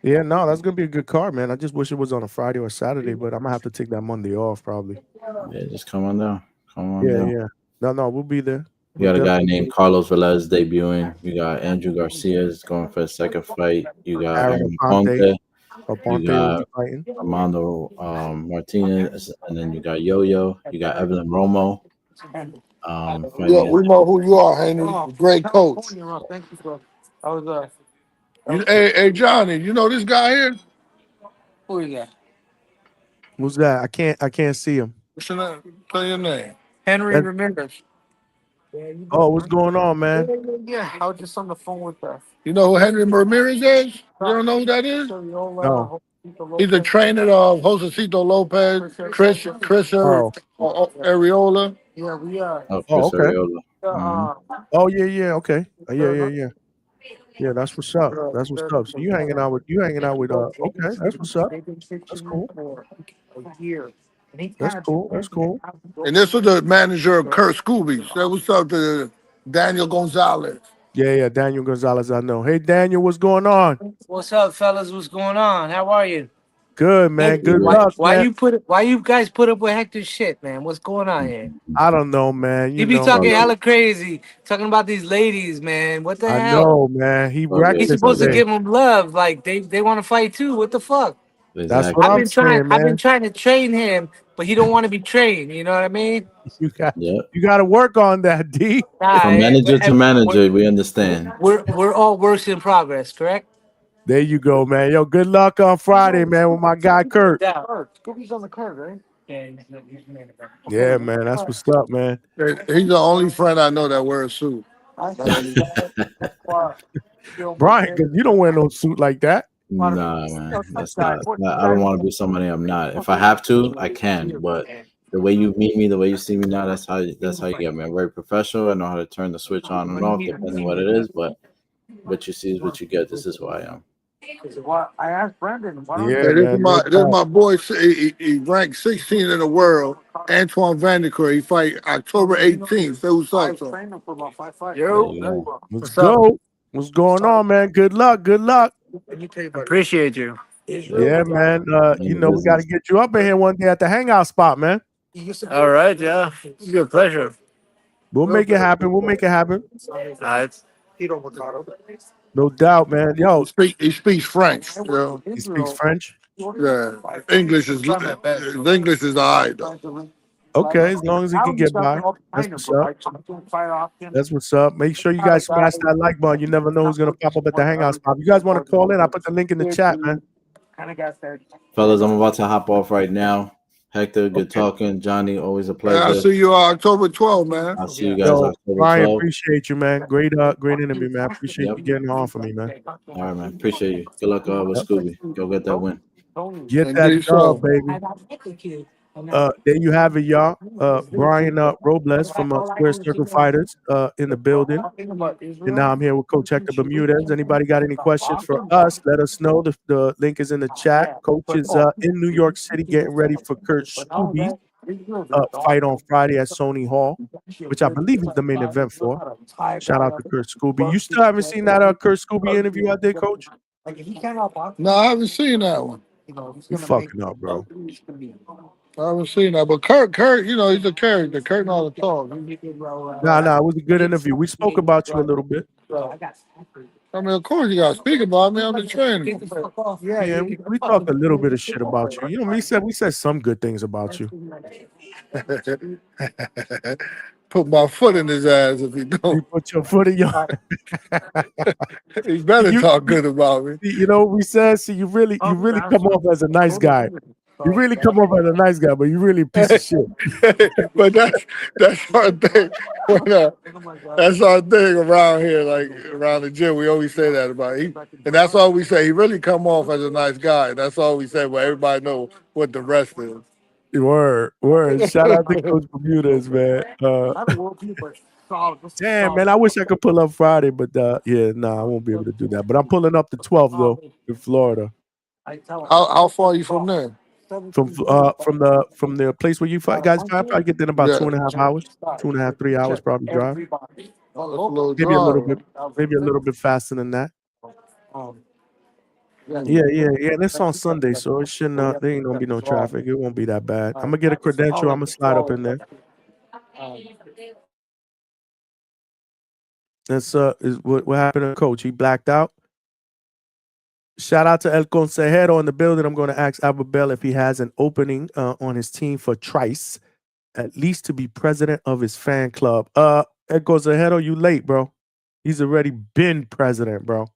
Yeah, no, that's gonna be a good card, man. I just wish it was on a Friday or Saturday, but I'm gonna have to take that Monday off probably. Yeah, just come on down. Down. Yeah. No, we'll be there. You got a guy named Carlos Velez debuting. You got Andrew Garcia's going for a second fight. You got Aaron Ponte. You got Armando Martinez, and then you got Yo-Yo. You got Evelyn Romo. Yeah, we know who you are, Henry. Great coach. Thank you, bro. I was Hey, Johnny, you know this guy here? Who is that? Who's that? I can't see him. What's your name? Tell your name. Henry Ramirez. Oh, what's going on, man? Yeah, I was just on the phone with us. You know who Henry Ramirez is? You don't know who that is? No. He's a trainer of Josecito Lopez, Chris Areola. Yeah, we are. Oh, Chris Areola. Oh, yeah. Okay. Yeah. Yeah, that's what's up. That's what's up. So you hanging out with okay, that's what's up. That's cool. That's cool. And this was the manager of Kurt Scooby. That was up to Daniel Gonzalez. Yeah, Daniel Gonzalez, I know. Hey, Daniel, what's going on? What's up, fellas? What's going on? How are you? Good, man. Good luck. Why man. Why you guys put up with Hector's shit, man? What's going on here? I don't know, man. You be talking hella crazy, talking about these ladies, man. What the hell? I know, man. He wrecked He's it supposed to today. give them love, like they want to fight too. What the fuck? That's what I'm saying, man. I've been trying to train him, but he don't want to be trained. You know what I mean? You got to work on that, D. From manager to manager, we understand. We're all works in progress, correct? There you go, man. Yo, good luck on Friday, man, with my guy Kurt. Scooby's on the card, right? Yeah, Yeah, man. That's what's up, man. He's the only friend I know that wears a suit. Brian, because you don't wear no suit like that. Nah, man. That's not. I don't want to be somebody I'm not. If I have to, I can. But the way you meet me, the way you see me now, that's how you get me. I'm very professional. I know how to turn the switch on and off, depending on what it is. But what you see is what you get. This is who I am. I asked Brandon. This is my boy. He ranked 16 in the world. Antoine Vandercourt. He fight October 18th. So what's up? Yo, let's go. What's going on, man? Good luck. Good luck. Appreciate you. Yeah, man. We got to get you up in here one day at the Hangout spot, man. All right, yeah. It's a pleasure. We'll make it happen. All right. No doubt, man. Yo, he speaks French. You know? He speaks French. Yeah, English is all right though. Okay, as long as he can get by. That's what's up. That's what's up. Make sure you guys smash that like button. You never know who's gonna pop up at the Hangout spot. If you guys want to call in, I'll put the link in the chat, man. Fellas, I'm about to hop off right now. Hector, good talking. Johnny, always a pleasure. Yeah, I'll see you October 12th, man. I'll see you guys October 12th. I appreciate you, man. Great interview, man. Appreciate you getting on for me, man. All right, man. Appreciate you. Good luck with Scooby. Go get that win. Get that dub, baby. There you have it, y'all. Brian Robles from Square Circle Fighters in the building. And now I'm here with Coach Hector Bermudez. Anybody got any questions for us? Let us know. The link is in the chat. Coach is in New York City getting ready for Kurt Scooby's fight on Friday at Sony Hall, which I believe is the main event for. Shout out to Kurt Scooby. You still haven't seen that Kurt Scooby interview I did, Coach? No, I haven't seen that one. You fucking up, bro. I haven't seen that. But Kurt, you know, he's a character. Kurt know the talk. Nah, it was a good interview. We spoke about you a little bit. I mean, of course you gotta speak about me. I'm the trainer. Yeah, we talked a little bit of shit about you. You know, we said some good things about you. Put my foot in his ass if he don't. You put your foot in your. He better talk good about me. You know, we said, see, you really come off as a nice guy. You really come off as a nice guy, but you really a piece of shit. But that's our thing. That's our thing around here, like around the gym. We always say that about him. And that's all we say. He really come off as a nice guy. That's all we say, but everybody know what the rest is. Word. Shout out to Coach Bermudez, man. Damn, man, I wish I could pull up Friday, but I won't be able to do that. But I'm pulling up the 12th though in Florida. How far are you from there? From the place where you guys fight, I get there in about 2.5 hours, 2.5, 3 hours probably drive. Maybe a little bit faster than that. Yeah. And it's on Sunday, so it shouldn't. There ain't gonna be no traffic. It won't be that bad. I'm gonna get a credential. I'm gonna slide up in there. That's is what happened to Coach. He blacked out. Shout out to El Consejero in the building. I'm going to ask Abel if he has an opening on his team for Trice, at least to be president of his fan club. El Consejero, you late, bro. He's already been president, bro.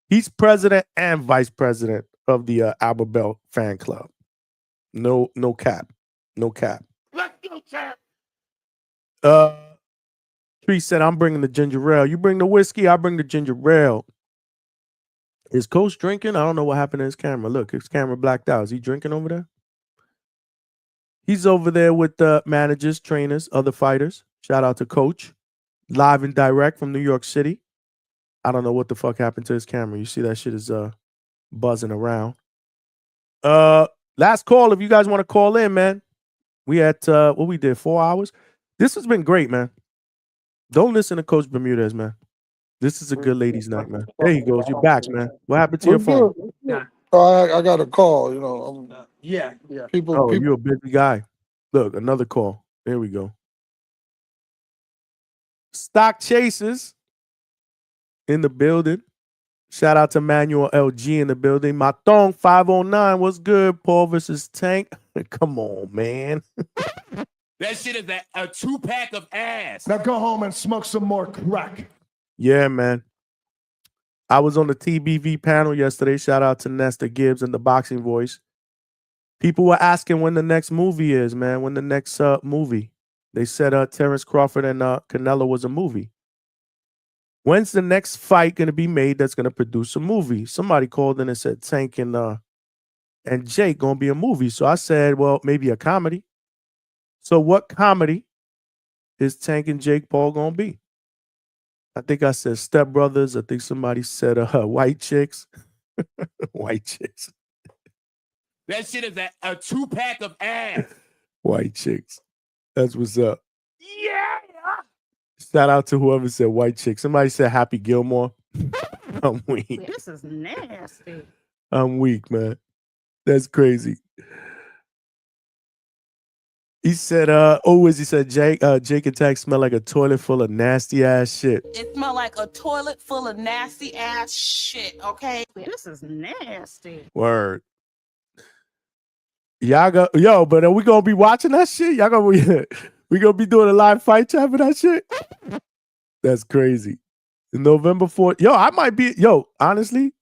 He's president and vice president of the Abel fan club. No cap. Let's go, champ. Tree said, I'm bringing the ginger ale. You bring the whiskey, I bring the ginger ale. Is Coach drinking? I don't know what happened to his camera. Look, his camera blacked out. Is he drinking over there? He's over there with the managers, trainers, other fighters. Shout out to Coach. Live and direct from New York City. I don't know what the fuck happened to his camera. You see that shit is buzzing around. Last call if you guys want to call in, man. We at what we did, 4 hours. This has been great, man. Don't listen to Coach Bermudez, man. This is a good ladies' night, man. There he goes. You're back, man. What happened to your phone? I got a call, you know. Yeah. People. You're a busy guy. Look, another call. There we go. Stock Chasers in the building. Shout out to Manuel LG in the building. My thong 509. What's good? Paul versus Tank. Come on, man. That shit is a 2-pack of ass. Now go home and smoke some more crack. Yeah, man. I was on the TBV panel yesterday. Shout out to Nesta Gibbs and the Boxing Voice. People were asking when the next movie is, man. When the next movie. They said Terrence Crawford and Canelo was a movie. When's the next fight going to be made that's going to produce a movie? Somebody called in and said Tank and Jake going to be a movie. So I said, well, maybe a comedy. So what comedy is Tank and Jake Paul going to be? I think I said Step Brothers. I think somebody said White Chicks. White Chicks. That shit is a 2-pack of ass. White Chicks. That's what's up. Yeah. Shout out to whoever said White Chicks. Somebody said Happy Gilmore. I'm weak. This is nasty. I'm weak, man. That's crazy. He said, he said, Jake and Tank smell like a toilet full of nasty ass shit. It smell like a toilet full of nasty ass shit, okay? This is nasty. Word. But are we gonna be watching that shit? Y'all gonna we gonna be doing a live fight chat for that shit? That's crazy. November 4th. I might be, honestly.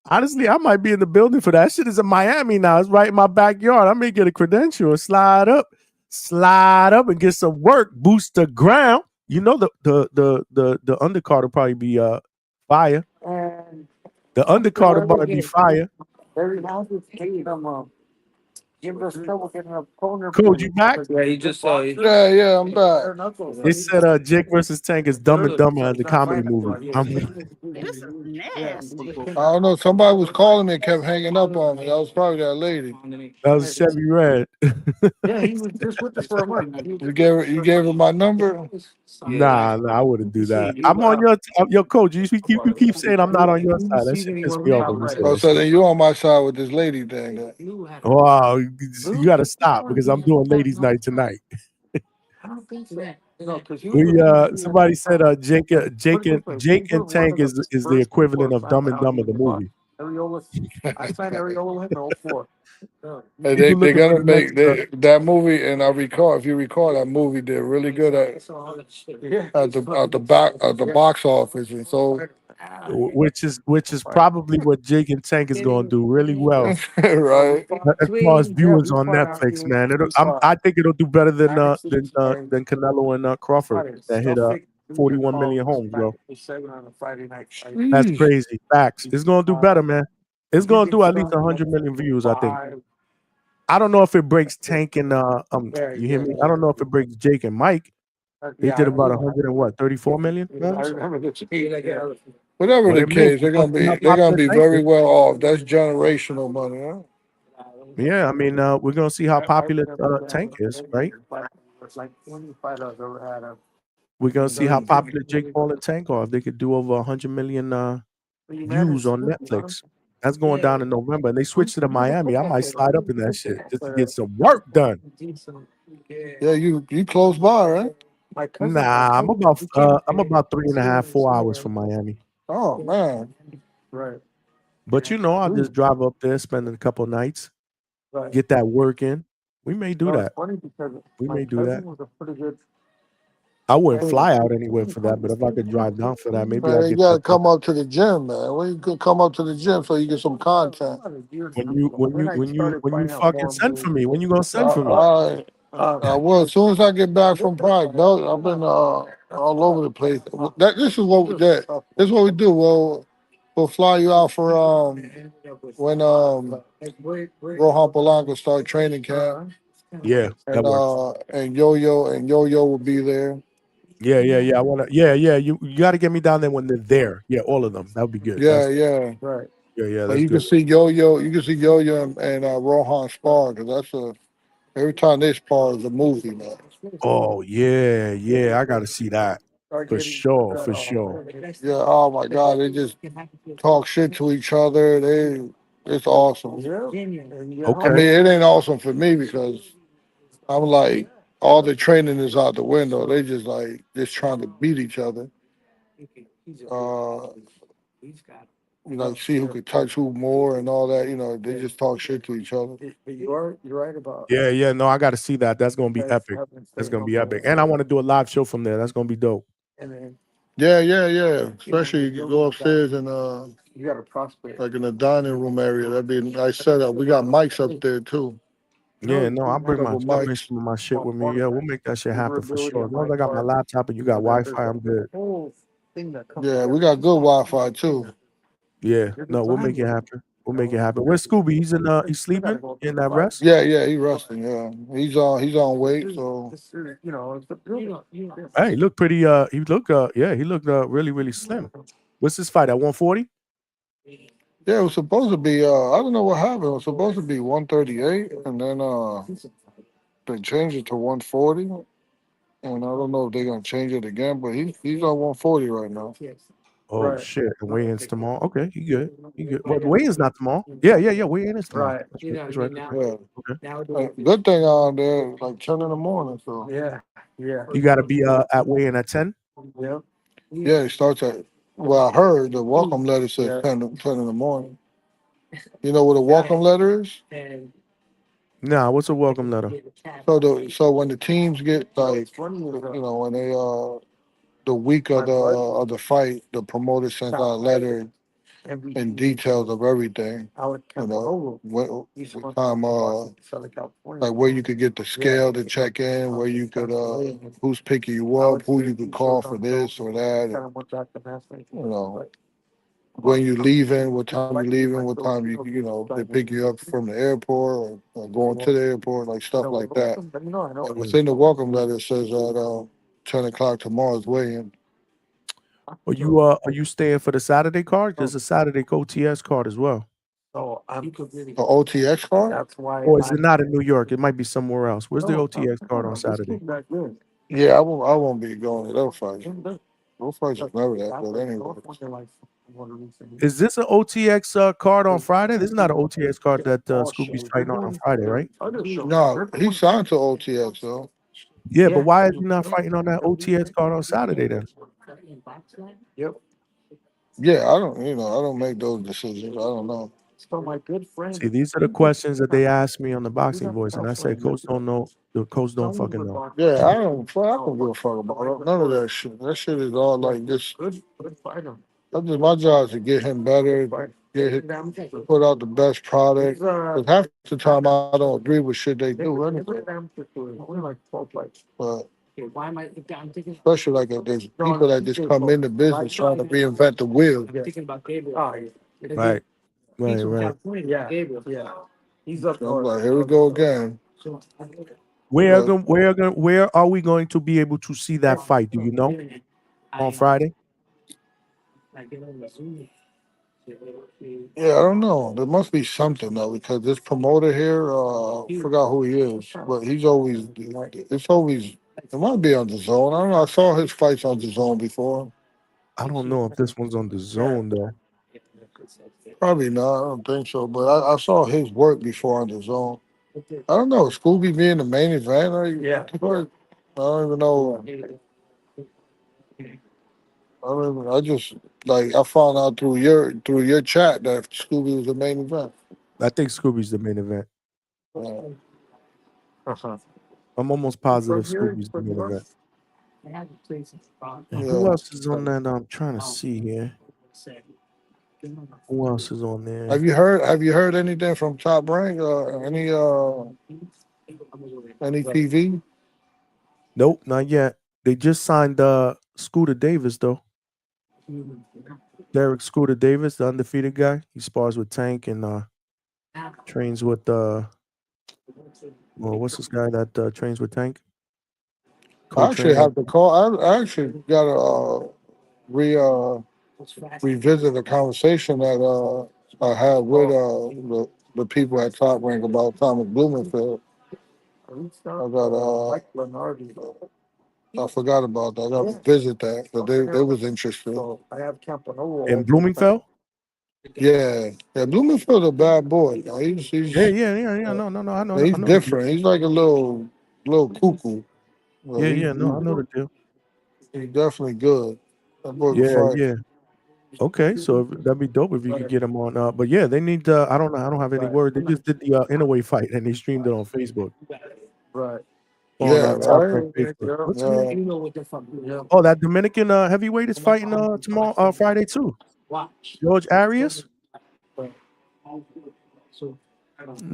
Honestly, I might be in the building for that. Shit is in Miami now. It's right in my backyard. I may get a credential and slide up and get some work, boost the ground. You know the undercard will probably be fire. The undercard will probably be fire. Give us trouble getting a corner. Coach, you back? Yeah, he just Yeah, I'm back. They said Jake versus Tank is Dumb and Dumber the comedy movie. This is nasty. I don't know. Somebody was calling me and kept hanging up on me. That was probably that lady. That was Chevy Red. Yeah, he was just with us for a month. You gave her my number? Nah, I wouldn't do that. I'm on your coach. You keep saying I'm not on your side. That shit pissed me off when you say Oh, that so shit. then you on my side with this lady thing. Wow, you got to stop because I'm doing ladies' night tonight. I don't think so. No, because We somebody said Jake and Tank is the equivalent of Dumb and Dumber the movie. I signed Areola with him in 04. And People they're looking for gonna the make next that movie, and if you recall, that movie did really good at the box office, and so which is probably what Jake and Tank is going to do really well right. as far as viewers on Netflix, man. I think it'll do better than Canelo and Crawford that hit 41 million homes, bro. That's crazy. Facts. It's going to do better, man. It's going to do at least 100 million views, I think. I don't know if it breaks Tank and you hear me? I don't know if it breaks Jake and Mike. They did about 34 million homes. Whatever the Well, case, they're see how gonna popular be Tank very is. well off. That's generational money, huh? Yeah, I mean, we're gonna see how popular Tank is, right? We're gonna see how popular Jake Paul and Tank are. If they could do over 100 million views on Netflix, that's going down in November. And they switched to the Miami. I might slide up in that shit just to get some work done. Yeah, you close by, right? Nah, I'm about 3.5, 4 hours from Miami. Oh man, right. But I'll just drive up there, spend a couple nights, get that work in. We may do that. We may do that. Was a pretty good. I wouldn't fly out anywhere for that, but if I could drive down for that, maybe I'll man, you get gotta that. come up to the gym, man. When you could come up to the gym so you get some content. When you fucking send for me, when you gonna send for me? Well, as soon as I get back from Prague, I've been all over the place. This is what we do. We'll fly you out for when Rohan Polanco start training camp, Yeah, that works. and Yo-Yo will be there. Yeah. I wanna. Yeah. You got to get me down there when they're there. Yeah, all of them. That would be good. Yeah. Right. Yeah. But That's you can good. see Yo-Yo. You can see Yo-Yo and Rohan spar because every time they spar is a movie, man. Oh yeah. I got to see that for sure. Yeah. Oh my God, they just talk shit to each other. It's awesome. I mean, Okay. it ain't awesome for me because I'm like, all the training is out the window. They just trying to beat each other. See who could touch who more and all that. They just talk shit to each other. You're right about. Yeah. No, I got to see that. That's gonna be epic. That's gonna be epic. And I want to do a live show from there. That's gonna be dope. Yeah. Especially you go upstairs and You got a prospect. like in the dining room area. That'd be a nice setup. We got mics up there too. Yeah, no, I'll bring Couple some mics. of my shit with me. Yeah, we'll make that shit happen for sure. As long as I got my laptop and you got Wi-Fi, I'm good. Yeah, we got good Wi-Fi too. Yeah, no, we'll make it happen. Where's Scooby? He's sleeping in that rest. Yeah, he's resting. Yeah, he's on weight. So Hey, he looked pretty. He looked. He looked really, really slim. What's his fight at 140? yeah, it was supposed to be. I don't know what happened. It was supposed to be 138, and then they changed it to 140. And I don't know if they're gonna change it again, but he's on 140 right now. Oh shit! The weigh-in's tomorrow. Okay, he good. Well, the weigh-in's not tomorrow. Yeah. Weigh-in is tomorrow. That's right. Okay. Good thing on there, like 10 in the morning. So Yeah. You got to be at weigh-in at 10. yeah, it starts at. Well, I heard the welcome letter says 10 in the morning. You know what a welcome letter is? Nah, what's a welcome letter? So when the teams get when they the week of the fight, the promoter sends out a letter and details of everything. What time like where you could get the scale to check in, where you could who's picking you up, who you could call for this or that. when you leaving, what time you leaving, what time you know they pick you up from the airport or going to the airport, like stuff like that. And within the welcome letter it says that 10 o'clock tomorrow's weigh-in. Are you staying for the Saturday card? There's a Saturday OTS card as well. The OTX card? Or is it not in New York? It might be somewhere else. Where's the OTX card on Saturday? Yeah, I won't be going to those fights. Those fights is never that good anyway. Is this an OTX card on Friday? This is not an OTX card that Scooby's fighting on Friday, right? No, he signed to OTX though. Yeah, but why is he not fighting on that OTX card on Saturday then? Yeah, I don't make those decisions. I don't know. See, these are the questions that they asked me on the Boxing Voice, and I said, Coach don't know. The coach don't fucking know. Yeah, I don't give a fuck about it. None of that shit. That shit is all like this. My job is to get him better, put out the best product. Because half the time I don't agree with shit they do anyway. But especially like if there's people that just come into business trying to reinvent the wheel. Right. I'm like, here we go again. Where are we going to be able to see that fight? Do you know? On Friday? Yeah, I don't know. There must be something though, because this promoter here, I forgot who he is, but it might be on the zone. I don't know. I saw his fights on the zone before. I don't know if this one's on the zone though. Probably not. I don't think so. But I saw his work before on the zone. I don't know. Scooby being the main event. I don't even know. I found out through your chat that Scooby was the main event. I think Scooby's the main event. Uh-huh. I'm almost positive Scooby's the main event. And who else is on that? I'm trying to see here. Who else is on there? Have you heard anything from Top Rank? Any TV? Nope, not yet. They just signed Scooter Davis though. Derek Scooter Davis, the undefeated guy. He spars with Tank and trains with what's this guy that trains with Tank? I actually have to call. I actually got to revisit a conversation that I had with the people at Top Rank about Thomas Blumenfield. I forgot about that. I got to visit that, but they was interested. In Bloomingdale? Yeah, Blumenfield's a bad boy. He's Yeah. No. I know. He's different. He's like a little cuckoo. No, I know the deal. He's definitely good. That boy can fight. Yeah. Okay, so that'd be dope if you could get him on. But yeah, they need. I don't know. I don't have any word. They just did the Inouye fight and they streamed it on Facebook. Right. On Top Rank Facebook. What's his name? Oh, that Dominican heavyweight is fighting tomorrow, Friday too. George Arias.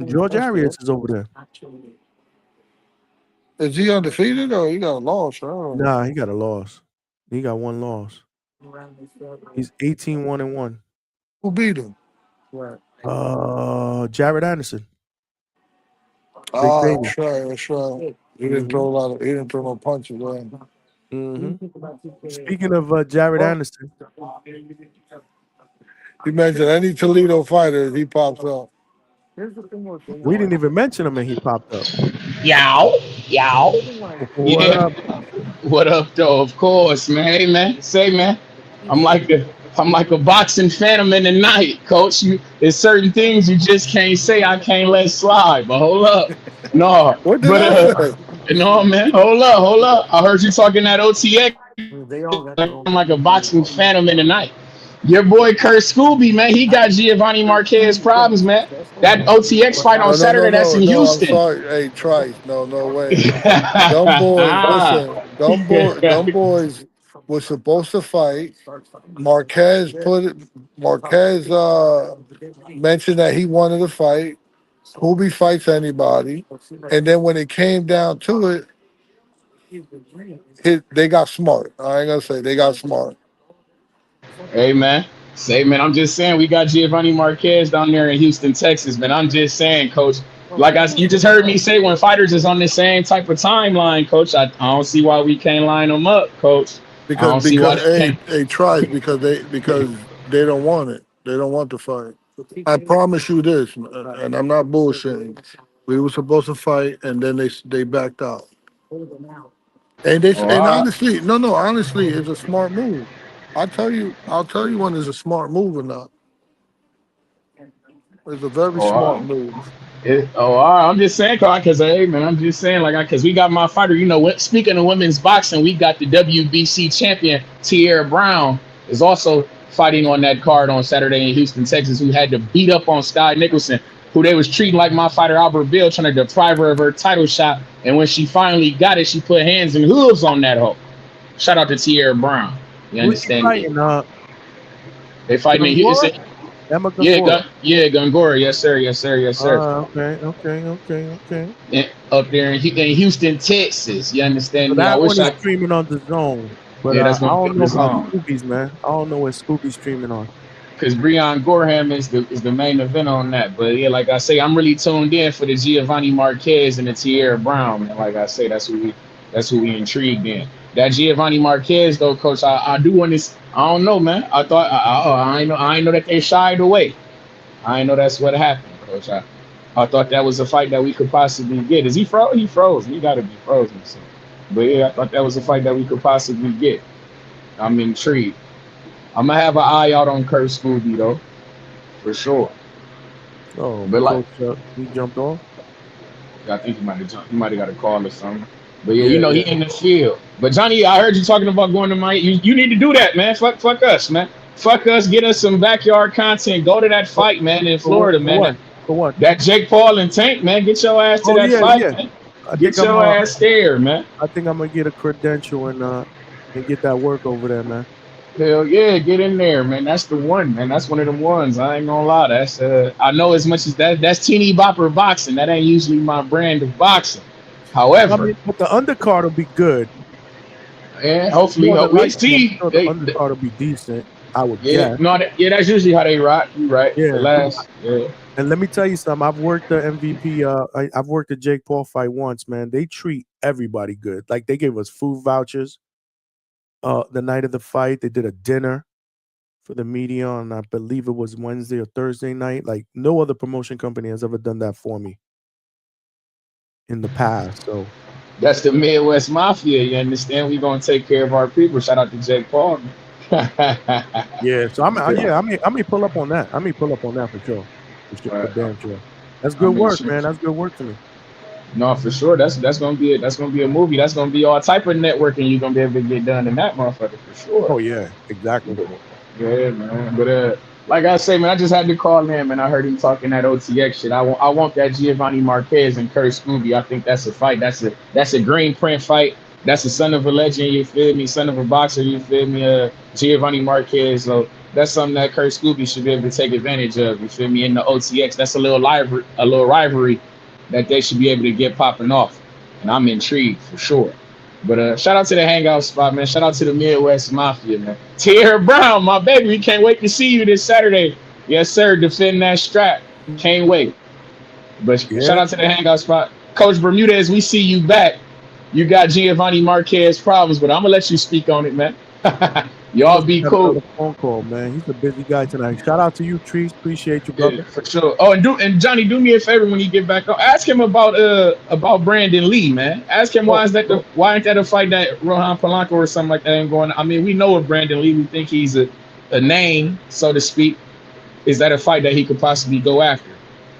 George Arias is over there. Is he undefeated or he got a loss? Nah, he got a loss. He got one loss. He's 18-1-1. Who beat him? Jared Anderson. That's right. He didn't throw no punches. Right? Mm-hmm. Speaking of Jared Anderson, you mentioned any Toledo fighter, he pops up. We didn't even mention him and he popped up. Yow. What up, though? Of course, man. Hey, man. Say, man. I'm like a boxing phantom in the night, Coach. There's certain things you just can't say. I can't let slide. But hold up, no. No, man. Hold up. I heard you talking that OTX. I'm like a boxing phantom in the night. Your boy Kurt Scooby, man, he got Giovanni Marquez problems, man. That OTX fight on Saturday, that's in Houston. I'm sorry. Hey, Trice, no way. Dumb boys were supposed to fight. Marquez mentioned that he wanted to fight. Scooby fights anybody. And then when it came down to it, they got smart. I ain't gonna say they got smart. Hey, man. Say, man, I'm just saying we got Giovanni Marquez down there in Houston, Texas, man. I'm just saying, coach. You just heard me say when fighters is on the same type of timeline, coach. I don't see why we can't line them up, coach. I don't see why they can't. They tries because they don't want it. They don't want to fight. I promise you this, and I'm not bullshitting. We were supposed to fight, and then they backed out. Oh, And all right. honestly, no, honestly, it's a smart move. I'll tell you when it's a smart move or not. It's a very Oh, all smart right. move. All right. I'm just saying, because hey, man, I'm just saying, because we got my fighter. Speaking of women's boxing, we got the WBC champion Tierra Brown is also fighting on that card on Saturday in Houston, Texas. Who had to beat up on Sky Nicholson, who they was treating like my fighter Albert Bill, trying to deprive her of her title shot. And when she finally got it, she put hands and hooves on that hoe. Shout out to Tierra Brown. You Who's she understand me? fighting? They fighting in Gongora? Houston. Emma Gongora. Gongora. Yes, sir. Yes, sir. Yes, sir. Okay. And up there in Houston, Texas. You understand So me? I that wish one is I. streaming on the Zone, but Yeah, that's I gonna be don't on know the about zone. Scooby's, man. I don't know where Scooby's streaming on. Because Breon Gorham is the main event on that. But yeah, like I say, I'm really tuned in for the Giovanni Marquez and the Tierra Brown. Man. Like I say, that's who we intrigued in. That Giovanni Marquez though, coach, I do want this. I don't know, man. I thought I ain't know that they shied away. I ain't know that's what happened, coach. I thought that was a fight that we could possibly get. Is he froze? He froze. He got to be frozen. So. But yeah, I thought that was a fight that we could possibly get. I'm intrigued. I'm gonna have an eye out on Kurt Scooby though, for sure. Oh, But like, coach, he jumped off. I think he might have jumped. He might have got a call or something. But yeah, Yeah. he in the field. But Johnny, I heard you talking about going to Miami. You need to do that, man. Fuck us, man. Fuck us. Get us some backyard content. Go to that fight, man, in Florida, man. For what? That Jake Paul and Tank, man. Get your ass to Oh that fight, yeah. man. I Get think I'm. your ass there, man. I think I'm gonna get a credential and get that work over there, man. Hell yeah, get in there, man. That's the one, man. That's one of them ones. I ain't gonna lie. That's I know as much as that's teeny bopper boxing. That ain't usually my brand of boxing. However, but the undercard will be good. Yeah, hopefully, we see. The undercard will be decent. I would guess. No, that's usually how they rock. You right. Yeah. Yeah. And let me tell you something. I've worked the MVP. I've worked the Jake Paul fight once, man. They treat everybody good. Like they gave us food vouchers. The night of the fight, they did a dinner for the media on, I believe it was Wednesday or Thursday night. Like no other promotion company has ever done that for me in the past. So that's the Midwest Mafia. You understand? We gonna take care of our people. Shout out to Jake Paul. Yeah. So I may pull up on that. I may pull up on that for sure. For damn sure. That's good work, man. That's good work to me. No, for sure. That's gonna be a movie. That's gonna be all type of networking you're gonna be able to get done in that motherfucker for sure. Oh yeah, exactly. Yeah, man. But like I say, man, I just had to call in, man. I heard him talking that OTX shit. I want that Giovanni Marquez and Kurt Scooby. I think that's a fight. That's a green print fight. That's a son of a legend, you feel me? Son of a boxer, you feel me? Giovanni Marquez. So that's something that Kurt Scooby should be able to take advantage of, you feel me? In the OTX, that's a little rivalry that they should be able to get popping off. And I'm intrigued for sure. But shout out to the Hangout spot, man. Shout out to the Midwest Mafia, man. Tierra Brown, my baby. We can't wait to see you this Saturday. Yes, sir. Defend that strap. Can't wait. But shout out to the Hangout spot. Coach Bermudez, we see you back. You got Giovanni Marquez problems, but I'm going to let you speak on it, man. Y'all be cool. Phone call, man. He's a busy guy tonight. Shout out to you, Trees. Appreciate you, brother. Yeah, for sure. Oh, and Johnny, do me a favor when you get back on. Ask him about Brandon Lee, man. Ask him why ain't that a fight that Rohan Polanco or something like that ain't going? I mean, we know of Brandon Lee. We think he's a name, so to speak. Is that a fight that he could possibly go after?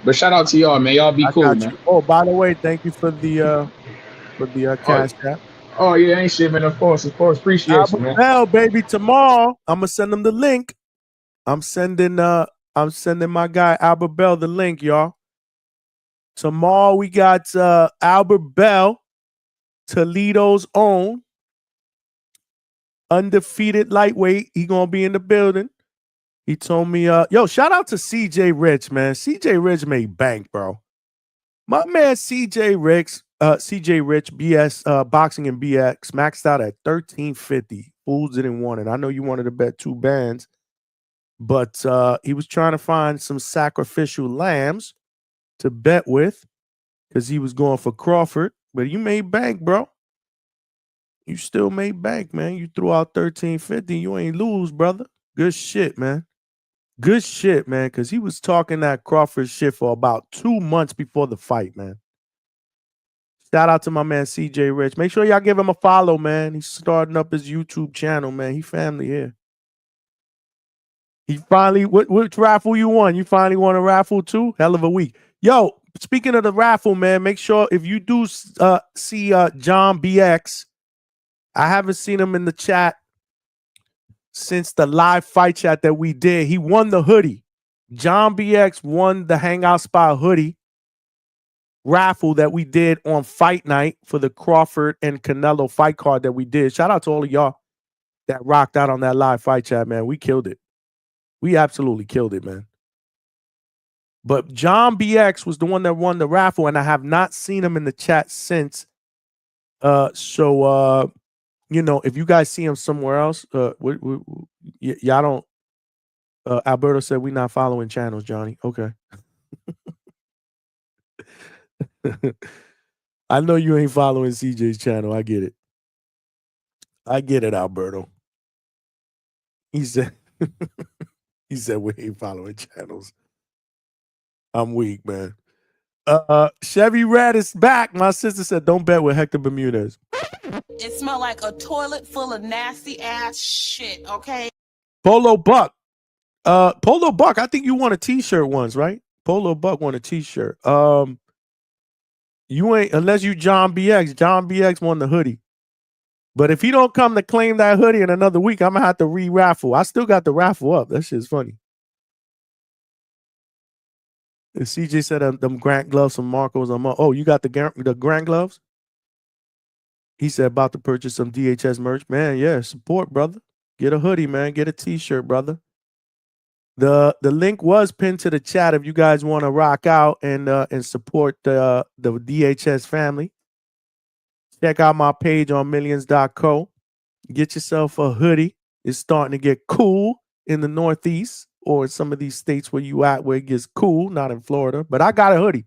But shout out to y'all, man. Y'all be cool, man. Oh, by the way, thank you for the cash app. Oh yeah, ain't shit, man. Of course. Appreciate you, man. Well, baby, tomorrow I'm gonna send him the link. I'm sending my guy Albert Bell the link, y'all. Tomorrow we got Albert Bell, Toledo's own undefeated lightweight. He gonna be in the building. He told me, yo, shout out to CJ Rich, man. CJ Rich made bank, bro. My man CJ Rich, BS boxing and BX maxed out at 1350. Fools didn't want it. I know you wanted to bet 2 bands. But he was trying to find some sacrificial lambs to bet with because he was going for Crawford. But you made bank, bro. You still made bank, man. You threw out 1350. You ain't lose, brother. Good shit, man. Good shit, man. Because he was talking that Crawford shit for about 2 months before the fight, man. Shout out to my man CJ Rich. Make sure y'all give him a follow, man. He's starting up his YouTube channel, man. He family here. He finally, which raffle you won? You finally won a raffle too? Hell of a week. Yo, speaking of the raffle, man, make sure if you do see John BX, I haven't seen him in the chat since the live fight chat that we did. He won the hoodie. John BX won the Hangout Spot hoodie raffle that we did on fight night for the Crawford and Canelo fight card that we did. Shout out to all of y'all that rocked out on that live fight chat, man. We killed it. We absolutely killed it, man. But John BX was the one that won the raffle, and I have not seen him in the chat since. So you know, if you guys see him somewhere else, y'all don't. Alberto said we're not following channels, Johnny. Okay. I know you ain't following CJ's channel. I get it. I get it, Alberto. He said he said we ain't following channels. I'm weak, man. Chevy Red is back. My sister said don't bet with Hector Bermudez. It smelled like a toilet full of nasty ass shit, okay? Polo Buck. Polo Buck, I think you won a t-shirt once, right? Polo Buck won a t-shirt. You ain't, unless you John BX. John BX won the hoodie. But if he don't come to claim that hoodie in another week, I'm gonna have to re-raffle. I still got the raffle up. That shit's funny. And CJ said them Grant gloves from Marco's. Oh, you got the Grant gloves? He said about to purchase some DHS merch. Man, yeah, support, brother. Get a hoodie, man. Get a t-shirt, brother. The link was pinned to the chat if you guys want to rock out and support the DHS family. Check out my page on millions.co. Get yourself a hoodie. It's starting to get cool in the Northeast or in some of these states where you at where it gets cool, not in Florida. But I got a hoodie.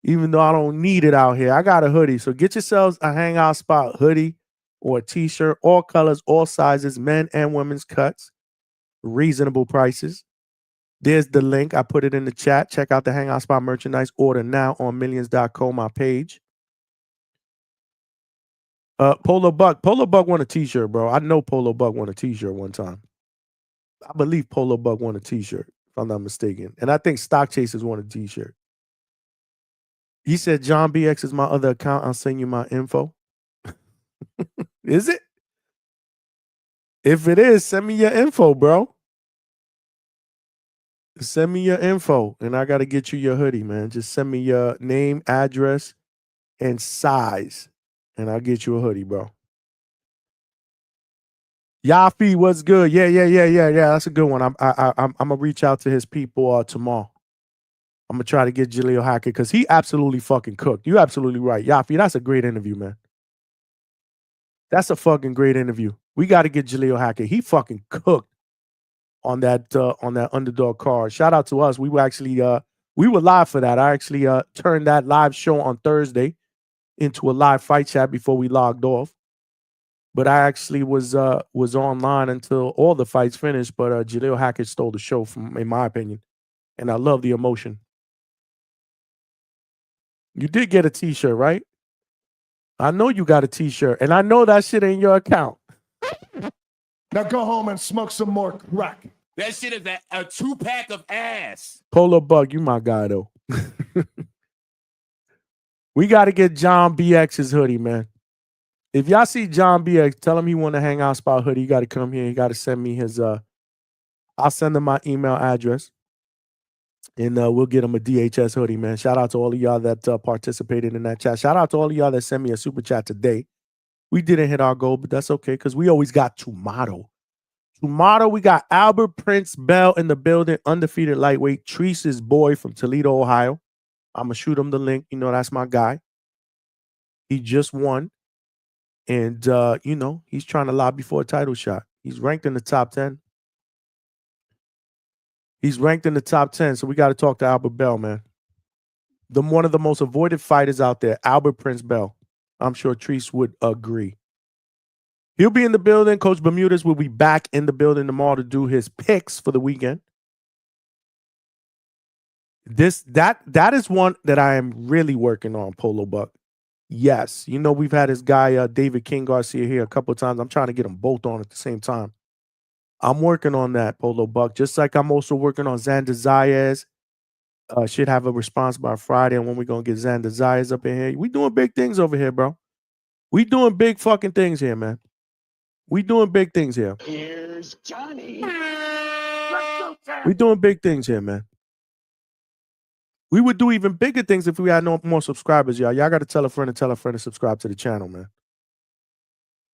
Even though I don't need it out here. I got a hoodie. So get yourselves a Hangout Spot hoodie or a t-shirt, all colors, all sizes, men and women's cuts. Reasonable prices. There's the link. I put it in the chat. Check out the Hangout Spot merchandise. Order now on millions.co, my page. Polo Buck won a t-shirt, bro. I know Polo Buck won a t-shirt one time. I believe Polo Buck won a t-shirt, if I'm not mistaken. And I think Stock Chasers won a t-shirt. He said, John BX is my other account. I'll send you my info. Is it? If it is, send me your info, bro. Send me your info, and I got to get you your hoodie, man. Just send me your name, address, and size, and I'll get you a hoodie, bro. Yafi, what's good? Yeah. That's a good one. I'm gonna reach out to his people tomorrow. I'm gonna try to get Jaleel Hackett because he absolutely fucking cooked. You're absolutely right, Yafi. That's a great interview, man. That's a fucking great interview. We got to get Jaleel Hackett. He fucking cooked on that underdog card. Shout out to us. We were actually we were live for that. I actually turned that live show on Thursday into a live fight chat before we logged off. But I actually was online until all the fights finished. But Jaleel Hackett stole the show, in my opinion, and I love the emotion. You did get a t-shirt, right? I know you got a t-shirt, and I know that shit ain't your account. Now go home and smoke some more crack. That shit is a 2-pack of ass. Polo Bug, you my guy, though. We got to get John BX's hoodie, man. If y'all see John BX, tell him he want to Hangout Spot hoodie. You got to come here. You got to send me his, I'll send him my email address, and we'll get him a DHS hoodie, man. Shout out to all of y'all that participated in that chat. Shout out to all of y'all that sent me a super chat today. We didn't hit our goal, but that's okay because we always got tomorrow. Tomorrow, we got Albert Prince Bell in the building, undefeated lightweight, Treese's boy from Toledo, Ohio. I'm going to shoot him the link. You know, that's my guy. He just won. And, you know, he's trying to lobby for a title shot. He's ranked in the top 10. He's ranked in the top 10, so we got to talk to Albert Bell, man. One of the most avoided fighters out there, Albert Prince Bell. I'm sure Treese would agree. He'll be in the building. Coach Bermudez will be back in the building tomorrow to do his picks for the weekend. That is one that I am really working on, Polo Buck. Yes, you know we've had this guy David King Garcia here a couple of times. I'm trying to get them both on at the same time. I'm working on that, Polo Buck. Just like I'm also working on Xander Zayas. Should have a response by Friday on when we're gonna get Xander Zayas up in here. We doing big things over here, bro. We doing big fucking things here, man. We doing big things here. Here's Johnny. We doing big things here, man. We would do even bigger things if we had no more subscribers, y'all. Y'all got to tell a friend to subscribe to the channel, man.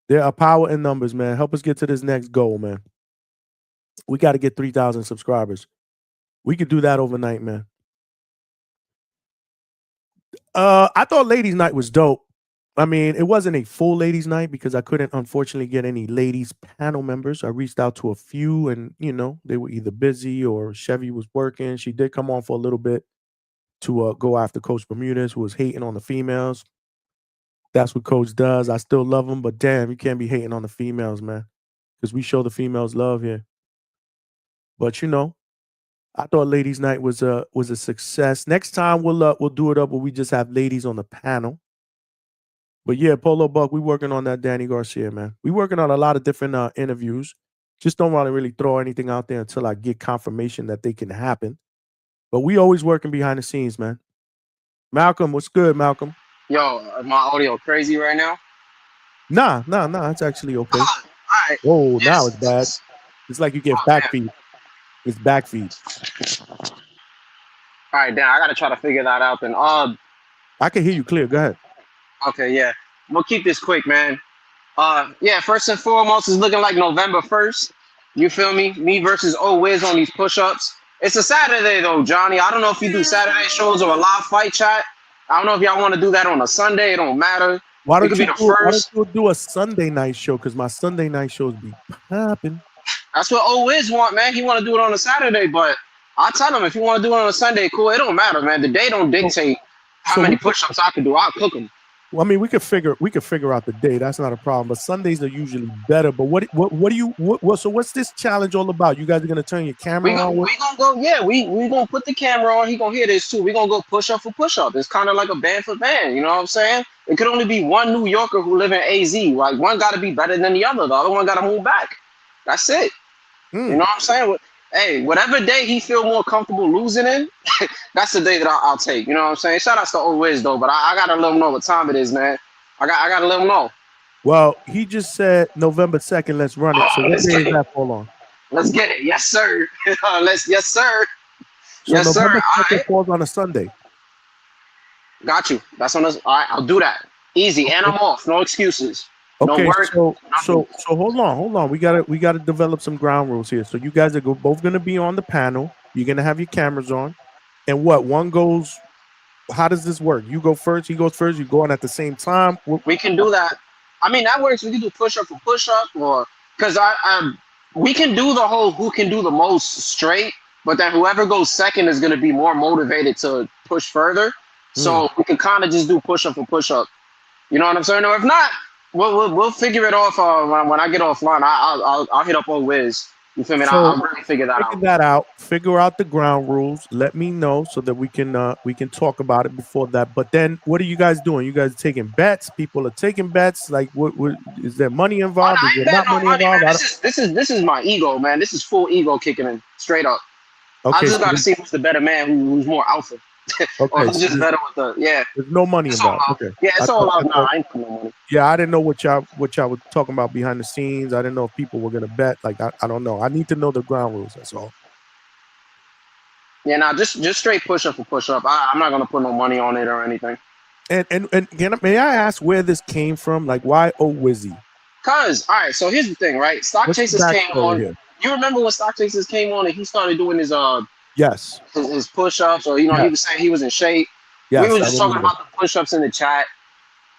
There are power in numbers, man. Help us get to this next goal, man. We got to get 3,000 subscribers. We could do that overnight, man. I thought ladies' night was dope. I mean, it wasn't a full ladies' night because I couldn't, unfortunately, get any ladies panel members. I reached out to a few, and you know they were either busy or Chevy was working. She did come on for a little bit to go after Coach Bermudez, who was hating on the females. That's what Coach does. I still love him, but damn, you can't be hating on the females, man, because we show the females love here. But you know, I thought ladies' night was a success. Next time we'll do it up where we just have ladies on the panel. But yeah, Polo Buck, we working on that Danny Garcia, man. We working on a lot of different interviews. Just don't want to really throw anything out there until I get confirmation that they can happen. But we always working behind the scenes, man. Malcolm, what's good, Malcolm? Yo, my audio crazy right now? Nah, it's actually okay. All right. Oh, now it's bad. It's like you get back feed. It's back feed. All right, Dan, I gotta try to figure that out then. I can hear you clear. Go ahead. Okay, yeah. We'll keep this quick, man. Yeah, first and foremost, it's looking like November 1st. You feel me? Me versus Wiz on these push-ups. It's a Saturday though, Johnny. I don't know if you do Saturday shows or a live fight chat. I don't know if y'all want to do that on a Sunday. It don't matter. Why don't you do a Sunday night show? Because my Sunday night shows be popping. That's what Wiz want, man. He want to do it on a Saturday, but I tell him if you want to do it on a Sunday, cool. It don't matter, man. The day don't dictate how many push-ups I can do. I'll cook them. Well, I mean, we could figure out the day. That's not a problem. But Sundays are usually better. But so what's this challenge all about? You guys are gonna turn your camera on? We gonna go. Yeah, we gonna put the camera on. He gonna hear this too. We gonna go push up for push up. It's kind of like a band for band. You know what I'm saying? It could only be one New Yorker who live in AZ. Like one got to be better than the other. The other one got to move back. That's it. You know what I'm saying? Hey, whatever day he feel more comfortable losing in, that's the day that I'll take. You know what I'm saying? Shout out to Wiz though, but I gotta let him know what time it is, man. I gotta let him know. Well, he just said November 2nd. Let's run it. So what day is that fall on? Let's get it. Yes, sir. Yes, sir. So yes, November sir. 2nd falls on a Sunday. Got you. That's on us. All right, I'll do that. Easy, and I'm off. No excuses. Okay, no work. so hold on. We gotta develop some ground rules here. So you guys are both gonna be on the panel. You're gonna have your cameras on, and one goes. How does this work? You go first. He goes first. You go on at the same time. We can do that. I mean, that works. We can do push up for push up, or because we can do the whole who can do the most straight, but then whoever goes second is gonna be more motivated to push further. So we can kind of just do push up for push up. You know what I'm saying? Or if not. We'll figure it off when I get offline. I'll hit up Wiz. You feel me? So I'll really figure that out. Figure out the ground rules. Let me know so that we can talk about it before that. But then, what are you guys doing? You guys are taking bets. People are taking bets. Like, what is there money involved? Is there not money involved? Man. This is my ego, man. This is full ego kicking in straight up. Okay, I just gotta see who's the better man, who's more alpha. Okay, or who's just better with There's no money involved. Okay. Yeah, it's all out now. I ain't putting no money. Yeah, I didn't know what y'all were talking about behind the scenes. I didn't know if people were gonna bet. Like, I don't know. I need to know the ground rules. That's all. Yeah, nah, just straight push up for push up. I'm not gonna put no money on it or anything. And may I ask where this came from? Like, why Wizzy? Cause all right, so here's the thing, right? Stock Chasers came on. Here? You remember when Stock Chasers came on and he started doing his yes, his push-ups, or he was saying he was in shape. Yes, we were just talking about the push-ups in the chat,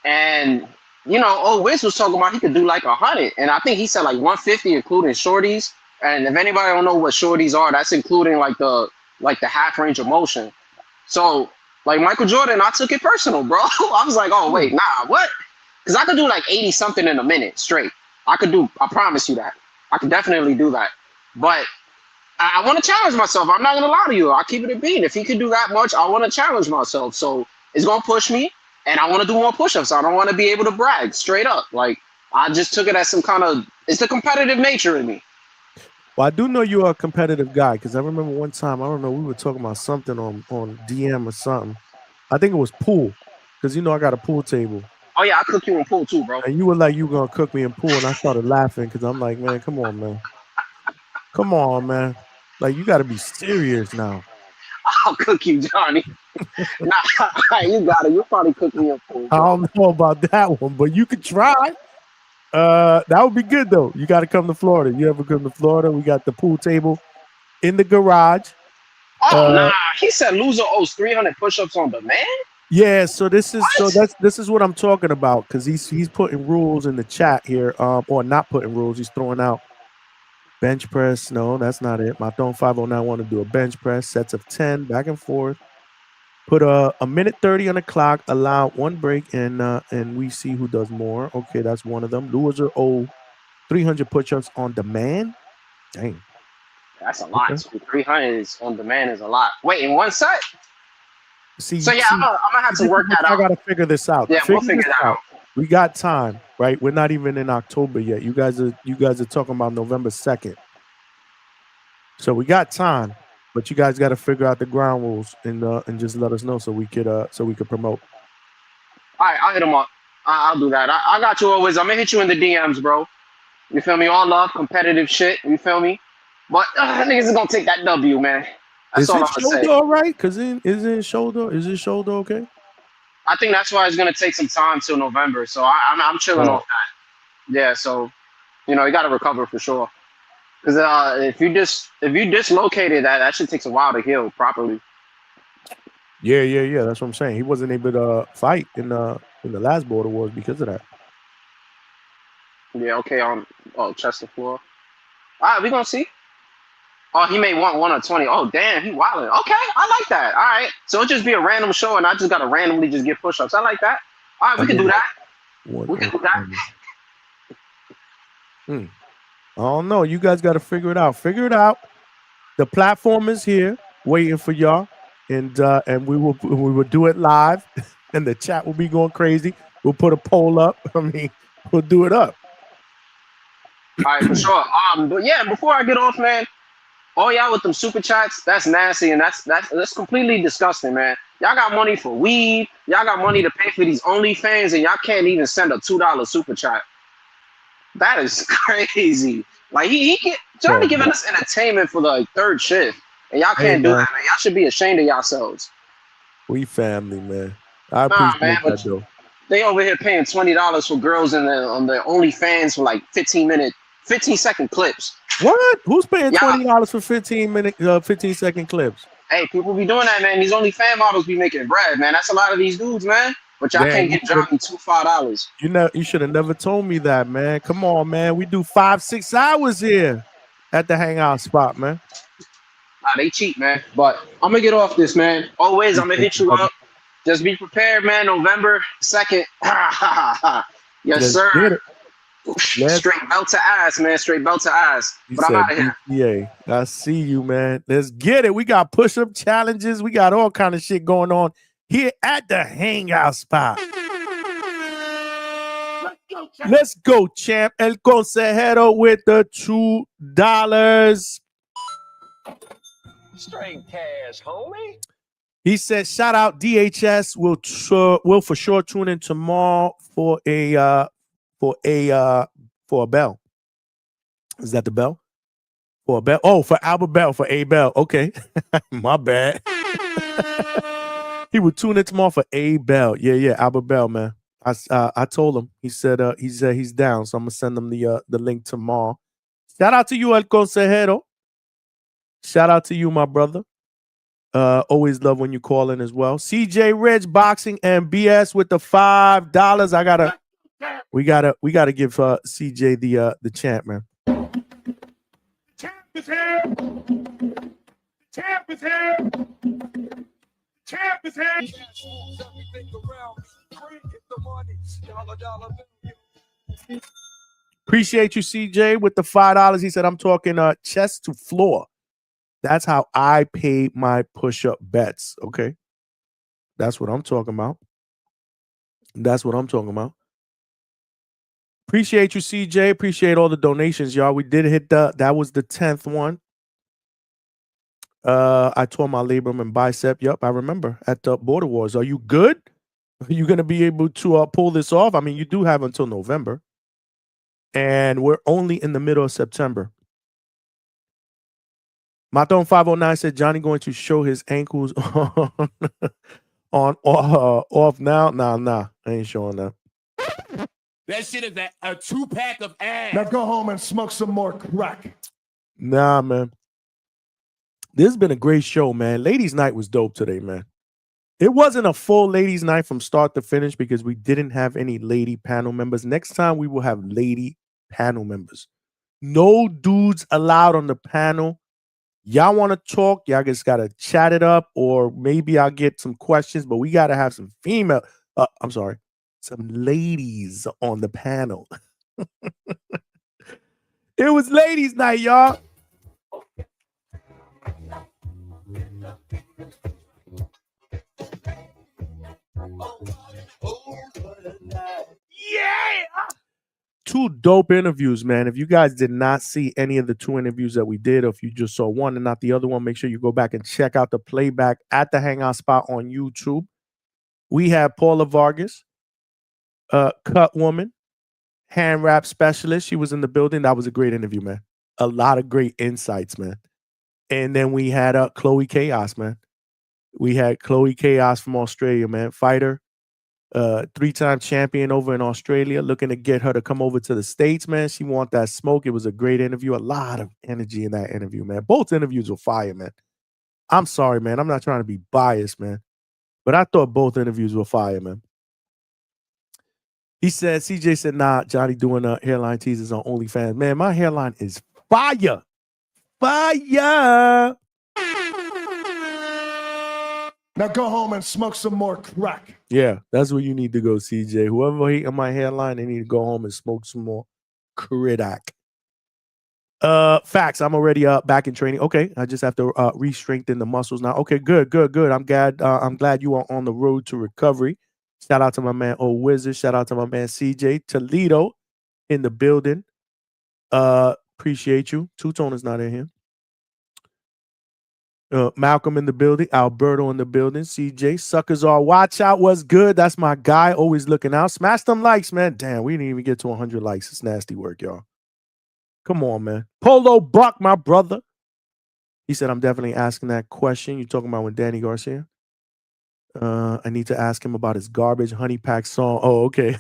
and Wiz was talking about he could do like 100, and I think he said like 150 including shorties. And if anybody don't know what shorties are, that's including like the half range of motion. So like Michael Jordan, I took it personal, bro. I was like, oh wait, nah, what? Because I could do like 80 something in a minute straight. I promise you that. I could definitely do that. But I want to challenge myself. I'm not gonna lie to you. I keep it a bean. If he could do that much, I want to challenge myself. So it's gonna push me, and I want to do more push-ups. I don't want to be able to brag straight up. Like I just took it as some kind of it's the competitive nature in me. Well, I do know you're a competitive guy because I remember one time, I don't know, we were talking about something on DM or something. I think it was pool because, you know, I got a pool table. Oh, yeah, I cook you in pool too, bro. And you were like, you were going to cook me in pool. And I started laughing because I'm like, man, come on, man. Come on, man. Like, you got to be serious now. I'll cook you, Johnny. Nah, you got it. You'll probably cook me in pool, bro. I don't know about that one, but you could try. That would be good though. You got to come to Florida. You ever come to Florida? We got the pool table in the garage. Oh nah, he said loser owes 300 push-ups on demand. Yeah, so this is what I'm talking about because he's putting rules in the chat here, or not putting rules. He's throwing out bench press. No, that's not it. My Thorn 509 want to do a bench press, sets of 10, back and forth. Put a minute 30 on the clock, allow one break, and we see who does more. Okay, that's one of them. Loser owe 300 push-ups on demand. Dang. That's a lot. Okay. 300 on demand is a lot. Wait, in one set? I'm gonna have to work that out. I gotta figure this out. Yeah, we'll figure that out. We got time, right? We're not even in October yet. You guys are talking about November 2nd. So we got time. But you guys got to figure out the ground rules and just let us know so we could promote. All right, I'll hit them up. I'll do that. I got you always. I'm gonna hit you in the DMs, bro. You feel me? All love, competitive shit. You feel me? But niggas is gonna take that W, man. That's all I'm gonna say. Is it shoulder all right? Cause is it shoulder? Is it shoulder okay? I think that's why it's gonna take some time till November. So I'm chilling off that. Yeah. So you know you got to recover for sure. Because if you dislocated that shit takes a while to heal properly. Yeah. That's what I'm saying. He wasn't able to fight in the last Border Wars because of that. Yeah. Okay. Chest to floor. All right, we gonna see. Oh, he made one or 20. Oh, damn, he wilding. Okay, I like that. All right. So it'll just be a random show, and I just gotta randomly just get push-ups. I like that. All right, we can do that. We can do that. I don't know. You guys got to figure it out. Figure it out. The platform is here, waiting for y'all, and we will do it live, and the chat will be going crazy. We'll put a poll up. I mean, we'll do it up. All right, for sure. But yeah, before I get off, man, all y'all with them super chats, that's nasty, and that's completely disgusting, man. Y'all got money for weed. Y'all got money to pay for these OnlyFans, and y'all can't even send a $2 super chat. That is crazy. Like Johnny giving us entertainment for the third shift, and y'all can't do that, man. Y'all should be ashamed of yourselves. We family, man. I appreciate that, though. They over here paying $20 for girls on their OnlyFans for like 15-second clips. What? Who's paying $20 for 15-second clips? Hey, people be doing that, man. These OnlyFans models be making bread, man. That's a lot of these dudes, man. But y'all can't get Johnny $5. You should have never told me that, man. Come on, man. We do 5-6 hours here at the Hangout spot, man. Nah, they cheap, man. But I'm gonna get off this, man. Always, I'm gonna hit you up. Just be prepared, man. November 2nd. Yes, sir. Straight belt to ass, man. Straight belt to ass. But I'm out of here. Yeah, I see you, man. Let's get it. We got push-up challenges. We got all kind of shit going on here at the Hangout spot. Let's go, champ. El Consejero with the $2. Straight cash, homie. He said, shout out DHS. We'll for sure tune in tomorrow for a bell. Is that the bell? For a bell? Oh, for Albert Bell, for a bell. Okay. My bad. He would tune in tomorrow for a bell. Yeah, Albert Bell, man. I told him. He said he's down, so I'm gonna send him the link tomorrow. Shout out to you, El Consejero. Shout out to you, my brother. Always love when you call in as well. CJ Rich Boxing and BS with the $5. We gotta give CJ the champ, man. Champ is here. The champ is here. The champ is here. Appreciate you, CJ, with the $5. He said, I'm talking chest to floor. That's how I pay my push-up bets. Okay. That's what I'm talking about. That's what I'm talking about. Appreciate you, CJ. Appreciate all the donations, y'all. We did hit that was the 10th one. I tore my labrum and bicep. Yep, I remember at the Border Wars. Are you good? Are you going to be able to pull this off? I mean, you do have until November. And we're only in the middle of September. Maton 509 said Johnny going to show his ankles on off now. Nah. I ain't showing that. That shit is a 2-pack of ass. Now go home and smoke some more crack. Nah, man. This has been a great show, man. Ladies' night was dope today, man. It wasn't a full ladies' night from start to finish because we didn't have any lady panel members. Next time we will have lady panel members. No dudes allowed on the panel. Y'all want to talk? Y'all just got to chat it up, or maybe I'll get some questions, but we got to have some some ladies on the panel. It was ladies' night, y'all. Yeah. 2 dope interviews, man. If you guys did not see any of the 2 interviews that we did, or if you just saw one and not the other one, make sure you go back and check out the playback at the Hangout spot on YouTube. We had Paula Vargas, cut woman, hand wrap specialist. She was in the building. That was a great interview, man. A lot of great insights, man. And then we had Chloe Chaos, man. We had Chloe Chaos from Australia, man. Fighter, 3-time champion over in Australia, looking to get her to come over to the States, man. She want that smoke. It was a great interview. A lot of energy in that interview, man. Both interviews were fire, man. I'm sorry, man. I'm not trying to be biased, man. But I thought both interviews were fire, man. He said, CJ said, nah, Johnny doing hairline teasers on OnlyFans. Man, my hairline is fire. Fire. Now go home and smoke some more crack. Yeah, that's where you need to go, CJ. Whoever hating my hairline, they need to go home and smoke some more crack. Facts. I'm already back in training. Okay, I just have to re-strengthen the muscles now. Okay, good. I'm glad you are on the road to recovery. Shout out to my man Old Wizard. Shout out to my man CJ Toledo in the building. Appreciate you. Two-Tone is not in here. Malcolm in the building, Alberto in the building, CJ, suckers are watch out, what's good? That's my guy, always looking out. Smash them likes, man. Damn, we didn't even get to 100 likes. It's nasty work, y'all. Come on, man. Polo Buck, my brother. He said, I'm definitely asking that question. You talking about when Danny Garcia? I need to ask him about his garbage honey pack song. Oh, okay.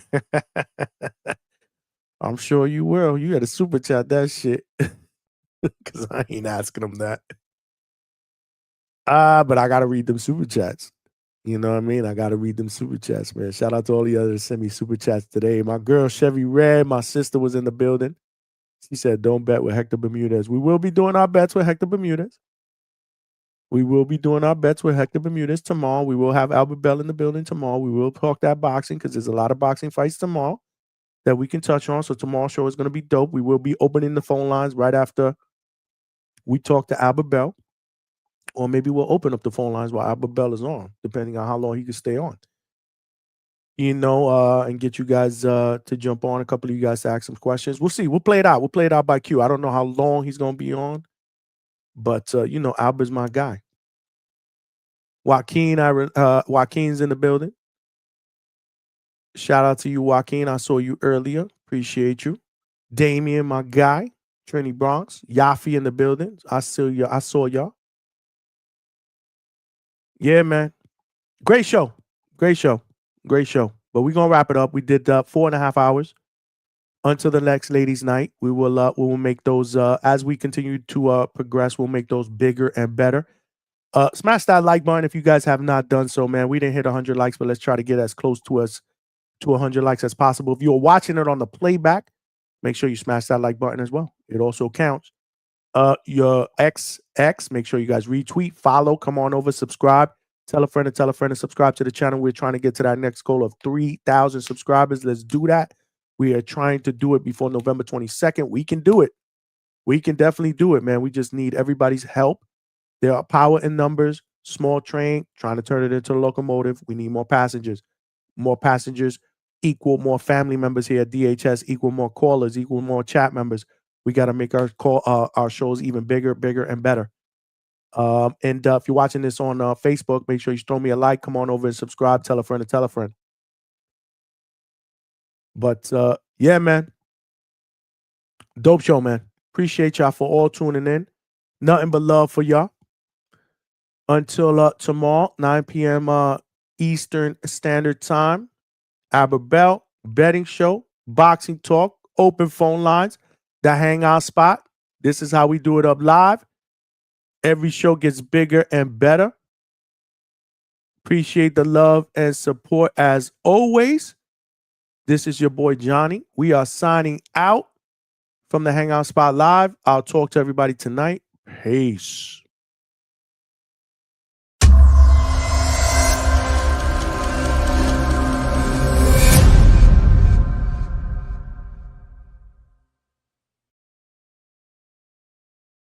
I'm sure you will. You got to super chat that shit. Because I ain't asking him that. But I gotta read them super chats. You know what I mean? I gotta read them super chats, man. Shout out to all the others that sent me super chats today. My girl Chevy Red, my sister was in the building. She said, "Don't bet with Hector Bermudez." We will be doing our bets with Hector Bermudez. We will be doing our bets with Hector Bermudez tomorrow. We will have Albert Bell in the building tomorrow. We will talk that boxing because there's a lot of boxing fights tomorrow that we can touch on. So tomorrow's show is going to be dope. We will be opening the phone lines right after we talk to Albert Bell. Or maybe we'll open up the phone lines while Albert Bell is on, depending on how long he can stay on. You know, and get you guys to jump on. A couple of you guys to ask some questions. We'll see. We'll play it out. We'll play it out by queue. I don't know how long he's going to be on. But, you know, Albert's my guy. Joaquin's in the building. Shout out to you, Joaquin. I saw you earlier. Appreciate you. Damien, my guy. Trini Bronx. Yafi in the building. I saw y'all. Yeah, man. Great show. But we're going to wrap it up. We did 4.5 hours until the next ladies' night. We will make those, as we continue to progress, we'll make those bigger and better. Smash that like button if you guys have not done so, man. We didn't hit 100 likes, but let's try to get as close to 100 likes as possible. If you're watching it on the playback, make sure you smash that like button as well. It also counts. your XX. Make sure you guys retweet, follow, come on over, subscribe, tell a friend and subscribe to the channel. We're trying to get to that next goal of 3,000 subscribers. Let's do that. We are trying to do it before November 22nd. We can do it. We can definitely do it, man. We just need everybody's help. There are power in numbers, small train, trying to turn it into a locomotive. We need more passengers. More passengers equal more family members here at DHS, equal more callers, equal more chat members. We got to make our shows even bigger, and better. And if you're watching this on Facebook, make sure you throw me a like. Come on over and subscribe. Tell a friend and tell a friend. But yeah, man. Dope show, man. Appreciate y'all for all tuning in. Nothing but love for y'all. Until tomorrow, 9 p.m. Eastern Standard Time. Aber Bell, betting show, boxing talk, open phone lines, the Hangout spot. This is how we do it up live. Every show gets bigger and better. Appreciate the love and support as always. This is your boy Johnny. We are signing out from the Hangout spot live. I'll talk to everybody tonight. Peace.